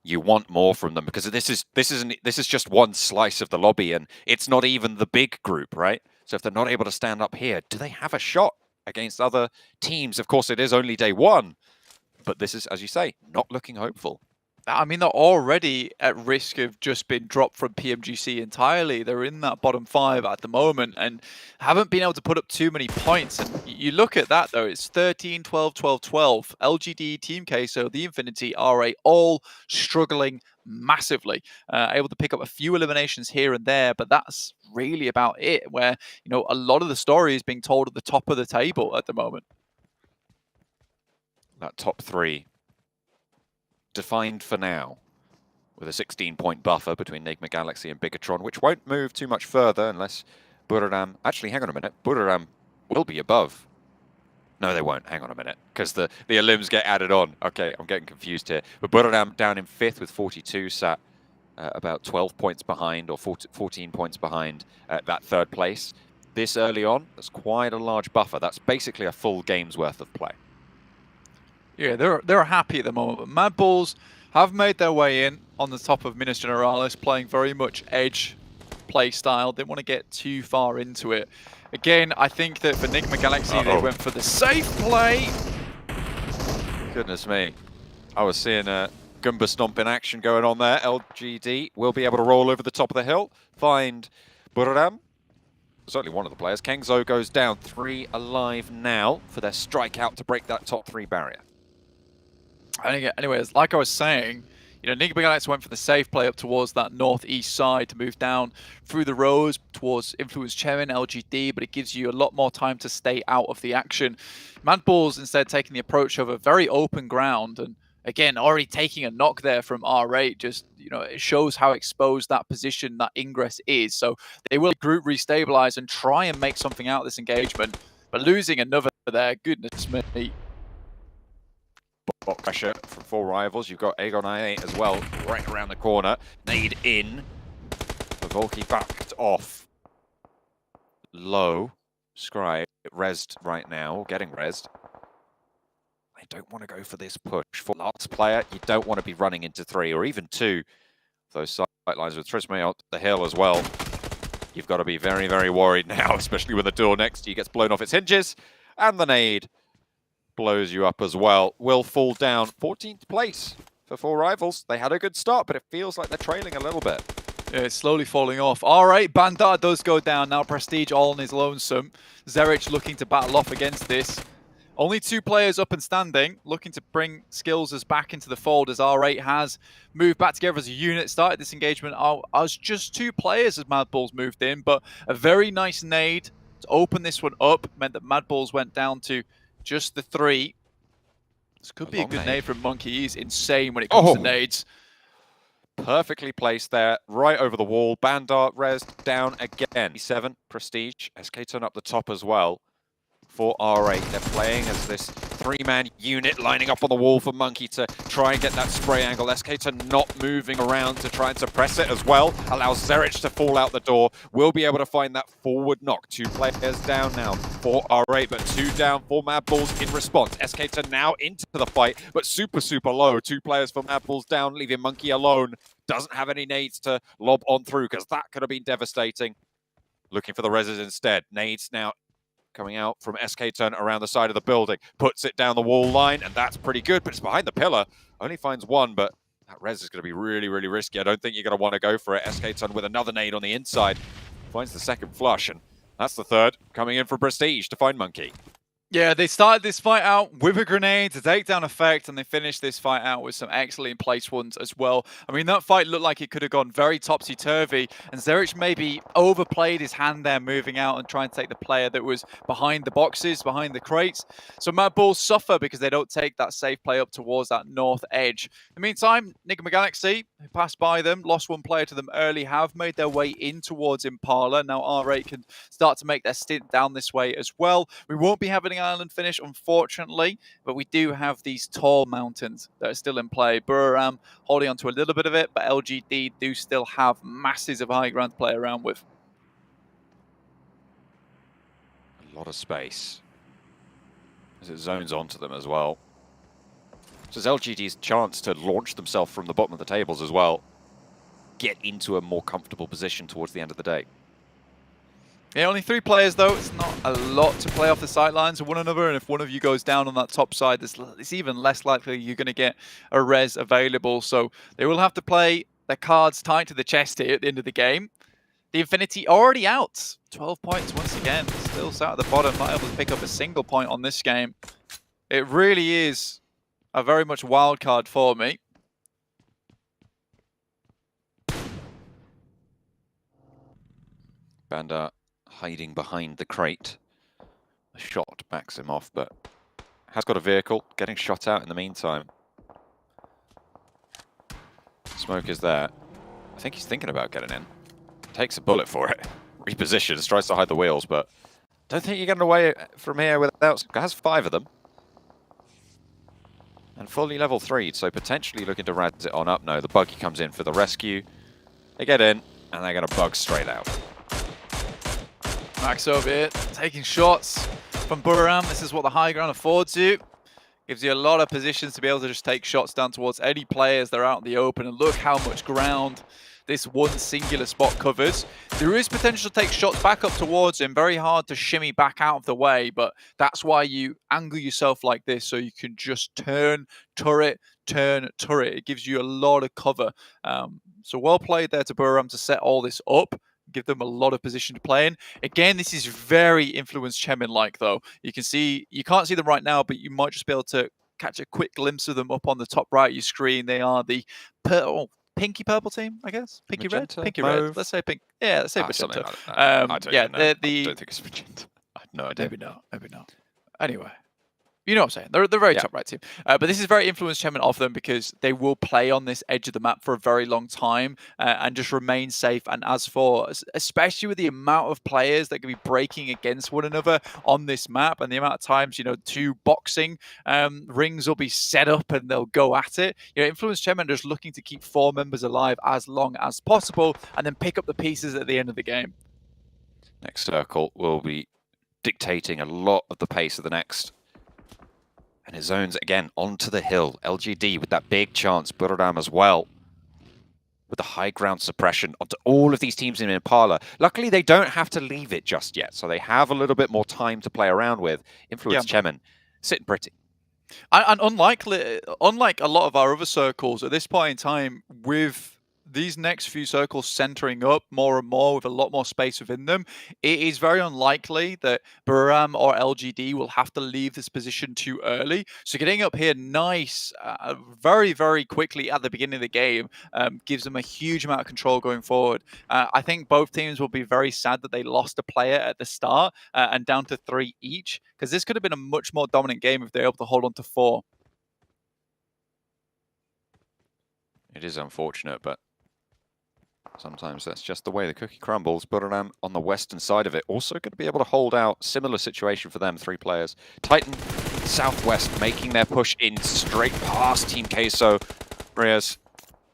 You want more from them because this is just one slice of the lobby, and it's not even the big group, right? So if they're not able to stand up here, do they have a shot against other teams? Of course, it is only day one, but this is, as you say, not looking hopeful. I mean, they're already at risk of just being dropped from PMGC entirely. They're in that bottom 5 at the moment and haven't been able to put up too many points. And you look at that, though, it's 13, 12, 12, 12. LGD, Team Queso, the Infinity, RA, all struggling massively. Able to pick up a few eliminations here and there, but that's really about it, where, a lot of the story is being told at the top of the table at the moment. That top 3 defined for now, with a 16-point buffer between Enigma Galaxy and Bigatron, which won't move too much further unless Buriram... Actually, hang on a minute. Buriram will be above. No, they won't. Hang on a minute, because the elims get added on. Okay, I'm getting confused here. But Buriram down in 5th with 42, sat about 12 points behind, or 14 points behind that third place. This early on, that's quite a large buffer. That's basically a full game's worth of play. Yeah, they're happy at the moment, but Mad Balls have made their way in on the top of Minas Generalis, playing very much edge play style. They want to get too far into it. Again, I think that for Enigma Galaxy, they went for the safe play. Goodness me. I was seeing a Goomba Stomp in action going on there. LGD will be able to roll over the top of the hill, find Buriram. Certainly one of the players. Kengzo goes down, 3 alive now for their strikeout to break that top 3 barrier. Anyways, like I was saying, Enigma Galaxy went for the safe play up towards that northeast side to move down through the rows towards Influence Chairman, LGD, but it gives you a lot more time to stay out of the action. Mad Balls instead taking the approach over very open ground, and again, already taking a knock there from R8, just, it shows how exposed that position, that ingress is. So they will group restabilize and try and make something out of this engagement, but losing another there, goodness me. Pressure from 4 rivals. You've got Aegon I8 as well, right around the corner. Nade in. The Volky backed off. Low. Scribe rezzed right now, getting rezzed. I don't want to go for this push. For last player, you don't want to be running into 3 or even 2 of those sight lines with Trisme out the hill as well. You've got to be very, very worried now, especially when the door next to you gets blown off its hinges. And the nade blows you up as well. Will fall down. 14th place for 4 rivals. They had a good start, but it feels like they're trailing a little bit. Yeah, it's slowly falling off. All right, Bandar does go down now. Prestige all on his lonesome. Zerich looking to battle off against this. Only 2 players up and standing, looking to bring Skills back into the fold as R8 has moved back together as a unit, started this engagement as just 2 players as Mad Balls moved in, but a very nice nade to open this one up meant that Mad Balls went down to just the 3. This could be a good nade from Monkey. He's insane when it comes to nades. Perfectly placed there, right over the wall. Bandar res down again. 7 Prestige. SK turn up the top as well for R8. They're playing as this 3-man unit lining up on the wall for Monkey to try and get that spray angle. SK not moving around to try and suppress it as well. Allows Zerich to fall out the door. Will be able to find that forward knock. 2 players down now for R8, but 2 down for Mad Balls in response. SK now into the fight, but super low. 2 players for Mad Balls down, leaving Monkey alone. Doesn't have any nades to lob on through because that could have been devastating. Looking for the reses instead. Nades now coming out from SK Turn around the side of the building. Puts it down the wall line, and that's pretty good, but it's behind the pillar. Only finds 1, but that res is going to be really risky. I don't think you're going to want to go for it. SK Turn with another nade on the inside. Finds the second flush, and that's the third. Coming in for Prestige to find Monkey. Yeah, they started this fight out with a grenade to take down effect, and they finished this fight out with some excellent place ones as well. I mean, that fight looked like it could have gone very topsy-turvy, and Zerich maybe overplayed his hand there, moving out and trying to take the player that was behind the boxes, behind the crates. So Mad Balls suffer because they don't take that safe play up towards that north edge. In the meantime, Nigma Galaxy, who passed by them, lost 1 player to them early, have made their way in towards Impala. Now R8 can start to make their stint down this way as well. We won't be having island finish, unfortunately, but we do have these tall mountains that are still in play. Buriram holding on to a little bit of it, but LGD do still have masses of high ground to play around with. A lot of space as it zones onto them as well. So it's LGD's chance to launch themselves from the bottom of the tables as well. Get into a more comfortable position towards the end of the day. Yeah, only 3 players though. It's not a lot to play off the sidelines of one another, and if one of you goes down on that top side, it's even less likely you're going to get a res available. So they will have to play their cards tight to the chest here at the end of the game. The Infinity already out. 12 points once again. Still sat at the bottom, not able to pick up a single point on this game. It really is a very much wild card for me. Bandar hiding behind the crate. A shot backs him off, but has got a vehicle, getting shot out in the meantime. Smoke is there. I think he's thinking about getting in. Takes a bullet for it. Repositions, tries to hide the wheels, but don't think you're getting away from here without... Has 5 of them. And fully level 3, so potentially looking to razz it on up. No, the buggy comes in for the rescue. They get in, and they're going to bug straight out. Max over here, taking shots from Buriram. This is what the high ground affords you. Gives you a lot of positions to be able to just take shots down towards any players that are out in the open. And look how much ground this one singular spot covers. There is potential to take shots back up towards him. Very hard to shimmy back out of the way, but that's why you angle yourself like this, so you can just turn, turret. It gives you a lot of cover. So well played there to Buriram to set all this up. Give them a lot of position to play in. Again, this is very influenced Chemin-like, though. You can't see them right now, but you might just be able to catch a quick glimpse of them up on the top right of your screen. They are the pinky purple team, I guess. Pinky Magenta, red, pinky mauve. red. Let's say pink. Yeah, let's say magenta. I don't even know. They're I don't think it's magenta. I have no idea. Maybe not. Anyway. You know what I'm saying? They're very top right team. But this is very influenced Chemin of them because they will play on this edge of the map for a very long time and just remain safe. And as for, especially with the amount of players that can be breaking against one another on this map and the amount of times, 2 boxing rings will be set up and they'll go at it. Influence Chemin just looking to keep 4 members alive as long as possible and then pick up the pieces at the end of the game. Next circle will be dictating a lot of the pace of the next. And it zones again onto the hill. LGD with that big chance. Buriram as well. With the high ground suppression onto all of these teams in Impala. Luckily, they don't have to leave it just yet. So they have a little bit more time to play around with. Influence Chemin sitting pretty. And unlike a lot of our other circles, at this point in time, with these next few circles centering up more and more with a lot more space within them, it is very unlikely that Buram or LGD will have to leave this position too early. So getting up here nice, very, very quickly at the beginning of the game gives them a huge amount of control going forward. I think both teams will be very sad that they lost a player at the start and down to 3 each, because this could have been a much more dominant game if they're able to hold on to 4. It is unfortunate, but sometimes that's just the way the cookie crumbles. Buram on the western side of it also going to be able to hold out. Similar situation for them, 3 players. Titan, southwest, making their push in straight past Team Queso. Reyes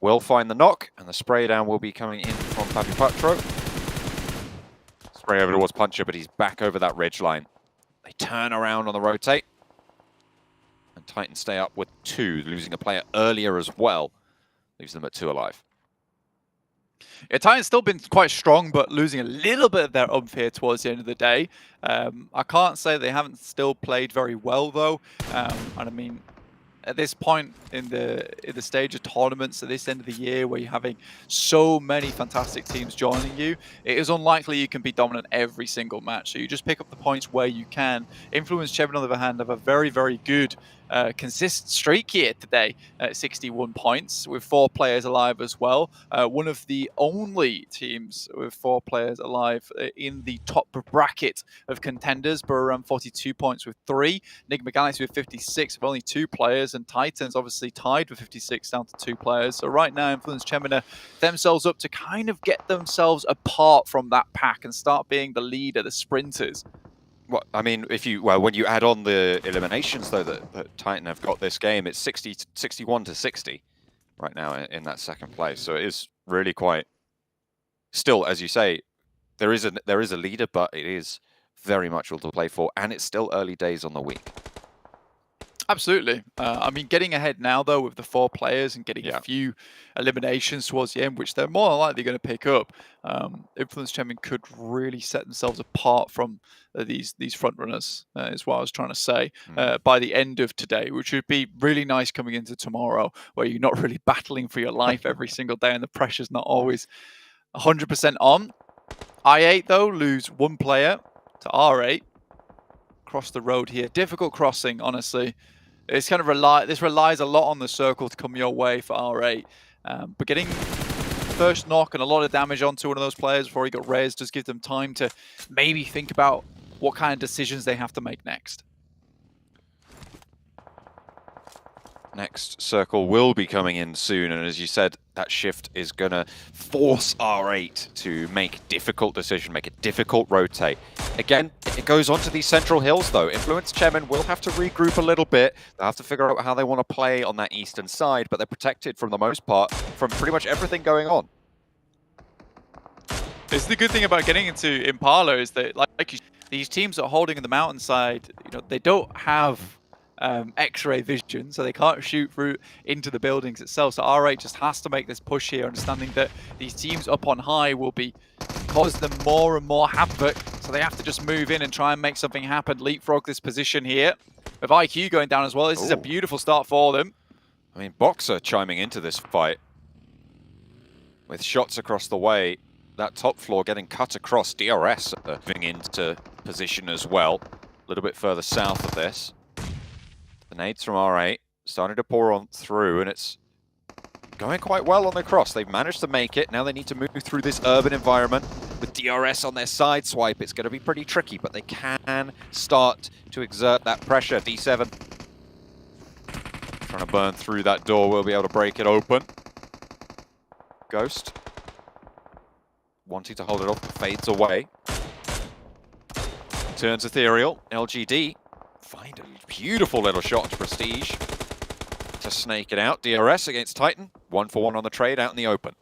will find the knock, and the spray down will be coming in from Papi Patro. Spray over towards Puncher, but he's back over that ridge line. They turn around on the rotate. And Titan stay up with 2, losing a player earlier as well. Leaves them at 2 alive. Yeah, Titan's still been quite strong, but losing a little bit of their oomph here towards the end of the day. I can't say they haven't still played very well, though. And I mean, at this point in the stage of tournaments at this end of the year, where you're having so many fantastic teams joining you, it is unlikely you can be dominant every single match. So you just pick up the points where you can. Influence Chevron, on the other hand, have a very, very good consistent streak here today at 61 points with 4 players alive as well. One of the only teams with 4 players alive in the top bracket of contenders. Buram 42 points with 3. Nick McGallis with 56 with only 2 players. And Titans obviously tied with 56 down to 2 players. So right now, Influence Chemina themselves up to kind of get themselves apart from that pack and start being the leader, the sprinters. Well, I mean, when you add on the eliminations, though, that Titan have got this game, it's 61 to 60 right now in that second place. So it is really quite. Still, as you say, there is a leader, but it is very much all to play for, and it's still early days on the week. Absolutely. I mean, getting ahead now, though, with the 4 players and getting a few eliminations towards the end, which they're more than likely going to pick up, Influence Champion could really set themselves apart from these front runners, is what I was trying to say, by the end of today, which would be really nice coming into tomorrow, where you're not really battling for your life every single day and the pressure's not always 100% on. I8, though, lose 1 player to R8. Across the road here. Difficult crossing, honestly. It's kind of this relies a lot on the circle to come your way for R8. But getting first knock and a lot of damage onto one of those players before he got raised does give them time to maybe think about what kind of decisions they have to make next. Next circle will be coming in soon, and as you said, that shift is going to force R8 to make difficult decisions, make a difficult rotate. Again, it goes on to these central hills, though. Influence Chemin will have to regroup a little bit. They'll have to figure out how they want to play on that eastern side, but they're protected from the most part from pretty much everything going on. This is the good thing about getting into Impala is that, these teams that are holding in the mountainside, they don't have X-ray vision, so they can't shoot through into the buildings itself. So R8 just has to make this push here, understanding that these teams up on high will be causing them more and more havoc. So they have to just move in and try and make something happen, leapfrog this position here. With IQ going down as well, this is a beautiful start for them. I mean, Boxer chiming into this fight with shots across the way. That top floor getting cut across. DRS moving into position as well. A little bit further south of this. The nades from R8 starting to pour on through, and it's going quite well on the cross. They've managed to make it. Now they need to move through this urban environment. With DRS on their side swipe, it's going to be pretty tricky, but they can start to exert that pressure. D7 trying to burn through that door. We'll be able to break it open. Ghost wanting to hold it off, but fades away. Turns ethereal. LGD find a beautiful little shot to Prestige to snake it out. DRS against Titan. 1-for-1 on the trade out in the open.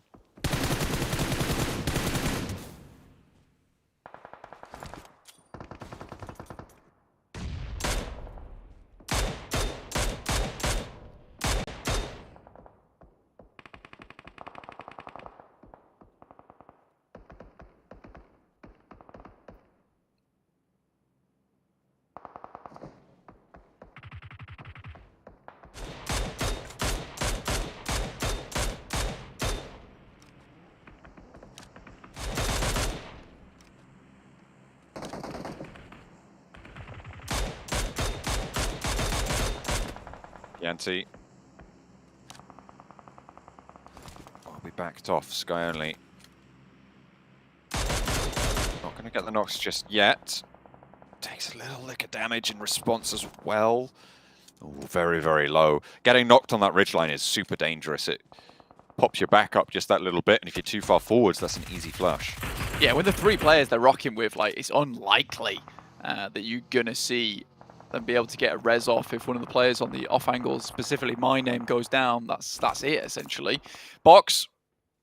Yanti. Will be backed off, Sky only. Not going to get the knocks just yet. Takes a little lick of damage in response as well. Ooh, very, very low. Getting knocked on that ridgeline is super dangerous. It pops your back up just that little bit, and if you're too far forwards, that's an easy flush. Yeah, with the 3 players they're rocking with, like, it's unlikely that you're gonna see them be able to get a res off if one of the players on the off angle, specifically my name, goes down. That's it essentially. Box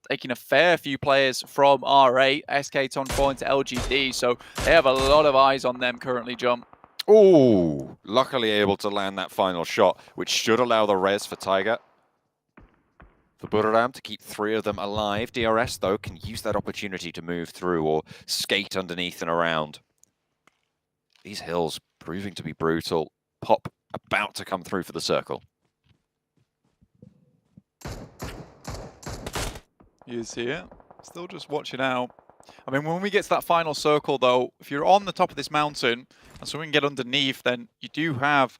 taking a fair few players from R8, SK on 4 into LGD, so they have a lot of eyes on them currently, Jump. Ooh, luckily able to land that final shot, which should allow the res for Tiger. For Buradam to keep 3 of them alive. DRS, though, can use that opportunity to move through or skate underneath and around. These hills proving to be brutal. Pop about to come through for the circle. He is here. Still just watching out. I mean, when we get to that final circle, though, if you're on the top of this mountain and someone can get underneath, then you do have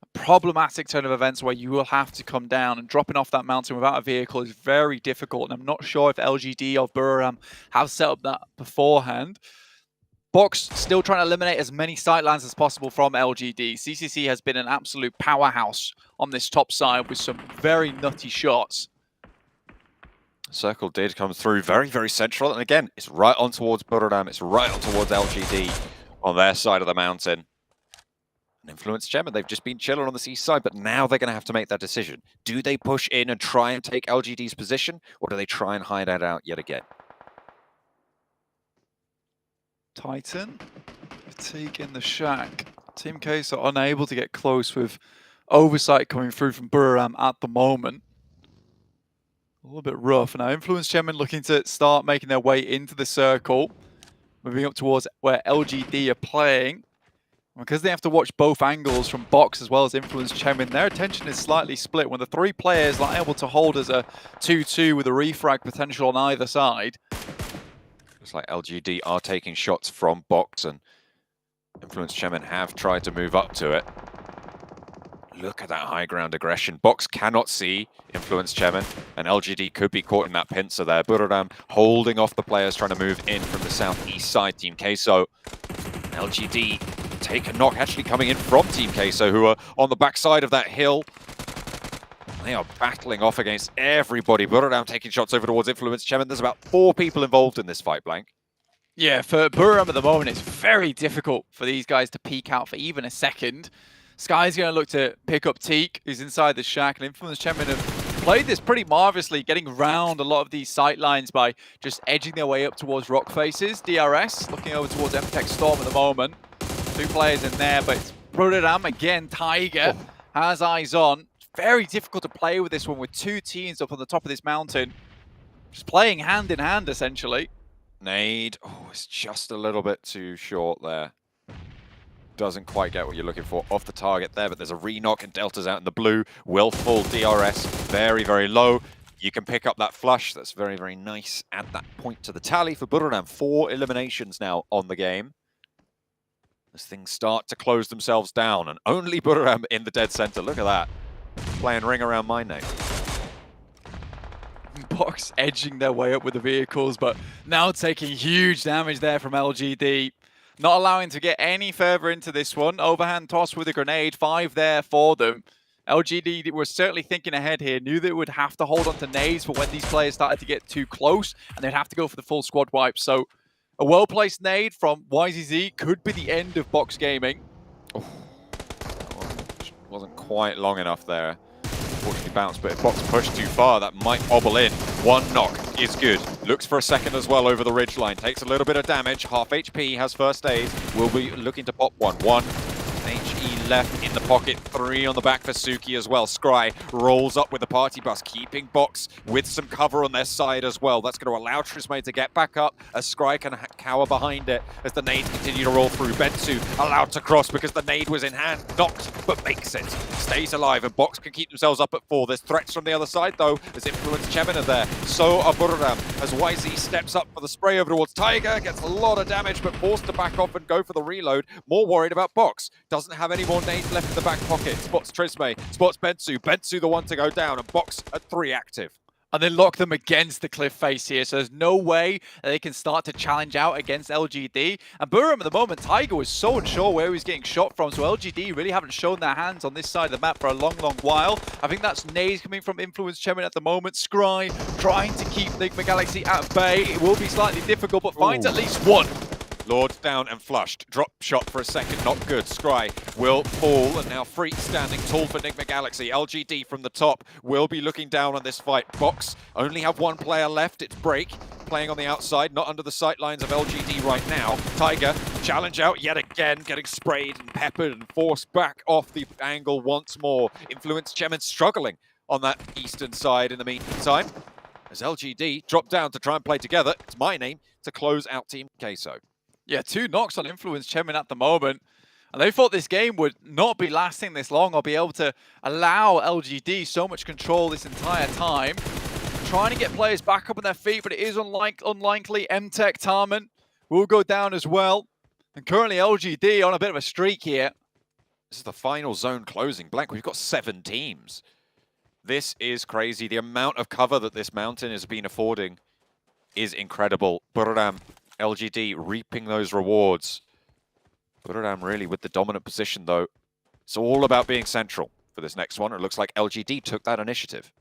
a problematic turn of events where you will have to come down, and dropping off that mountain without a vehicle is very difficult. And I'm not sure if LGD or Buram have set up that beforehand. Box still trying to eliminate as many sightlines as possible from LGD. CCC has been an absolute powerhouse on this top side with some very nutty shots. Circle did come through very, very central. And again, it's right on towards Buradam. It's right on towards LGD on their side of the mountain. An Influence Gem, they've just been chilling on the east side, but now they're going to have to make that decision. Do they push in and try and take LGD's position, or do they try and hide that out yet again? Titan taking the shack. Team Case are unable to get close with oversight coming through from Buram at the moment. A little bit rough. Now Influence Chairman looking to start making their way into the circle. Moving up towards where LGD are playing. Because they have to watch both angles from Box as well as Influence Chairman, their attention is slightly split. When the 3 players are able to hold as a 2-2 with a refrag potential on either side. Looks like LGD are taking shots from Box, and Influence Chairman have tried to move up to it. Look at that high ground aggression. Box cannot see Influence Chairman, and LGD could be caught in that pincer there. Buradam holding off the players trying to move in from the southeast side. Team Queso, LGD take a knock actually coming in from Team Queso, who are on the backside of that hill. They are battling off against everybody. Buradam taking shots over towards Influence Chairman. There's about 4 people involved in this fight, Blank. Yeah, for Buram at the moment, it's very difficult for these guys to peek out for even a second. Sky's going to look to pick up Teak, who's inside the shack, and Influence Chairman have played this pretty marvelously, getting around a lot of these sight lines by just edging their way up towards rock faces. DRS looking over towards MTech Storm at the moment. 2 players in there, but it's Buradam again. Tiger has eyes on. Very difficult to play with this one with 2 teams up on the top of this mountain. Just playing hand in hand, essentially. Nade, oh, it's just a little bit too short there. Doesn't quite get what you're looking for off the target there, but there's a re-knock and Delta's out in the blue. Willful DRS, very, very low. You can pick up that flush. That's very, very nice. Add that point to the tally for Buradam. 4 eliminations now on the game. As things start to close themselves down, and only Buradam in the dead center. Look at that. Playing ring around my name. Box edging their way up with the vehicles, but now taking huge damage there from LGD. Not allowing to get any further into this one. Overhand toss with a grenade. 5 there for them. LGD were certainly thinking ahead here. Knew they would have to hold on to nades for when these players started to get too close, and they'd have to go for the full squad wipe. So a well-placed nade from YZZ could be the end of Box Gaming. Oh, wasn't quite long enough there. Unfortunately bounced, but if Box pushed too far, that might bobble in. 1 knock is good. Looks for a second as well over the ridgeline. Takes a little bit of damage. Half HP, has first aid. Will be looking to pop 1. 1 HE left in the pocket. 3 on the back for Suki as well. Scry rolls up with the party bus, keeping Box with some cover on their side as well. That's going to allow Trismay to get back up as Scry can cower behind it as the nades continue to roll through. Bensu allowed to cross because the nade was in hand. Knocked, but makes it. Stays alive, and Box can keep themselves up at 4. There's threats from the other side, though, as Influence Chemin are there. So are Buradam, as YZ steps up for the spray over towards Tiger. Gets a lot of damage, but forced to back off and go for the reload. More worried about Box. Doesn't have have any more nades left in the back pocket. Spots Trisme, spots Bensu. Bensu the one to go down, and Box at 3 active. And then lock them against the cliff face here, so there's no way that they can start to challenge out against LGD. And Burham at the moment, Tiger was so unsure where he was getting shot from, so LGD really haven't shown their hands on this side of the map for a long, long while. I think that's nades coming from Influence Chemin at the moment. Scry trying to keep Enigma Galaxy at bay. It will be slightly difficult, but finds at least one. Lord down and flushed. Drop shot for a second, not good. Scry will fall, and now free standing tall for Enigma Galaxy. LGD from the top will be looking down on this fight. Box only have one player left. It's Break playing on the outside, not under the sight lines of LGD right now. Tiger, challenge out yet again, getting sprayed and peppered and forced back off the angle once more. Influence Chemin struggling on that eastern side in the meantime, as LGD drop down to try and play together. It's my name to close out Team Queso. Yeah, 2 knocks on Influence Chemin at the moment. And they thought this game would not be lasting this long or be able to allow LGD so much control this entire time. Trying to get players back up on their feet, but it is unlikely. MTech Tarman will go down as well. And currently LGD on a bit of a streak here. This is the final zone closing. Blank, we've got 7 teams. This is crazy. The amount of cover that this mountain has been affording is incredible. Buradam, LGD reaping those rewards. Buradam really with the dominant position though. It's all about being central for this next one. It looks like LGD took that initiative.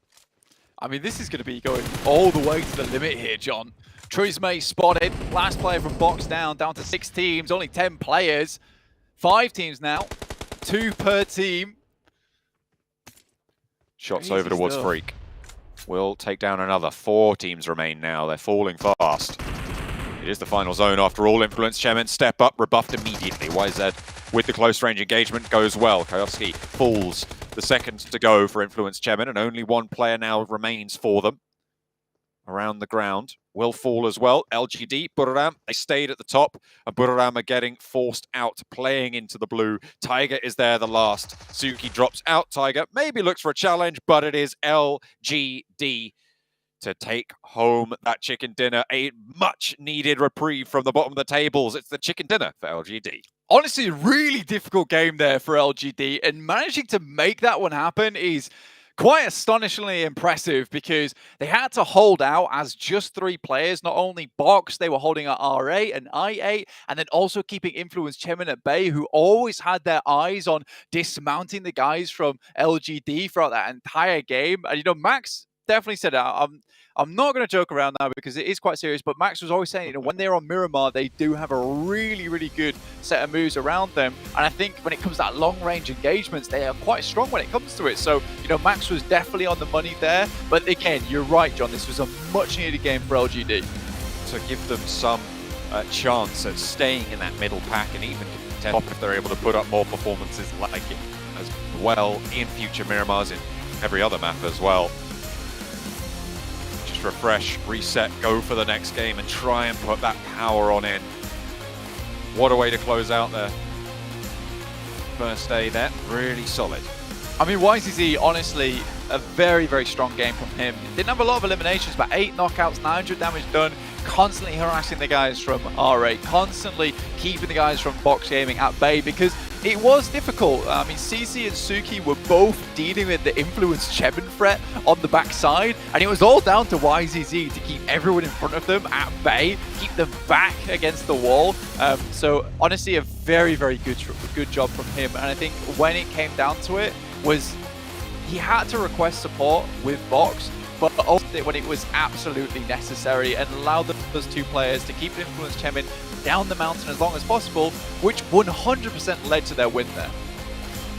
I mean, this is going to be going all the way to the limit here, John. Trisme spotted. Last player from Box down to 6 teams. Only 10 players. 5 teams now. 2 per team. Shots Crazy over towards stuff. Freak. Will take down another. 4 teams remain now. They're falling fast. It is the final zone after all. Influence Chemin step up, rebuffed immediately. YZ with the close range engagement goes well. Kayovsky falls. The second to go for Influence Chemin, and only 1 player now remains for them. Around the ground will fall as well. LGD, Buradam, they stayed at the top, and Buradam are getting forced out, playing into the blue. Tiger is there, the last. Suki drops out. Tiger maybe looks for a challenge, but it is LGD to take home that chicken dinner. A much needed reprieve from the bottom of the tables. It's the chicken dinner for LGD. Honestly, a really difficult game there for LGD, and managing to make that one happen is quite astonishingly impressive, because they had to hold out as just 3 players. Not only Box, they were holding at RA and IA, and then also keeping Influence Chemin at bay, who always had their eyes on dismounting the guys from LGD throughout that entire game. And, you know, Max definitely said that. I'm not going to joke around now because it is quite serious, but Max was always saying, you know, when they're on Miramar, they do have a really, really good set of moves around them. And I think when it comes to that long-range engagements, they are quite strong when it comes to it. So, you know, Max was definitely on the money there. But again, you're right, John. This was a much-needed game for LGD. To give them some chance at staying in that middle pack and even contend if they're able to put up more performances like it as well in future Miramars, in every other map as well. Refresh, reset, go for the next game and try and put that power on in. What a way to close out their first day there. Really solid. I mean, YZZ, honestly, a very, very strong game from him. Didn't have a lot of eliminations, but 8 knockouts, 900 damage done, constantly harassing the guys from RA, constantly keeping the guys from Box Gaming at bay, because it was difficult. I mean, CC and Suki were both dealing with the Influence Chemin threat on the backside, and it was all down to YZZ to keep everyone in front of them at bay, keep them back against the wall. So honestly, a very, very good job from him. And I think when it came down to it, was he had to request support with Box, but also when it was absolutely necessary, and allowed those 2 players to keep Influence Chemin down the mountain as long as possible, which 100% led to their win there.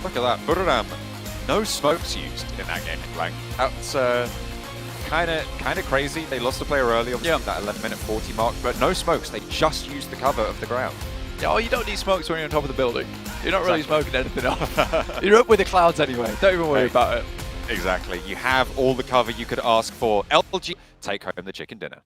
Look at that. Buradam, no smokes used in that game. Like, that's kind of crazy. They lost a player early, obviously, that 11-minute 40 mark, but no smokes. They just used the cover of the ground. Yeah, oh, you don't need smokes when you're on top of the building. You're not really smoking anything off. You're up with the clouds anyway. Don't even worry about it. Exactly. You have all the cover you could ask for. LG take home the chicken dinner.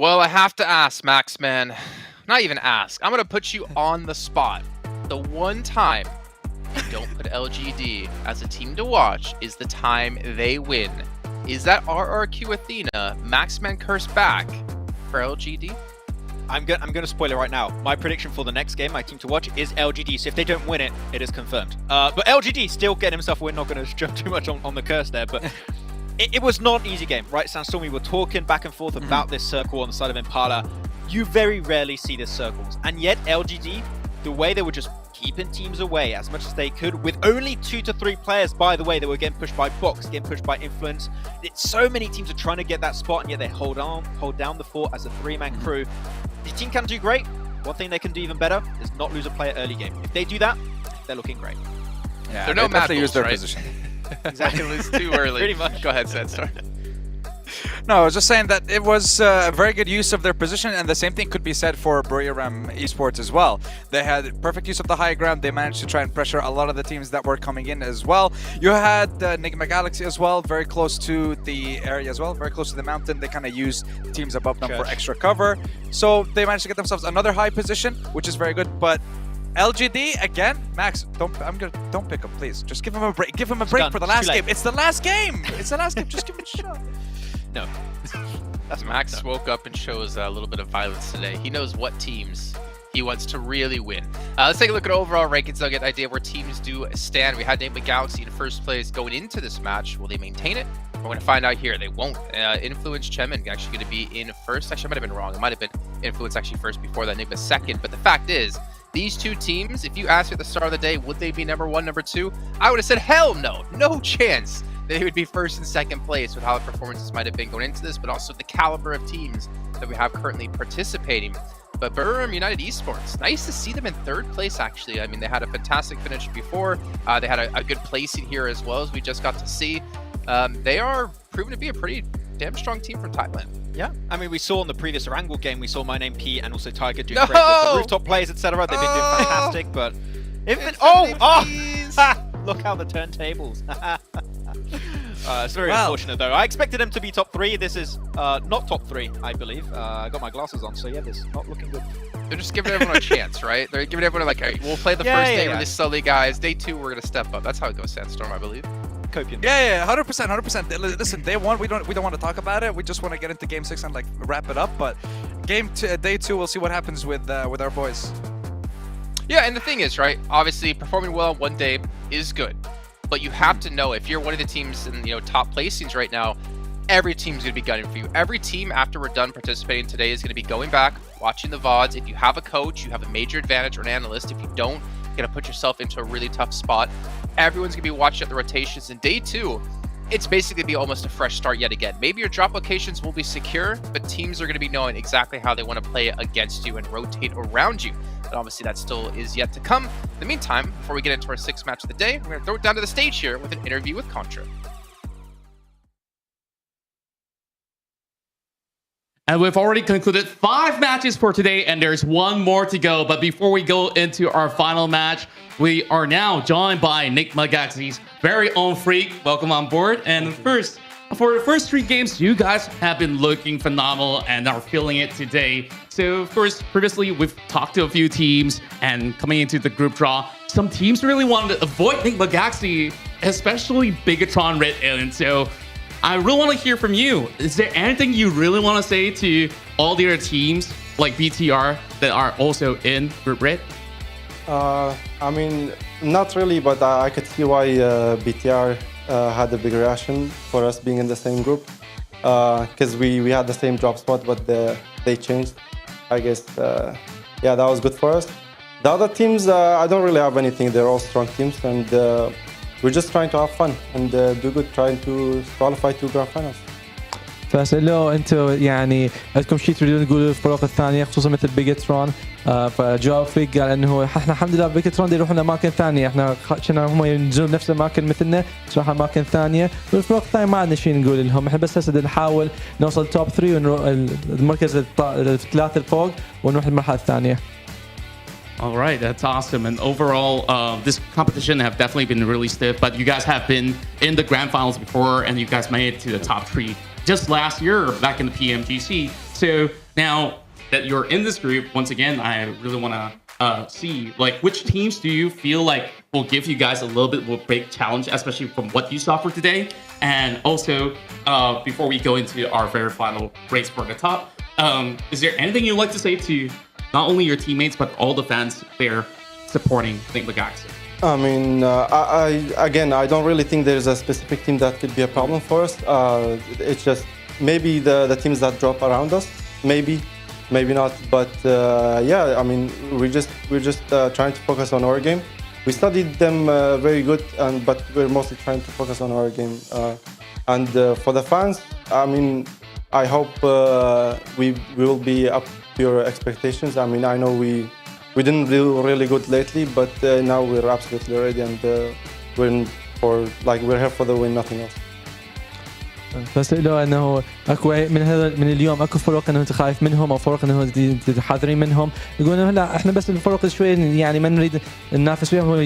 Well, I have to ask, Max, man. Not even ask. I'm going to put you on the spot. The one time you don't put LGD as a team to watch is the time they win. Is that RRQ Athena Maxman curse back for LGD? I'm going to spoil it right now. My prediction for the next game, my team to watch, is LGD. So if they don't win it, it is confirmed. But LGD still getting himself a win. Not going to jump too much on the curse there, but it was not an easy game, right, Sandstorm? We were talking back and forth about this circle on the side of Impala. You very rarely see this circles, and yet LGD, the way they were just keeping teams away as much as they could, with only 2 to 3 players, by the way, they were getting pushed by Box, getting pushed by Influence. So many teams are trying to get that spot, and yet they hold down the fort as a 3-man crew. The team can do great. One thing they can do even better is not lose a player early game. If they do that, they're looking great. Yeah, They're no they definitely Mad use their Bulls, right? position. Exactly, lose too early. Pretty much. Go ahead, Sandstorm. No, I was just saying that it was a very good use of their position, and the same thing could be said for Buriram Esports as well. They had perfect use of the high ground. They managed to try and pressure a lot of the teams that were coming in as well. You had Enigma Galaxy as well, very close to the area as well, very close to the mountain. They kind of used teams above them for extra cover. So they managed to get themselves another high position, which is very good. But LGD again, Max, don't pick him, please. Just give him a break. Give him a break for the last game. It's the last game. It's the last game. Just give him a shot. No. That's Max woke up and shows a little bit of violence today. He knows what teams he wants to really win. Let's take a look at overall rankings. I'll get an idea of where teams do stand. We had Enigma Galaxy in first place going into this match. Will they maintain it? We're going to find out here. They won't. Influence Chemin actually going to be in first. Actually, I might have been wrong. It might have been Influence actually first before that Enigma second. But the fact is, these two teams, if you asked me at the start of the day, would they be number 1, number 2? I would have said, hell no. No chance. They would be first and second place with how the performances might have been going into this, but also the caliber of teams that we have currently participating. But Buriram United Esports, nice to see them in third place, actually. I mean, they had a fantastic finish before. They had a good placing here as well, as we just got to see. They are proven to be a pretty damn strong team from Thailand. Yeah, I mean, we saw in the previous Erangel game, we saw My Name P and also Tiger doing great with the rooftop plays, etc. They've been doing fantastic, but... Look how the turntables. It's very unfortunate, though. I expected them to be top 3. This is not top 3, I believe. I got my glasses on, so yeah, this is not looking good. They're just giving everyone a chance, right? They're giving everyone like, hey, we'll play the first day really slowly, guys. Day 2, we're gonna step up. That's how it goes, Sandstorm, I believe. Copian. Yeah, 100%. Listen, day 1, we don't want to talk about it. We just want to get into game 6 and like wrap it up. But day 2, we'll see what happens with our boys. Yeah, and the thing is, right? Obviously, performing well on one day is good, but you have to know if you're one of the teams in top placings right now, every team's gonna be gunning for you. Every team after we're done participating today is gonna be going back, watching the VODs. If you have a coach, you have a major advantage or an analyst. If you don't, you're gonna put yourself into a really tough spot. Everyone's gonna be watching at the rotations. In day 2, it's basically be almost a fresh start yet again. Maybe your drop locations will be secure, but teams are gonna be knowing exactly how they want to play against you and rotate around you. But obviously that still is yet to come. In the meantime, before we get into our 6th match of the day, we're going to throw it down to the stage here with an interview with Contra. And we've already concluded 5 matches for today, and there's 1 more to go. But before we go into our final match, we are now joined by Enigma Galaxy's very own Freak. Welcome on board. And first, for the first 3 games, you guys have been looking phenomenal and are feeling it today. So, of course, previously we've talked to a few teams, and coming into the group draw, some teams really wanted to avoid Enigma Galaxy, especially Bigatron Red Alien. So, I really want to hear from you. Is there anything you really want to say to all the other teams, like BTR, that are also in Group Red? I mean, not really, but I could see why BTR had a big reaction for us being in the same group, because we had the same drop spot, but they changed. I guess, yeah, that was good for us. The other teams, I don't really have anything. They're all strong teams, and we're just trying to have fun and do good, trying to qualify to Grand Finals. فاسأله انتم يعني عندكم شيء تريدون تقولوا الفرق الثانيه خصوصا مثل بيجاترون. فجواب فريق قال انه احنا الحمد لله بيجاترون يروحون اماكن ثانيه، احنا كنا هم ينزلون نفس الاماكن مثلنا تروح اماكن ثانيه، والفرق الثانيه ما عندنا شيء نقول لهم، احنا بس هسه نحاول نوصل توب 3 ونروح المركز الثلاثه الفوق ونروح المرحله الثانيه. All right, that's awesome. And overall, this competition have definitely been really stiff, but you guys have been in the grand finals before, and you guys made it to the top 3 just last year back in the PMGC. So Now that you're in this group, once again, I really want to see like which teams do you feel like will give you guys a little bit of a big challenge, especially from what you saw for today. And also, before we go into our very final race for the top, is there anything you'd like to say to not only your teammates but all the fans there supporting Think Galaxy? I mean, I don't really think there's a specific team that could be a problem for us. It's just maybe the teams that drop around us, maybe not. But yeah, I mean, we're just trying to focus on our game. We studied them very good, but we're mostly trying to focus on our game. And for the fans, I mean, I hope we will be up to your expectations. I mean, I know we didn't do really good lately, but now we're absolutely ready, and we're here for the win, nothing else. بس له انه اكو من اليوم اكو فرق انه انت خايف منهم او فرق انه حذرين منهم، يقولون هلا احنا بس الفرق شوي يعني ما نريد ننافس وياهم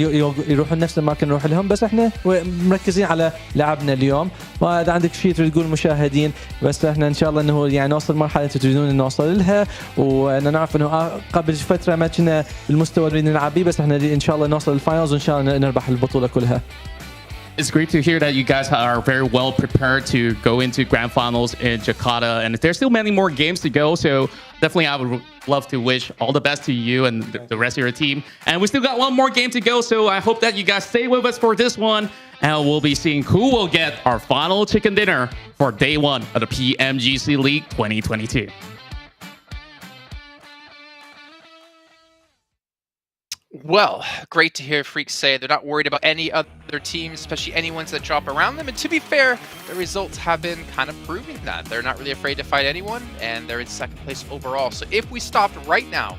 يروحون نفس المكان نروح لهم، بس احنا مركزين على لعبنا اليوم. واذا عندك شيء تريد تقول المشاهدين، بس احنا ان شاء الله انه يعني نوصل مرحله انتم تريدون نوصل لها، وانا نعرف انه قبل فتره ما كنا بالمستوى اللي نلعب به، بس احنا ان شاء الله نوصل للفاينلز وان شاء الله نربح البطوله كلها. It's great to hear that you guys are very well prepared to go into grand finals in Jakarta, and there's still many more games to go. So definitely, I would love to wish all the best to you and the rest of your team. And we still got one more game to go, so I hope that you guys stay with us for this one, and we'll be seeing who will get our final chicken dinner for day one of the PMGC League 2022. Well, great to hear Freaks say they're not worried about any other teams, especially any ones that drop around them. And to be fair, the results have been kind of proving that. They're not really afraid to fight anyone, and they're in second place overall. So if we stopped right now,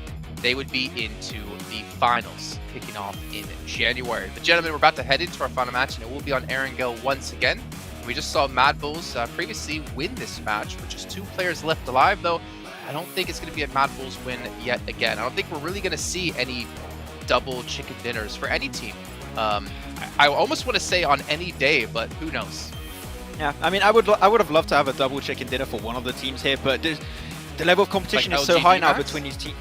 they would be into the finals, kicking off in January. But gentlemen, we're about to head into our final match, and it will be on Erangel once again. We just saw Mad Bulls previously win this match with just 2 players left alive, though. I don't think it's going to be a Mad Bulls win yet again. I don't think we're really going to see any double chicken dinners for any team. I almost want to say on any day, but who knows? Yeah, I mean, I would have loved to have a double chicken dinner for one of the teams here, but the level of competition is so high now between these teams.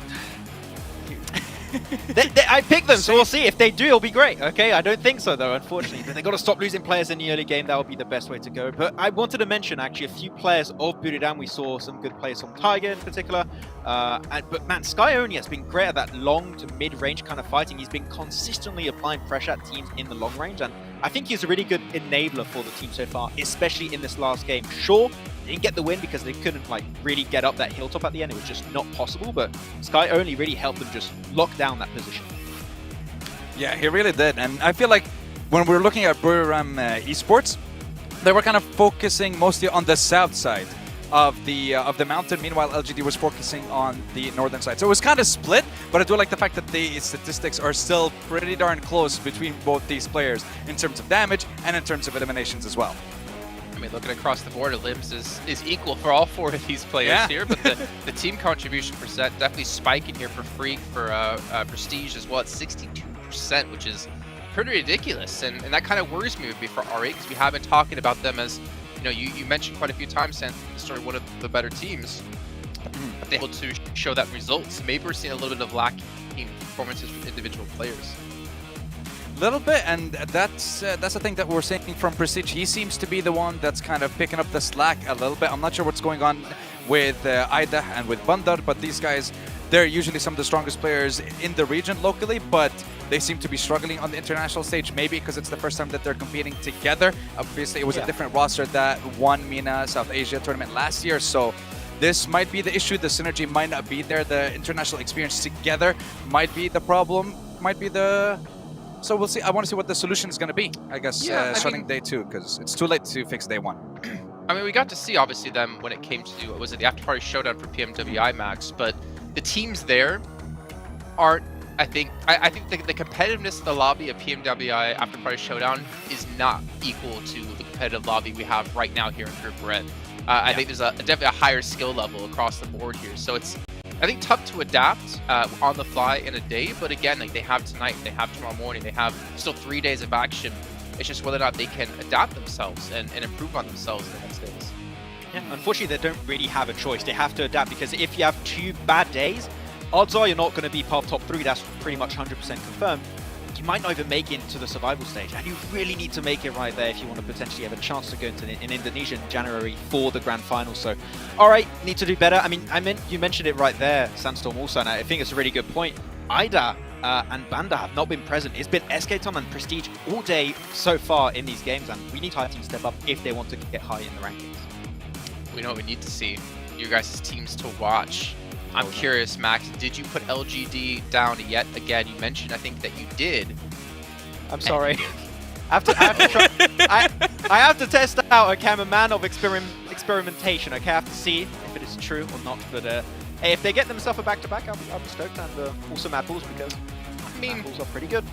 I picked them, so we'll see. If they do, it'll be great. Okay, I don't think so though, unfortunately. They got to stop losing players in the early game. That would be the best way to go. But I wanted to mention actually a few players of Buriram. We saw some good players from Tiger in particular. But man, Skyoni has been great at that long to mid-range kind of fighting. He's been consistently applying pressure at teams in the long range, and I think he's a really good enabler for the team so far, especially in this last game. Sure, they didn't get the win because they couldn't like really get up that hilltop at the end. It was just not possible, but Skyoni really helped them just lock down that position. Yeah, he really did. And I feel like when we're looking at Buriram esports, they were kind of focusing mostly on the south side of the mountain. Meanwhile, LGD was focusing on the northern side. So it was kind of split, but I do like the fact that the statistics are still pretty darn close between both these players in terms of damage and in terms of eliminations as well. I mean, looking across the board, Limbs is equal for all 4 of these players here, but the team contribution percent definitely spiking here for Freak, for Prestige as well at 62%, which is pretty ridiculous. And that kind of worries me would be for R8, because we have been talking about them as, you know, you mentioned quite a few times, Sam, started one of the better teams. But they're able to show that results. Maybe we're seeing a little bit of lacking performances from individual players. Little bit, and that's the thing that we're seeing from Prestige. He seems to be the one that's kind of picking up the slack a little bit. I'm not sure what's going on with Aida and with Bandar, but these guys, they're usually some of the strongest players in the region locally, but they seem to be struggling on the international stage, maybe because it's the first time that they're competing together. Obviously, it was a different roster that won MENA South Asia tournament last year, so this might be the issue. The synergy might not be there. The international experience together might be the problem, might be the... So we'll see. I want to see what the solution is going to be, I guess, starting day 2, because it's too late to fix day 1. I mean, we got to see, obviously, them when it came to, was it the After Party Showdown for PMWI Max, but the teams there aren't, I think the competitiveness of the lobby of PMWI After Party Showdown is not equal to the competitive lobby we have right now here in Group Red. I think there's definitely a higher skill level across the board here, so it's, I think, tough to adapt on the fly in a day, but again, like, they have tonight, they have tomorrow morning, they have still 3 days of action. It's just whether or not they can adapt themselves and improve on themselves in the next days. Yeah, unfortunately, they don't really have a choice. They have to adapt because if you have 2 bad days, odds are you're not going to be part of top 3. That's pretty much 100% confirmed. You might not even make it into the survival stage, and you really need to make it right there if you want to potentially have a chance to go into in Indonesia in January for the grand final. So, all right, need to do better. I mean, you mentioned it right there, Sandstorm also, and I think it's a really good point. Ida and Banda have not been present. It's been SK-Tom and Prestige all day so far in these games, and we need high teams to step up if they want to get high in the rankings. We know what we need to see. You guys' teams to watch. I'm curious, Max, did you put LGD down yet again? You mentioned, I think, that you did. I'm sorry. I have to test out, okay? I'm a man of experimentation, okay? I have to see if it is true or not. But hey, if they get themselves a back-to-back, I'll be stoked. And also Mad Bulls, because Mad Bulls are pretty good.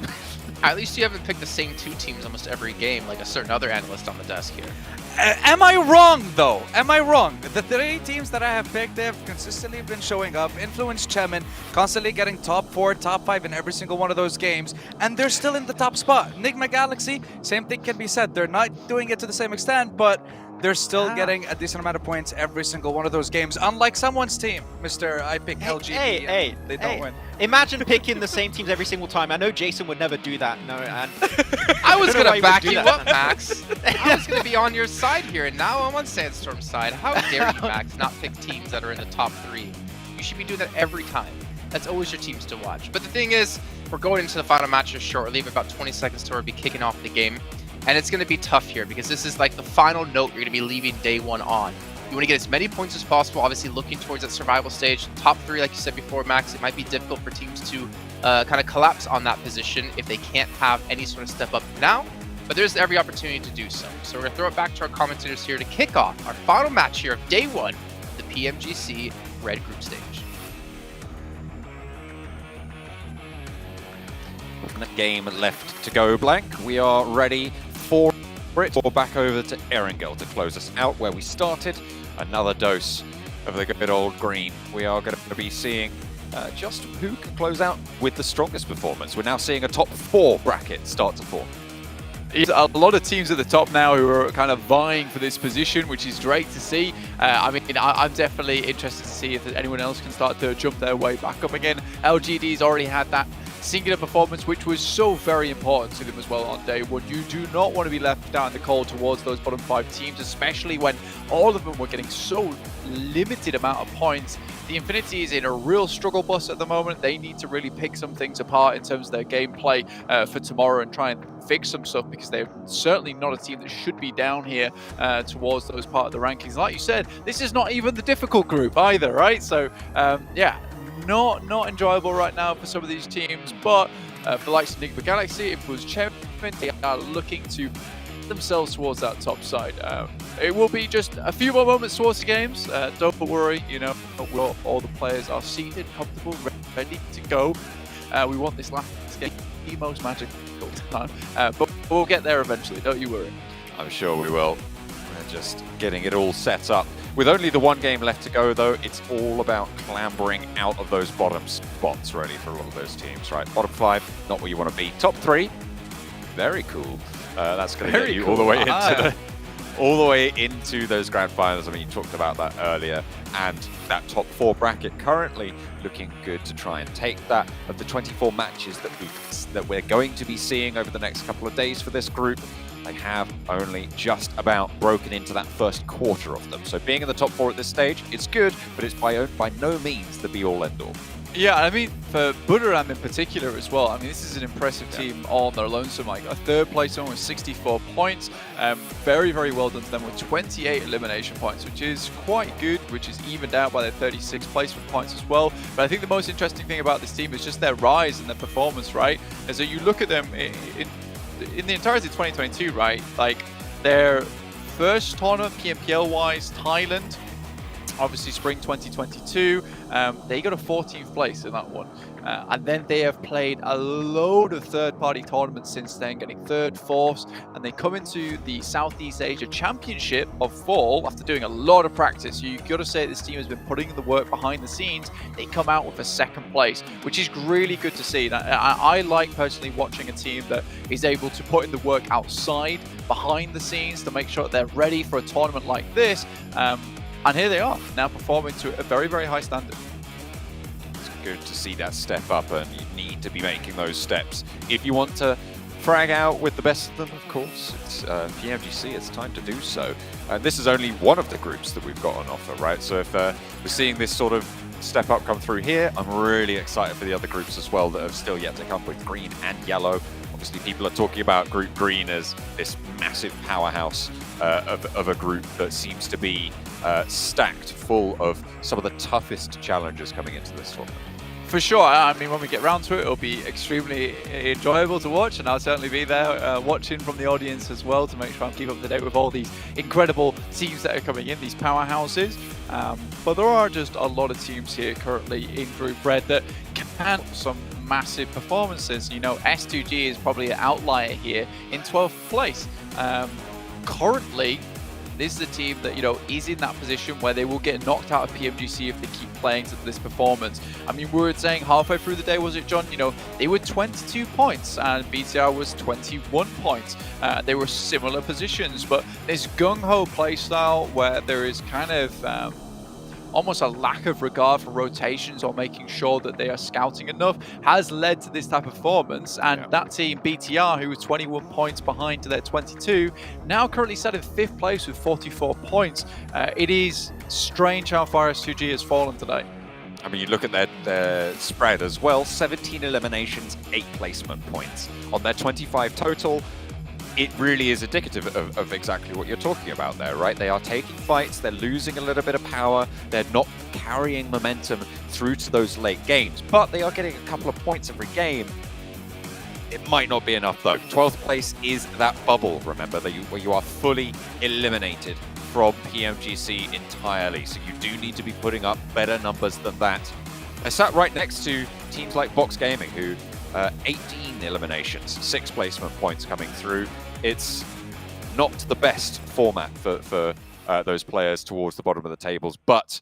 At least you haven't picked the same 2 teams almost every game, like a certain other analyst on the desk here. Am I wrong, though? Am I wrong? The 3 teams that I have picked, they have consistently been showing up, influenced Chemin, constantly getting top 4, top 5 in every single one of those games, and they're still in the top spot. Nigma Galaxy, same thing can be said. They're not doing it to the same extent, but they're still getting a decent amount of points every single one of those games, unlike someone's team, Mr. I pick LGD. Hey, they don't win. Imagine picking the same teams every single time. I know Jason would never do that. No, and I was going to back you up, Max. I was going to be on your side here, and now I'm on Sandstorm's side. How dare you, Max, not pick teams that are in the top 3? You should be doing that every time. That's always your teams to watch. But the thing is, we're going into the final matches shortly. We have about 20 seconds till we'll be kicking off the game. And it's going to be tough here because this is like the final note you're going to be leaving day 1 on. You want to get as many points as possible, obviously looking towards that survival stage. Top 3, like you said before, Max, it might be difficult for teams to kind of collapse on that position if they can't have any sort of step up now. But there's every opportunity to do so. So we're going to throw it back to our commentators here to kick off our final match here of day 1, the PMGC Red Group Stage. Game left to go, Blank. We are ready for it. Or back over to Erangel to close us out where we started. Another dose of the good old green. We are going to be seeing just who can close out with the strongest performance. We're now seeing a top 4 bracket start to form. A lot of teams at the top now who are kind of vying for this position, which is great to see. I mean, I'm definitely interested to see if anyone else can start to jump their way back up again. LGD's already had that singular performance, which was so very important to them as well on day 1. You do not want to be left out in the cold towards those bottom 5 teams, especially when all of them were getting so limited amount of points. The Infinity is in a real struggle bus at the moment. They need to really pick some things apart in terms of their gameplay for tomorrow and try and fix some stuff, because they're certainly not a team that should be down here towards those part of the rankings. Like you said, this is not even the difficult group either, right? So yeah, not enjoyable right now for some of these teams, but for the likes of Nigma Galaxy, if it was Chemin, they are looking to themselves towards that top side. It will be just a few more moments towards the games. Don't worry, you know, all the players are seated, comfortable, ready to go. We want this last game the most magical time, but we'll get there eventually, don't you worry. I'm sure we will. We're just getting it all set up. With only the 1 game left to go, though, it's all about clambering out of those bottom spots, really, for a lot of those teams, right? Bottom 5, not where you want to be. Top 3, very cool. That's going to get you all the way into all the way into those grand finals. I mean, you talked about that earlier, and that top 4 bracket currently looking good to try and take that. Of the 24 matches that we're going to be seeing over the next couple of days for this group, they have only just about broken into that first quarter of them. So being in the top 4 at this stage, it's good, but it's by no means the be-all, end-all. Yeah, I mean, for Budoram in particular as well, I mean, this is an impressive team on their lonesome. Like a 3rd place on with 64 points. Very, very well done to them with 28 elimination points, which is quite good, which is evened out by their 36th place with points as well. But I think the most interesting thing about this team is just their rise and their performance, right? And so you look at them in the entirety of 2022, right? Like their first tournament, PMPL-wise, Thailand, obviously spring 2022. They got a 14th place in that one. And then they have played a load of third-party tournaments since then, getting third, fourth, and they come into the Southeast Asia Championship of fall after doing a lot of practice. You got to say this team has been putting in the work behind the scenes. They come out with a second place, which is really good to see. And I like personally watching a team that is able to put in the work outside, behind the scenes, to make sure that they're ready for a tournament like this. And here they are, now performing to a very, very high standard. Good to see that step up, and you need to be making those steps if you want to frag out with the best of them. Of course, it's PMGC, it's time to do so. And this is only one of the groups that we've got on offer, right? So if we're seeing this sort of step up come through here, I'm really excited for the other groups as well that have still yet to come, with green and yellow. Obviously, people are talking about Group Green as this massive powerhouse of a group that seems to be stacked full of some of the toughest challenges coming into this tournament. For sure. I mean, when we get round to it, it'll be extremely enjoyable to watch, and I'll certainly be there watching from the audience as well to make sure I keep up to date with all these incredible teams that are coming in, these powerhouses. But there are just a lot of teams here currently in Group Red that can some massive performances. You know, S2G is probably an outlier here in 12th place. Currently, this is a team that, you know, is in that position where they will get knocked out of PMGC if they keep playing to this performance. I mean, we were saying halfway through the day, was it, John? You know, they were 22 points and BTR was 21 points. They were similar positions, but this gung-ho playstyle where there is kind of almost a lack of regard for rotations or making sure that they are scouting enough has led to this type of performance. And that team, BTR, who was 21 points behind to their 22, now currently sat in 5th place with 44 points. It is strange how far S2G has fallen today. I mean, you look at their spread as well, 17 eliminations, 8 placement points. On their 25 total, it really is indicative of exactly what you're talking about there, right? They are taking fights, they're losing a little bit of power, they're not carrying momentum through to those late games, but they are getting a couple of points every game. It might not be enough though. 12th place is that bubble, remember, where you are fully eliminated from PMGC entirely, so you do need to be putting up better numbers than that. I sat right next to teams like Box Gaming, who 18 eliminations, 6 placement points coming through. It's not the best format for those players towards the bottom of the tables, but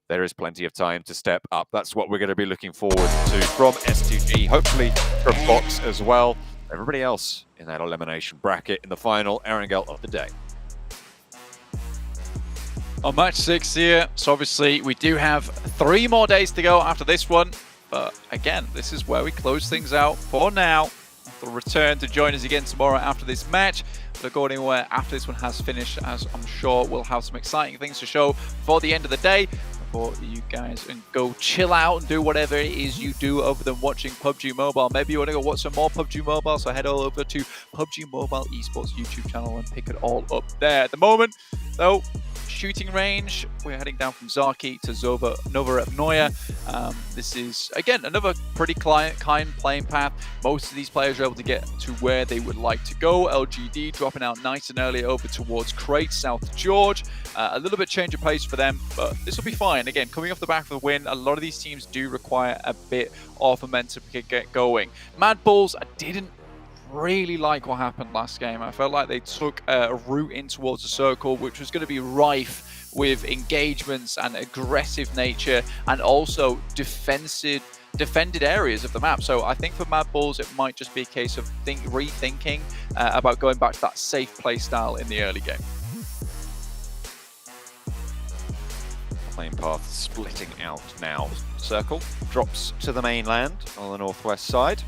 there is plenty of time to step up. That's what we're going to be looking forward to from S2G, hopefully from Box as well. Everybody else in that elimination bracket in the final Erangel of the day. On match 6 here, so obviously we do have 3 more days to go after this one. But again, this is where we close things out for now. They'll return to join us again tomorrow after this match. But go anywhere after this one has finished, as I'm sure we'll have some exciting things to show before the end of the day. Before you guys can go chill out and do whatever it is you do other than watching PUBG Mobile. Maybe you want to go watch some more PUBG Mobile, so head all over to PUBG Mobile Esports YouTube channel and pick it all up there. At the moment, though, shooting range, we're heading down from Zaki to Nova Noya. This is, again, another pretty kind playing path. Most of these players are able to get to where they would like to go. LGD dropping out nice and early over towards Crate, South George. A little bit change of pace for them, but this will be fine. Again, coming off the back of the win, a lot of these teams do require a bit of momentum to get going. Mad Bulls, I didn't really like what happened last game. I felt like they took a route in towards the circle, which was going to be rife with engagements and aggressive nature, and also defended areas of the map. So I think for Mad Bulls, it might just be a case of rethinking about going back to that safe play style in the early game. Lane path splitting out now. Circle drops to the mainland on the northwest side.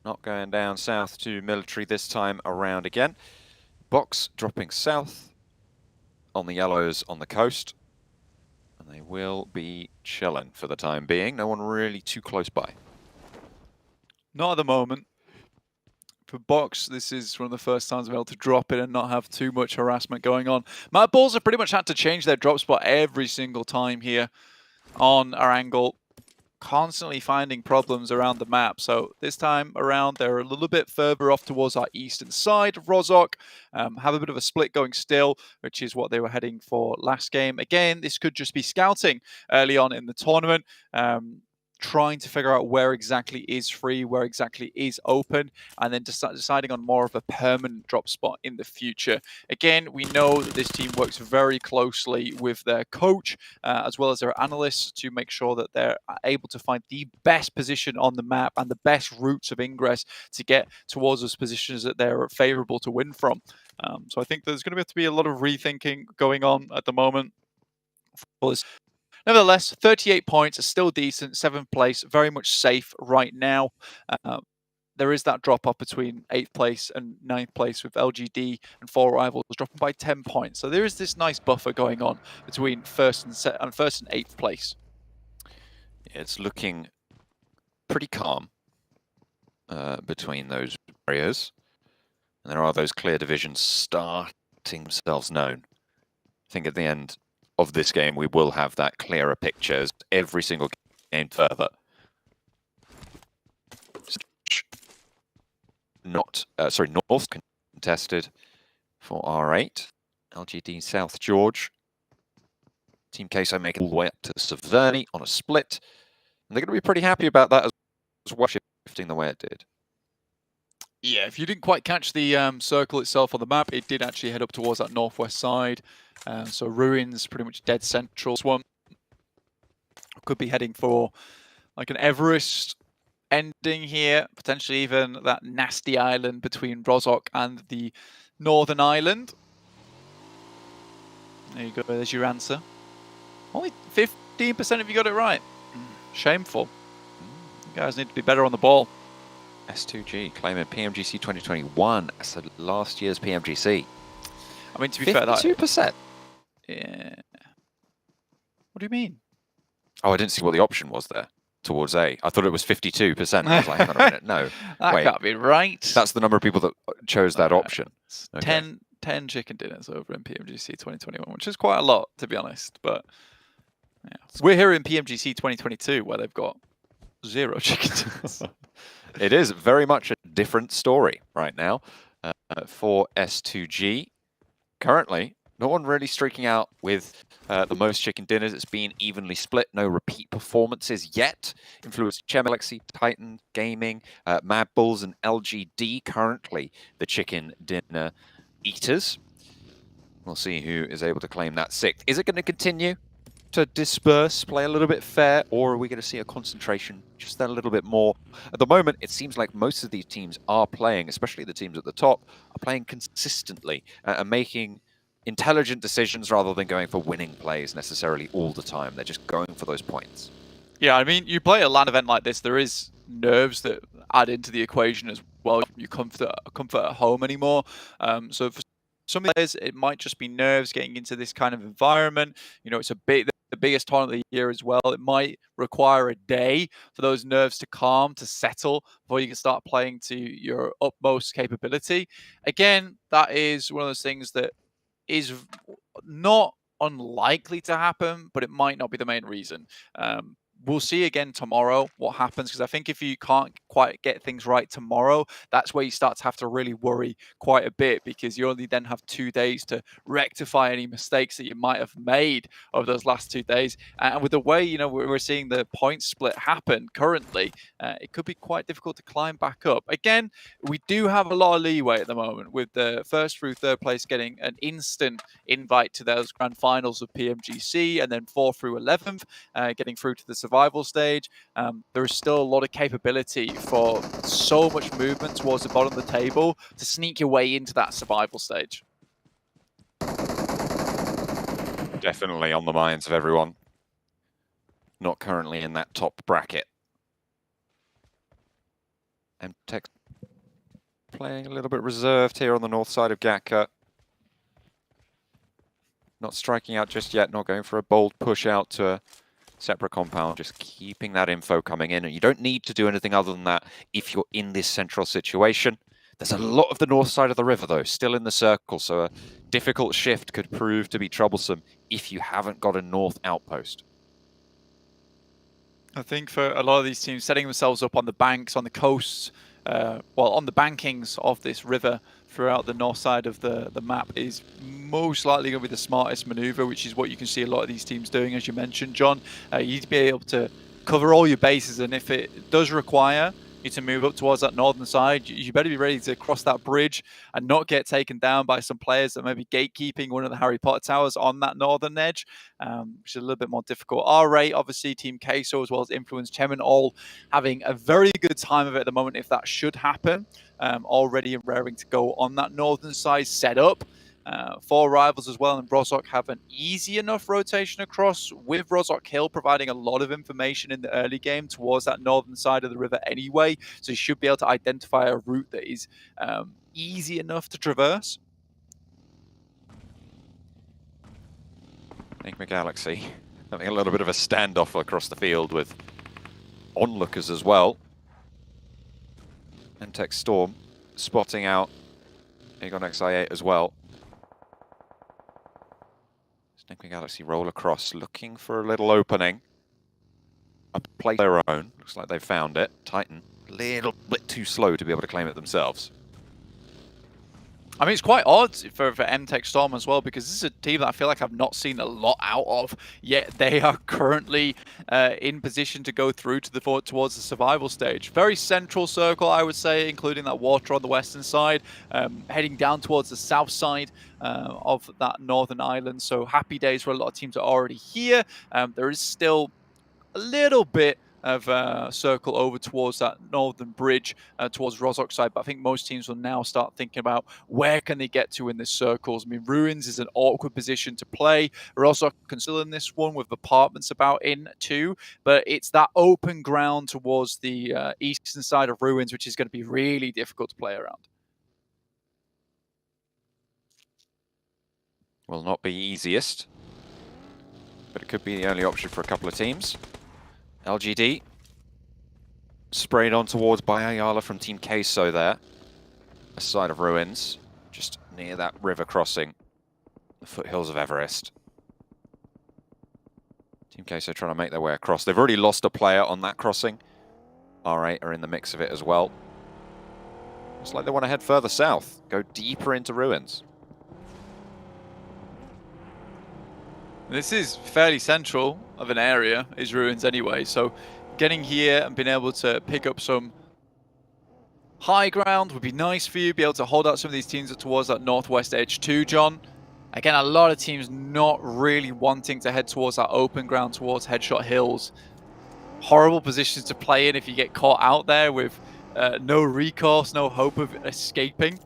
Not going down south to military this time around again. Box dropping south on the yellows on the coast. And they will be chilling for the time being. No one really too close by. Not at the moment. For Box, this is one of the first times I'm able to drop it and not have too much harassment going on. Mad Bulls have pretty much had to change their drop spot every single time here on our angle. constantly finding problems around the map. So this time around, they're a little bit further off towards our eastern side of Rozhok, have a bit of a split going still, which is what they were heading for last game. Again, this could just be scouting early on in the tournament. Trying to figure out where exactly is free, where exactly is open, and then deciding on more of a permanent drop spot in the future. Again, we know that this team works very closely with their coach as well as their analysts to make sure that they're able to find the best position on the map and the best routes of ingress to get towards those positions that they're favorable to win from. So I think there's going to have to be a lot of rethinking going on at the moment for this. Nevertheless, 38 points are still decent, 7th place, very much safe right now. There is that drop off between 8th place and 9th place with LGD and 4 rivals dropping by 10 points. So there is this nice buffer going on between first and 8th place. It's looking pretty calm between those areas. And there are those clear divisions starting themselves known. I think at the end of this game, we will have that clearer picture as every single game further. North contested for R8. LGD South George. Team Queso making all the way up to Severny on a split. And they're going to be pretty happy about that as well, shifting the way it did. Yeah, if you didn't quite catch the circle itself on the map, it did actually head up towards that northwest side. So Ruins, pretty much dead central. This one could be heading for like an Everest ending here, potentially even that nasty island between Rozhok and the northern island. There you go, there's your answer. Only 15% of you got it right. Shameful. You guys need to be better on the ball. S2G claiming PMGC 2021 as last year's PMGC. I mean, to be fair, that 52%. Yeah. What do you mean? Oh, I didn't see what the option was there towards A. I thought it was 52%. I was like, hang on a minute. No. That Wait. can't be right. That's the number of people that chose that option. Okay. 10 chicken dinners over in PMGC 2021, which is quite a lot, to be honest. But yeah. We're here in PMGC 2022 where they've got 0 chicken dinners. It is very much a different story right now for S2G. Currently, no one really streaking out with the most chicken dinners. It's been evenly split. No repeat performances yet. Influenced Galaxy, Titan Gaming, Mad Bulls, and LGD currently the chicken dinner eaters. We'll see who is able to claim that 6th. Is it going to continue to disperse, play a little bit fair, or are we going to see a concentration just a little bit more? At the moment, it seems like most of these teams are playing, especially the teams at the top, are playing consistently and making intelligent decisions rather than going for winning plays necessarily all the time. They're just going for those points. Yeah, I mean, you play a LAN event like this, there is nerves that add into the equation as well. You comfort at home anymore. So for some players, it might just be nerves getting into this kind of environment. You know, it's the biggest tournament of the year as well. It might require a day for those nerves to calm, to settle, before you can start playing to your utmost capability. Again, that is one of those things that is not unlikely to happen, but it might not be the main reason. We'll see again tomorrow what happens, because I think if you can't quite get things right tomorrow, that's where you start to have to really worry quite a bit, because you only then have 2 days to rectify any mistakes that you might have made over those last 2 days. And with the way, you know, we're seeing the point split happen currently, it could be quite difficult to climb back up. Again, we do have a lot of leeway at the moment, with the 1st through 3rd place getting an instant invite to those grand finals of PMGC, and then 4th through 11th getting through to the survival stage. There is still a lot of capability for so much movement towards the bottom of the table to sneak your way into that survival stage. Definitely on the minds of everyone. Not currently in that top bracket. MTech playing a little bit reserved here on the north side of Gatka. Not striking out just yet, not going for a bold push out to a separate compound, just keeping that info coming in. And you don't need to do anything other than that if you're in this central situation. There's a lot of the north side of the river, though, still in the circle, so a difficult shift could prove to be troublesome if you haven't got a north outpost. I think for a lot of these teams, setting themselves up on the banks, on the coasts, on the bankings of this river throughout the north side of the map is most likely going to be the smartest maneuver, which is what you can see a lot of these teams doing, as you mentioned, John. You need to be able to cover all your bases, and if it does require you to move up towards that northern side, you better be ready to cross that bridge and not get taken down by some players that may be gatekeeping one of the Harry Potter towers on that northern edge, which is a little bit more difficult. R8, obviously, Team Queso, as well as Influence Chemin, all having a very good time of it at the moment if that should happen. Already raring to go on that northern side setup. 4 rivals as well, and Rozhok have an easy enough rotation across, with Rozhok Hill providing a lot of information in the early game towards that northern side of the river anyway, so you should be able to identify a route that is easy enough to traverse. Enigma Galaxy having a little bit of a standoff across the field with onlookers as well. And Tech Storm spotting out Aegon XI8 as well. Enigma Galaxy roll across, looking for a little opening. A play their own. Looks like they've found it. Titan, a little bit too slow to be able to claim it themselves. I mean, it's quite odd for Tech Storm as well, because this is a team that I feel like I've not seen a lot out of, yet they are currently in position to go through to towards the survival stage. Very central circle, I would say, including that water on the western side, heading down towards the south side of that northern island. So happy days where a lot of teams are already here. There is still a little bit of circle over towards that northern bridge towards Rozhok side, but I think most teams will now start thinking about where can they get to in this circles. I mean, Ruins is an awkward position to play. Rozhok can still in this one with apartments about in too, but it's that open ground towards the eastern side of Ruins, which is going to be really difficult to play around. Will not be easiest, but it could be the only option for a couple of teams. LGD sprayed on towards by Ayala from Team Queso there. A side of Ruins, just near that river crossing, the foothills of Everest. Team Queso trying to make their way across. They've already lost a player on that crossing. R8 are in the mix of it as well. Looks like they want to head further south, go deeper into Ruins. This is fairly central of an area, is Ruins anyway, so getting here and being able to pick up some high ground would be nice for you, be able to hold out some of these teams towards that northwest edge too, John. Again, a lot of teams not really wanting to head towards that open ground towards Headshot Hills. Horrible positions to play in if you get caught out there with no recourse, no hope of escaping.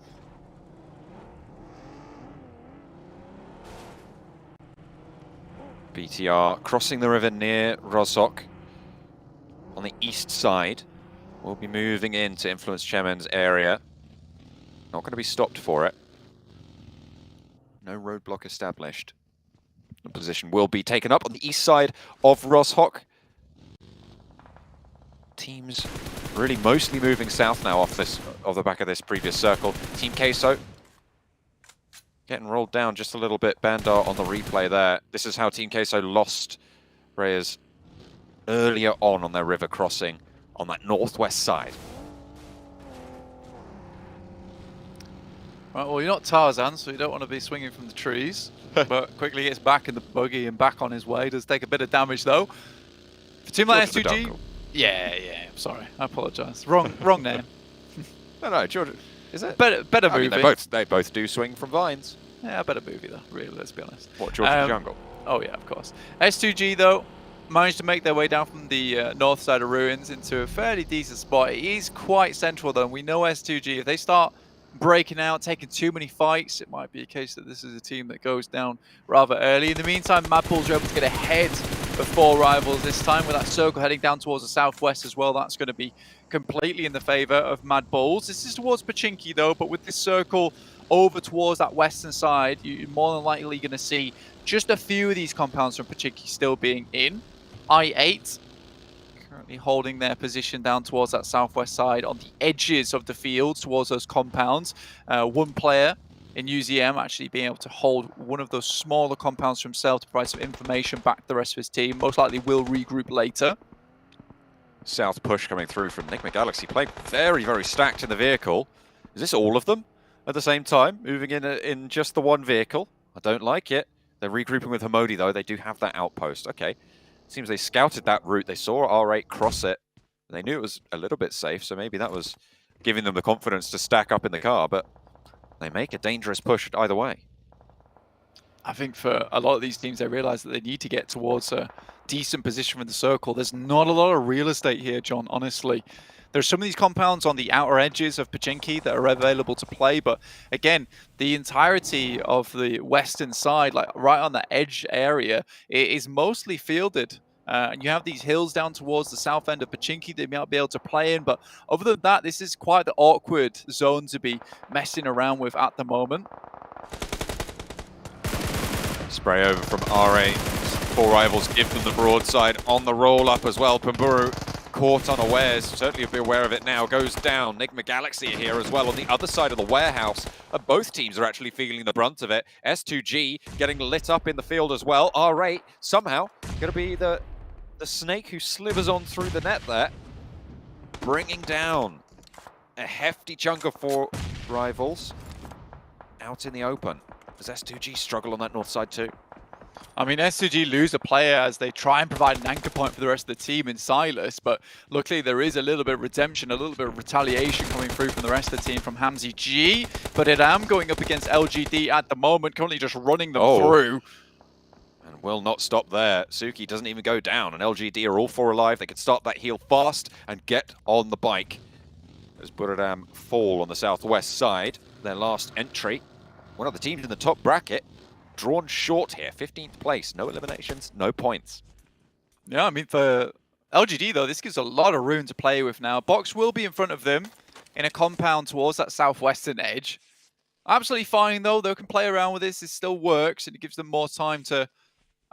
BTR crossing the river near Rozhok on the east side. We'll be moving into Influence Chemin's area. Not going to be stopped for it. No roadblock established. The position will be taken up on the east side of Rozhok. Teams really mostly moving south now off the back of this previous circle. Team Queso getting rolled down just a little bit. Bandar on the replay there. This is how Team Queso lost Reyes earlier on their river crossing on that northwest side. Right, well, you're not Tarzan, so you don't want to be swinging from the trees. But quickly gets back in the buggy and back on his way. Does take a bit of damage though. For Team like S2G, yeah, sorry, I apologise. Wrong name. No, George. Is it? Better movie. I mean, they both do swing from vines. Yeah, better movie though, really, let's be honest. What, George of the Jungle? Oh yeah, of course. S2G though, managed to make their way down from the north side of Ruins into a fairly decent spot. It is quite central though, and we know S2G, if they start breaking out, taking too many fights, it might be a case that this is a team that goes down rather early. In the meantime, Mad Bulls are able to get ahead of 4 rivals this time with that circle heading down towards the southwest as well. That's going to be completely in the favor of Mad Bulls. This is towards Pachinki though, but with this circle over towards that western side, you're more than likely going to see just a few of these compounds from Pachinki still being in. I8 currently holding their position down towards that southwest side on the edges of the field towards those compounds. One player in UZM actually being able to hold one of those smaller compounds for himself to provide some information back to the rest of his team. Most likely will regroup later. south push coming through from Enigma Galaxy. Playing very, very stacked in the vehicle. Is this all of them at the same time, moving in just the one vehicle? I don't like it. They're regrouping with Hamodi, though. They do have that outpost. Okay. Seems they scouted that route. They saw R8 cross it. They knew it was a little bit safe, so maybe that was giving them the confidence to stack up in the car, but they make a dangerous push either way. I think for a lot of these teams, they realize that they need to get towards a decent position in the circle. There's not a lot of real estate here, John, honestly. There's some of these compounds on the outer edges of Pachinki that are available to play, but again, the entirety of the western side, like right on the edge area, it is mostly fielded. And you have these hills down towards the south end of Pachinki they might be able to play in, but other than that, this is quite the awkward zone to be messing around with at the moment. Spray over from R8. Four rivals give them the broadside on the roll-up as well. Pamburu caught unawares, certainly be aware of it now, goes down. Enigma Galaxy are here as well on the other side of the warehouse. Both teams are actually feeling the brunt of it. S2G getting lit up in the field as well. R8 somehow going to be the snake who slivers on through the net there, bringing down a hefty chunk of four rivals out in the open. Does S2G struggle on that north side too? I mean, S2G lose a player as they try and provide an anchor point for the rest of the team in Silas, but luckily there is a little bit of redemption, a little bit of retaliation coming through from the rest of the team from Hamzy G, but it am going up against LGD at the moment, currently just running them through. And will not stop there. Suki doesn't even go down, and LGD are all four alive. They can start that heal fast and get on the bike. As Buradam fall on the southwest side, their last entry. One of the teams in the top bracket, drawn short here, 15th place, no eliminations, no points. Yeah, I mean, for LGD, though, this gives a lot of room to play with now. Box will be in front of them in a compound towards that southwestern edge. Absolutely fine, though. They can play around with this. It still works, and it gives them more time to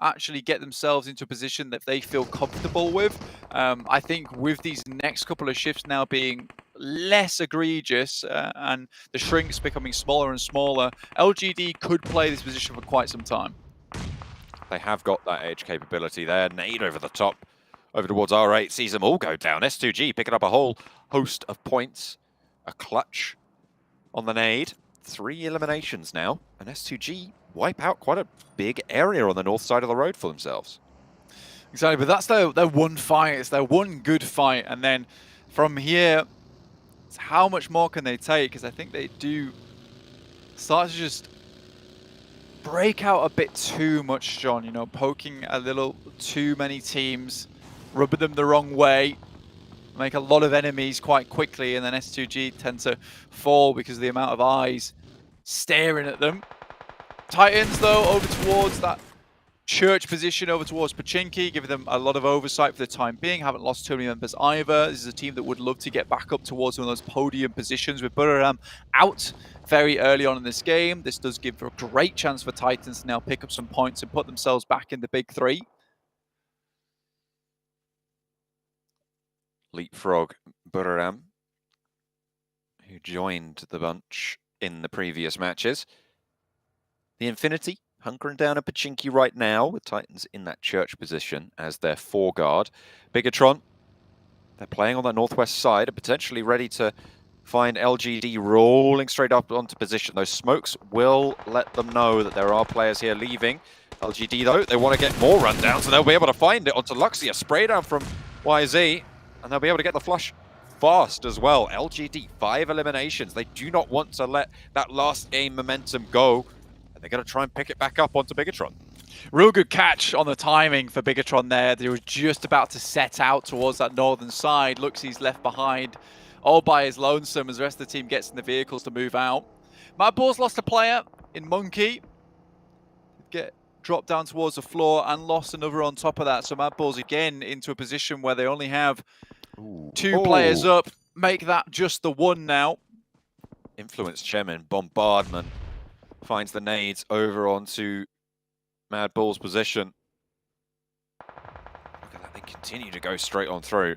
actually get themselves into a position that they feel comfortable with. I think with these next couple of shifts now being less egregious and the shrinks becoming smaller and smaller, LGD could play this position for quite some time. They have got that edge capability there. Nade over the top, over towards R8, sees them all go down. S2G picking up a whole host of points. A clutch on the nade. 3 eliminations now, and S2G wipe out quite a big area on the north side of the road for themselves. Exactly, but that's their one fight. It's their one good fight, and then from here, it's how much more can they take? Because I think they do start to just break out a bit too much, John. You know, poking a little too many teams, rubbing them the wrong way, make a lot of enemies quite quickly, and then S2G tend to fall because of the amount of eyes staring at them. Titans, though, over towards that church position, over towards Pachinki, giving them a lot of oversight for the time being. Haven't lost too many members either. This is a team that would love to get back up towards one of those podium positions with Buriram out very early on in this game. This does give a great chance for Titans to now pick up some points and put themselves back in the big three. Leapfrog Buriram, who joined the bunch in the previous matches. The Infinity hunkering down a Pachinki right now, with Titans in that church position as their foreguard. Bigatron, they're playing on that northwest side and potentially ready to find LGD rolling straight up onto position. Those smokes will let them know that there are players here leaving. LGD, though, they want to get more rundown, so they'll be able to find it onto Luxia. Spray down from YZ, and they'll be able to get the flush fast as well. LGD, 5 eliminations. They do not want to let that last game momentum go. They're going to try and pick it back up onto Bigatron. Real good catch on the timing for Bigatron there. They were just about to set out towards that northern side. Looks he's left behind all by his lonesome as the rest of the team gets in the vehicles to move out. Mad Balls lost a player in Monkey. Get dropped down towards the floor and lost another on top of that. So Mad Balls again into a position where they only have 2 players up. Make that just the one now. Influence Chemin, bombardment. Finds the nades over onto Mad Bull's position. Look at that, they continue to go straight on through.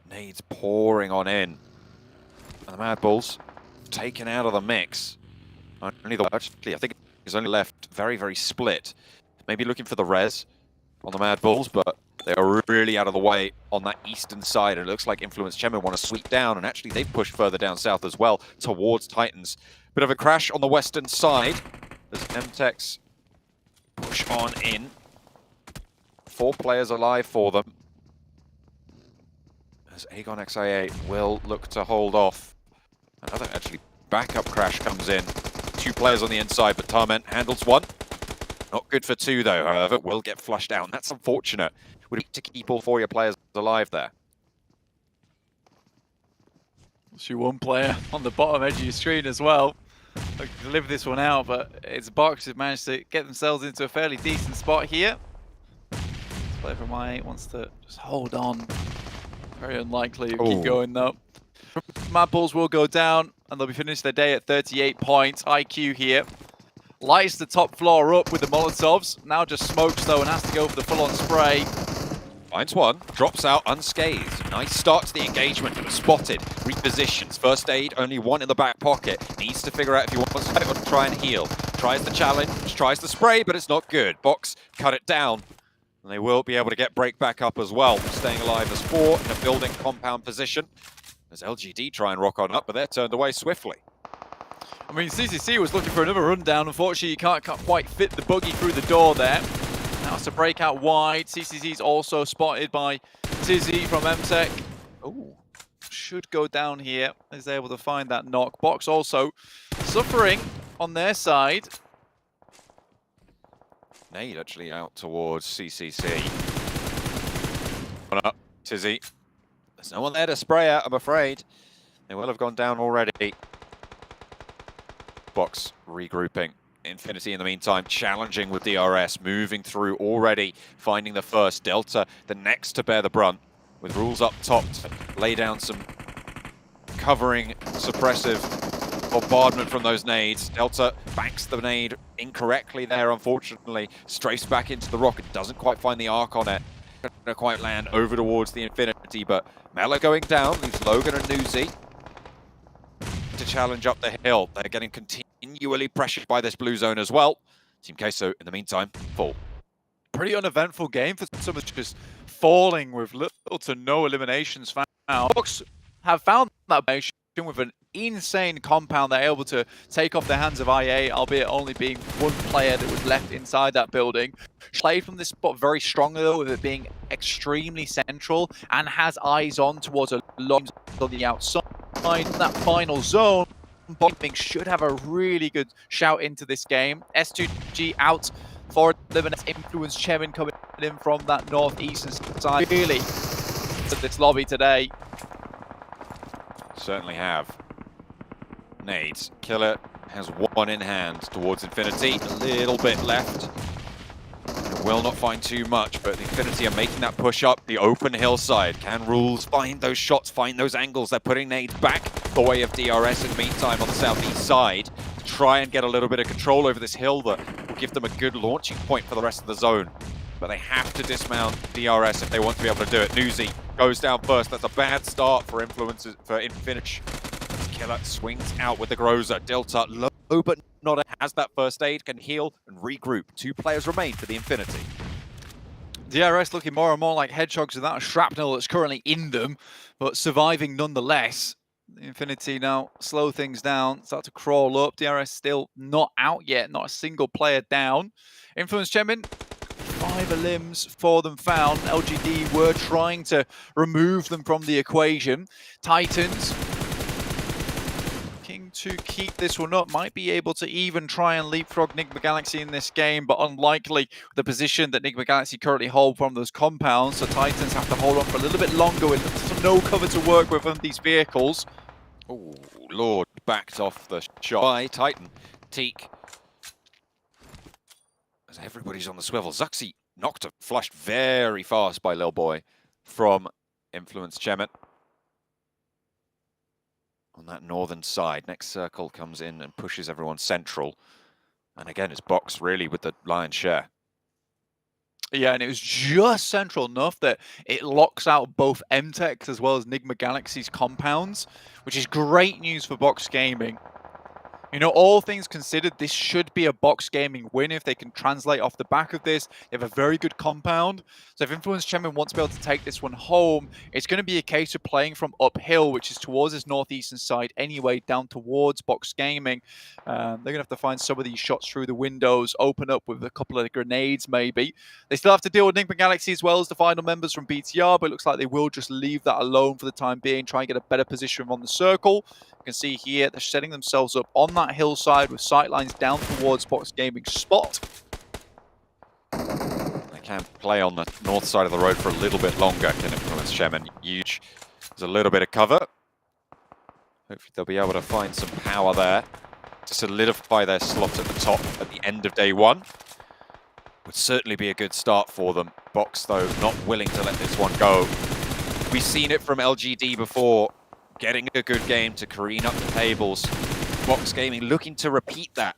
Nades pouring on in. And the Mad Bulls taken out of the mix. Actually, I think he's only left very, very split. Maybe looking for the res on the Mad Bulls, but They are really out of the way on that eastern side. It looks like Influence Chemin want to sweep down, and actually they've pushed further down south as well towards Titans. Bit of a crash on the western side as MTech's push on in. 4 players alive for them. As Aegon XIA will look to hold off. Another actually backup crash comes in. 2 players on the inside, but Tarment handles 1. Not good for 2 though, however, will get flushed out. That's unfortunate. Would have to keep all 4 of your players alive there. See 1 player on the bottom edge of your screen as well. I can live this one out, but it's Box who've managed to get themselves into a fairly decent spot here. This player from I8 wants to just hold on. Very unlikely to keep going though. Mad Bulls will go down and they'll be finished their day at 38 points. IQ here lights the top floor up with the Molotovs. Now just smokes though and has to go for the full-on spray. Finds 1, drops out unscathed. Nice start to the engagement, but spotted, repositions. First aid, only 1 in the back pocket. Needs to figure out if he wants to fight or to try and heal. Tries the challenge, tries the spray, but it's not good. Box cut it down. And they will be able to get break back up as well. Staying alive as 4 in a building compound position. As LGD try and rock on up, but they're turned away swiftly. I mean, CCC was looking for another rundown. Unfortunately, you can't quite fit the buggy through the door there. Now it's a break out wide. CCC's also spotted by Tizzy from MTech. Oh, should go down here. Is able to find that knock. Box also suffering on their side. Nade actually out towards CCC. One up, Tizzy. There's no one there to spray at, I'm afraid. They will have gone down already. Box regrouping. Infinity in the meantime challenging with DRS, moving through already, finding the first. Delta the next to bear the brunt, with rules up top to lay down some covering suppressive bombardment from those nades. Delta backs the nade incorrectly there, unfortunately. Strafes back into the rocket, doesn't quite find the arc on it. Don't quite land over towards the Infinity, but Mela going down, leaves Logan and Nuzi to challenge up the hill. They're getting continually pressured by this blue zone as well. Team Queso, in the meantime, full. Pretty uneventful game for some of just falling with little to no eliminations found. Box have found that elimination with an insane compound. They're able to take off their hands of IA, albeit only being 1 player that was left inside that building. Played from this spot very strongly though, with it being extremely central and has eyes on towards a lot on the outside. That final zone, Bombing should have a really good shout into this game. S2G out for eliminate. Influence Chemin coming in from that northeastern side. Really at this lobby today. Certainly have. Nades. Killer has 1 in hand towards Infinity. A little bit left. Will not find too much, but Infinity are making that push up the open hillside. Can Rules find those shots, find those angles? They're putting nades back the way of DRS in the meantime on the southeast side to try and get a little bit of control over this hill that will give them a good launching point for the rest of the zone. But they have to dismount DRS if they want to be able to do it. Nuzi goes down first. That's a bad start for Infinity. Killer swings out with the Groza. Delta low but not has that first aid, can heal and regroup. 2 players remain for the Infinity. DRS looking more and more like hedgehogs without a shrapnel that's currently in them, but surviving nonetheless. Infinity now slow things down, start to crawl up. DRS still not out yet, not a single player down. Influence Chemin, 5 limbs for them found. LGD were trying to remove them from the equation. Titans looking to keep this one up, might be able to even try and leapfrog Nigma Galaxy in this game, but unlikely with the position that Nigma Galaxy currently hold from those compounds. So Titans have to hold on for a little bit longer with no cover to work with on these vehicles. Oh, Lord, backed off the shot by Titan. Teak. As everybody's on the swivel. Zuxi knocked a flushed very fast by Lil Boy from Influence Chemin. On that northern side, next circle comes in and pushes everyone central. And again, it's Box really with the lion's share. Yeah, and it was just central enough that it locks out both MTech's as well as Nigma Galaxy's compounds, which is great news for Box Gaming. You know, all things considered, this should be a Box Gaming win if they can translate off the back of this. They have a very good compound. So if Influence Chairman wants to be able to take this one home, it's going to be a case of playing from uphill, which is towards this northeastern side anyway, down towards Box Gaming. They're going to have to find some of these shots through the windows, open up with a couple of grenades maybe. They still have to deal with Enigma Galaxy as well as the final members from BTR, but it looks like they will just leave that alone for the time being, try and get a better position on the circle. You can see here they're setting themselves up on that hillside with sightlines down towards Box Gaming's spot. They can play on the north side of the road for a little bit longer, can Influence Chairman. Huge. There's a little bit of cover. Hopefully they'll be able to find some power there to solidify their slot at the top at the end of day one. Would certainly be a good start for them. Box, though, not willing to let this one go. We've seen it from LGD before, getting a good game to careen up the tables. Box Gaming looking to repeat that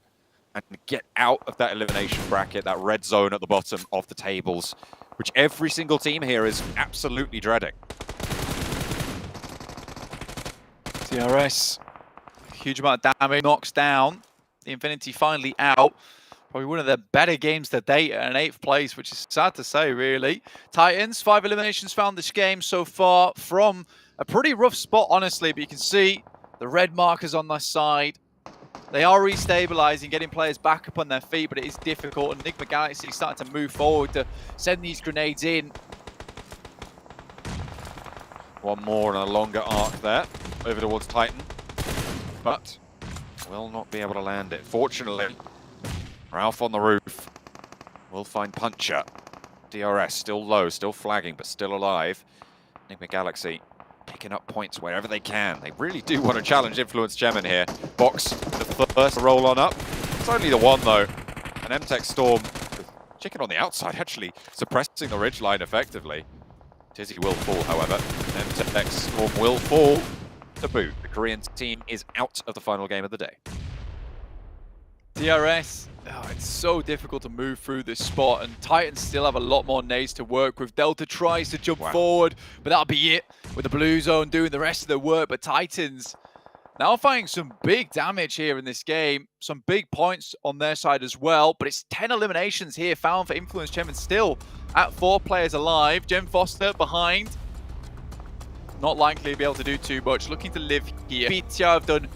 and get out of that elimination bracket, that red zone at the bottom of the tables, which every single team here is absolutely dreading. TRS, huge amount of damage, knocks down. The Infinity finally out. Probably one of their better games to date at an 8th place, which is sad to say, really. Titans, 5 eliminations found this game so far from a pretty rough spot, honestly, but you can see the red markers on their side. They are restabilizing, getting players back up on their feet, but it is difficult. And Enigma Galaxy starting to move forward to send these grenades in. One more and a longer arc there, over towards Titan, but will not be able to land it. Fortunately, Ralph on the roof will find Puncher. DRS still low, still flagging, but still alive. Enigma Galaxy picking up points wherever they can. They really do want to challenge Influence Chairman here. Box, the first roll on up. It's only the one, though. An MTech Storm, chicken on the outside, actually suppressing the ridgeline effectively. Tizzy will fall, however. MTech Storm will fall to boot. The Korean team is out of the final game of the day. DRS, it's so difficult to move through this spot, and Titans still have a lot more nades to work with. Delta tries to jump forward, but that'll be it, with the blue zone doing the rest of the work. But Titans now finding some big damage here in this game, some big points on their side as well, but it's 10 eliminations here found for Influence Chairman, still at 4 players alive. Jem Foster behind, not likely to be able to do too much, looking to live here. BTR have done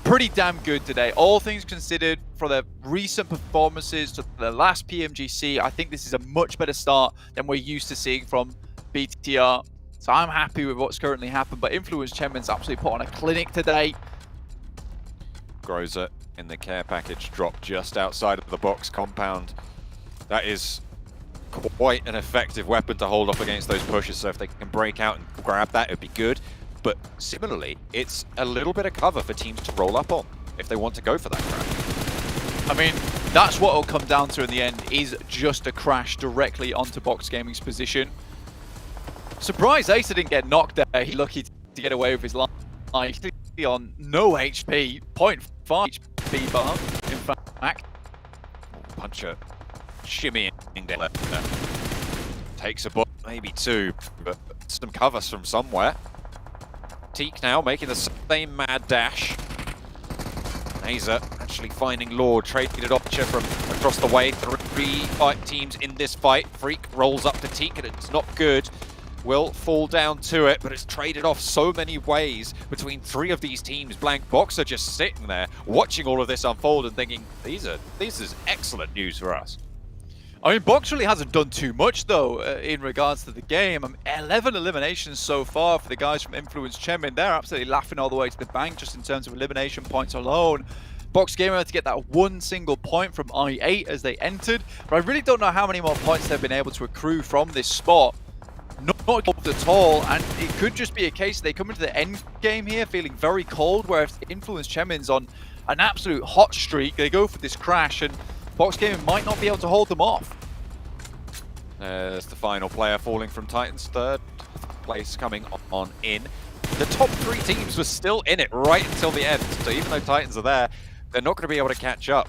pretty damn good today, all things considered. For their recent performances to the last PMGC, I think this is a much better start than we're used to seeing from BTR. So I'm happy with what's currently happened, but Influence Chairman's absolutely put on a clinic today. Groza in the care package drop just outside of the box compound. That is quite an effective weapon to hold up against those pushes, so if they can break out and grab that, it'd be good. But similarly, it's a little bit of cover for teams to roll up on if they want to go for that crash. I mean, that's what it'll come down to in the end, is just a crash directly onto Box Gaming's position. Surprised Acer didn't get knocked there. He's lucky to get away with his life. On no HP, 0.5 HP bar, in fact. Puncher shimmying down there. Takes a bullet, maybe 2, but some covers from somewhere. Teak now making the same mad dash. Azer actually finding Lord, traded Opcha from across the way. 3 teams in this fight. Freak rolls up to Teak and it's not good. Will fall down to it, but it's traded off so many ways between 3 of these teams. Blank Box are just sitting there watching all of this unfold and thinking, this is excellent news for us. I mean, Box really hasn't done too much, though, in regards to the game. 11 eliminations so far for the guys from Influence Chairman. They're absolutely laughing all the way to the bank just in terms of elimination points alone. Box Gamer had to get that 1 single point from I8 as they entered, but I really don't know how many more points they've been able to accrue from this spot. Not at all, and it could just be a case they come into the end game here feeling very cold, whereas Influence Chairman's on an absolute hot streak. They go for this crash, and Box Gaming might not be able to hold them off. There's the final player falling from Titans, 3rd place coming on in. The top 3 teams were still in it right until the end, so even though Titans are there, they're not going to be able to catch up.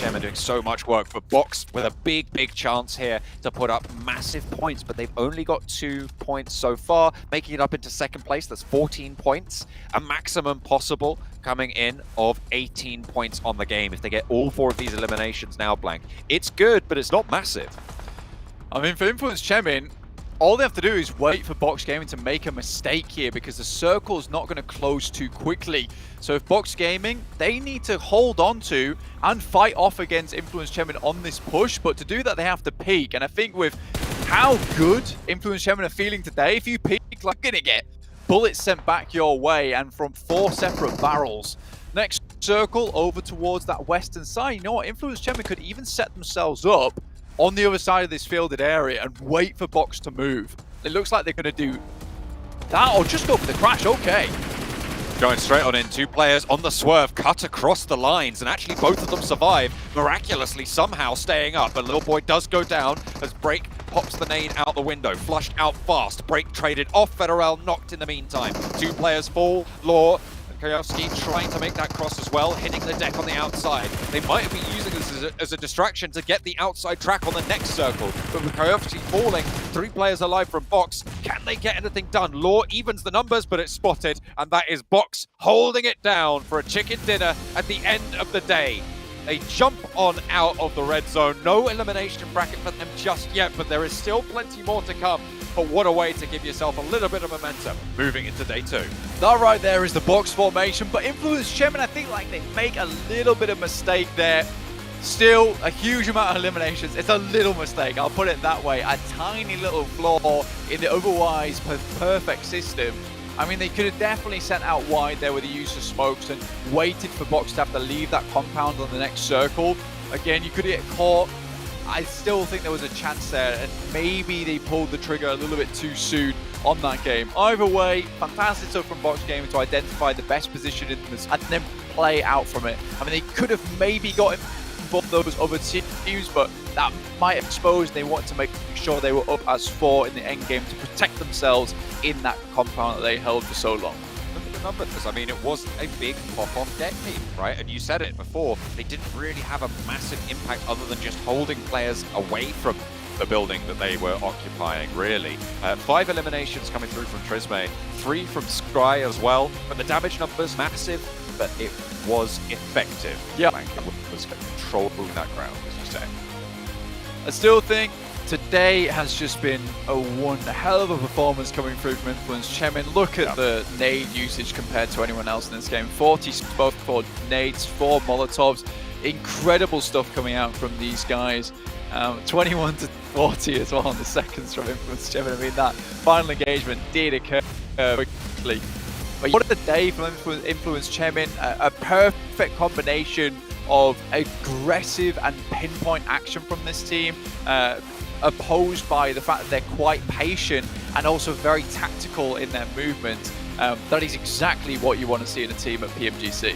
Chairman doing so much work, but Box with a big chance here to put up massive points, but they've only got 2 points so far, making it up into second place. That's 14 points, a maximum possible coming in of 18 points on the game if they get all 4 of these eliminations now, Blank. It's good, but it's not massive. I mean, for Influence Chemin, all they have to do is wait for Box Gaming to make a mistake here because the circle is not going to close too quickly. So if Box Gaming, they need to hold on to and fight off against Influence Chemin on this push, but to do that they have to peak. And I think with how good Influence Chemin are feeling today, if you peak, like, you're going to get bullets sent back your way and from 4 separate barrels. Next circle over towards that western side. You know what? Influence Chemin could even set themselves up on the other side of this fielded area and wait for Box to move. It looks like they're going to do that or just go for the crash. Okay. Going straight on in, 2 players on the swerve, cut across the lines, and actually both of them survive, miraculously somehow staying up. But Little Boy does go down as Break pops the nade out the window, flushed out fast. Break traded off, Federal knocked in the meantime. 2 players fall, Law and Koyovsky trying to make that cross as well, hitting the deck on the outside. They might have been using this as a distraction to get the outside track on the next circle, but with Koyovsky falling, 3 players alive from Box. Can they get anything done? Law evens the numbers, but it's spotted, and that is Box holding it down for a chicken dinner at the end of the day. They jump on out of the red zone. No elimination bracket for them just yet, but there is still plenty more to come. But what a way to give yourself a little bit of momentum moving into day 2. That right there is the Box formation, but Influence Chemin, I think like they make a little bit of mistake there. Still, a huge amount of eliminations. It's a little mistake, I'll put it that way. A tiny little flaw in the otherwise perfect system. I mean, they could have definitely sent out wide there with the use of smokes and waited for Box to have to leave that compound on the next circle. Again, you could get caught. I still think there was a chance there, and maybe they pulled the trigger a little bit too soon on that game. Either way, fantastic stuff from Box Gaming to identify the best position in this and then play out from it. I mean, they could have maybe got both those other teams, but that might expose. They wanted to make sure they were up as 4 in the end game to protect themselves in that compound that they held for so long. Look at the numbers. I mean, it was a big pop-off deck team, right? And you said it before, they didn't really have a massive impact other than just holding players away from the building that they were occupying, really. 5 eliminations coming through from Trisme, 3 from Scry as well, but the damage numbers massive, but it was effective. Yeah. It was controlling that ground, as you say. I still think today has just been a one hell of a performance coming through from Influence Chemin. Look at the nade usage compared to anyone else in this game. 40 both for nades, 4 Molotovs. Incredible stuff coming out from these guys. 21 to 40 as well on the seconds from Influence Chemin. I mean, that final engagement did occur quickly. But what a day from Influence Chemin. A perfect combination of aggressive and pinpoint action from this team, opposed by the fact that they're quite patient and also very tactical in their movement. That is exactly what you want to see in a team at PMGC.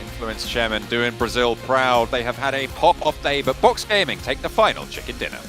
Influence Chairman doing Brazil proud. They have had a pop-off day, but Box Gaming take the final chicken dinner.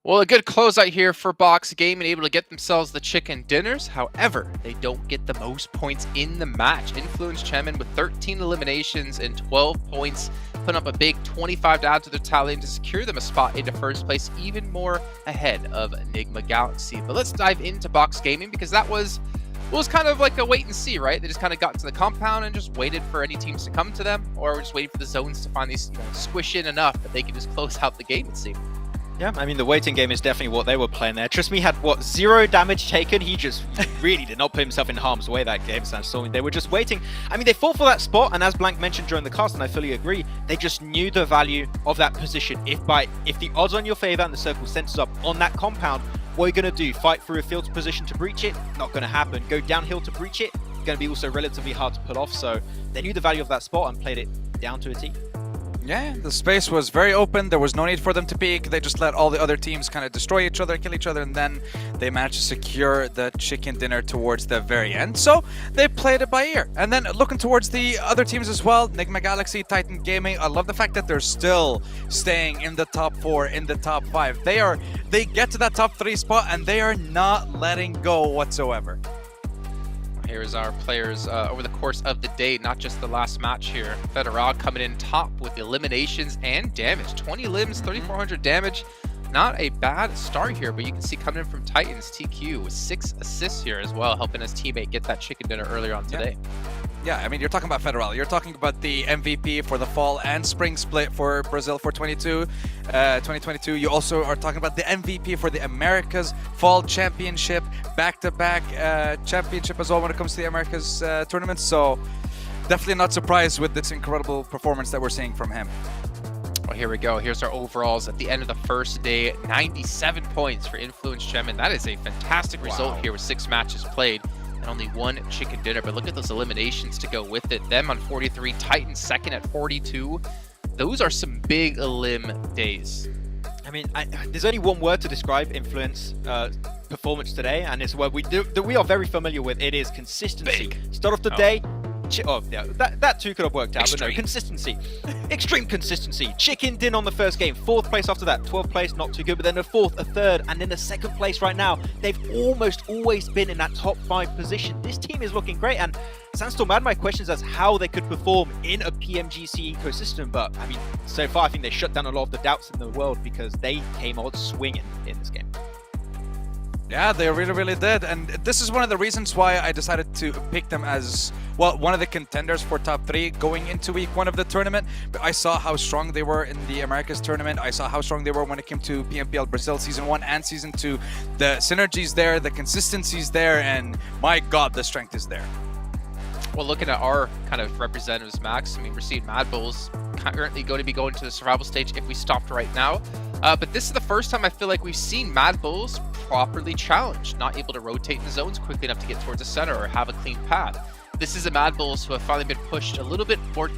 Well, a good closeout here for Box Gaming, able to get themselves the chicken dinners. However, they don't get the most points in the match. Influence Chairman with 13 eliminations and 12 points, putting up a big 25 to add to their tally and to secure them a spot into first place, even more ahead of Enigma Galaxy. But let's dive into Box Gaming, because that was kind of like a wait and see, right? They just kind of got to the compound and just waited for any teams to come to them, or just waiting for the zones to finally squish in enough that they can just close out the game, it seemed. Yeah, I mean, the waiting game is definitely what they were playing there. Trust me had, 0 damage taken. He really did not put himself in harm's way that game, so they were just waiting. I mean, they fought for that spot, and as Blank mentioned during the cast, and I fully agree, they just knew the value of that position. If the odds on your favor and the circle centers up on that compound, what are you going to do? Fight through a field position to breach it? Not going to happen. Go downhill to breach it? Going to be also relatively hard to pull off, so they knew the value of that spot and played it down to a T. Yeah, the space was very open. There was no need for them to peek. They just let all the other teams kind of destroy each other, kill each other, and then they managed to secure the chicken dinner towards the very end. So they played it by ear. And then looking towards the other teams as well, Enigma Galaxy, Titan Gaming, I love the fact that they're still staying in the top 4, in the top 5. They get to that top 3 spot and they are not letting go whatsoever. Here's our players over the course of the day, not just the last match here. Federal coming in top with eliminations and damage. 20 limbs, 3,400 damage. Not a bad start here, but you can see coming in from Titans, TQ with 6 assists here as well, helping his teammate get that chicken dinner earlier on today. Yeah, I mean, you're talking about Federal. You're talking about the MVP for the fall and spring split for Brazil for 2022. You also are talking about the MVP for the Americas Fall Championship, back-to-back championship as well when it comes to the Americas tournament. So definitely not surprised with this incredible performance that we're seeing from him. Well, here we go. Here's our overalls at the end of the first day. 97 points for Influence Gem, and that is a fantastic result here with 6 matches played and only 1 chicken dinner. But look at those eliminations to go with it. Them on 43, Titan second at 42. Those are some big elim days. I mean, there's only one word to describe Influence performance today, and it's a word we are very familiar with. It is consistency. Big. Start off the day. Oh, yeah, that too could have worked out, Extreme. but no, consistency. Extreme consistency. Chicken din on the first game, 4th place after that, 12th place, not too good, but then a 4th, a 3rd, and then a 2nd place right now. They've almost always been in that top 5 position. This team is looking great, and Sandstorm had my questions as how they could perform in a PMGC ecosystem, but I mean, so far I think they shut down a lot of the doubts in the world because they came out swinging in this game. Yeah, they really, really did. And this is one of the reasons why I decided to pick them as, well, one of the contenders for top 3 going into week 1 of the tournament. But I saw how strong they were in the Americas tournament. I saw how strong they were when it came to PMPL Brazil Season 1 and Season 2. The synergies there, the consistency's there, and my God, the strength is there. Well, looking at our kind of representatives, Max, I mean, we're seeing Mad Bulls currently going to be going to the survival stage if we stopped right now. But this is the first time I feel like we've seen Mad Bulls properly challenged, not able to rotate in the zones quickly enough to get towards the center or have a clean path. This is a Mad Bulls who have finally been pushed a little bit more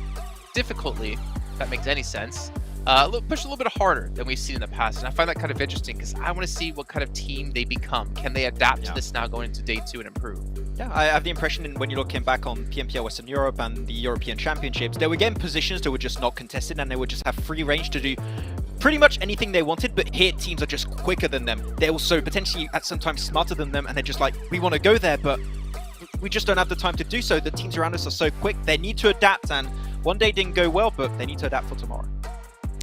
difficultly, if that makes any sense. Pushed a little bit harder than we've seen in the past, and I find that kind of interesting because I want to see what kind of team they become. Can they adapt to this now going into day 2 and improve? Yeah, I have the impression when you're looking back on PMPL Western Europe and the European Championships, they were getting positions that were just not contested and they would just have free range to do pretty much anything they wanted, but here teams are just quicker than them. They're also potentially at some times smarter than them, and they're just like, we want to go there, but we just don't have the time to do so. The teams around us are so quick. They need to adapt, and one day didn't go well, but they need to adapt for tomorrow.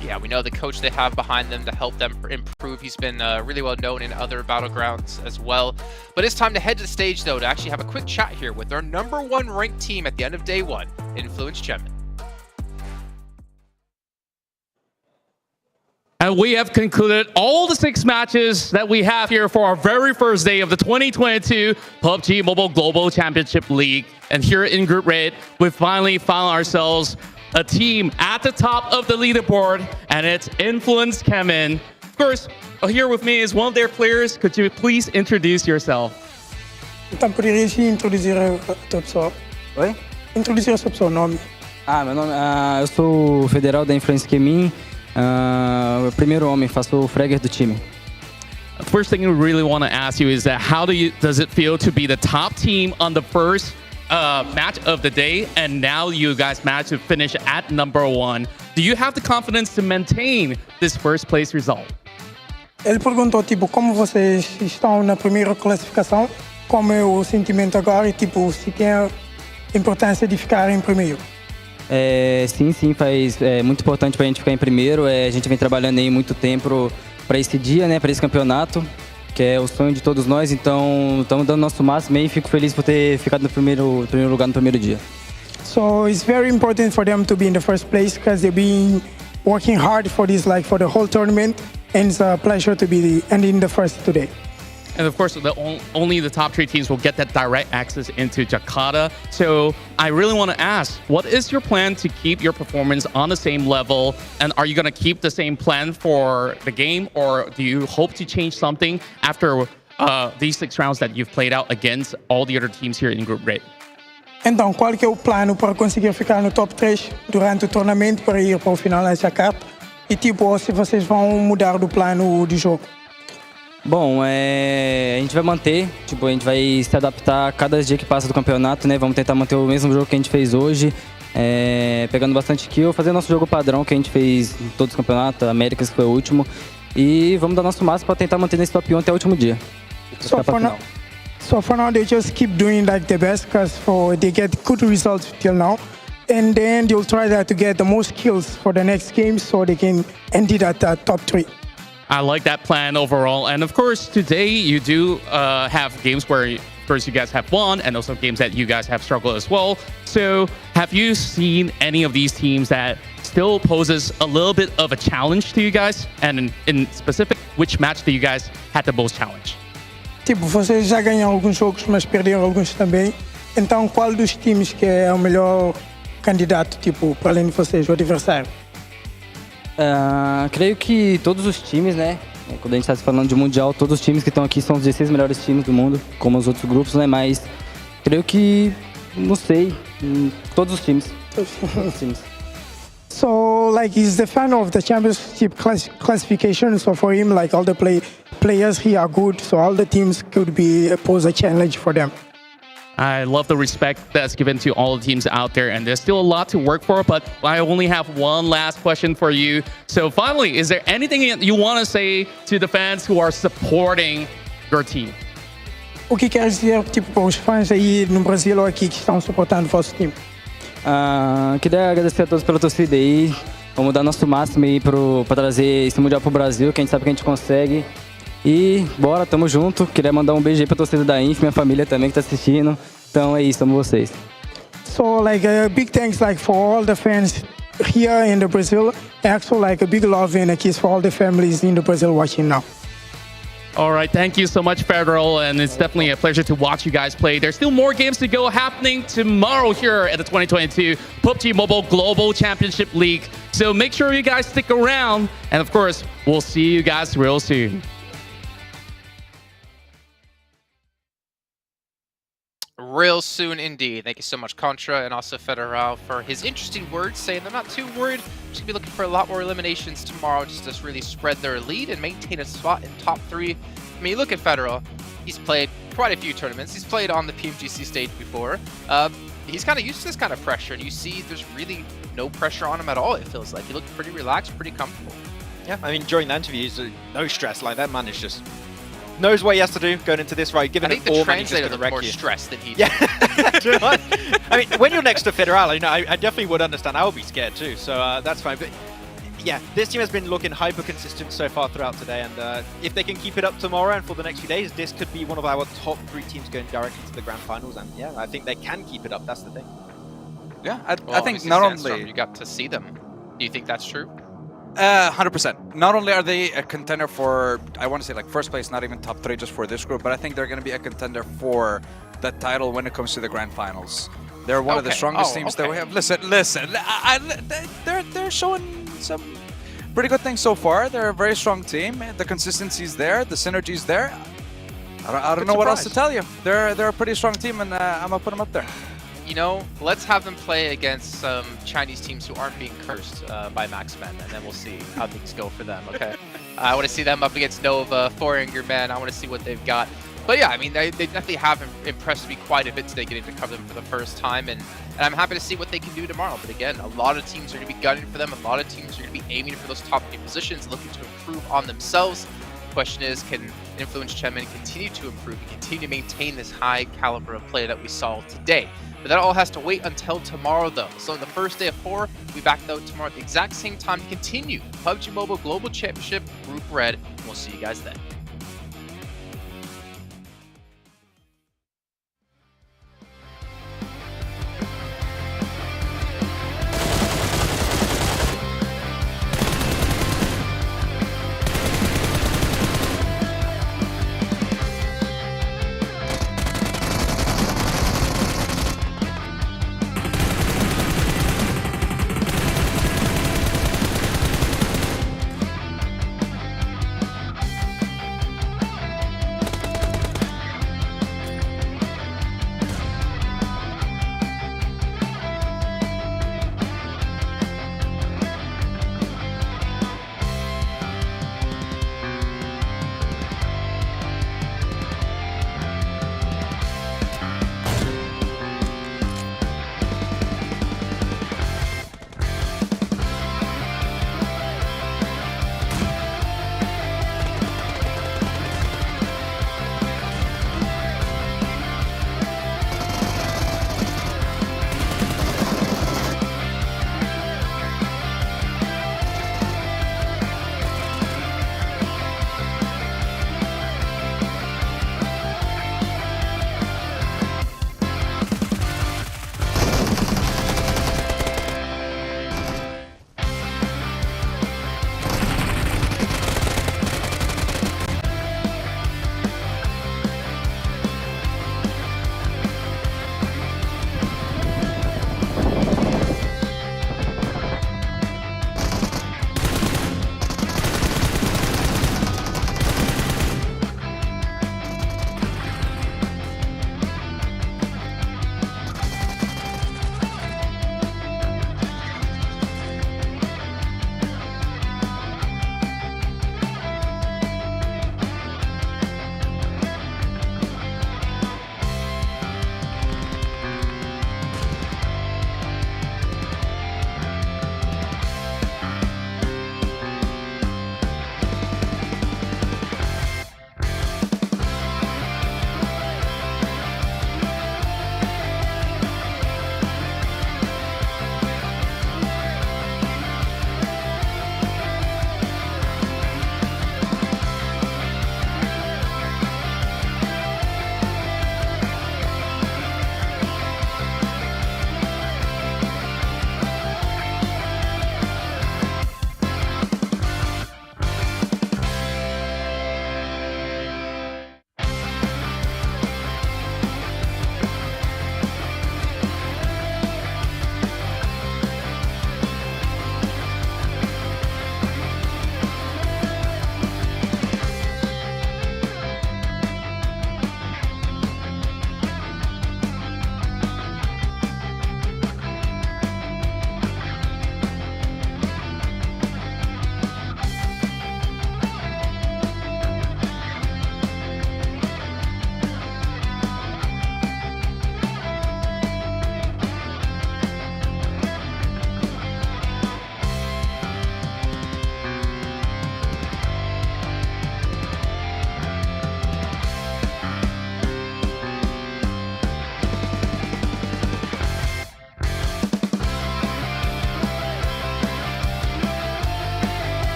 Yeah, we know the coach they have behind them to help them improve. He's been really well known in other battlegrounds as well. But it's time to head to the stage, though, to actually have a quick chat here with our #1 ranked team at the end of day 1, Influence Gem. And we have concluded all the 6 matches that we have here for our very first day of the 2022 PUBG Mobile Global Championship League. And here in Group Red, we finally found ourselves a team at the top of the leaderboard, and it's Influence Kemen. Of course, here with me is one of their players. Could you please introduce yourself? Então, poderia se introduzir a tua pessoa? Oi? Introduzir a sua pessoa, o nome. Meu nome, eu sou o federal da Influence Kemen, o primeiro homem, faço o fragger do time. First thing we really want to ask you is that how does it feel to be the top team on the first match of the day, and now you guys managed to finish at #1. Do you have the confidence to maintain this first place result? Ele perguntou, tipo, como vocês estão na primeira classificação, como é o sentimento agora e, tipo, se tem a importância de ficar em primeiro. Sim, é muito importante para a gente ficar em primeiro. A gente vem trabalhando aí muito tempo para esse dia, né, para esse campeonato, que é o sonho de todos nós. Então, estamos dando nosso máximo e fico feliz por ter ficado no primeiro lugar no primeiro dia. So it's very important for them to be in the first place because they've been working hard for this, like for the whole tournament, and it's a pleasure to be in the first today. And of course, only the top 3 teams will get that direct access into Jakarta. So I really want to ask, what is your plan to keep your performance on the same level? And are you going to keep the same plan for the game? Or do you hope to change something after these 6 rounds that you've played out against all the other teams here in Group Rate? Então, qual que é o plano para conseguir ficar no top 3 durante o torneio para ir para o final da Jakarta? E tipo, se vocês vão mudar do plano de jogo? Bom, a gente vai manter, a gente vai se adaptar a cada dia que passa do campeonato, né? Vamos tentar manter o mesmo jogo que a gente fez hoje, pegando bastante kill, fazer nosso jogo padrão que a gente fez em todos os campeonatos, Américas que foi o último, e vamos dar nosso máximo para tentar manter nesse top 1 até o último dia. So for now, they just keep doing like the best because they get good results till now. And then they'll try to get the most kills for the next game so they can end it at the top 3. I like that plan overall. And of course, today you do have games where, of course, you guys have won and also games that you guys have struggled as well. So have you seen any of these teams that still poses a little bit of a challenge to you guys? And in specific, which match do you guys had the most challenge? Tipo, vocês já ganharam alguns jogos, mas perderam alguns também. Então, qual dos times que é o melhor candidato, tipo, para além de vocês, o adversário? Creio que todos os times, né? Quando a gente está falando de mundial, todos os times que estão aqui são os 16 melhores times do mundo, como os outros grupos, né? Mas creio que, não sei, todos os times. So, like, he's the fan of the championship classification. So for him, like, all the players here are good. So all the teams could pose a challenge for them. I love the respect that's given to all the teams out there, and there's still a lot to work for, but I only have one last question for you. So finally, is there anything you want to say to the fans who are supporting your team? O que quer dizer, tipo, para os fãs aí no Brasil ou aqui que estão suportando o vosso time? Queria agradecer a todos pela torcida aí. Vamos dar nosso máximo aí para trazer esse Mundial pro Brasil, que a gente sabe que a gente consegue. E bora, tamo junto. Queria mandar um beijo aí pra torcida da Inf, minha família também que tá assistindo. Então é isso, amo vocês. So like a big thanks like for all the fans here in the Brazil. Also like a big love and a kiss for all the families in the Brazil watching now. All right, thank you so much, Federal, and it's definitely a pleasure to watch you guys play. There's still more games to go happening tomorrow here at the 2022 PUBG Mobile Global Championship League. So make sure you guys stick around, and of course, we'll see you guys real soon. Real soon indeed. Thank you so much, Contra, and also Federal for his interesting words, saying they're not too worried. Just gonna be looking for a lot more eliminations tomorrow just to really spread their lead and maintain a spot in top 3. I mean, you look at Federal, he's played quite a few tournaments. He's played on the PMGC stage before. He's kind of used to this kind of pressure, and you see there's really no pressure on him at all, it feels like. He looked pretty relaxed, pretty comfortable. Yeah, I mean, during the interview, he's no stress. Like, that man is just knows what he has to do going into this, right? Given I think the translator looked more stressed than he did. Yeah. I mean, when you're next to Federal, you know, I definitely would understand. I would be scared too, so that's fine. But yeah, this team has been looking hyper consistent so far throughout today, and if they can keep it up tomorrow and for the next few days, this could be one of our top 3 teams going directly to the grand finals. And yeah, I think they can keep it up. That's the thing. Yeah, Well, I think obviously, not Sandstorm, only you got to see them. Do you think that's true? 100%. Not only are they a contender for, I want to say like first place, not even top 3 just for this group, but I think they're going to be a contender for the title when it comes to the grand finals. They're one of the strongest teams that we have. Listen, they're showing some pretty good things so far. They're a very strong team. The consistency's there, the synergy's there. I don't know what else to tell you. They're a pretty strong team, and I'm gonna put them up there. You know, let's have them play against some Chinese teams who aren't being cursed by Maxmen, and then we'll see how things go for them, okay? I want to see them up against Nova, Foreigner Man. I want to see what they've got. But yeah, I mean, they definitely have impressed me quite a bit today getting to cover them for the first time, and I'm happy to see what they can do tomorrow. But again, a lot of teams are going to be gunning for them. A lot of teams are going to be aiming for those top 3 positions, looking to improve on themselves. Question is, can Influence Chemin continue to improve and continue to maintain this high caliber of play that we saw today? But that all has to wait until tomorrow, though. So on the first day of 4, we'll be back, though, tomorrow at the exact same time to continue PUBG Mobile Global Championship Group Red. We'll see you guys then.